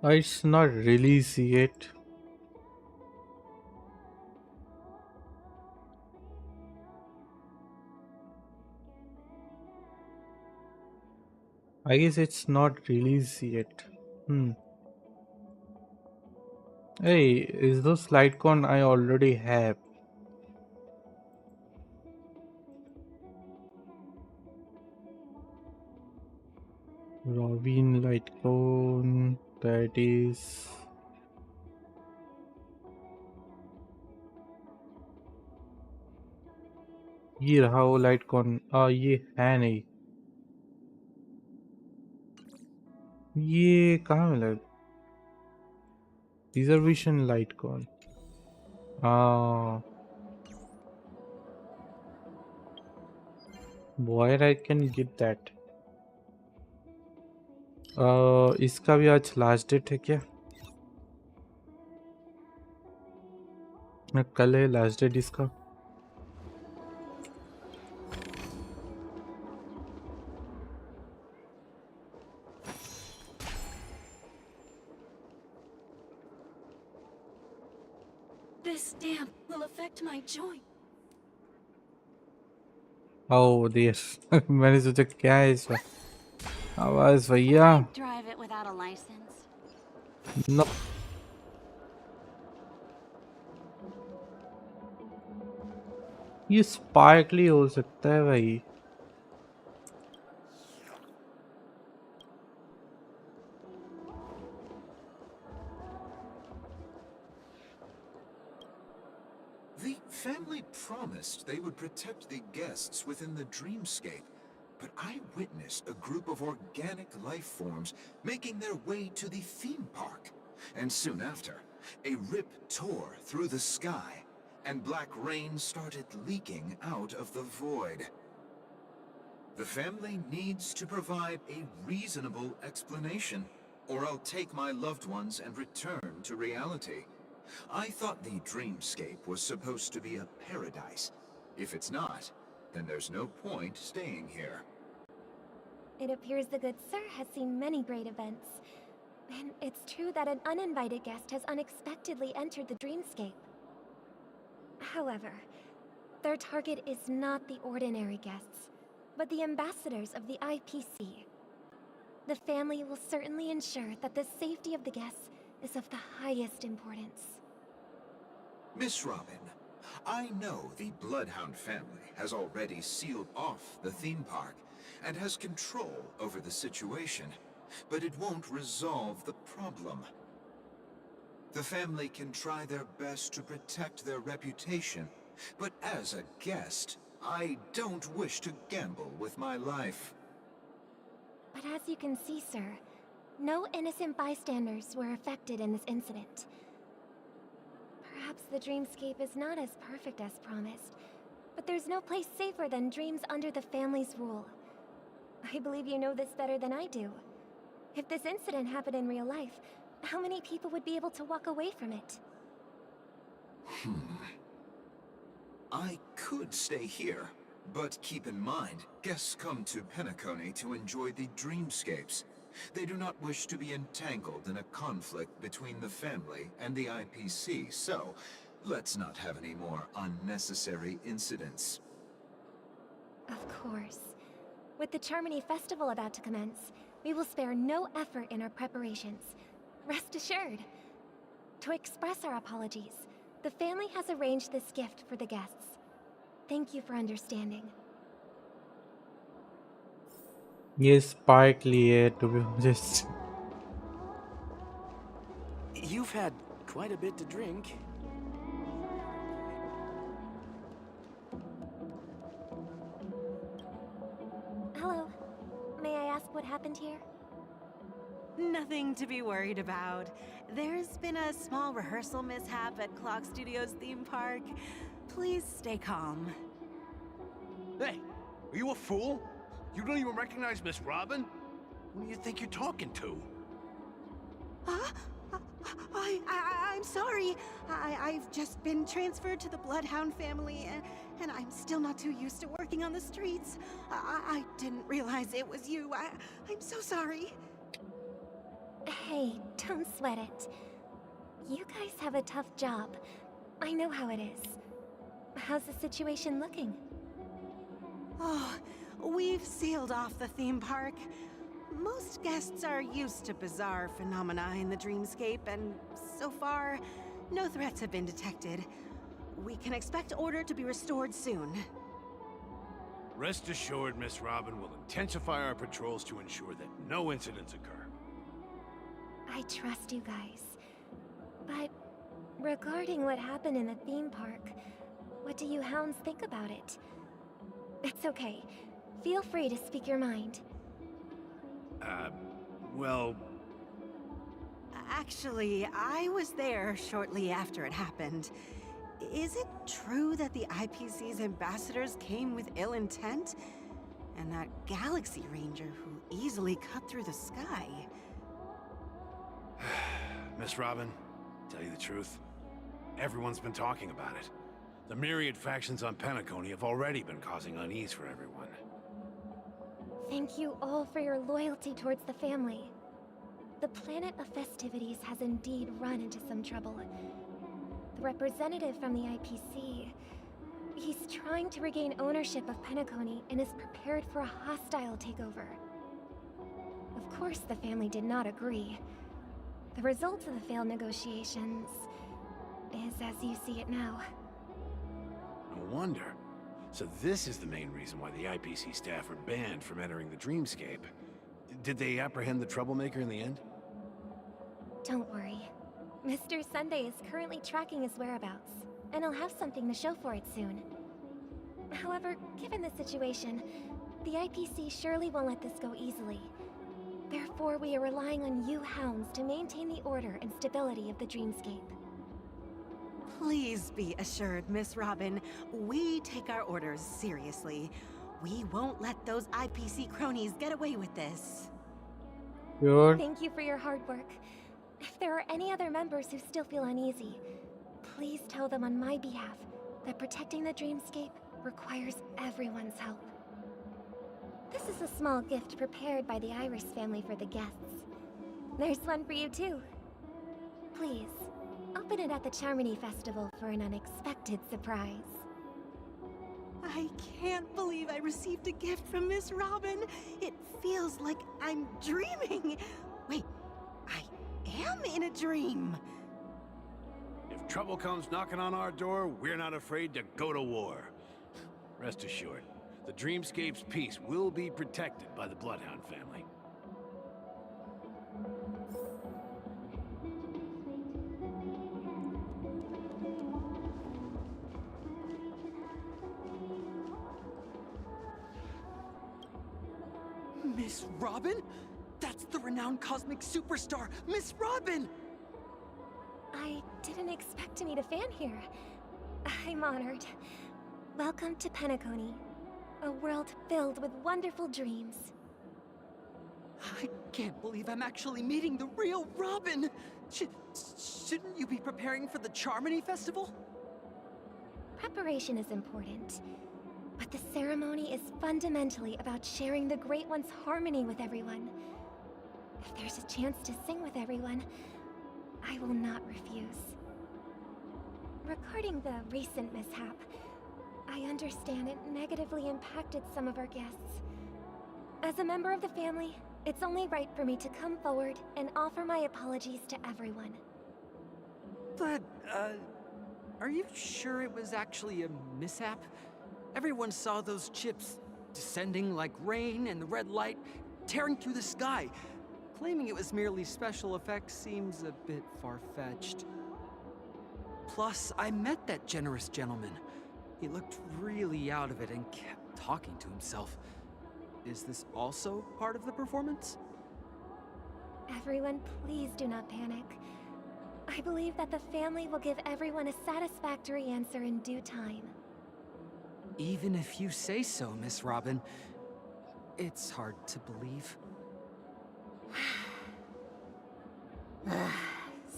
S1: It's not released yet. I guess it's not released yet. Hey, is those light con I already have? Robin light cone, that is. ये रहा वो light कौन ये है नहीं ये कहाँ मिला रिजर्वेशन लाइट कौन where I can get that इसका भी आज लास्ट डेट है क्या कल है लास्ट डेट इसका
S2: This damp will affect my joint.
S1: Oh dear मैंने सोचा क्या है इसमें आवाज भैया
S5: Drive it without a license.
S1: No. ये स्पार्कली हो सकता है भाई
S16: The family promised they would protect the guests within the dreamscape, but I witnessed a group of organic life forms making their way to the theme park. And soon after, a rip tore through the sky, and black rain started leaking out of the void. The family needs to provide a reasonable explanation, or I'll take my loved ones and return to reality. I thought the dreamscape was supposed to be a paradise. If it's not, then there's no point staying here.
S19: It appears the good sir has seen many great events. And it's true that an uninvited guest has unexpectedly entered the dreamscape. However, their target is not the ordinary guests, but the ambassadors of the IPC. The family will certainly ensure that the safety of the guests is of the highest importance.
S16: Miss Robin, I know the Bloodhound family has already sealed off the theme park and has control over the situation, but it won't resolve the problem. The family can try their best to protect their reputation, but as a guest, I don't wish to gamble with my life.
S19: But as you can see, sir, no innocent bystanders were affected in this incident. Perhaps the dreamscape is not as perfect as promised, but there's no place safer than dreams under the family's rule. I believe you know this better than I do. If this incident happened in real life, how many people would be able to walk away from it?
S16: I could stay here, but keep in mind, guests come to Penacony to enjoy the dreamscapes. They do not wish to be entangled in a conflict between the family and the IPC, so let's not have any more unnecessary incidents.
S19: Of course. With the Charmony Festival about to commence, we will spare no effort in our preparations. Rest assured. To express our apologies, the family has arranged this gift for the guests. Thank you for understanding.
S1: Yes, sparkly है to be honest.
S12: You've had quite a bit to drink.
S19: Hello. May I ask what happened here?
S17: Nothing to be worried about. There's been a small rehearsal mishap at Clock Studios theme park. Please stay calm.
S18: Hey, are you a fool? You don't even recognize Miss Robin? Who do you think you're talking to?
S17: Huh? I'm sorry. I've just been transferred to the Bloodhound family, and I'm still not too used to working on the streets. I didn't realize it was you. I'm so sorry.
S19: Hey, don't sweat it. You guys have a tough job. I know how it is. How's the situation looking?
S17: Oh, we've sealed off the theme park. Most guests are used to bizarre phenomena in the dreamscape, and so far, no threats have been detected. We can expect order to be restored soon.
S18: Rest assured, Miss Robin will intensify our patrols to ensure that no incidents occur.
S19: I trust you guys. But regarding what happened in the theme park, what do you hounds think about it? It's okay. Feel free to speak your mind.
S18: Well...
S17: Actually, I was there shortly after it happened. Is it true that the IPC's ambassadors came with ill intent? And that Galaxy Ranger who easily cut through the sky?
S18: Miss Robin, tell you the truth, everyone's been talking about it. The myriad factions on Penacony have already been causing unease for everyone.
S19: Thank you all for your loyalty towards the family. The planet of festivities has indeed run into some trouble. The representative from the IPC, he's trying to regain ownership of Penacony and is prepared for a hostile takeover. Of course, the family did not agree. The result of the failed negotiations is as you see it now.
S18: No wonder. So this is the main reason why the IPC staff are banned from entering the dreamscape. Did they apprehend the troublemaker in the end?
S19: Don't worry. Mr. Sunday is currently tracking his whereabouts, and he'll have something to show for it soon. However, given the situation, the IPC surely won't let this go easily. Therefore, we are relying on you hounds to maintain the order and stability of the dreamscape.
S17: Please be assured, Miss Robin, we take our orders seriously. We won't let those IPC cronies get away with this.
S1: Sure.
S19: Thank you for your hard work. If there are any other members who still feel uneasy, please tell them on my behalf that protecting the dreamscape requires everyone's help. This is a small gift prepared by the Iris family for the guests. There's one for you too. Please, open it at the Charmony Festival for an unexpected surprise.
S17: I can't believe I received a gift from Miss Robin. It feels like I'm dreaming. Wait, I am in a dream.
S18: If trouble comes knocking on our door, we're not afraid to go to war. Rest assured, the dreamscape's peace will be protected by the Bloodhound family.
S21: Miss Robin? That's the renowned cosmic superstar, Miss Robin!
S19: I didn't expect to meet a fan here. I'm honored. Welcome to Penacony, a world filled with wonderful dreams.
S21: I can't believe I'm actually meeting the real Robin! Shouldn't you be preparing for the Charmony Festival?
S19: Preparation is important, but the ceremony is fundamentally about sharing the Great One's harmony with everyone. If there's a chance to sing with everyone, I will not refuse. Regarding the recent mishap, I understand it negatively impacted some of our guests. As a member of the family, it's only right for me to come forward and offer my apologies to everyone.
S21: But, are you sure it was actually a mishap? Everyone saw those chips descending like rain and the red light tearing through the sky. Claiming it was merely special effects seems a bit far-fetched. Plus, I met that generous gentleman. He looked really out of it and kept talking to himself. Is this also part of the performance?
S19: Everyone, please do not panic. I believe that the family will give everyone a satisfactory answer in due time.
S21: Even if you say so, Miss Robin, it's hard to believe.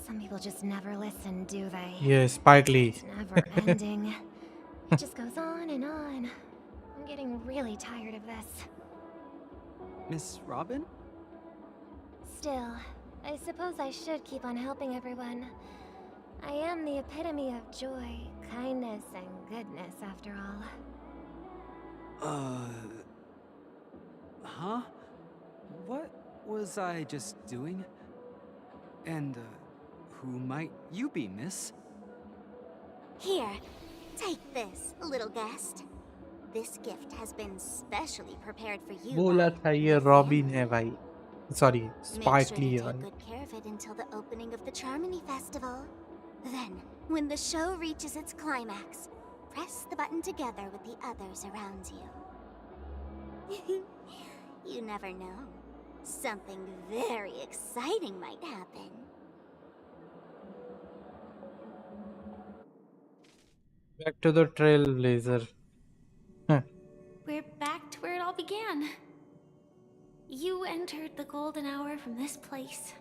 S19: Some people just never listen, do they?
S1: Yeah, Spike Lee.
S19: It's never ending. It just goes on and on. I'm getting really tired of this.
S21: Miss Robin?
S19: Still, I suppose I should keep on helping everyone. I am the epitome of joy, kindness, and goodness, after all.
S21: Huh? What was I just doing? And, who might you be, miss?
S13: Here, take this, little guest. This gift has been specially prepared for you.
S1: बोला था ये robin है भाई. Sorry,
S13: Make
S1: Spike
S13: sure
S1: Lee
S13: to
S1: है
S13: take
S1: भाई.
S13: good care of it until the opening of the Charmony Festival. Then, when the show reaches its climax, press the button together with the others around you. You never know. Something very exciting might happen.
S1: Back to the Trailblazer.
S5: We're back to where it all began. You entered the golden hour from this place.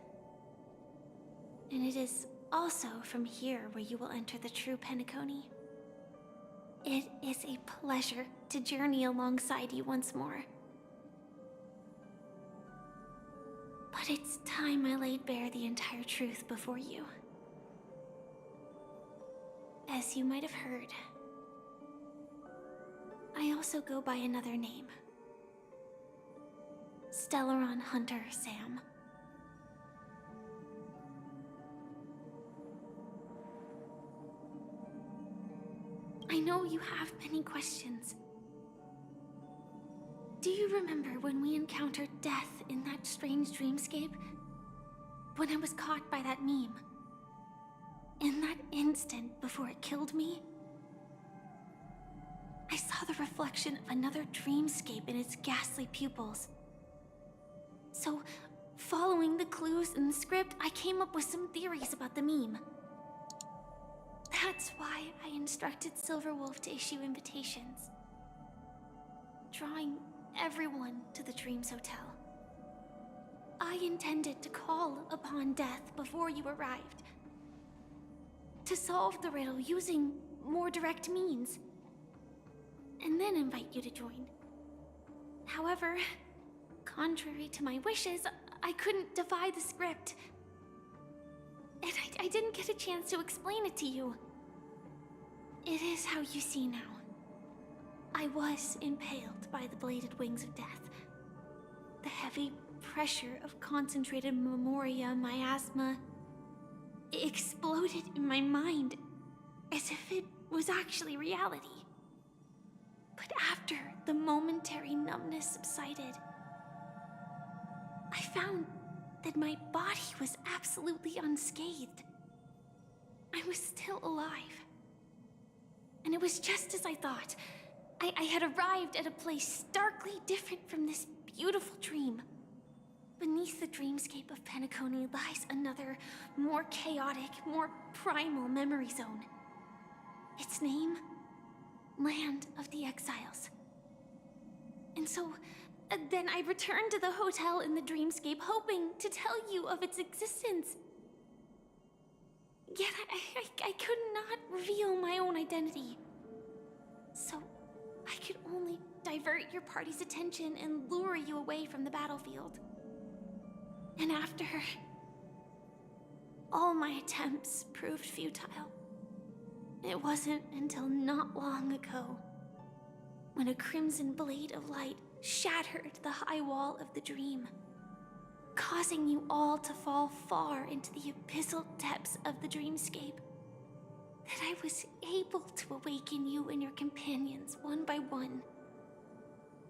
S5: And it is also from here where you will enter the true Penacony. It is a pleasure to journey alongside you once more. But it's time I laid bare the entire truth before you. As you might have heard, I also go by another name. Stellaron Hunter Sam. I know you have many questions. Do you remember when we encountered death in that strange dreamscape? When I was caught by that meme? In that instant before it killed me? I saw the reflection of another dreamscape in its ghastly pupils. So, following the clues in the script, I came up with some theories about the meme. That's why I instructed Silverwolf to issue invitations, drawing everyone to the Dreams Hotel. I intended to call upon death before you arrived, to solve the riddle using more direct means, and then invite you to join. However, contrary to my wishes, I couldn't defy the script. And I didn't get a chance to explain it to you. It is how you see now. I was impaled by the bladed wings of death. The heavy pressure of concentrated memoria miasma exploded in my mind as if it was actually reality. But after the momentary numbness subsided, I found that my body was absolutely unscathed. I was still alive. And it was just as I thought. I had arrived at a place starkly different from this beautiful dream. Beneath the dreamscape of Penacony lies another, more chaotic, more primal memory zone. Its name? Land of the Exiles. And so, then I returned to the hotel in the dreamscape, hoping to tell you of its existence. Yet I could not reveal my own identity. So, I could only divert your party's attention and lure you away from the battlefield. And after all my attempts proved futile, it wasn't until not long ago when a crimson blade of light shattered the high wall of the dream, causing you all to fall far into the abyssal depths of the dreamscape, that I was able to awaken you and your companions one by one.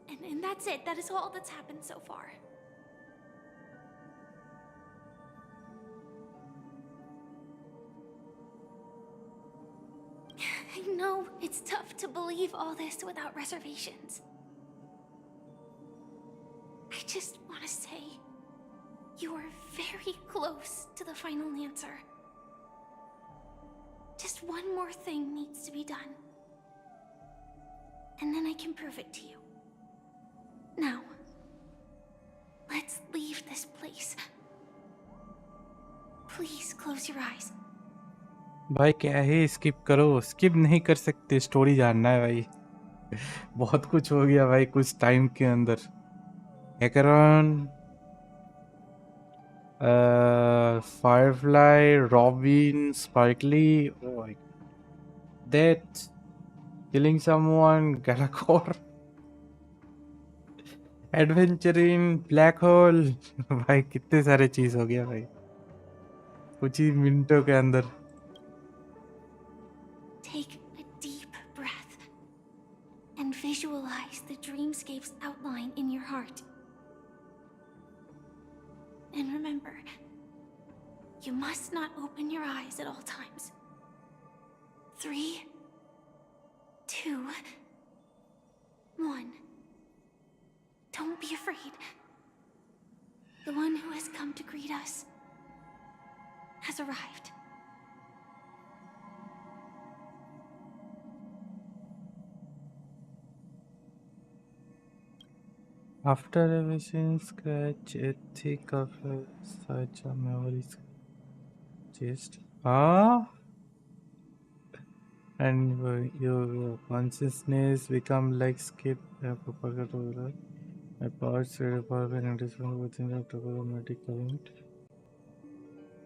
S5: And that's it. That is all that's happened so far. I know it's tough to believe all this without reservations. I just want to say, You are very close to the final answer. Just one more thing needs to be done. And then I can prove it to you. Now, let's leave this place. Please close your eyes.
S1: भाई क्या है, skip करो। Skip नहीं कर सकते, story जानना है भाई। बहुत कुछ हो गया भाई कुछ टाइम के अंदर। Acheron, Firefly, Robin, Sparkle, death, killing someone, Galacore, adventure in black hole. भाई कितने सारे चीज हो गया भाई कुछ ही मिनटों के अंदर।
S5: Take a deep breath and visualize the dreamscape's outline in your heart. And remember, you must not open your eyes at all times. 3, 2, 1. Don't be afraid. The one who has come to greet us has arrived.
S1: After everything, scratch a thick of such a memory chest. And your consciousness become like skip a propagator. A parts require an additional within the automatic current.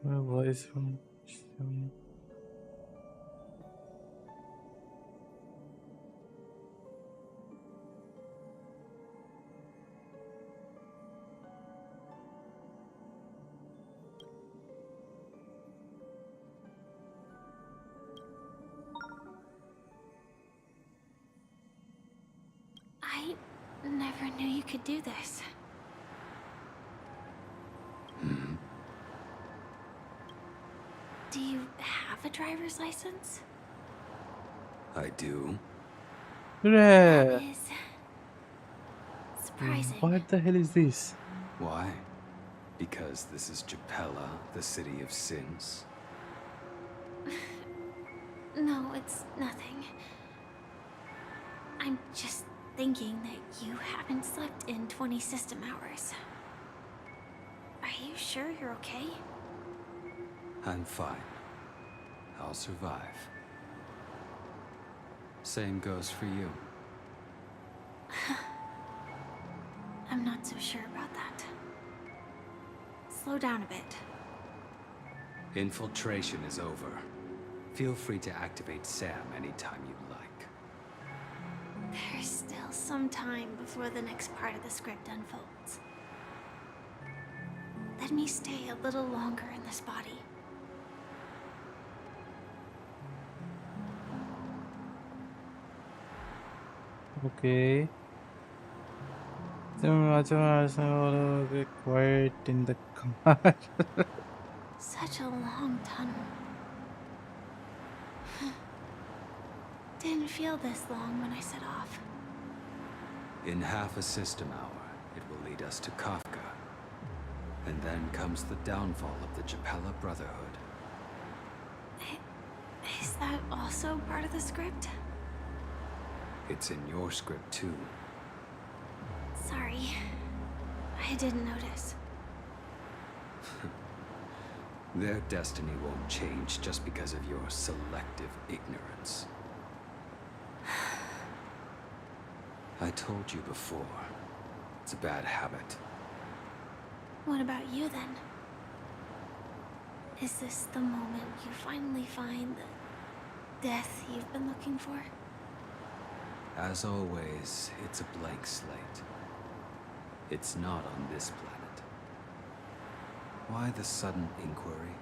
S1: My voice from
S5: I never knew you could do this. Do you have a driver's license?
S10: I do.
S5: That is surprising.
S1: What the hell is this?
S12: Why? Because this is Japella, the city of sins?
S5: No, it's nothing. I'm just thinking that you haven't slept in 20 system hours. Are you sure you're okay?
S12: I'm fine. I'll survive. Same goes for you.
S5: I'm not so sure about that. Slow down a bit.
S12: Infiltration is over. Feel free to activate Sam anytime you like.
S5: There's still some time before the next part of the script unfolds. Let me stay a little longer in this body.
S1: Okay. So be quiet in the car.
S5: Such a long tunnel. Didn't feel this long when I set off.
S12: In half a system hour, it will lead us to Kafka. And then comes the downfall of the Japella Brotherhood.
S5: Is that also part of the script?
S12: It's in your script too.
S5: Sorry. I didn't notice.
S12: Their destiny won't change just because of your selective ignorance. I told you before, it's a bad habit.
S5: What about you then? Is this the moment you finally find the death you've been looking for?
S12: As always, it's a blank slate. It's not on this planet. Why the sudden inquiry?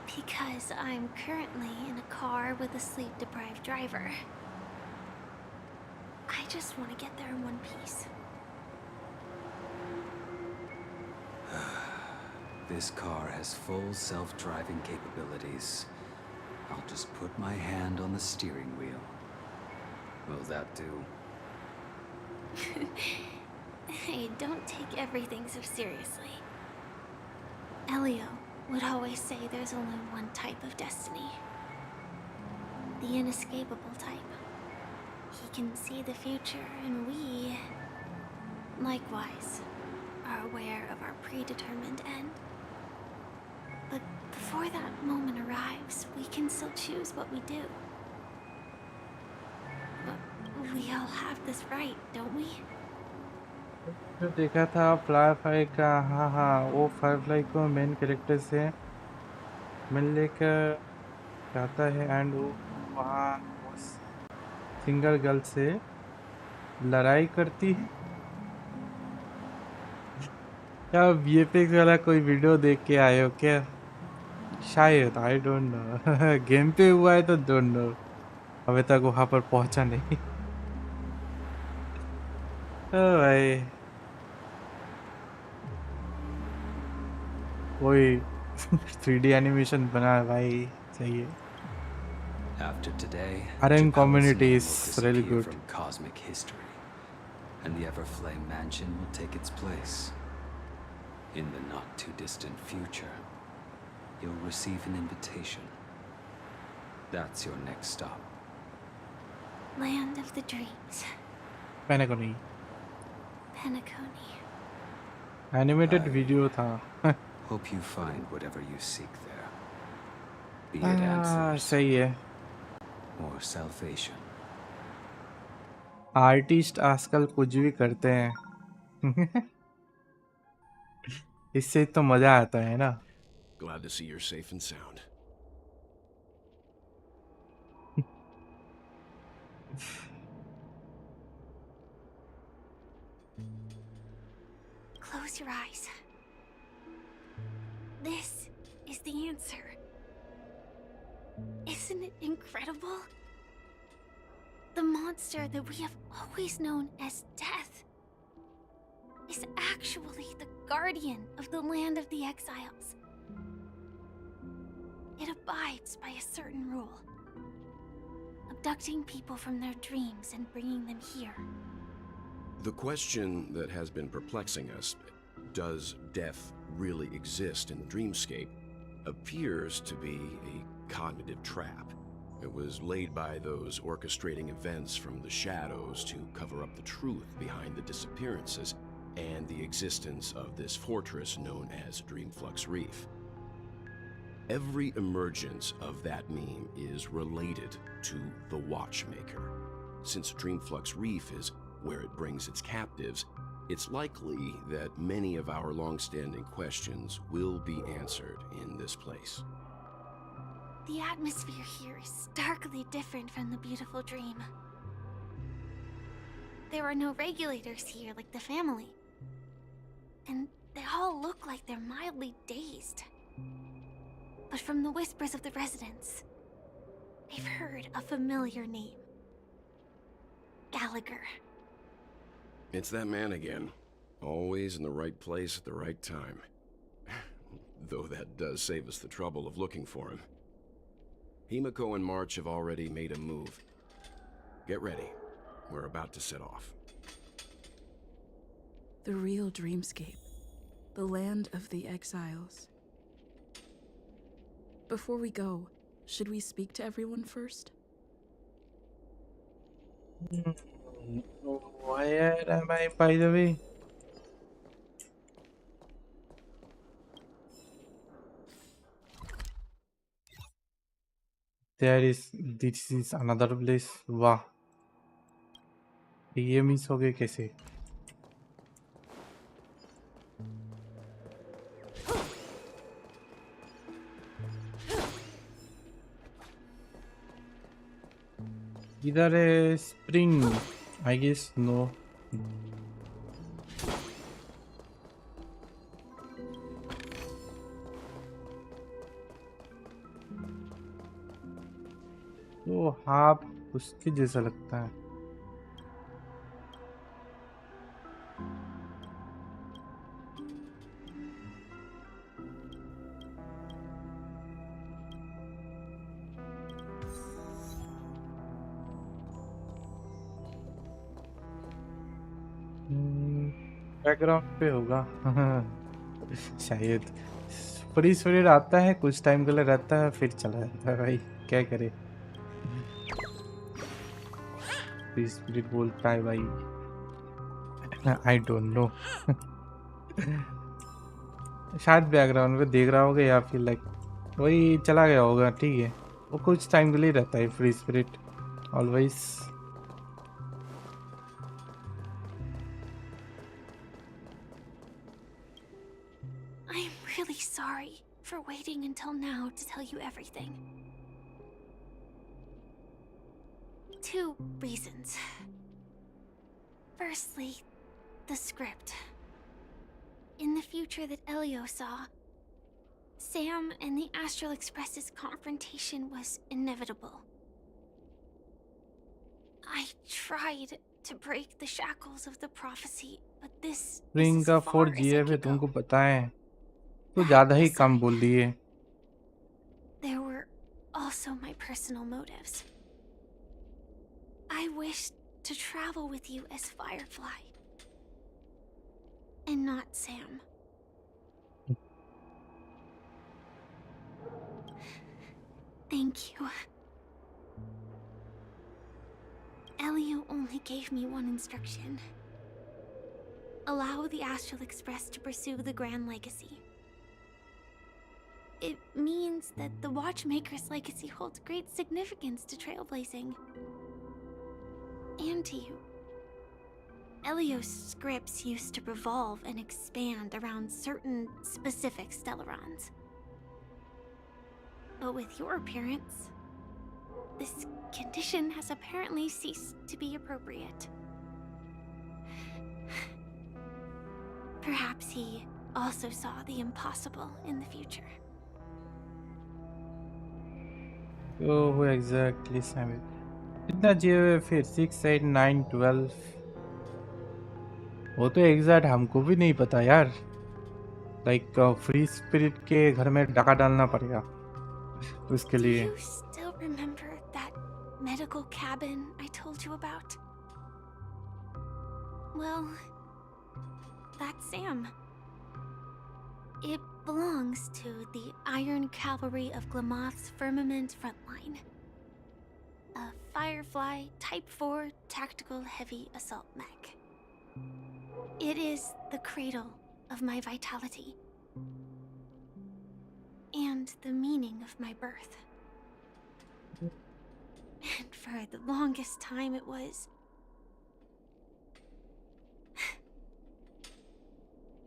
S5: Because I'm currently in a car with a sleep-deprived driver. I just want to get there in one piece.
S12: This car has full self-driving capabilities. I'll just put my hand on the steering wheel. Will that do?
S5: Hey, don't take everything so seriously.
S19: Elio would always say there's only one type of destiny. The inescapable type. He can see the future, and we, likewise, are aware of our predetermined end. But before that moment arrives, we can still choose what we do. But we all have this right, don't we?
S1: जो देखा था Firefly का, हाँ हाँ, वो Firefly को main character से मिल लेकर जाता है एंड वो वहाँ उस सिंगल गर्ल से लड़ाई करती है। क्या वीएफएक्स वाला कोई वीडियो देख के आए हो क्या? शायद, आई डोंट नो। गेम पे हुआ है तो डोंट नो, अभी तक वहाँ पर पहुँचा नहीं। ओ भाई, कोई 3D एनिमेशन बना है भाई, सही है।
S12: After today,
S1: Aryan community
S12: Japan's name
S1: is
S12: will
S1: really
S12: disappear
S1: good.
S12: from cosmic history, and the Everflame Mansion will take its place. In the not-too-distant future, you'll receive an invitation. That's your next stop.
S19: Land of the dreams.
S1: Penacony.
S19: Penacony.
S1: Animated video था।
S12: Hope you find whatever you seek there. Be it answers
S1: सही है।
S12: or salvation.
S1: Artist आजकल कुछ भी करते हैं। इससे तो मजा आता है ना।
S10: Glad to see you're safe and sound.
S19: Close your eyes. This is the answer. Isn't it incredible? The monster that we have always known as death is actually the guardian of the land of the exiles. It abides by a certain rule, abducting people from their dreams and bringing them here.
S10: The question that has been perplexing us, does death really exist in the dreamscape, appears to be a cognitive trap. It was laid by those orchestrating events from the shadows to cover up the truth behind the disappearances and the existence of this fortress known as Dreamflux Reef. Every emergence of that meme is related to the Watchmaker. Since Dreamflux Reef is where it brings its captives, it's likely that many of our long-standing questions will be answered in this place.
S19: The atmosphere here is starkly different from the beautiful dream. There are no regulators here like the family. And they all look like they're mildly dazed. But from the whispers of the residents, they've heard a familiar name. Gallagher.
S10: It's that man again. Always in the right place at the right time. Though that does save us the trouble of looking for him. Himiko and March have already made a move. Get ready. We're about to set off.
S3: The real dreamscape. The land of the exiles. Before we go, should we speak to everyone first?
S1: Where am I, by the way? This is another place. वाह, ये miss हो गए कैसे? इधर है spring, I guess no. तो हाँ, उसके जैसा लगता है। बैकग्राउंड पे होगा शायद। फ्री स्पिरिट आता है, कुछ टाइम के लिए रहता है, फिर चला जाता है भाई, क्या करे। फ्री स्पिरिट बोलता है भाई, आई डोंट नो। शायद बैकग्राउंड पे देख रहा होगा या फिर लाइक वही चला गया होगा, ठीक है। वो कुछ टाइम के लिए रहता है free spirit always.
S5: I'm really sorry for waiting until now to tell you everything. 2 reasons. Firstly, the script. In the future that Elio saw, Sam and the Astral Express's confrontation was inevitable. I tried to break the shackles of the prophecy, but this
S1: ring
S5: is
S1: का
S5: as far
S1: 4
S5: as I
S1: GF है,
S5: could
S1: तुमको
S5: go.
S1: पता है, तो ज्यादा ही कम बोल दिए।
S5: There were also my personal motives. I wished to travel with you as Firefly, and not Sam. Thank you. Elio only gave me one instruction. Allow the Astral Express to pursue the Grand Legacy. It means that the Watchmaker's legacy holds great significance to trailblazing. And to you. Elio's scripts used to revolve and expand around certain specific Stellarons. But with your appearance, this condition has apparently ceased to be appropriate. Perhaps he also saw the impossible in the future.
S1: Oh, exactly, Sammy. कितना GF फिर 6, 8, 9, 12? वो तो exact हमको भी नहीं पता यार। Like free spirit के घर में डाका डालना पड़ेगा उसके लिए।
S5: Do you still remember that medical cabin I told you about? Well, that's Sam. It belongs to the Iron Cavalry of Glamoth's Firmament Frontline. A Firefly Type 4 Tactical Heavy Assault Mech. It is the cradle of my vitality. And the meaning of my birth. And for the longest time it was...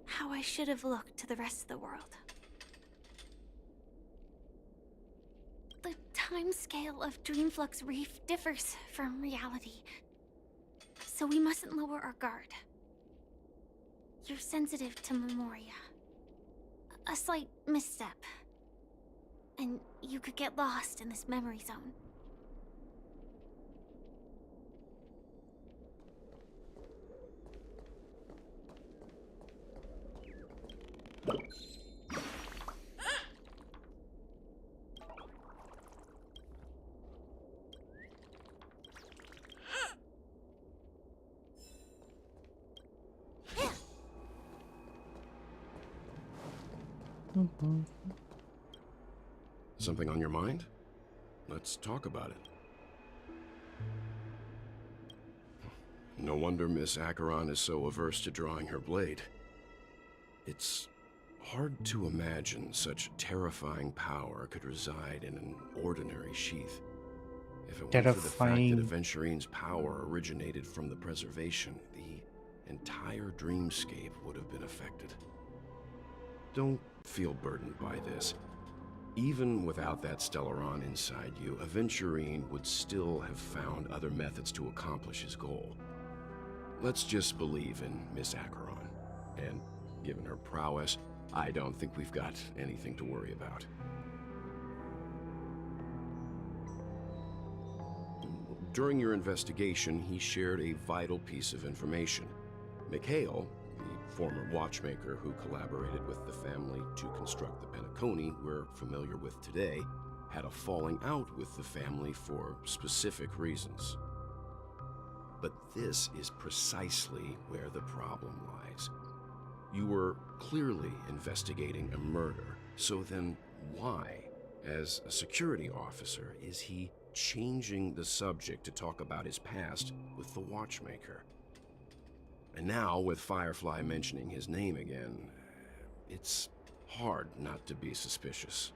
S5: how I should have looked to the rest of the world. The timescale of Dreamflux Reef differs from reality, so we mustn't lower our guard. You're sensitive to Memoria. A slight misstep, and you could get lost in this memory zone.
S10: Something on your mind? Let's talk about it. No wonder Miss Acheron is so averse to drawing her blade. It's hard to imagine such terrifying power could reside in an ordinary sheath. If it weren't for the fact that Aventurine's power originated from the preservation, the entire dreamscape would have been affected. Don't feel burdened by this. Even without that Stellaron inside you, Aventurine would still have found other methods to accomplish his goal. Let's just believe in Miss Acheron. And given her prowess, I don't think we've got anything to worry about. During your investigation, he shared a vital piece of information. Mikhail, the former watchmaker who collaborated with the family to construct the Penacony we're familiar with today, had a falling out with the family for specific reasons. But this is precisely where the problem lies. You were clearly investigating a murder, So then why, as a security officer, is he changing the subject to talk about his past with the watchmaker? And now, with Firefly mentioning his name again, it's hard not to be suspicious.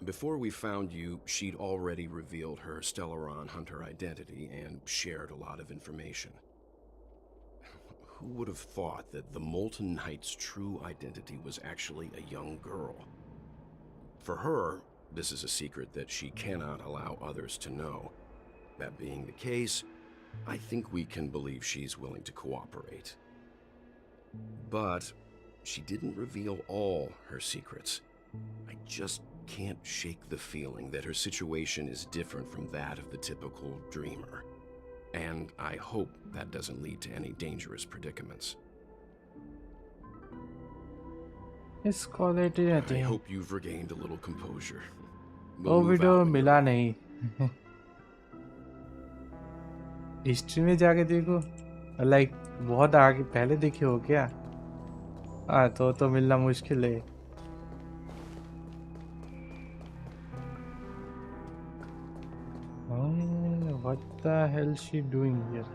S10: Before we found you, she'd already revealed her Stellaron hunter identity and shared a lot of information. Who would have thought that the Molten Knight's true identity was actually a young girl? For her, this is a secret that she cannot allow others to know. That being the case, I think we can believe she's willing to cooperate. But she didn't reveal all her secrets. I just can't shake the feeling that her situation is different from that of the typical dreamer. And I hope that doesn't lead to any dangerous predicaments.
S1: इस quality रहती
S10: I
S1: है
S10: hope you've regained a little composure.
S1: वो
S10: move
S1: video
S10: out when
S1: मिला नहीं history में जाके देखो like बहुत आगे पहले देखी हो क्या हाँ तो मिलना मुश्किल है what the hell is she doing here?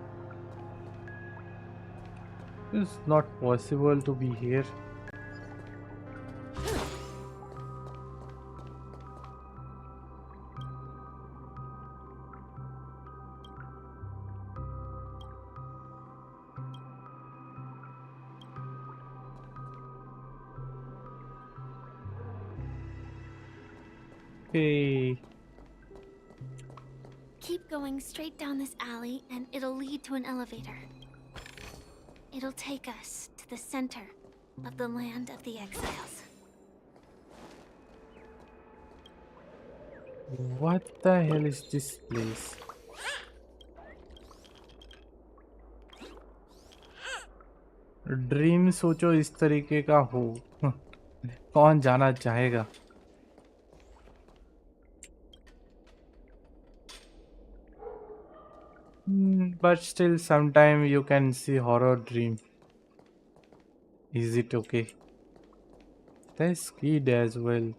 S1: It's not possible to be here. Hey.
S19: Keep going straight down this alley and it'll lead to an elevator. It'll take us to the center of the land of the exiles.
S1: What the hell is this place? Dream सोचो इस तरीके का हो कौन जाना चाहेगा but still sometime you can see horror dream. Is it okay? There's kid as well.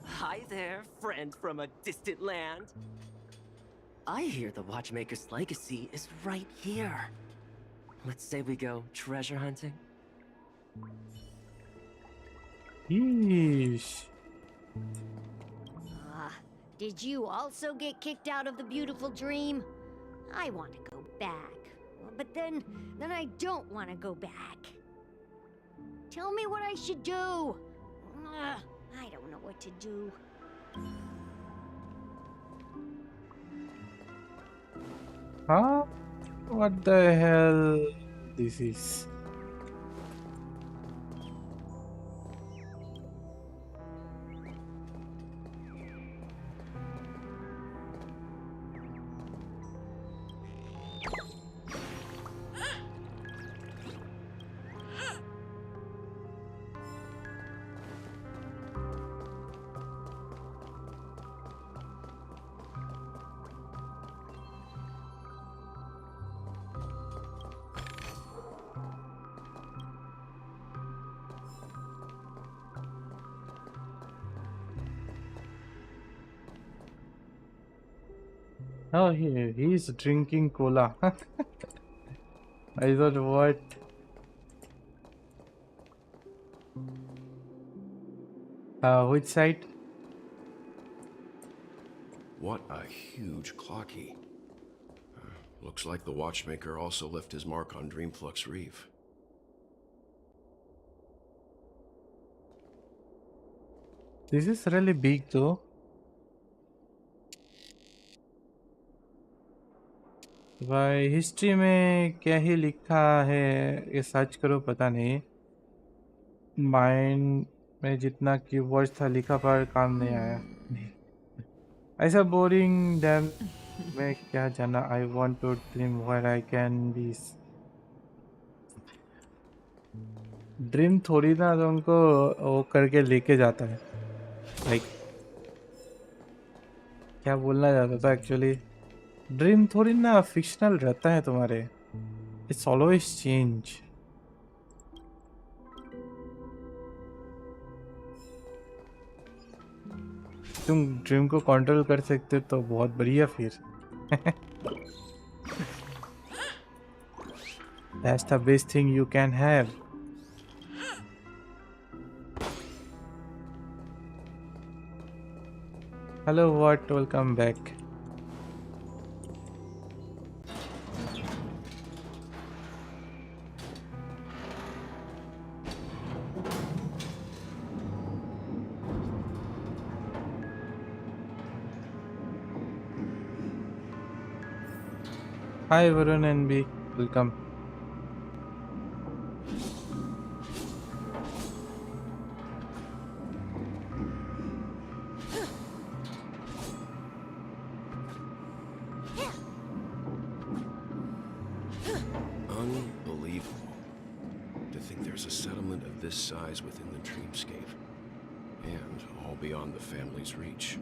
S4: Hi there, friend from a distant land. I hear the Watchmaker's legacy is right here. Let's say we go treasure hunting.
S1: Yeesh.
S6: Did you also get kicked out of the beautiful dream? I want to go back. But then I don't want to go back. Tell me what I should do. I don't know what to do.
S1: Huh? What the hell this is? Oh, he's drinking cola. I thought, what? Which side?
S10: What a huge clocky. Looks like the Watchmaker also left his mark on Dreamflux Reef.
S1: This is really big though. भाई history में क्या ही लिखा है ये search करो पता नहीं mind में जितना कीवर्ड्स था लिखा पर काम नहीं आया ऐसा बोरिंग डैम मैं क्या जाना I want to dream where I can be dream थोड़ी ना तुमको वो करके लेके जाता है, लाइक क्या बोलना चाहता था एक्चुअली, ड्रीम थोड़ी ना फिक्शनल रहता है तुम्हारे, इट्स ऑलवेज चेंज। तुम ड्रीम को कंट्रोल कर सकते तो बहुत बढ़िया फिर। That's the best thing you can have. Hello, what? Welcome back. Hi, Varun NB. Welcome.
S10: Unbelievable. To think there's a settlement of this size within the dreamscape. And all beyond the family's reach.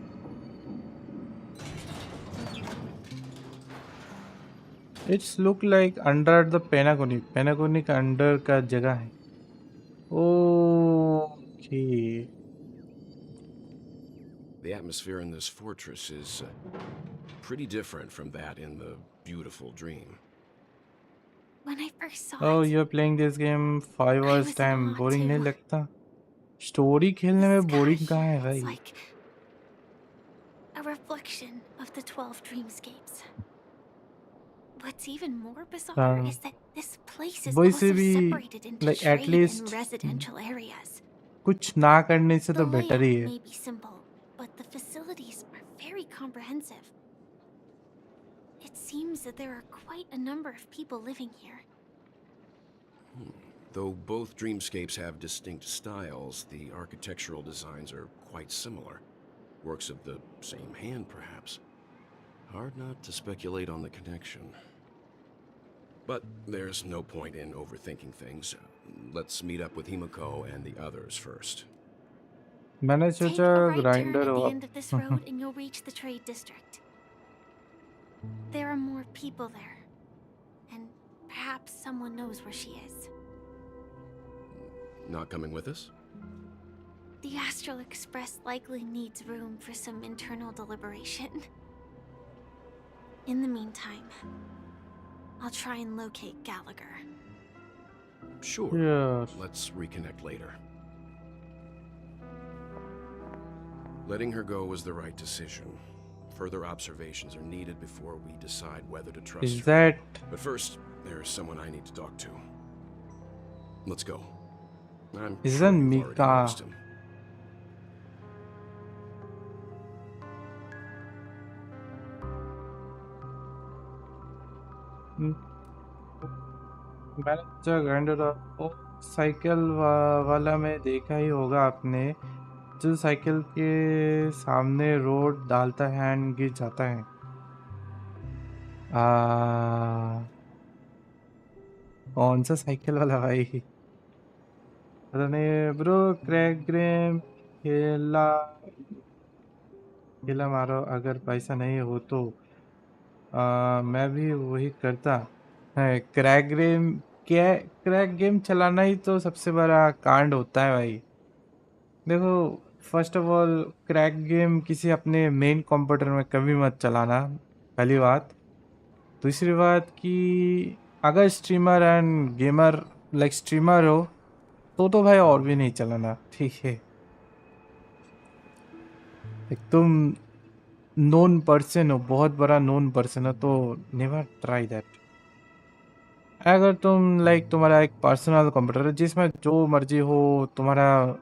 S1: It's look like under the Penaconic. Penaconic under का जगह है. Okay.
S10: The atmosphere in this fortress is pretty different from that in the beautiful dream.
S19: When I first saw
S1: Oh,
S19: it,
S1: you're playing this game 5 hours
S19: was
S1: time.
S19: in awe
S1: Boring नहीं
S19: too.
S1: लगता? Story खेलने में boring कहाँ है
S19: It's
S1: भाई?
S19: like a reflection of the 12 dreamscapes. What's even more bizarre is that this place is
S1: वैसे
S19: also
S1: भी
S19: separated into
S1: like at
S19: trade
S1: least
S19: and residential areas.
S1: कुछ ना करने से
S19: The
S1: तो better ही
S19: layout
S1: है.
S19: may be simple, but the facilities are very comprehensive. It seems that there are quite a number of people living here.
S10: Though both dreamscapes have distinct styles, the architectural designs are quite similar. Works of the same hand, perhaps. Hard not to speculate on the connection. But there's no point in overthinking things. Let's meet up with Himiko and the others first.
S1: मैंने
S19: Take
S1: सोचा
S19: a right turn
S1: grinder
S19: at the
S1: हो.
S19: end of this road and you'll reach the trade district. There are more people there. And perhaps someone knows where she is.
S10: Not coming with us?
S19: The Astral Express likely needs room for some internal deliberation. In the meantime, I'll try and locate Gallagher.
S10: Sure.
S1: Yeah.
S10: Let's reconnect later. Letting her go was the right decision. Further observations are needed before we decide whether to trust
S1: Is
S10: her.
S1: that...
S10: But first, there's someone I need to talk to. Let's go. I'm
S1: Is
S10: sure
S1: that
S10: you've already
S1: Mika?
S10: noticed him.
S1: मैंने सोचा grinder ओ cycle वाला में देखा ही होगा आपने, जो cycle के सामने रोड डालता है एंड गिर जाता है. कौन सा साइकिल वाला भाई? पता नहीं ब्रो. क्रैक ग्रेम खेला खेला मारो, अगर पैसा नहीं हो तो मैं भी वही करता है. क्रैक गेम चलाना ही तो सबसे बड़ा कांड होता है भाई. देखो, first of all crack game किसी अपने मेन कंप्यूटर में कभी मत चलाना, पहली बात. दूसरी बात कि अगर streamer and gamer like streamer हो तो भाई और भी नहीं चलाना, ठीक है. तुम नोन पर्सन हो, बहुत बड़ा नोन पर्सन हो, तो नेवर ट्राई दैट. अगर तुम लाइक तुम्हारा एक पर्सनल कंप्यूटर है जिसमें जो मर्जी हो तुम्हारा,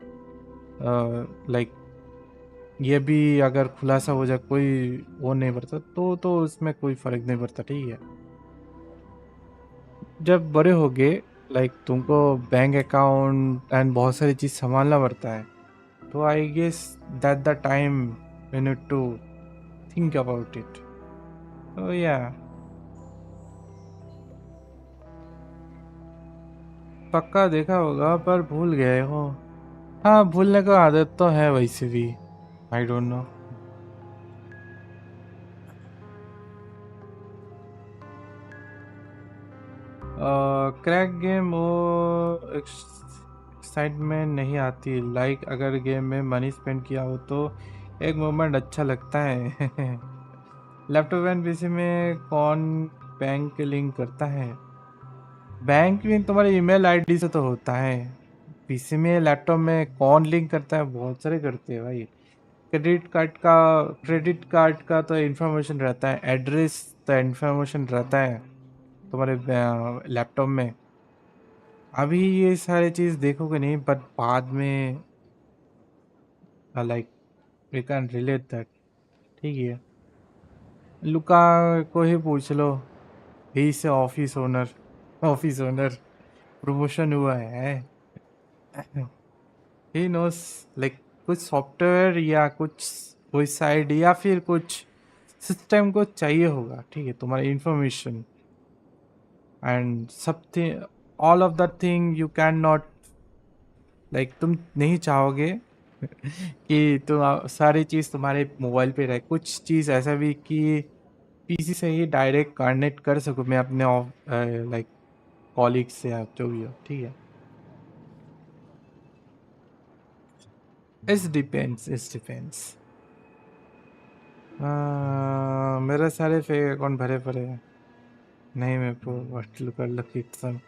S1: लाइक ये भी अगर खुलासा हो जाए कोई वो नहीं पड़ता, तो उसमें कोई फर्क नहीं पड़ता, ठीक है. जब बड़े होगे लाइक तुमको बैंक अकाउंट एंड बहुत सारी चीज़ संभालना पड़ता है, तो I guess that the time you need to think about it. तो या पक्का देखा होगा पर भूल गए हो। हाँ, भूलने का आदत तो है वैसे भी। आई डोंट नो। क्रैक गेम वो एक्साइटमेंट नहीं आती। लाइक अगर गेम में मनी स्पेंड किया हो तो एक मोमेंट अच्छा लगता है। लैपटॉप एंड पीसी में कौन बैंक लिंक करता है? बैंक लिंक तुम्हारे ईमेल आईडी से तो होता है। पीसी में लैपटॉप में कौन लिंक करता है? बहुत सारे करते हैं भाई। क्रेडिट कार्ड का तो इन्फॉर्मेशन रहता है, एड्रेस तो इन्फॉर्मेशन रहता है तुम्हारे लैपटॉप में। अभी ये सारी चीज़ देखोगे नहीं, बट बाद में like we can relate that. ठीक है, लुका को ही पूछ लो, ही से ऑफिस ओनर प्रमोशन हुआ है। ही नोस लाइक कुछ सॉफ्टवेयर या कुछ वेबसाइट या फिर कुछ सिस्टम को चाहिए होगा, ठीक है, तुम्हारी information and something, all of that thing you can not like, तुम नहीं चाहोगे कि तुम सारी चीज़ तुम्हारे मोबाइल पे रहे। कुछ चीज़ ऐसा भी कि पीसी से ही डायरेक्ट कनेक्ट कर सकूँ मैं अपने लाइक कॉलीग से या जो भी हो, ठीक है। It's depends. मेरे सारे फेक अकाउंट भरे पड़े हैं। नहीं, मैं प्रो वर्चुअल कर लो सम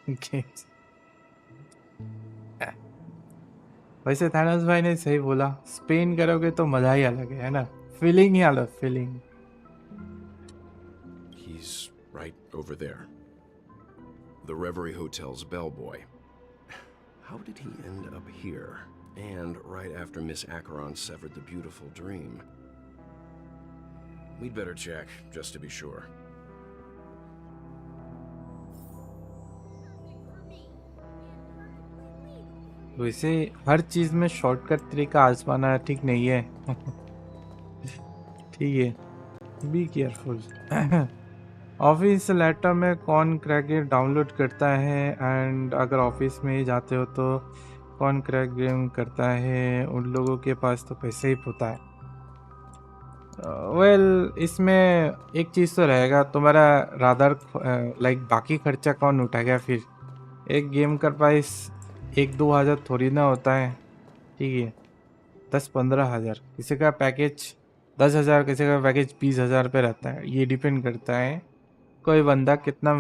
S1: गेम्स। वैसे थानोस भाई ने सही बोला, स्पेन करोगे तो मजा ही अलग है ना? फीलिंग ही अलग, feeling.
S10: He's right over there. The Reverie Hotel's bellboy. How did he end up here? And right after Miss Acheron severed the beautiful dream. We'd better check, just to be sure.
S1: वैसे हर चीज में shortcut तरीका आजमाना ठीक नहीं है। ठीक है, be careful. Office laptop में कौन क्रैक गेम डाउनलोड करता है? एंड अगर ऑफिस में ही जाते हो तो कौन क्रैक गेम करता है? उन लोगों के पास तो पैसे ही होता है। वेल इसमें एक चीज़ तो रहेगा तुम्हारा, रादर लाइक बाकी खर्चा कौन उठाएगा फिर? एक गेम का प्राइस 1-2 हज़ार थोड़ी ना होता है, ठीक है, 10-15 हज़ार। किसी का पैकेज 10 हज़ार, किसी का पैकेज 20 हज़ार पे रहता है। ये डिपेंड करता है कोई बंदा कितना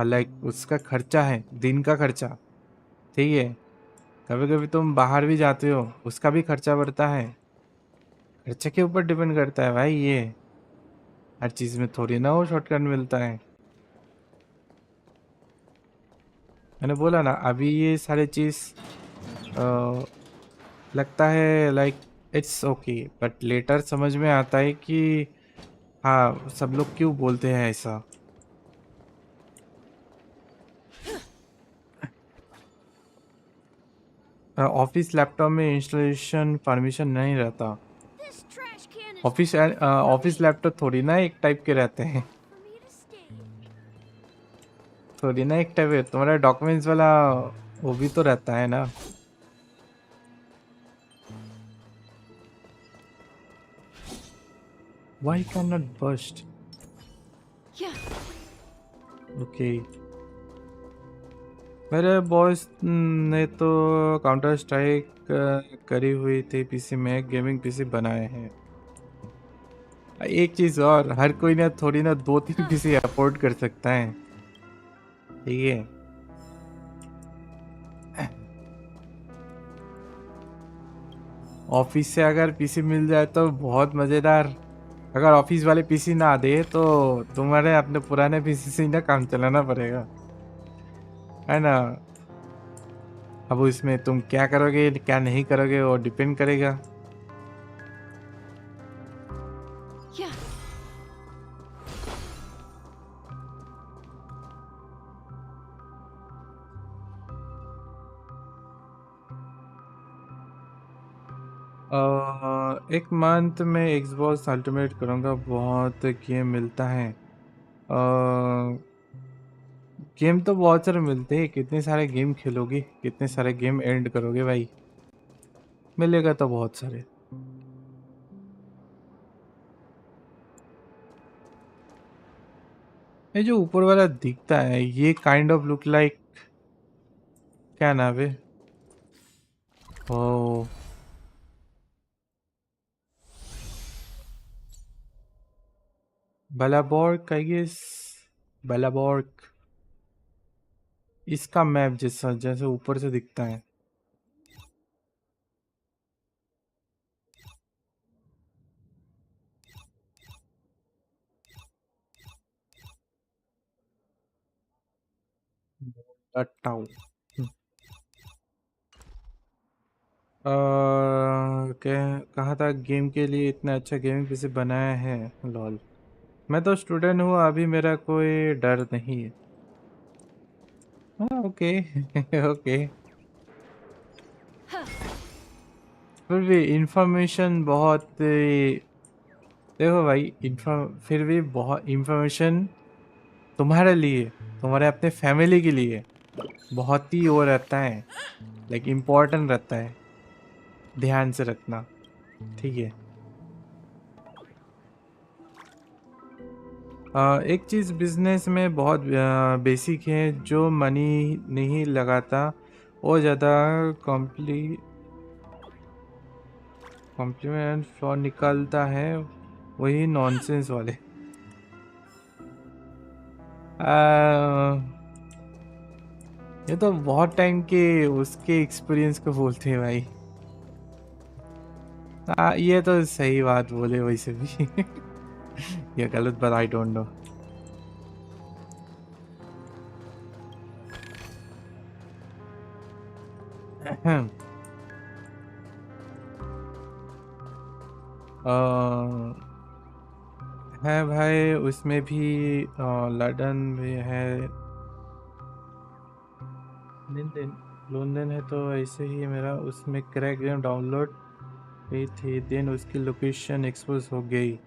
S1: लाइक उसका खर्चा है, दिन का खर्चा, ठीक है। कभी कभी तुम बाहर भी जाते हो, उसका भी खर्चा बढ़ता है। खर्चे के ऊपर डिपेंड करता है भाई। ये हर चीज़ में थोड़ी ना वो शॉर्टकट मिलता है। मैंने बोला ना, अभी ये सारे चीज़ लगता है like it's okay, but later समझ में आता है कि हाँ, सब लोग क्यों बोलते हैं ऐसा। ऑफिस लैपटॉप में इंस्टॉलेशन परमिशन नहीं रहता। ऑफिस लैपटॉप थोड़ी ना एक टाइप के रहते हैं, थोड़ी ना एक टाइप है। तुम्हारा डॉक्यूमेंट्स वाला वो भी तो रहता है ना। Why cannot burst? ओके, मेरे बॉस ने तो काउंटर स्ट्राइक करी हुई थी पीसी में, गेमिंग पीसी बनाए हैं। एक चीज और, हर कोई ना थोड़ी ना 2-3 पीसी अफोर्ड कर सकता है, ठीक है। ऑफिस से अगर पीसी मिल जाए तो बहुत मजेदार। अगर ऑफिस वाले पीसी ना दे तो तुम्हारे अपने पुराने पीसी से ही ना काम चलाना पड़ेगा, है ना। अब इसमें तुम क्या करोगे क्या नहीं करोगे वो डिपेंड करेगा। एक मंथ में एक्सबॉक्स अल्टीमेट करूँगा, बहुत गेम मिलता है। गेम तो बहुत सारे मिलते हैं, कितने सारे गेम खेलोगे, कितने सारे गेम एंड करोगे भाई, मिलेगा तो बहुत सारे। ये जो ऊपर वाला दिखता है ये काइंड ऑफ लुक लाइक, क्या नाम है, ओ बेलाबॉर्क आई गेस, बेलाबॉर्क, इसका मैप जैसा जैसे ऊपर से दिखता है। टाउ क्या कहा था, गेम के लिए इतना अच्छा गेमिंग पीसी बनाया है, लॉल। मैं तो स्टूडेंट हूँ अभी, मेरा कोई डर नहीं है। हाँ ओके ओके, फिर भी इंफॉर्मेशन बहुत, देखो भाई फिर भी बहुत इंफॉर्मेशन तुम्हारे लिए, तुम्हारे अपने फैमिली के लिए बहुत ही वो रहता है, लाइक इम्पोर्टेंट रहता है, ध्यान से रखना, ठीक है। एक चीज़ बिजनेस में बहुत बेसिक है, जो मनी नहीं लगाता वो ज़्यादा कॉम्प्लीमेंट फ्लॉ निकालता है, वही नॉनसेंस वाले। ये तो बहुत टाइम के उसके एक्सपीरियंस को बोलते हैं भाई। ये तो सही बात बोले वैसे भी ये गलत बात, आई डोंट नो। है भाई, उसमें भी लंदन भी है, लंदन है, तो ऐसे ही मेरा उसमें क्रैक गेम डाउनलोड हुई थी, देन उसकी लोकेशन एक्सपोज हो गई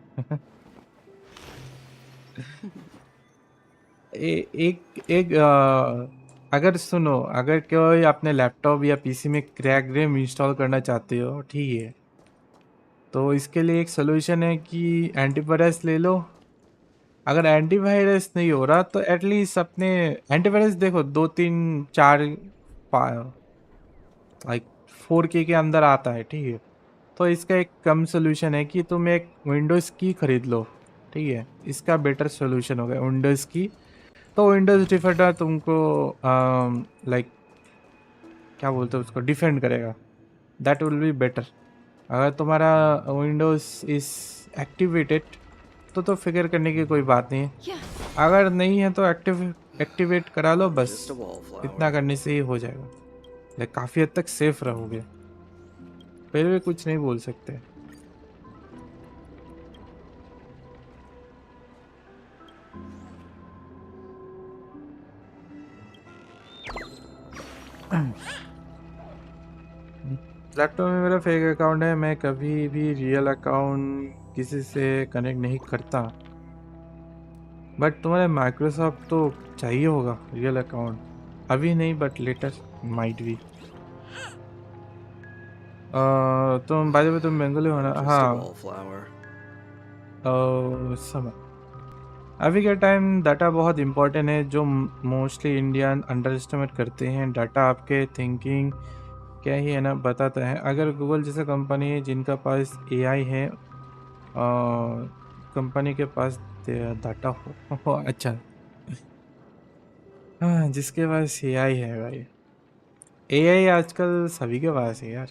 S1: एक एक अगर सुनो, अगर कोई अपने लैपटॉप या पीसी में क्रैक गेम इंस्टॉल करना चाहते हो, ठीक है, तो इसके लिए एक सोल्यूशन है कि एंटीवायरस ले लो। अगर एंटीवायरस नहीं हो रहा तो एटलीस्ट अपने एंटीवायरस देखो, 2 3 4 लाइक 4K के अंदर आता है, ठीक है। तो इसका एक कम सोल्यूशन है कि तुम एक विंडोज़ की खरीद लो, ठीक है, इसका बेटर सोल्यूशन होगा विंडोज़ की। तो विंडोज़ डिफेंडर तुमको लाइक क्या बोलते हैं उसको, डिफेंड करेगा, दैट विल बी बेटर। अगर तुम्हारा विंडोज़ इस एक्टिवेटेड तो फिक्र करने की कोई बात नहीं है, अगर नहीं है तो एक्टिवेट करा लो बस, इतना करने से ही हो जाएगा, लाइक काफ़ी हद तक सेफ रहोगे, फिर भी कुछ नहीं बोल सकते। लैपटॉप में मेरा फेक अकाउंट है, मैं कभी भी रियल अकाउंट किसी से कनेक्ट नहीं करता, बट तुम्हारे माइक्रोसॉफ्ट तो चाहिए होगा रियल अकाउंट, अभी नहीं बट लेटर माइट भी। तुम बाय द वे तुम बंगाली हो ना? हाँ समझ। अभी के टाइम डाटा बहुत इम्पोर्टेंट है, जो मोस्टली इंडियन अंडर एस्टिमेट करते हैं। डाटा आपके थिंकिंग क्या ही है ना बताता है। अगर गूगल जैसा कंपनी है जिनका पास एआई है, कंपनी के पास डाटा हो अच्छा, हाँ जिसके पास एआई है भाई, एआई आजकल सभी के पास है यार।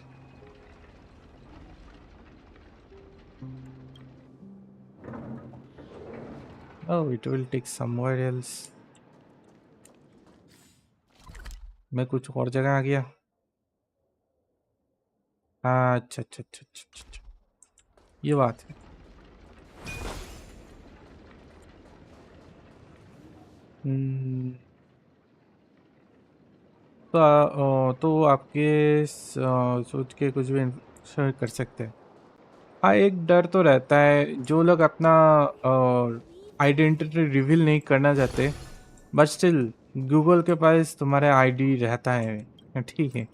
S1: Oh, it will take somewhere else. मैं कुछ और जगह आ गया। हाँ अच्छा अच्छा अच्छा अच्छा अच्छा अच्छा। ये बात है। तो आपके सोच के कुछ भी शेयर कर सकते हैं। हाँ एक डर तो रहता है, जो लोग अपना आइडेंटिटी रिवील नहीं करना चाहते, बट स्टिल गूगल के पास तुम्हारा आईडी रहता है, ठीक है,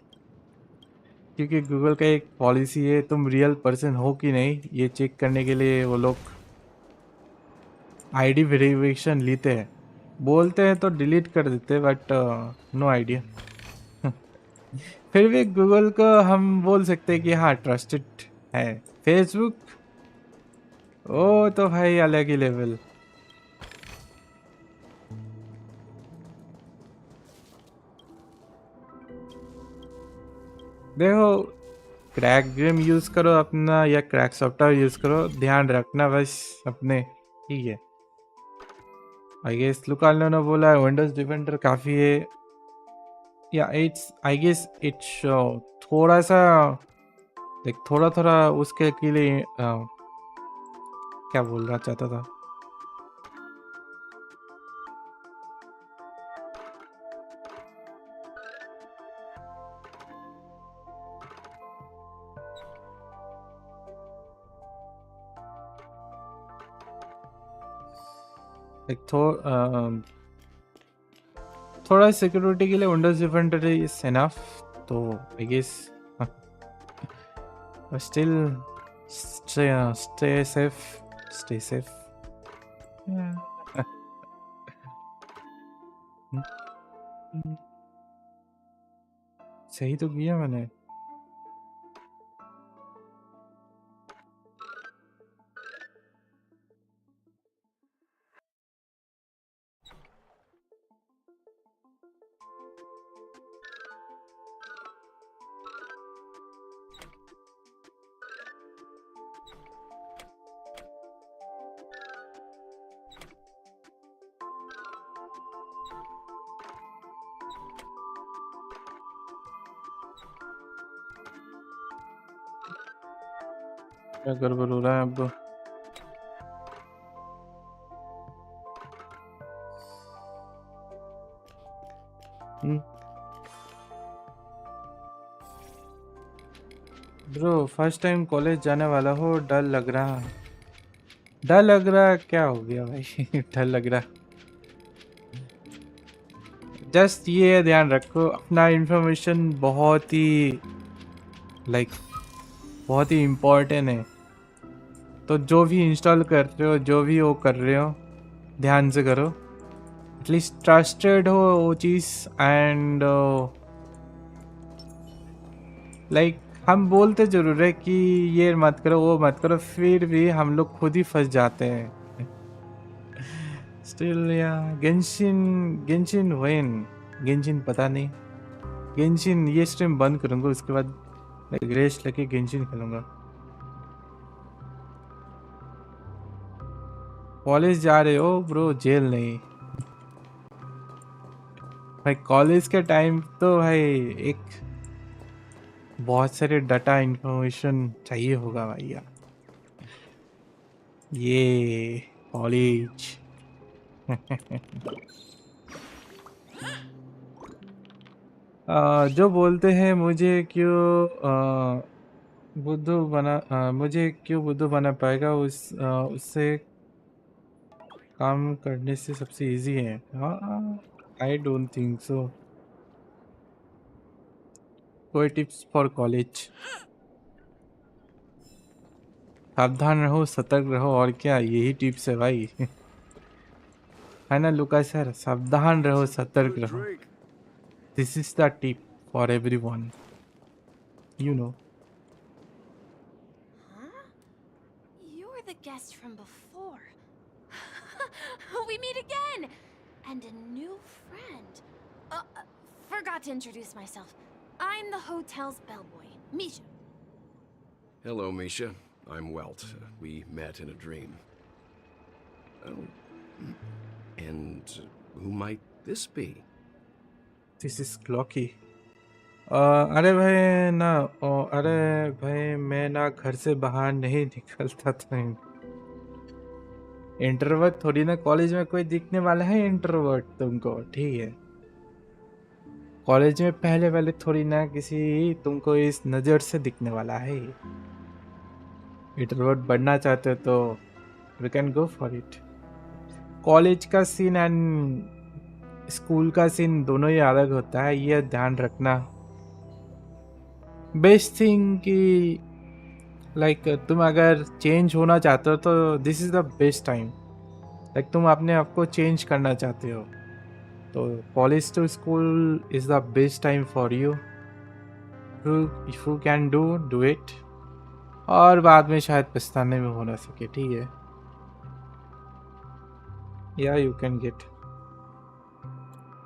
S1: क्योंकि गूगल का एक पॉलिसी है तुम रियल पर्सन हो कि नहीं ये चेक करने के लिए वो लोग आईडी वेरिफिकेशन लेते हैं। बोलते हैं तो डिलीट कर देते हैं, बट नो आइडिया। फिर भी गूगल को हम बोल सकते हैं कि हाँ ट्रस्टेड है। फेसबुक ओ तो भाई अलग ही लेवल। देखो क्रैक गेम यूज करो अपना या क्रैक सॉफ्टवेयर यूज करो, ध्यान रखना बस अपने, ठीक है। आई गेस लुकानो ने बोला विंडोज डिफेंडर काफ़ी है, या इट्स आई गेस इट्स थोड़ा सा देख थोड़ा थोड़ा उसके के लिए क्या बोलना चाहता था। एक थोड़ा सिक्योरिटी के लिए विंडोज डिफेंडर इज एनफ, तो I guess still stay safe. सही तो किया मैंने। क्या गड़बड़ हो रहा है अब? ब्रो फर्स्ट टाइम कॉलेज जाने वाला हो, डर लग रहा क्या हो गया भाई? डर लग रहा। जस्ट ये ध्यान रखो अपना इंफॉर्मेशन बहुत ही बहुत ही इम्पोर्टेंट है, तो जो भी इंस्टॉल कर रहे हो जो भी वो कर रहे हो ध्यान से करो, एटलीस्ट ट्रस्टेड हो वो चीज़। एंड हम बोलते जरूर है कि ये मत करो वो मत करो, फिर भी हम लोग खुद ही फंस जाते हैं। स्टिल या गेंशिन गेंशिन पता नहीं, गेंशिन ये स्ट्रीम बंद करूंगा उसके बाद रेस्ट लेके गेंशिन खेलूंगा। कॉलेज जा रहे हो ब्रो? जेल नहीं भाई, कॉलेज के टाइम तो भाई एक बहुत सारे डाटा इंफॉर्मेशन चाहिए होगा भैया। ये कॉलेज जो बोलते हैं मुझे क्यों बुद्धू बना पाएगा, उससे काम करने से सबसे इजी है। हाँ आई डोंट थिंक सो। कोई टिप्स फॉर कॉलेज? सावधान रहो सतर्क रहो, और क्या यही टिप्स है भाई। है ना लुका सर? सावधान रहो सतर्क रहो, this is the tip for everyone, you know.
S2: You're the guest from before. We meet again! And a new friend. Forgot to introduce myself. I'm the hotel's bellboy, Misha.
S10: Hello, Misha. I'm Welt. We met in a dream. Oh. And who might this be?
S1: This is Clocky. अरे भाई मैं ना घर से बाहर नहीं निकलता था। इंट्रोवर्ट थोड़ी ना कॉलेज में कोई दिखने वाला है इंट्रोवर्ट तुमको, ठीक है। कॉलेज में पहले थोड़ी ना किसी तुमको इस नज़र से दिखने वाला है। इंट्रोवर्ट बनना चाहते हो तो we can go for it. College का सीन एंड स्कूल का सीन दोनों ही अलग होता है, ये ध्यान रखना। बेस्ट थिंग कि लाइक तुम अगर चेंज होना चाहते हो तो this is the best time. Like तुम अपने आप को चेंज करना चाहते हो तो college to school is the best time for you. If you can do it, और बाद में शायद पछताने में हो ना सके, ठीक है। या यू कैन गेट।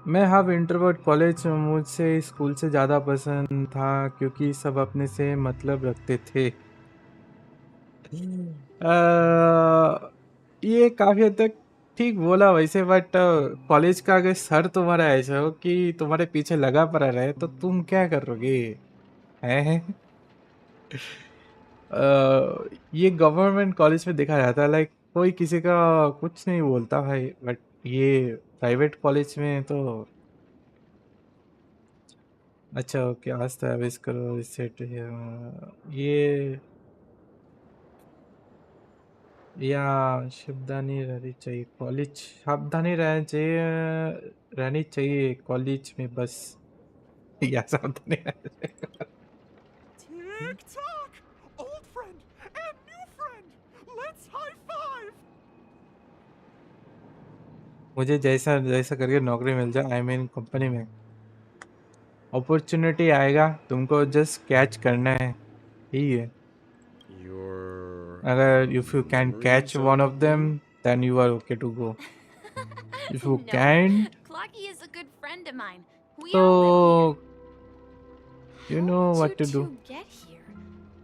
S1: मैं हाफ इंट्रोवर्ट, कॉलेज मुझसे स्कूल से ज़्यादा पसंद था क्योंकि सब अपने से मतलब रखते थे। ये काफ़ी हद तक ठीक बोला वैसे, बट कॉलेज का अगर सर तुम्हारा ऐसा हो कि तुम्हारे पीछे लगा पड़ा रहे तो तुम क्या करोगे हैं? ये गवर्नमेंट कॉलेज में देखा जाता है, लाइक कोई किसी का कुछ नहीं बोलता भाई, बट ये प्राइवेट कॉलेज में तो अच्छा ओके। आज तो एवेज करो रिसेट ये या सावधानी रहनी चाहिए कॉलेज, सावधानी रहनी चाहिए कॉलेज में बस। या सावधानी रहनी चाहिए।
S7: Tick-tock! Old friend and new friend! Let's high-five!
S1: मुझे जैसा जैसा करके नौकरी मिल जाए, आई मीन कंपनी में अपॉर्चुनिटी आएगा, तुमको जस्ट कैच करना है, ठीक है। अगर if you can catch one of them then you are okay to go. If you can
S2: Clocky is a good friend of mine. We
S1: तो
S2: all live here.
S1: You know what to do.
S2: Get here.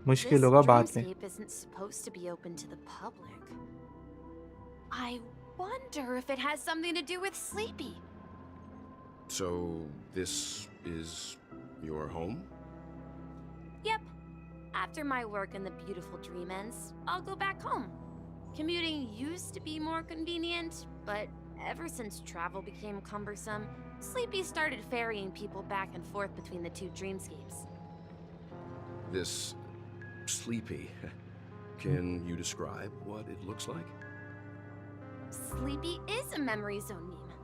S1: मुश्किल
S2: This
S1: होगा बाद में।
S2: dreamscape isn't supposed to be open to the public. I wonder if it has something to do with Sleepy.
S10: So, this is your home?
S2: Yep. After my work in the beautiful dream ends, I'll go back home. Commuting used to be more convenient, but ever since travel became cumbersome, Sleepy started ferrying people back and forth between the two dreamscapes.
S10: This Sleepy. Can you describe what it looks like?
S2: Sleepy is a memory zone meme.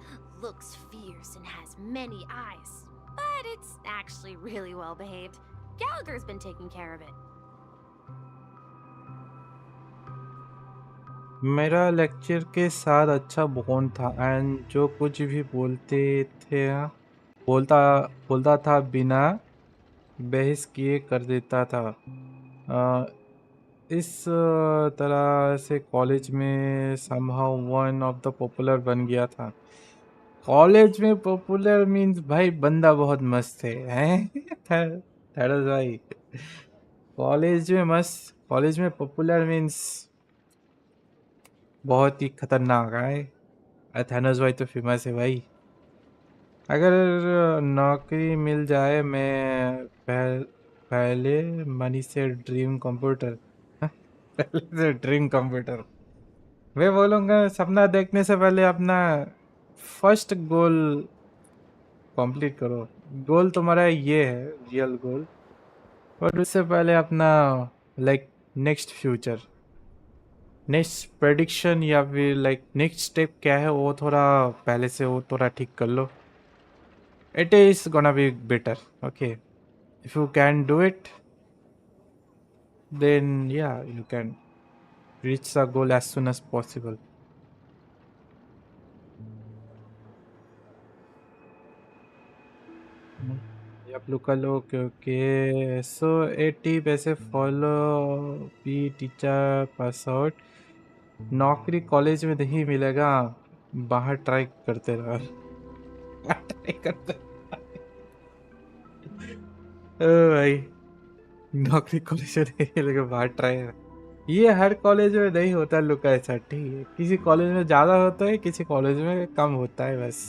S2: Looks fierce and has many eyes. But it's actually really well behaved. Gallagher's been taking care of it.
S1: मेरा lecture के साथ अच्छा bond था and जो कुछ भी बोलते थे बोलता था बिना बहस किए कर देता था। इस तरह से कॉलेज में somehow one of the popular बन गया था। कॉलेज में पॉपुलर मीन्स भाई बंदा बहुत मस्त है, हैं? थैरस भाई कॉलेज में पॉपुलर मीन्स बहुत ही खतरनाक है। थैनोस भाई तो फेमस है भाई। अगर नौकरी मिल जाए मैं पहले मनी से ड्रीम कंप्यूटर पहले से ड्रीम कंप्यूटर मैं बोलूँगा सपना देखने से पहले अपना फर्स्ट गोल कंप्लीट करो। गोल तुम्हारा ये है रियल गोल, और उससे पहले अपना like next future, next prediction या फिर लाइक नेक्स्ट स्टेप क्या है वो थोड़ा पहले से वो थोड़ा ठीक कर लो। It is gonna be better, okay. If you can do it then या you can reach the goal as soon as possible. आप लोग का लो क्योंकि सो 80 पैसे फॉलो भी टीचर पास आउट, नौकरी कॉलेज में नहीं मिलेगा, बाहर ट्राई करते रहो। ट्राई करते ओ भाई नौकरी कॉलेज में नहीं मिलेगा, बाहर ट्राई। ये हर कॉलेज में नहीं होता लुका ऐसा, ठीक है। किसी कॉलेज में ज़्यादा होता है, किसी कॉलेज में कम होता है बस।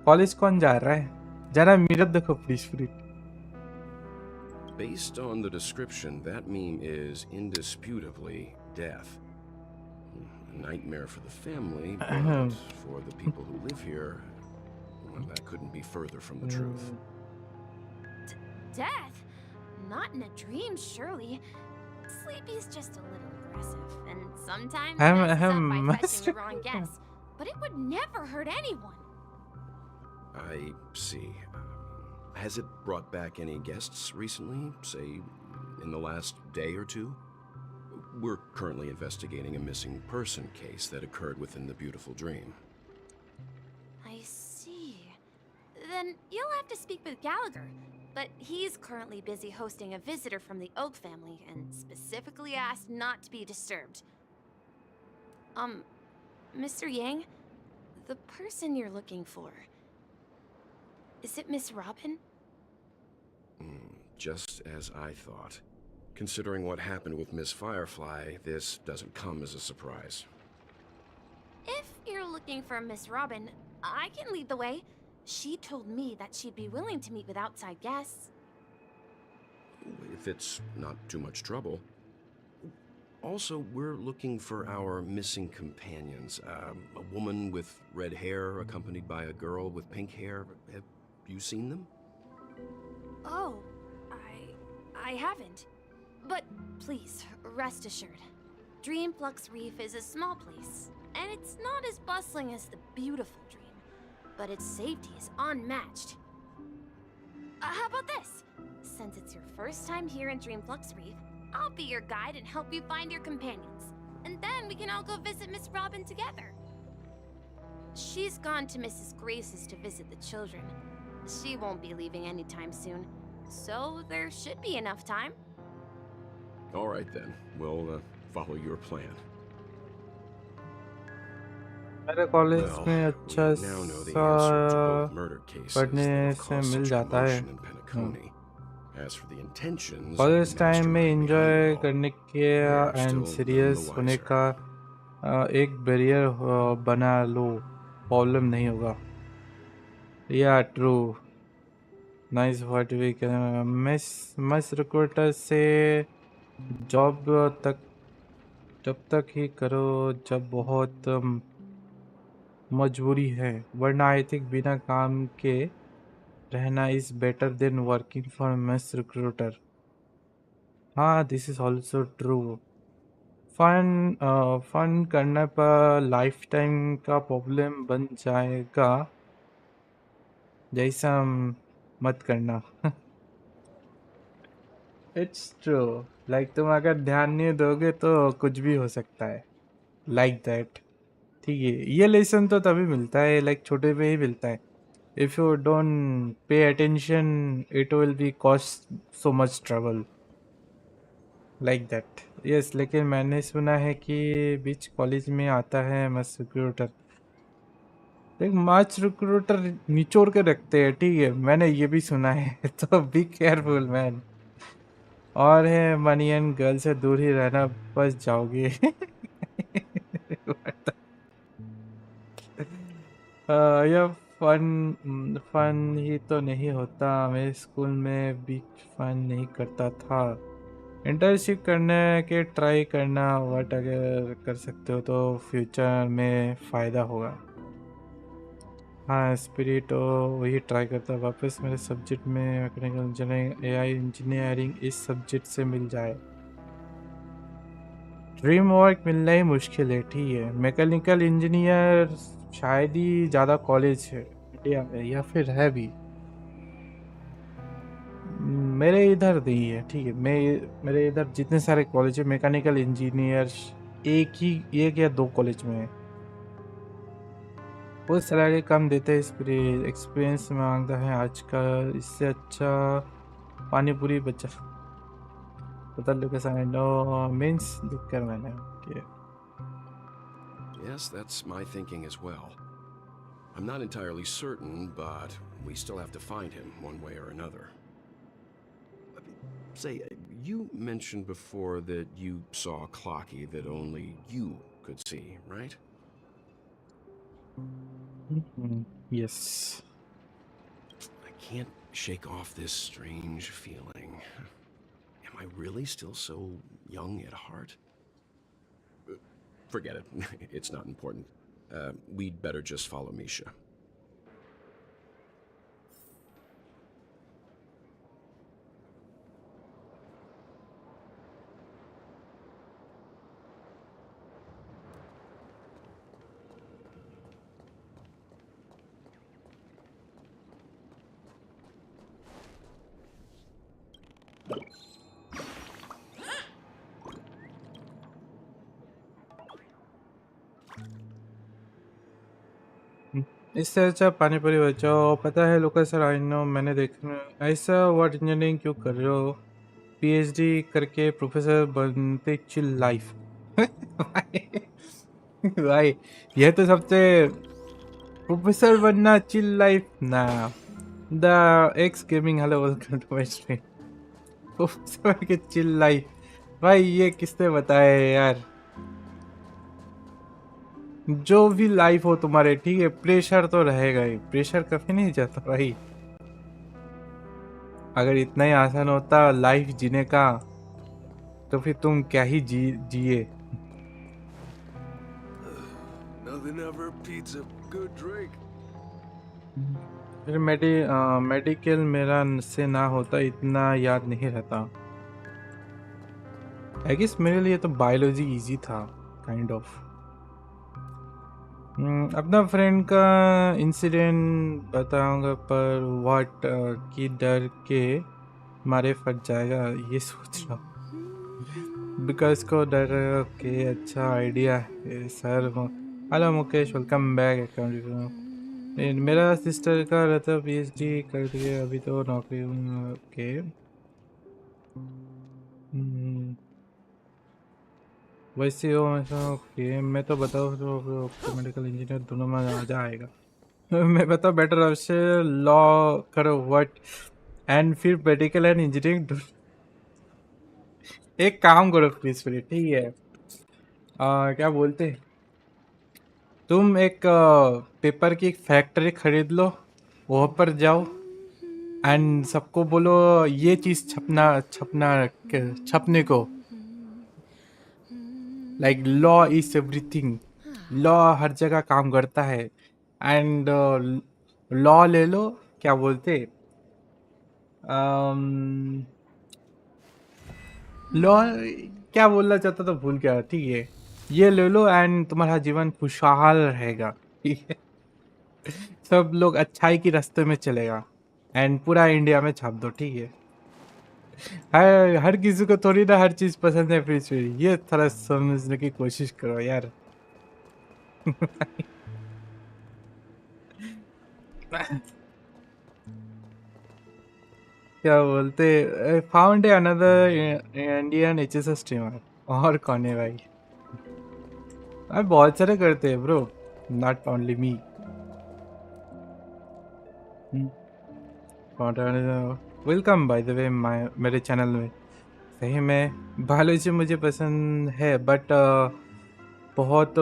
S1: कॉलेज कौन जा रहा है? जरा मिरर देखो please free.
S10: Based on the description, that meme is indisputably death. A nightmare for the family, but for the people who live here, well, that couldn't be further from the truth.
S2: Death? Not in a dream, surely. Sleepy's just a little aggressive, and sometimes messes up by pressing the wrong guess. But it would never hurt anyone.
S10: I see. Has it brought back any guests recently, say, in the last day or two? We're currently investigating a missing person case that occurred within the beautiful dream.
S14: I see. Then you'll have to speak with Gallagher. But he's currently busy hosting a visitor from the Oak family and specifically asked not to be disturbed. Mr. Yang, the person you're looking for, is it Miss Robin?
S10: Just as I thought. Considering what happened with Miss Firefly, this doesn't come as a surprise.
S14: If you're looking for Miss Robin, I can lead the way. She told me that she'd be willing to meet with outside guests.
S10: If it's not too much trouble. Also, we're looking for our missing companions. A woman with red hair accompanied by a girl with pink hair. Have you seen them?
S14: Oh, I haven't. But please, rest assured. Dreamflux Reef is a small place, and it's not as bustling as the beautiful dream, but its safety is unmatched. How about this? Since it's your first time here in Dreamflux Reef, I'll be your guide and help you find your companions. And then we can all go visit Miss Robin together. She's gone to Mrs. Grace's to visit the children. She won't be leaving anytime soon, so there should be enough time.
S10: All right then, we'll follow your plan.
S1: मेरे college में अच्छा सा पढ़ने से मिल जाता है। College time में enjoy करने के एंड सीरियस होने का एक बैरियर बना लो, प्रॉब्लम नहीं होगा। या true, nice. What we can miss recruiter से जॉब तक जब तक ही करो जब बहुत मजबूरी है, वरना आई थिंक बिना काम के रहना is better than working for miss recruiter. हाँ, this is also true. Fun करने पर लाइफ टाइम का प्रॉब्लम बन जाएगा, जैसा मत करना। इट्स ट्रू, लाइक तुम अगर ध्यान नहीं दोगे तो कुछ भी हो सकता है, लाइक दैट। ठीक है, ये लेसन तो तभी मिलता है, लाइक छोटे पे ही मिलता है। If you don't pay attention it will be cost so much trouble, like that. Yes, लेकिन मैंने सुना है कि बीच कॉलेज में आता है मस्त रिक्रूटर, एक मार्च रिक्रूटर निचोड़ के रखते हैं। ठीक है, मैंने ये भी सुना है। तो बी केयरफुल मैन। और है मनी एंड गर्ल से दूर ही रहना, बस जाओगे। यह फन ही तो नहीं होता। मैं स्कूल में भी फन नहीं करता था। इंटर्नशिप करने के ट्राई करना, व्हाट अगर कर सकते हो तो फ्यूचर में फ़ायदा होगा। हाँ, स्पिरिट वही ट्राई करता वापस मेरे सब्जेक्ट में मैकेनिकल इंजीनियरिंग, एआई इंजीनियरिंग इस सब्जेक्ट से मिल जाए। ड्रीम वर्क मिलना ही मुश्किल है। ठीक है, मैकेनिकल इंजीनियर शायद ही ज़्यादा कॉलेज है इंडिया में, या फिर है भी। मेरे इधर नहीं है। ठीक है, मेरे इधर जितने सारे कॉलेज है मैकेनिकल इंजीनियर एक या दो कॉलेज में है। वो सैलरी कम देते हैं, एक्सपीरियंस मांगता है आजकल। इससे अच्छा पानी पूरी बचा बदल लो कैसा नो मीन्स लिख कर मैंने किया।
S10: Yes, that's my thinking as well. I'm not entirely certain, but we still have to find him one way or another. Say, you mentioned before that you saw a clocky that only you could see, right?
S1: Yes.
S10: I can't shake off this strange feeling. Am I really still so young at heart? Forget it. It's not important. We'd better just follow Misha.
S1: इससे अच्छा पानी पूरी बचाओ। पता है locus sir, I know, मैंने देखा। ऐसा व्हाट इंजीनियरिंग क्यों कर रहे हो? पीएचडी करके प्रोफेसर बनते चिल लाइफ। भाई ये तो सबसे प्रोफेसर बनना चिल लाइफ ना। The X gaming, hello welcome to my stream. Professor के चिल लाइफ, भाई ये किसने बताया है यार? जो भी लाइफ हो तुम्हारे, ठीक है, प्रेशर तो रहेगा ही, प्रेशर कभी नहीं जाता भाई। अगर इतना ही आसान होता लाइफ जीने का तो फिर तुम क्या ही जिए।
S10: Nothing ever beats a good drink.
S1: फिर मेडिकल मेरा से ना होता इतना याद नहीं रहता। आई गेस मेरे लिए तो बायोलॉजी इजी था काइंड ऑफ। अपना फ्रेंड का इंसिडेंट बताऊंगा पर व्हाट की डर के मारे फट जाएगा ये सोच रहा हूँ। बिकॉज को डर। ओके, अच्छा आइडिया है sir. Hello Mukesh, welcome bank account. मेरा सिस्टर का रहता पीएचडी कर दिया, अभी तो नौकरी। ओके, वैसे हो ऐसा। ओके, मैं तो बताओ तो मेडिकल इंजीनियर दोनों में आ जाएगा। मैं बताओ बेटर ऑप्शन लॉ करो व्हाट, एंड फिर मेडिकल एंड इंजीनियरिंग। एक काम करो प्लीज, फिर ठीक है। क्या बोलते, तुम एक पेपर की एक फैक्ट्री खरीद लो, वहाँ पर जाओ एंड सबको बोलो ये चीज छपने को। Like law is everything, law हर जगह काम करता है। एंड लॉ ले लो, क्या बोलते, लॉ क्या बोलना चाहता तो भूल गया। ठीक है, ये ले लो एंड तुम्हारा जीवन खुशहाल रहेगा। ठीक है, सब लोग अच्छाई की रास्ते में चलेगा एंड पूरा इंडिया में छाप दो। ठीक है, हर किसी को थोड़ी ना हर चीज पसंद है। फिर ये थोड़ा समझने की कोशिश करो यार। क्या बोलते, found a another Indian HSS streamer. और कौन है भाई? बहुत सारे करते हैं bro, not only me. Welcome by the way मेरे चैनल में। सही में बायोलॉजी मुझे पसंद है बट बहुत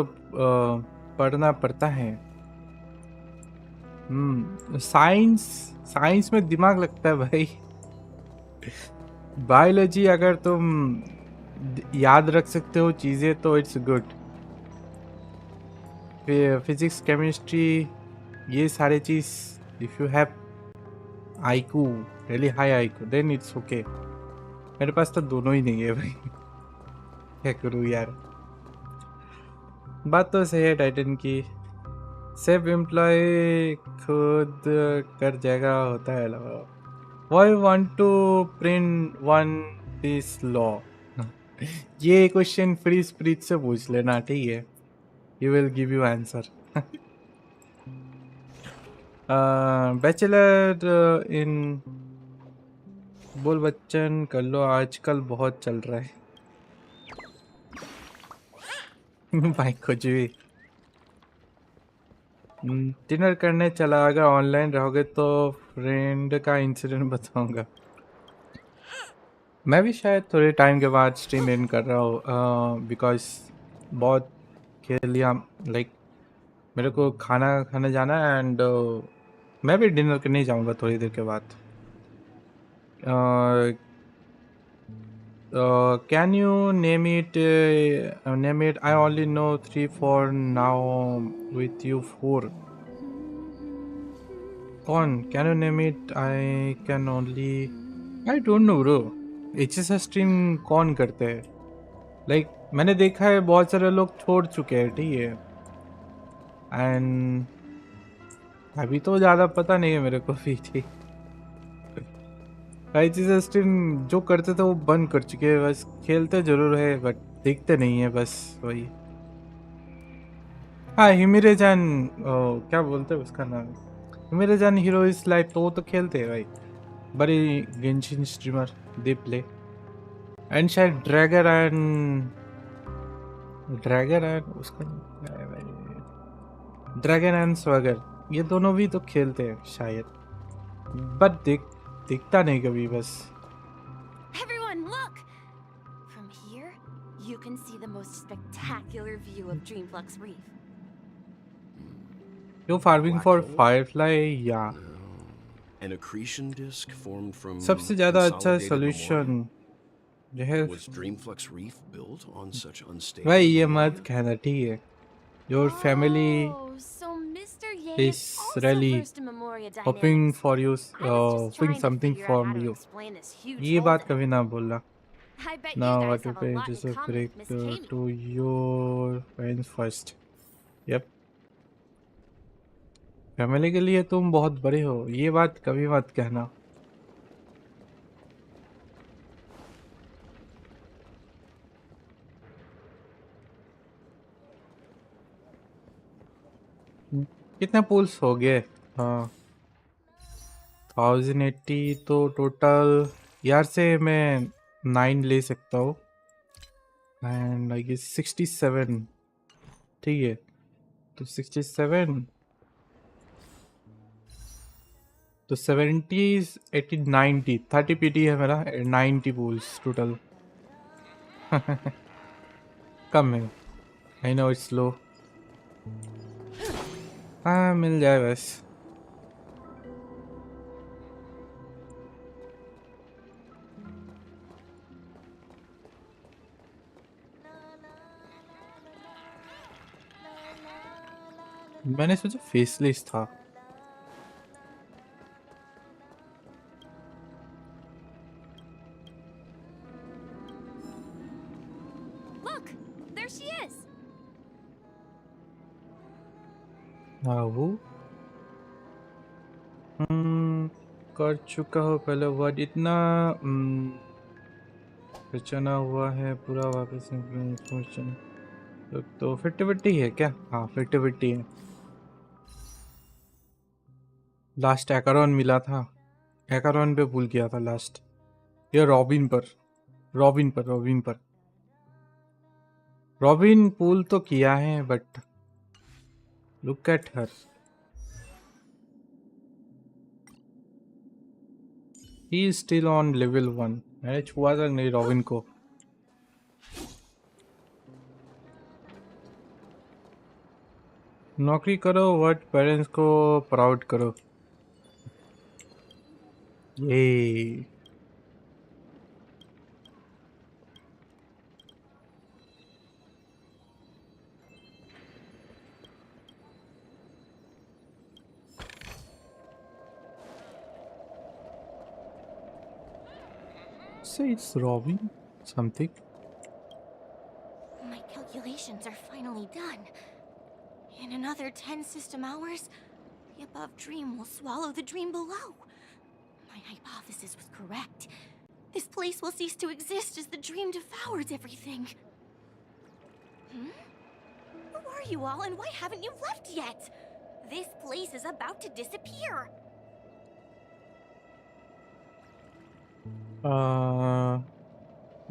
S1: पढ़ना पड़ता है। साइंस में दिमाग लगता है भाई। बायोलॉजी अगर तुम याद रख सकते हो चीज़ें तो इट्स गुड। फिजिक्स, केमिस्ट्री, ये सारे चीज़ if you have IQ, really high IQ, then it's okay. मेरे पास तो दोनों ही नहीं है भाई। क्या करूँ यार। बात तो सही है टाइटन की, सेल्फ एम्प्लॉय खुद कर जाएगा होता है। Why want to print one this law? ये क्वेश्चन फ्री स्प्रीच से पूछ लेना, ठीक है, he will give you answer. Bachelor in बोल बच्चन कर लो, आजकल बहुत चल रहा है। भाई कुछ भी। डिनर करने चला, अगर ऑनलाइन रहोगे तो फ्रेंड का इंसिडेंट बताऊंगा। मैं भी शायद थोड़े टाइम के बाद स्ट्रीम एंड कर रहा हूँ बिकॉज बहुत खेल लिया। लाइक मेरे को खाना खाने जाना है एंड मैं भी डिनर करने ही जाऊँगा थोड़ी देर के बाद। Can you name it? I only know 3-4 now with you 4। कौन? Can you name it? I can only, I don't know bro. HSS stream कौन करते हैं? लाइक मैंने देखा है बहुत सारे लोग छोड़ चुके हैं, ठीक है, एंड अभी तो ज़्यादा पता नहीं है मेरे को भी। ठीक, एचएसएस स्ट्रीम जो करते थे वो बंद कर चुके हैं, बस खेलते जरूर है बट देखते नहीं है, बस वही। हाँ हिमिरे-जान क्या बोलते हैं उसका नाम, हिमिरे-जान हीरो इज लाइफ, तो वो तो खेलते हैं भाई, बड़ी Genshin streamer they play, and शायद ड्रैगन एंड उसका क्या है भाई, ड्रैगन एंड स्वैगर, ये दोनों भी तो खेलते हैं शायद, बट दिखता नहीं कभी बस।
S14: Everyone, look! From here, you can see the most spectacular view of Dreamflux Reef.
S1: You're farming for firefly, yeah.
S10: An accretion disk formed from
S1: सबसे ज़्यादा अच्छा
S10: consolidated
S1: solution
S10: memorial?
S1: जो है
S10: Was Dreamflux Reef built on such unstable
S1: भाई ये
S10: memorial?
S1: मत कहना, ठीक है, your family
S14: Oh, so Mr. Ye
S1: is
S14: also
S1: really
S14: versed in Memoria
S1: hoping
S14: dynamics.
S1: for you,
S14: I was just
S1: hoping
S14: trying to
S1: something
S14: figure out how
S1: from
S14: to
S1: you.
S14: explain this huge
S1: ये
S14: hole
S1: बात
S14: to
S1: कभी
S14: him.
S1: ना बोलना।
S14: I bet
S1: Now
S14: you
S1: what
S14: guys
S1: to
S14: have a
S1: pay
S14: lot in
S1: just a
S14: common
S1: break
S14: with Miss Kami.
S1: to your friends first. Yep. Family के लिए तुम बहुत बड़े हो, ये बात कभी मत कहना। कितने पुल्स हो गए? हाँ 1080 तो टोटल यार से मैं 9 ले सकता हूँ, एंड आई गेस 67, ठीक है, तो 67 तो 70 80 90 30 पीटी है मेरा, 90 पुल्स टोटल। कम है, आई नो इट्स लो, हाँ मिल जाए बस। मैंने सोचा फेसलेस था।
S14: Look, there she is.
S1: हाँ वो कर चुका हो पहले वर्ड, इतना रचना हुआ है पूरा वापस इंफॉर्मेशन, तो 50-50 है क्या? हाँ 50-50 है। लास्ट एकरॉन मिला था, एकरॉन पे भूल गया था लास्ट, ये रॉबिन पर रॉबिन पुल तो किया है, but look at her, he is still on level 1। मैंने छुआ था नहीं रॉबिन को। नौकरी करो, वर्ड पेरेंट्स को प्राउड करो, ये say it's Robin something.
S14: My calculations are finally done. In another 10 system hours, the above dream will swallow the dream below. My hypothesis was correct. This place will cease to exist as the dream devours everything. Who are you all, and why haven't you left yet? This place is about to disappear.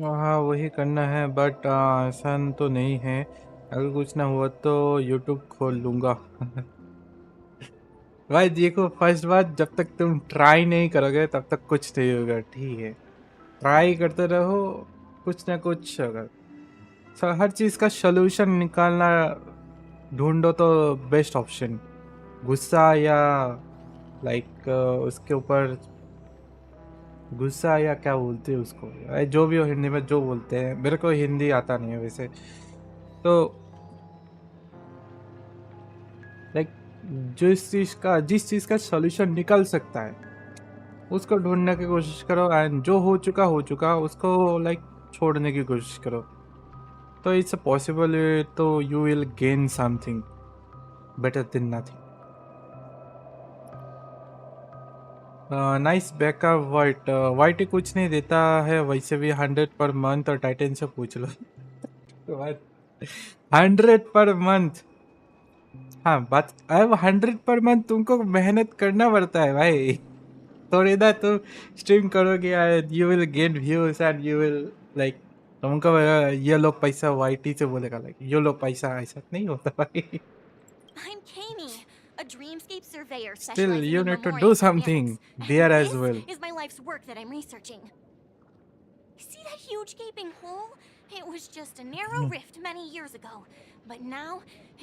S1: हाँ वही करना है, but आसान तो नहीं है। अगर कुछ ना हुआ तो यूट्यूब खोल लूँगा। भाई देखो, फर्स्ट बात, जब तक तुम ट्राई नहीं करोगे तब तक कुछ नहीं होगा, ठीक है? ट्राई करते रहो, कुछ ना कुछ होगा। हर चीज़ का सलूशन निकालना ढूंढो तो बेस्ट ऑप्शन, गुस्सा या लाइक उसके ऊपर गुस्सा या क्या बोलते हैं उसको, जो भी हो हिंदी में जो बोलते हैं, मेरे को हिंदी आता नहीं है वैसे, तो लाइक जिस चीज़ का सॉल्यूशन निकल सकता है उसको ढूंढने की कोशिश करो, एंड जो हो चुका उसको लाइक छोड़ने की कोशिश करो, तो इट्स पॉसिबल, तो you will gain something better than nothing. Nice backup white कुछ नहीं देता है वैसे भी, 100 पर मंथ, और टाइटन से पूछ लो। 100 पर मंथ, हाँ बात अब 100 पर मंथ तुमको मेहनत करना पड़ता है भाई. थोड़ी ना तुम स्ट्रीम करोगे यार, you will gain views and you will like तुमको ये लोग पैसा वाईटी से बोलेगा लाइक ये लोग पैसा, ऐसा नहीं होता भाई.
S19: I'm Kami, a dreamscape surveyor
S1: Still
S19: specializing
S1: you
S19: in
S1: need to
S19: Memoria
S1: do
S19: dynamics.
S1: something
S19: And
S1: there as
S19: this
S1: well.
S19: is my life's work that I'm researching. See that huge gaping hole? It was just a narrow rift many years ago, but now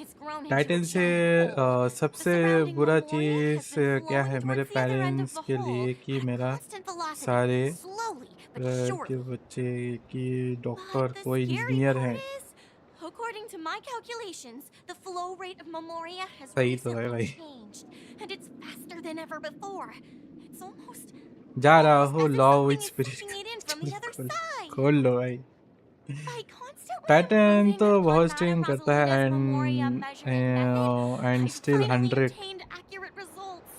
S19: it's grown into
S1: Titan
S19: a
S1: से
S19: giant hole.
S1: सबसे बुरा चीज क्या है मेरे parents के लिए कि मेरा सारे के बच्चे की डॉक्टर को इंजीनियर हैं.
S19: According to my calculations, the flow rate of Memoria has
S1: सही तो है
S19: recently
S1: भाई.
S19: changed, and it's faster than ever before. It's almost
S1: जा रहा हूँ law with
S19: sucking
S1: spirit
S19: it in from the other side.
S1: खोल लो भाई.
S19: By constantly
S1: टाइटन तो
S19: improving
S1: बहुत
S19: upon
S1: स्ट्रीम
S19: Madame
S1: करता है
S19: Rosalina's Memoria measurement method,
S1: and
S19: I've
S1: still
S19: finally
S1: 100.
S19: obtained accurate results.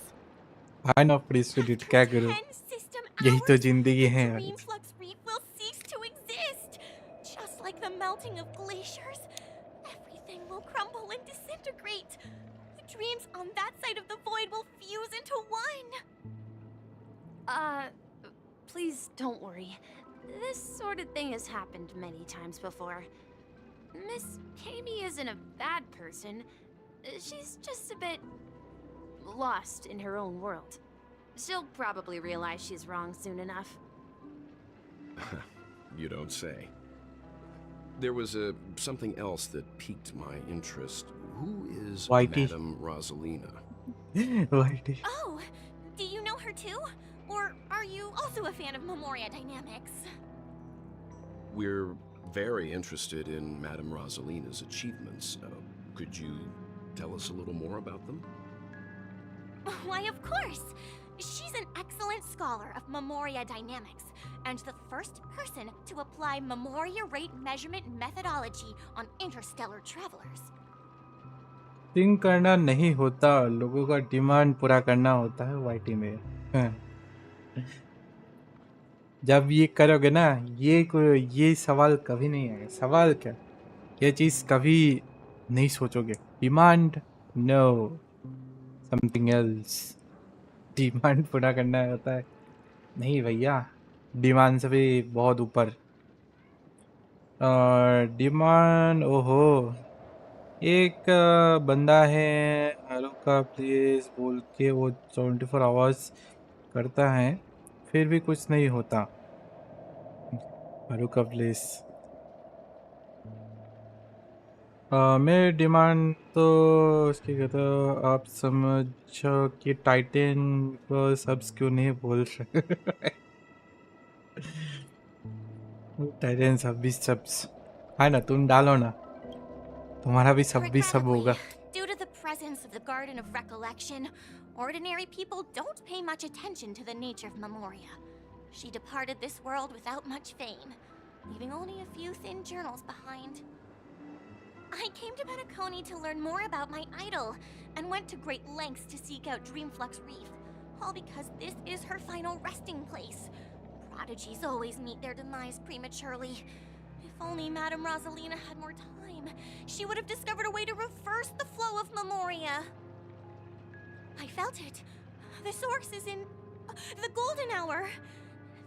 S1: I know please spirit क्या करूँ, यही तो जिंदगी है
S19: The
S1: भाई.
S19: Dream Flux Reef will cease to exist. Just like the melting of glaciers, everything will crumble and disintegrate. The dreams on that side of the void will fuse into one.
S14: Please don't worry. This sort of thing has happened many times before. Miss Kami isn't a bad person. She's just a bit lost in her own world. She'll probably realize she's wrong soon enough.
S10: You don't say. There was something else that piqued my interest. Who is
S1: Whitey.
S10: Madame Rosalina?
S1: Whitey.
S19: Oh, do you know her too? Or are you also a fan of Memoria dynamics?
S10: We're very interested in Madame Rosalina's achievements. Could you tell us a little more about them?
S19: Why, of course! She's an excellent scholar of Memoria dynamics, and the first person to apply Memoria rate measurement methodology on interstellar travelers.
S1: Think करना नहीं होता, लोगों का demand पूरा करना होता है YT में. जब ये करोगे ना, ये सवाल कभी नहीं आएगा. सवाल क्या, ये चीज कभी नहीं सोचोगे. Demand no, something else. Demand पूरा करना होता है. नहीं भैया, डिमांड से भी बहुत ऊपर. डिमांड ओहो, एक बंदा है का प्लीज बोल के वो 24 आवर्स करता है, फिर भी कुछ नहीं होता. का प्लीज मेरे डिमांड तो उसकी कहता, आप समझो कि टाइटन को सब्स क्यों नहीं बोल रहे. टाइटन सब भी सब्स है ना, तुम डालो ना, तुम्हारा भी सब होगा.
S19: Due to the presence of the Garden of Recollection, ordinary people don't pay much attention to the nature of Memoria. She departed this world without much fame, leaving only a few thin journals behind. I came to Penacony to learn more about my idol, and went to great lengths to seek out Dreamflux Reef, all because this is her final resting place. Prodigies always meet their demise prematurely. If only Madame Rosalina had more time, she would have discovered a way to reverse the flow of Memoria. I felt it. The source is in the golden hour.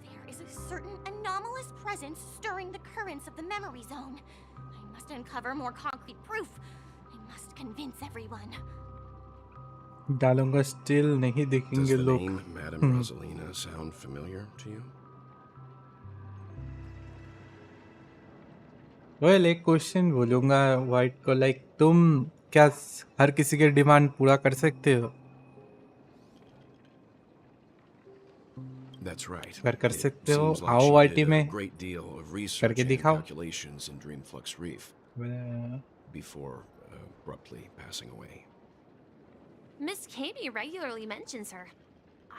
S19: There is a certain anomalous presence stirring the currents of the memory zone. I must uncover more concrete proof. I must convince everyone.
S1: डालूंगा still नहीं
S10: Does
S1: देखेंगे
S10: the
S1: लोग.
S10: name Madame Rosalina sound familiar to you?
S1: Well एक question बोलूंगा white को, like तुम क्या हर किसी के डिमांड पूरा कर सकते हो?
S10: That's right.
S1: अगर कर
S10: It
S1: सकते हो
S10: seems like
S1: आओ
S10: she
S1: वाईटी
S10: did a
S1: में
S10: great deal of research
S1: करके
S10: and
S1: दिखाओ.
S10: calculations in Dreamflux Reef before abruptly passing away.
S14: Miss Kami regularly mentions her.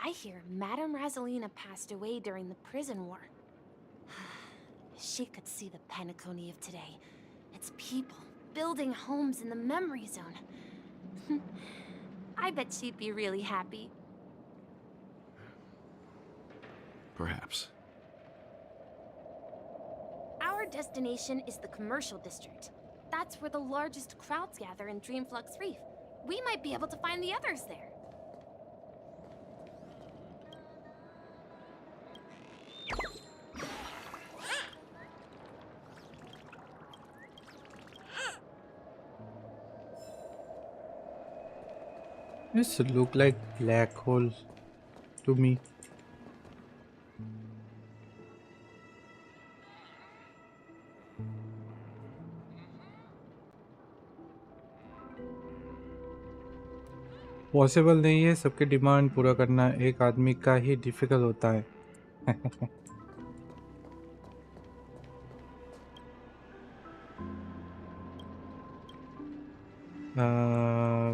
S14: I hear Madame Rosalina passed away during the prison war. She could see the Penacony of today. Its people building homes in the memory zone. I bet she'd be really happy.
S10: Perhaps.
S14: Our destination is the commercial district. That's where the largest crowds gather in Dreamflux Reef. We might be able to find the others there.
S1: This look like black hole to me. Possible नहीं है सबके demand पूरा करना एक आदमी का ही difficult होता है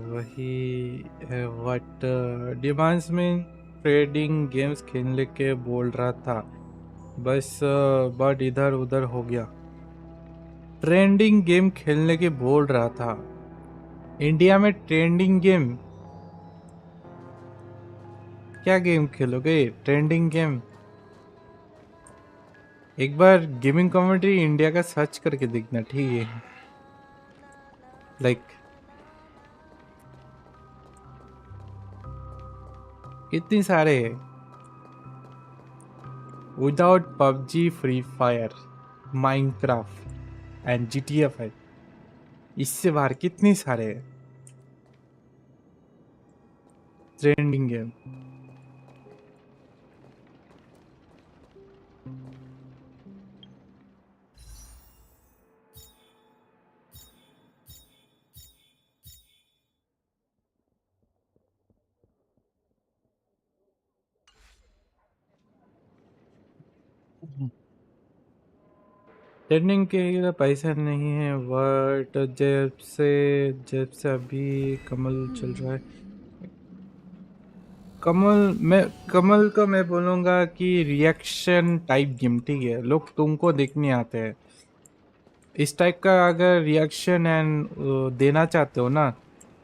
S1: वही व्हाट डिमांड्स में ट्रेडिंग गेम्स खेलने के बोल रहा था बस बट इधर उधर हो गया ट्रेंडिंग गेम खेलने के बोल रहा था इंडिया में ट्रेंडिंग गेम क्या गेम खेलोगे ट्रेंडिंग गेम एक बार गेमिंग कम्युनिटी इंडिया का सर्च करके देखना ठीक है लाइक कितनी सारे हैं without PUBG free fire Minecraft and GTA 5 इससे बाहर कितनी सारे हैं ट्रेंडिंग गेम ट्रेंडिंग के लिए पैसा नहीं है बट जब से अभी कमल चल रहा है कमल का मैं बोलूँगा कि रिएक्शन टाइप गेम ठीक है लोग तुमको देखने आते हैं इस टाइप का अगर रिएक्शन एंड देना चाहते हो ना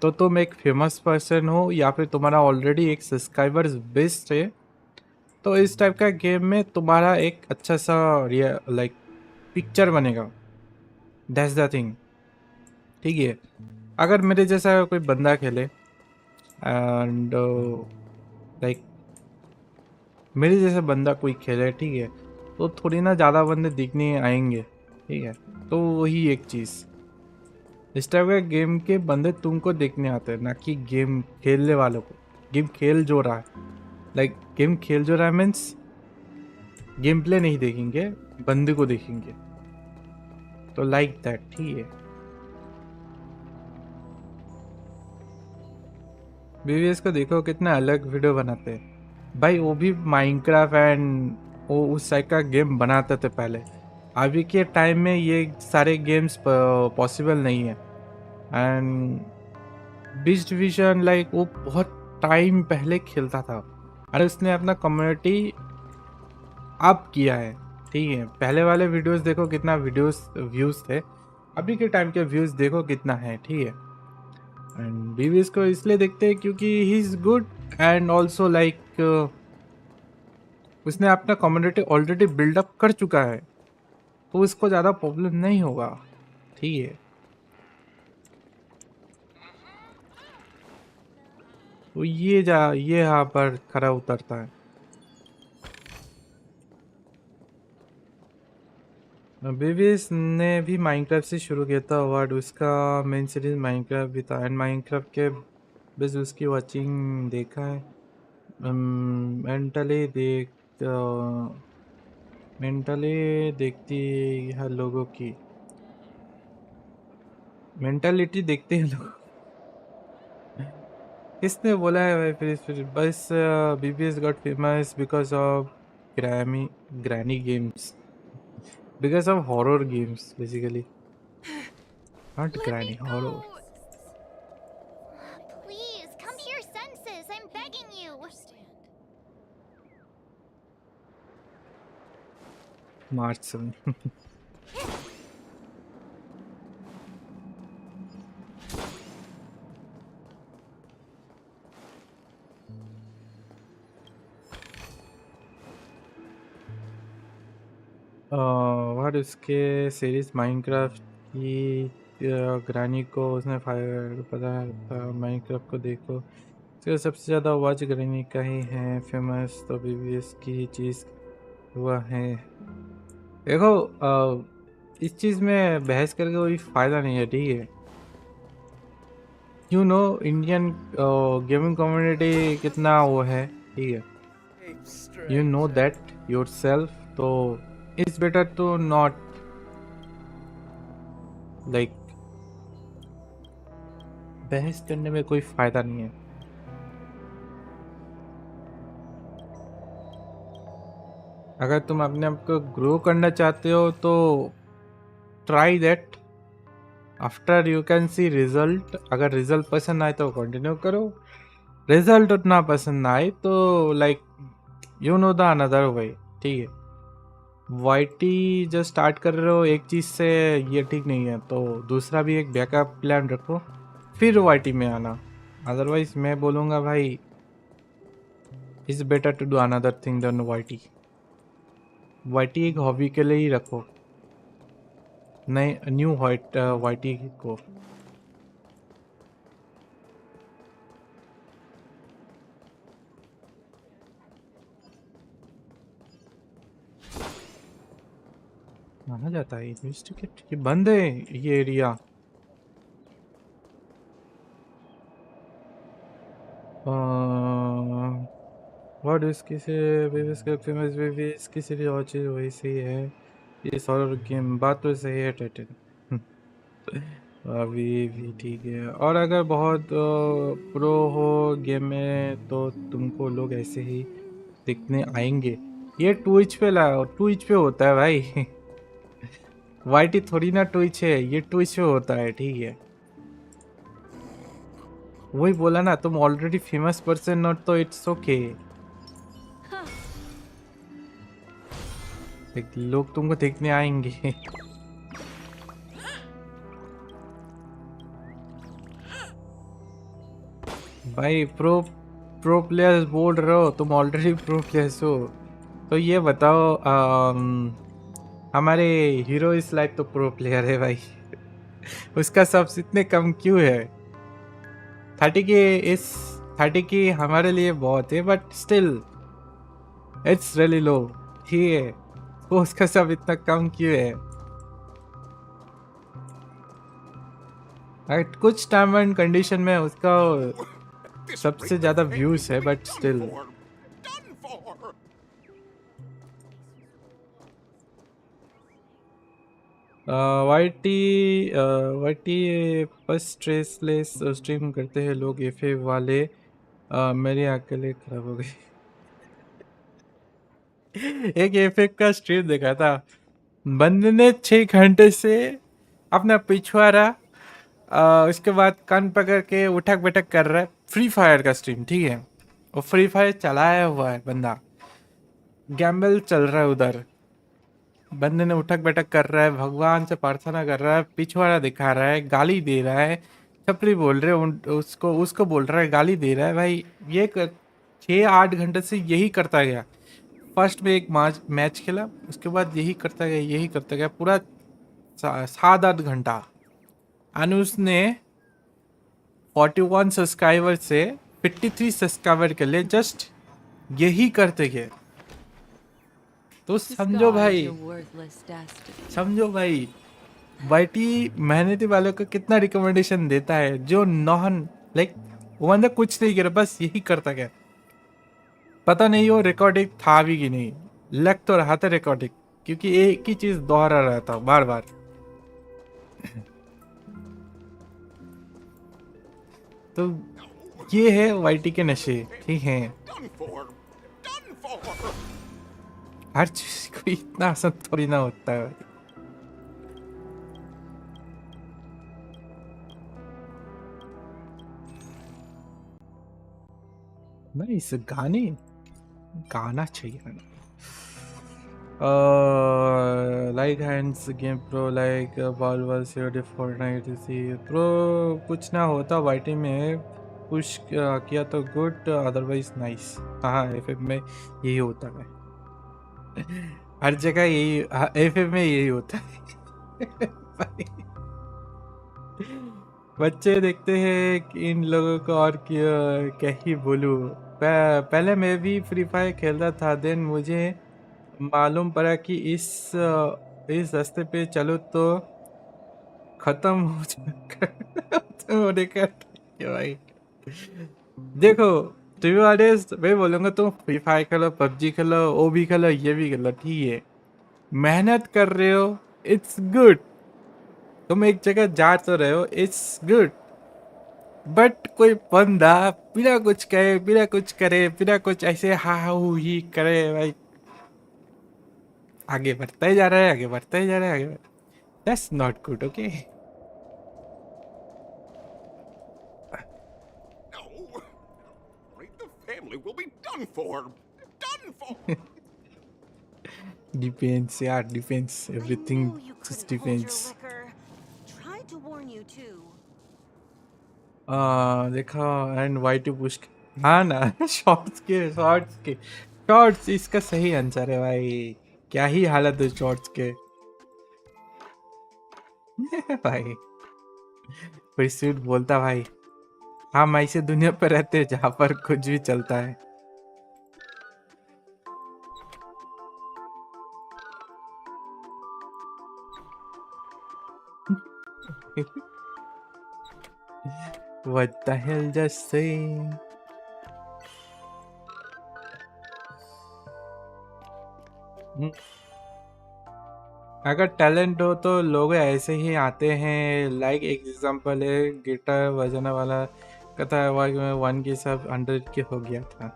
S1: तो तुम एक फेमस पर्सन हो या फिर तुम्हारा ऑलरेडी एक सब्सक्राइबर्स बेस्ड है तो इस टाइप का गेम में तुम्हारा एक अच्छा सा लाइक पिक्चर बनेगा दैट्स द थिंग ठीक है अगर मेरे जैसा कोई बंदा खेले एंड लाइक मेरे जैसा बंदा कोई खेले ठीक है तो थोड़ी ना ज़्यादा बंदे दिखने आएंगे ठीक है तो वही एक चीज़ इस टाइप का गेम के बंदे तुमको देखने आते हैं ना कि गेम खेलने वालों को गेम खेल जो रहा है लाइक गेम खेल जो रहा है मीन्स गेम प्ले नहीं देखेंगे बंदे को देखेंगे तो लाइक दैट ठीक है बीवीएस को देखो कितना अलग वीडियो बनाते हैं भाई वो भी माइनक्राफ्ट एंड वो उस टाइप का गेम बनाते थे पहले अभी के टाइम में ये सारे गेम्स पॉसिबल नहीं है एंड बीस्ट डिवीजन लाइक वो बहुत टाइम पहले खेलता था और उसने अपना कम्युनिटी अप किया है ठीक है पहले वाले वीडियोस देखो कितना व्यूज थे अभी के टाइम के व्यूज देखो कितना है ठीक है एंड बीवीएस को इसलिए देखते हैं क्योंकि he is good and also like उसने अपना कम्युनिटी ऑलरेडी बिल्डअप कर चुका है तो उसको ज़्यादा प्रॉब्लम नहीं होगा ठीक है तो ये यहाँ पर खरा उतरता है बीवीएस ने भी माइनक्राफ्ट से शुरू किया था अवार्ड उसका मेन सीरीज माइनक्राफ्ट भी था एंड माइनक्राफ्ट के बस उसकी वाचिंग देखा है मेंटली देखती है लोगों की मेंटालिटी देखते हैं लोग किसने बोला है भाई फिर बस BBS got famous because of granny games because of horror games basically not granny horror
S19: Please, come to your senses. I'm begging you.
S1: मार्च 7 वाट उसके सीरीज माइनक्राफ्ट की ग्रानी को उसने फायर पता था। माइनक्राफ्ट को देखो, तो सबसे ज़्यादा वॉच ग्रानी का ही है फेमस, तो बीबीएस की चीज़ हुआ है। देखो इस चीज़ में बहस करके कोई फ़ायदा नहीं है, ठीक है। You know Indian gaming community कितना वो है, ठीक है। यू नो दैट योरसेल्फ, तो it's better to not like बहस करने में कोई फ़ायदा नहीं है। अगर तुम अपने आप को ग्रो करना चाहते हो तो try that, after you can see result. अगर रिजल्ट पसंद आए तो कंटिन्यू करो, रिजल्ट उतना पसंद ना आए तो like you know the another way, ठीक है। वाईटी जब स्टार्ट कर रहे हो एक चीज़ से, ये ठीक नहीं है, तो दूसरा भी एक बैकअप प्लान रखो फिर वाईटी में आना। अदरवाइज मैं बोलूँगा भाई it's better to do another thing then YT. YT एक हॉबी के लिए ही रखो, नए न्यू वाईटी को। माना जाता है इन्वेस्टिगेट, ये बंद है ये एरिया। व्हाट इस किसी बेबीज का फेमस बेबीज की सीरीज और चीज वैसी है, ये हॉरर गेम बात तो सही है टाइटन। अभी भी ठीक है, और अगर बहुत प्रो हो गेम में तो तुमको लोग ऐसे ही दिखने आएंगे। ये ट्विच पे लाओ, ट्विच पे होता है भाई। वाईटी थोड़ी ना ट्विच है, ये ट्विच पे होता है, ठीक है। वही बोला ना, तुम ऑलरेडी फेमस पर्सन हो तो इट्स ओके। लोग तुमको देखने आएंगे। भाई प्रो प्लेयर्स बोल रहे हो, तुम ऑलरेडी प्रो प्लेयर्स हो, तो ये बताओ हमारे हीरो इस लाइफ तो प्रो प्लेयर है भाई। उसका सब्स इतने कम क्यों है? 30 की हमारे लिए बहुत है, but still it's really low, ठीक है। तो उसका सब इतना कम क्यों है? कुछ टाइम एंड कंडीशन में उसका सबसे ज्यादा व्यूज है, बट स्टिल वाईटी बस स्ट्रेसलेस स्ट्रीम करते हैं लोग, एफए वाले। मेरी अकेले खराब हो गई। एक एफए का स्ट्रीम देखा था, बंदे ने 6 घंटे से अपना पिछवाड़ा उसके बाद कान पकड़ के उठक बैठक कर रहा है। फ्री फायर का स्ट्रीम, ठीक है। और फ्री फायर चलाया हुआ है बंदा, गैम्बल चल रहा है उधर। बंदे ने उठक बैठक कर रहा है, भगवान से प्रार्थना कर रहा है, पिछवाड़ा दिखा रहा है, गाली दे रहा है, छपरी बोल रहे उसको बोल रहा है, गाली दे रहा है। भाई ये 6-8 घंटे से यही करता गया। फर्स्ट में एक मैच खेला, उसके बाद यही करता गया पूरा 7-8 घंटा। और उसने 41 सब्सक्राइबर से 53 सब्सक्राइबर के लिए जस्ट यही करते गए। तो समझो भाई वाईटी मेहनती वालों को कितना रिकमेंडेशन देता है, जो नॉन लाइक वो बंदा कुछ नहीं कर, बस यही करता गया। पता नहीं वो रिकॉर्डिंग था भी कि नहीं, लग तो रहा था रिकॉर्डिंग, क्योंकि एक ही चीज दोहरा रहा था बार बार। तो ये है वाईटी के नशे, ठीक है। हर चीज को इतना आसान थोड़ी ना होता है। भाई इस गाना चाहिए। Like hands game pro like ball wall COD Fortnite see pro कुछ ना होता वाईटी में, पुश किया तो गुड, अदरवाइज नाइस। हाँ एफएफ में यही होता है, हर जगह यही, एफएफ में यही होता है। बच्चे देखते हैं कि इन लोगों को और क्या ही बोलूं। पहले मैं भी फ्री फायर खेलता था, देन मुझे मालूम पड़ा कि इस रास्ते पे चलो तो खत्म हो खत्म होने का time है भाई। देखो टू बी ऑनेस्ट मैं बोलूंगा तुम फ्री फायर खेलो, पबजी खेलो, वो भी खेलो, ये भी खेलो, ठीक है, मेहनत कर रहे हो, इट्स गुड। तुम एक जगह जा तो रहे हो, इट्स गुड। बट कोई बंदा बिना कुछ कहे, बिना कुछ करे, बिना कुछ ऐसे हा हू ही करे भाई, आगे बढ़ता ही जा रहा है, आगे बढ़ता ही जा रहा है, आगे। That's not good, okay.
S10: The family will be done for. Done for.
S1: Defence यार, defence, everything just defence.
S17: Tried to warn you too.
S1: देखा एंड वाई टू पुश। हाँ ना शॉर्ट्स इसका सही आंसर है भाई। क्या ही हालत है शॉर्ट्स के भाई। कोई स्वीट बोलता भाई, हम ऐसे दुनिया पर रहते हैं जहाँ पर कुछ भी चलता है। What the hell just saying? अगर टैलेंट हो तो लोग ऐसे ही आते हैं। लाइक एग्जांपल है, गिटार बजाने वाला कहता है भाई मैं 1 के सब 100 के हो गया था।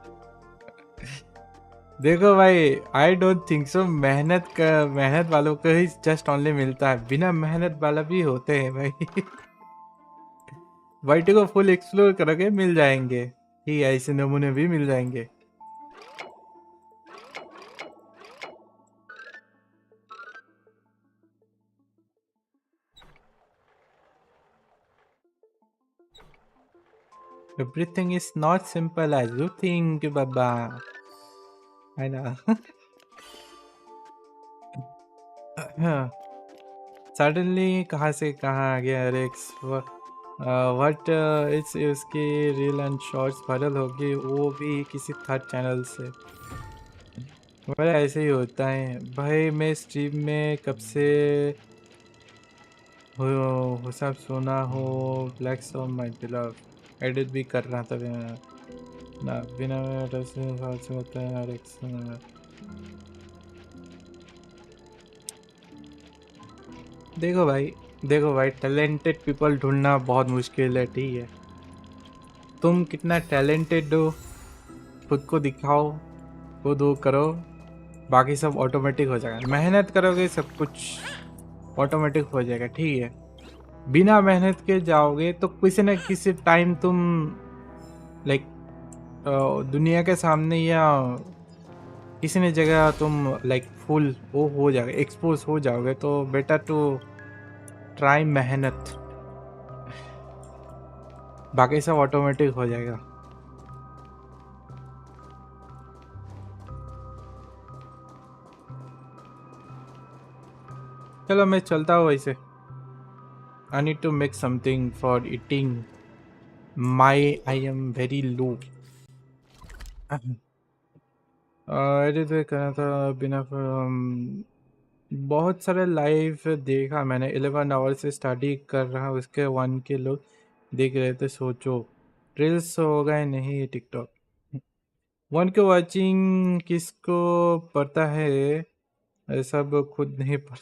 S1: देखो भाई, आई डोंट थिंक सो। मेहनत वालों को ही जस्ट ओनली मिलता है, बिना मेहनत वाला भी होते हैं भाई। वाइट को फुल एक्सप्लोर करोगे मिल जाएंगे, ठीक है, ऐसे नमूने भी मिल जाएंगे। Everything is not simple as you think, बाबा, है ना। सडनली कहाँ से कहाँ आ गया रेक्स। व्हाट इट्स उसकी रील एंड शॉर्ट्स वायरल होगी, वो भी किसी थर्ड चैनल से। भाई ऐसे ही होता है भाई। मैं स्ट्रीम में कब से हो सब सुना हो। ब्लैक सॉ माय बिलव एडिट भी कर रहा था ना, बिना से होता है रेक्स। देखो भाई टैलेंटेड पीपल ढूंढना बहुत मुश्किल है, ठीक है। तुम कितना टैलेंटेड हो खुद को दिखाओ, खुद वो करो, बाकी सब ऑटोमेटिक हो जाएगा। मेहनत करोगे सब कुछ ऑटोमेटिक हो जाएगा, ठीक है। बिना मेहनत के जाओगे तो किसी न किसी टाइम तुम लाइक दुनिया के सामने या किसी न जगह तुम लाइक फुल वो हो जाएगा, एक्सपोज हो जाओगे। तो बेटर टू ट्राई मेहनत, बाकी सब ऑटोमेटिक हो जाएगा। चलो मैं चलता हूँ वैसे। I need to make something for eating, I am very low. Edit करना था बिना बहुत सारे लाइव देखा मैंने। 11 आवर से स्टडी कर रहा, उसके 1 के लोग देख रहे थे। सोचो रील्स हो गए नहीं टिकटॉक। 1 के वॉचिंग किसको पड़ता है, सब खुद नहीं पढ़।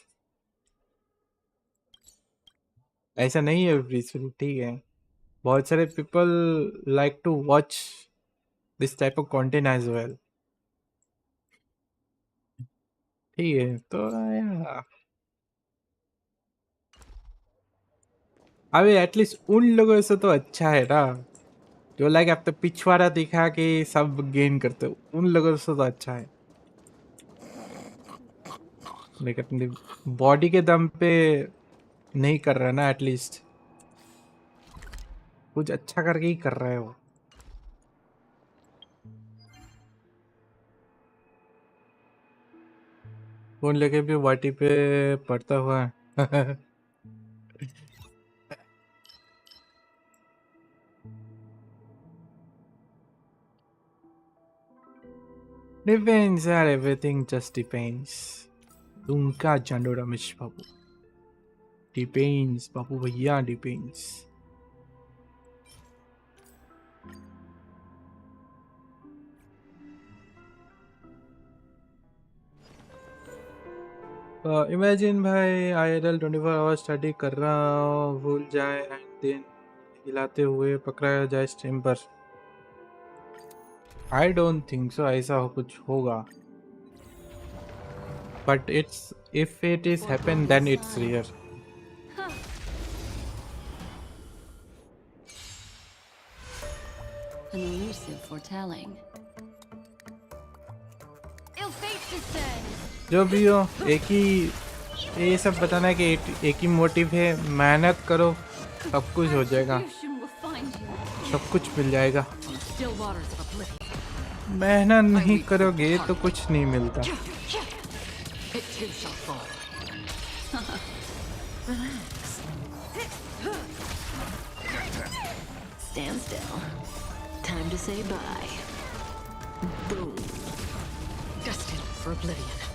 S1: ऐसा नहीं है ब्रीसफुल, ठीक है। बहुत सारे people like to watch this type of content as well, ठीक है। तो यार अबे एटलीस्ट उन लोगों से तो अच्छा है ना, जो लाइक आप तो पिछवाड़ा दिखा के सब गेन करते हो, उन लोगों से तो अच्छा है। लेकिन अपनी बॉडी के दम पे नहीं कर रहा ना, एटलीस्ट कुछ अच्छा करके ही कर रहे हो। फोन लेके भी वाटी पे पड़ता हुआ है। Depends, यार, everything just depends. तुम क्या जानो रमेश बाबू? Depends, बाबू भैया, depends. इमेजिन भाई IRL 24 आवर्स स्टडी कर रहा हूँ, भूल जाए एंड देन हिलाते हुए पकड़ा जाए स्ट्रीम पर. आई डोंट थिंक सो ऐसा हो कुछ होगा. But it's if it is happen then it's rare.
S11: An elusive foretelling.
S5: Ill fate descends.
S1: जो भी हो, एक ही ये सब बताना है कि एक ही मोटिव है. मेहनत करो, सब कुछ हो जाएगा, सब कुछ मिल जाएगा. मेहनत नहीं करोगे तो कुछ नहीं मिलता.
S11: It too shall fall. Relax. Stand still. Time to say bye. Boom. Destined for oblivion.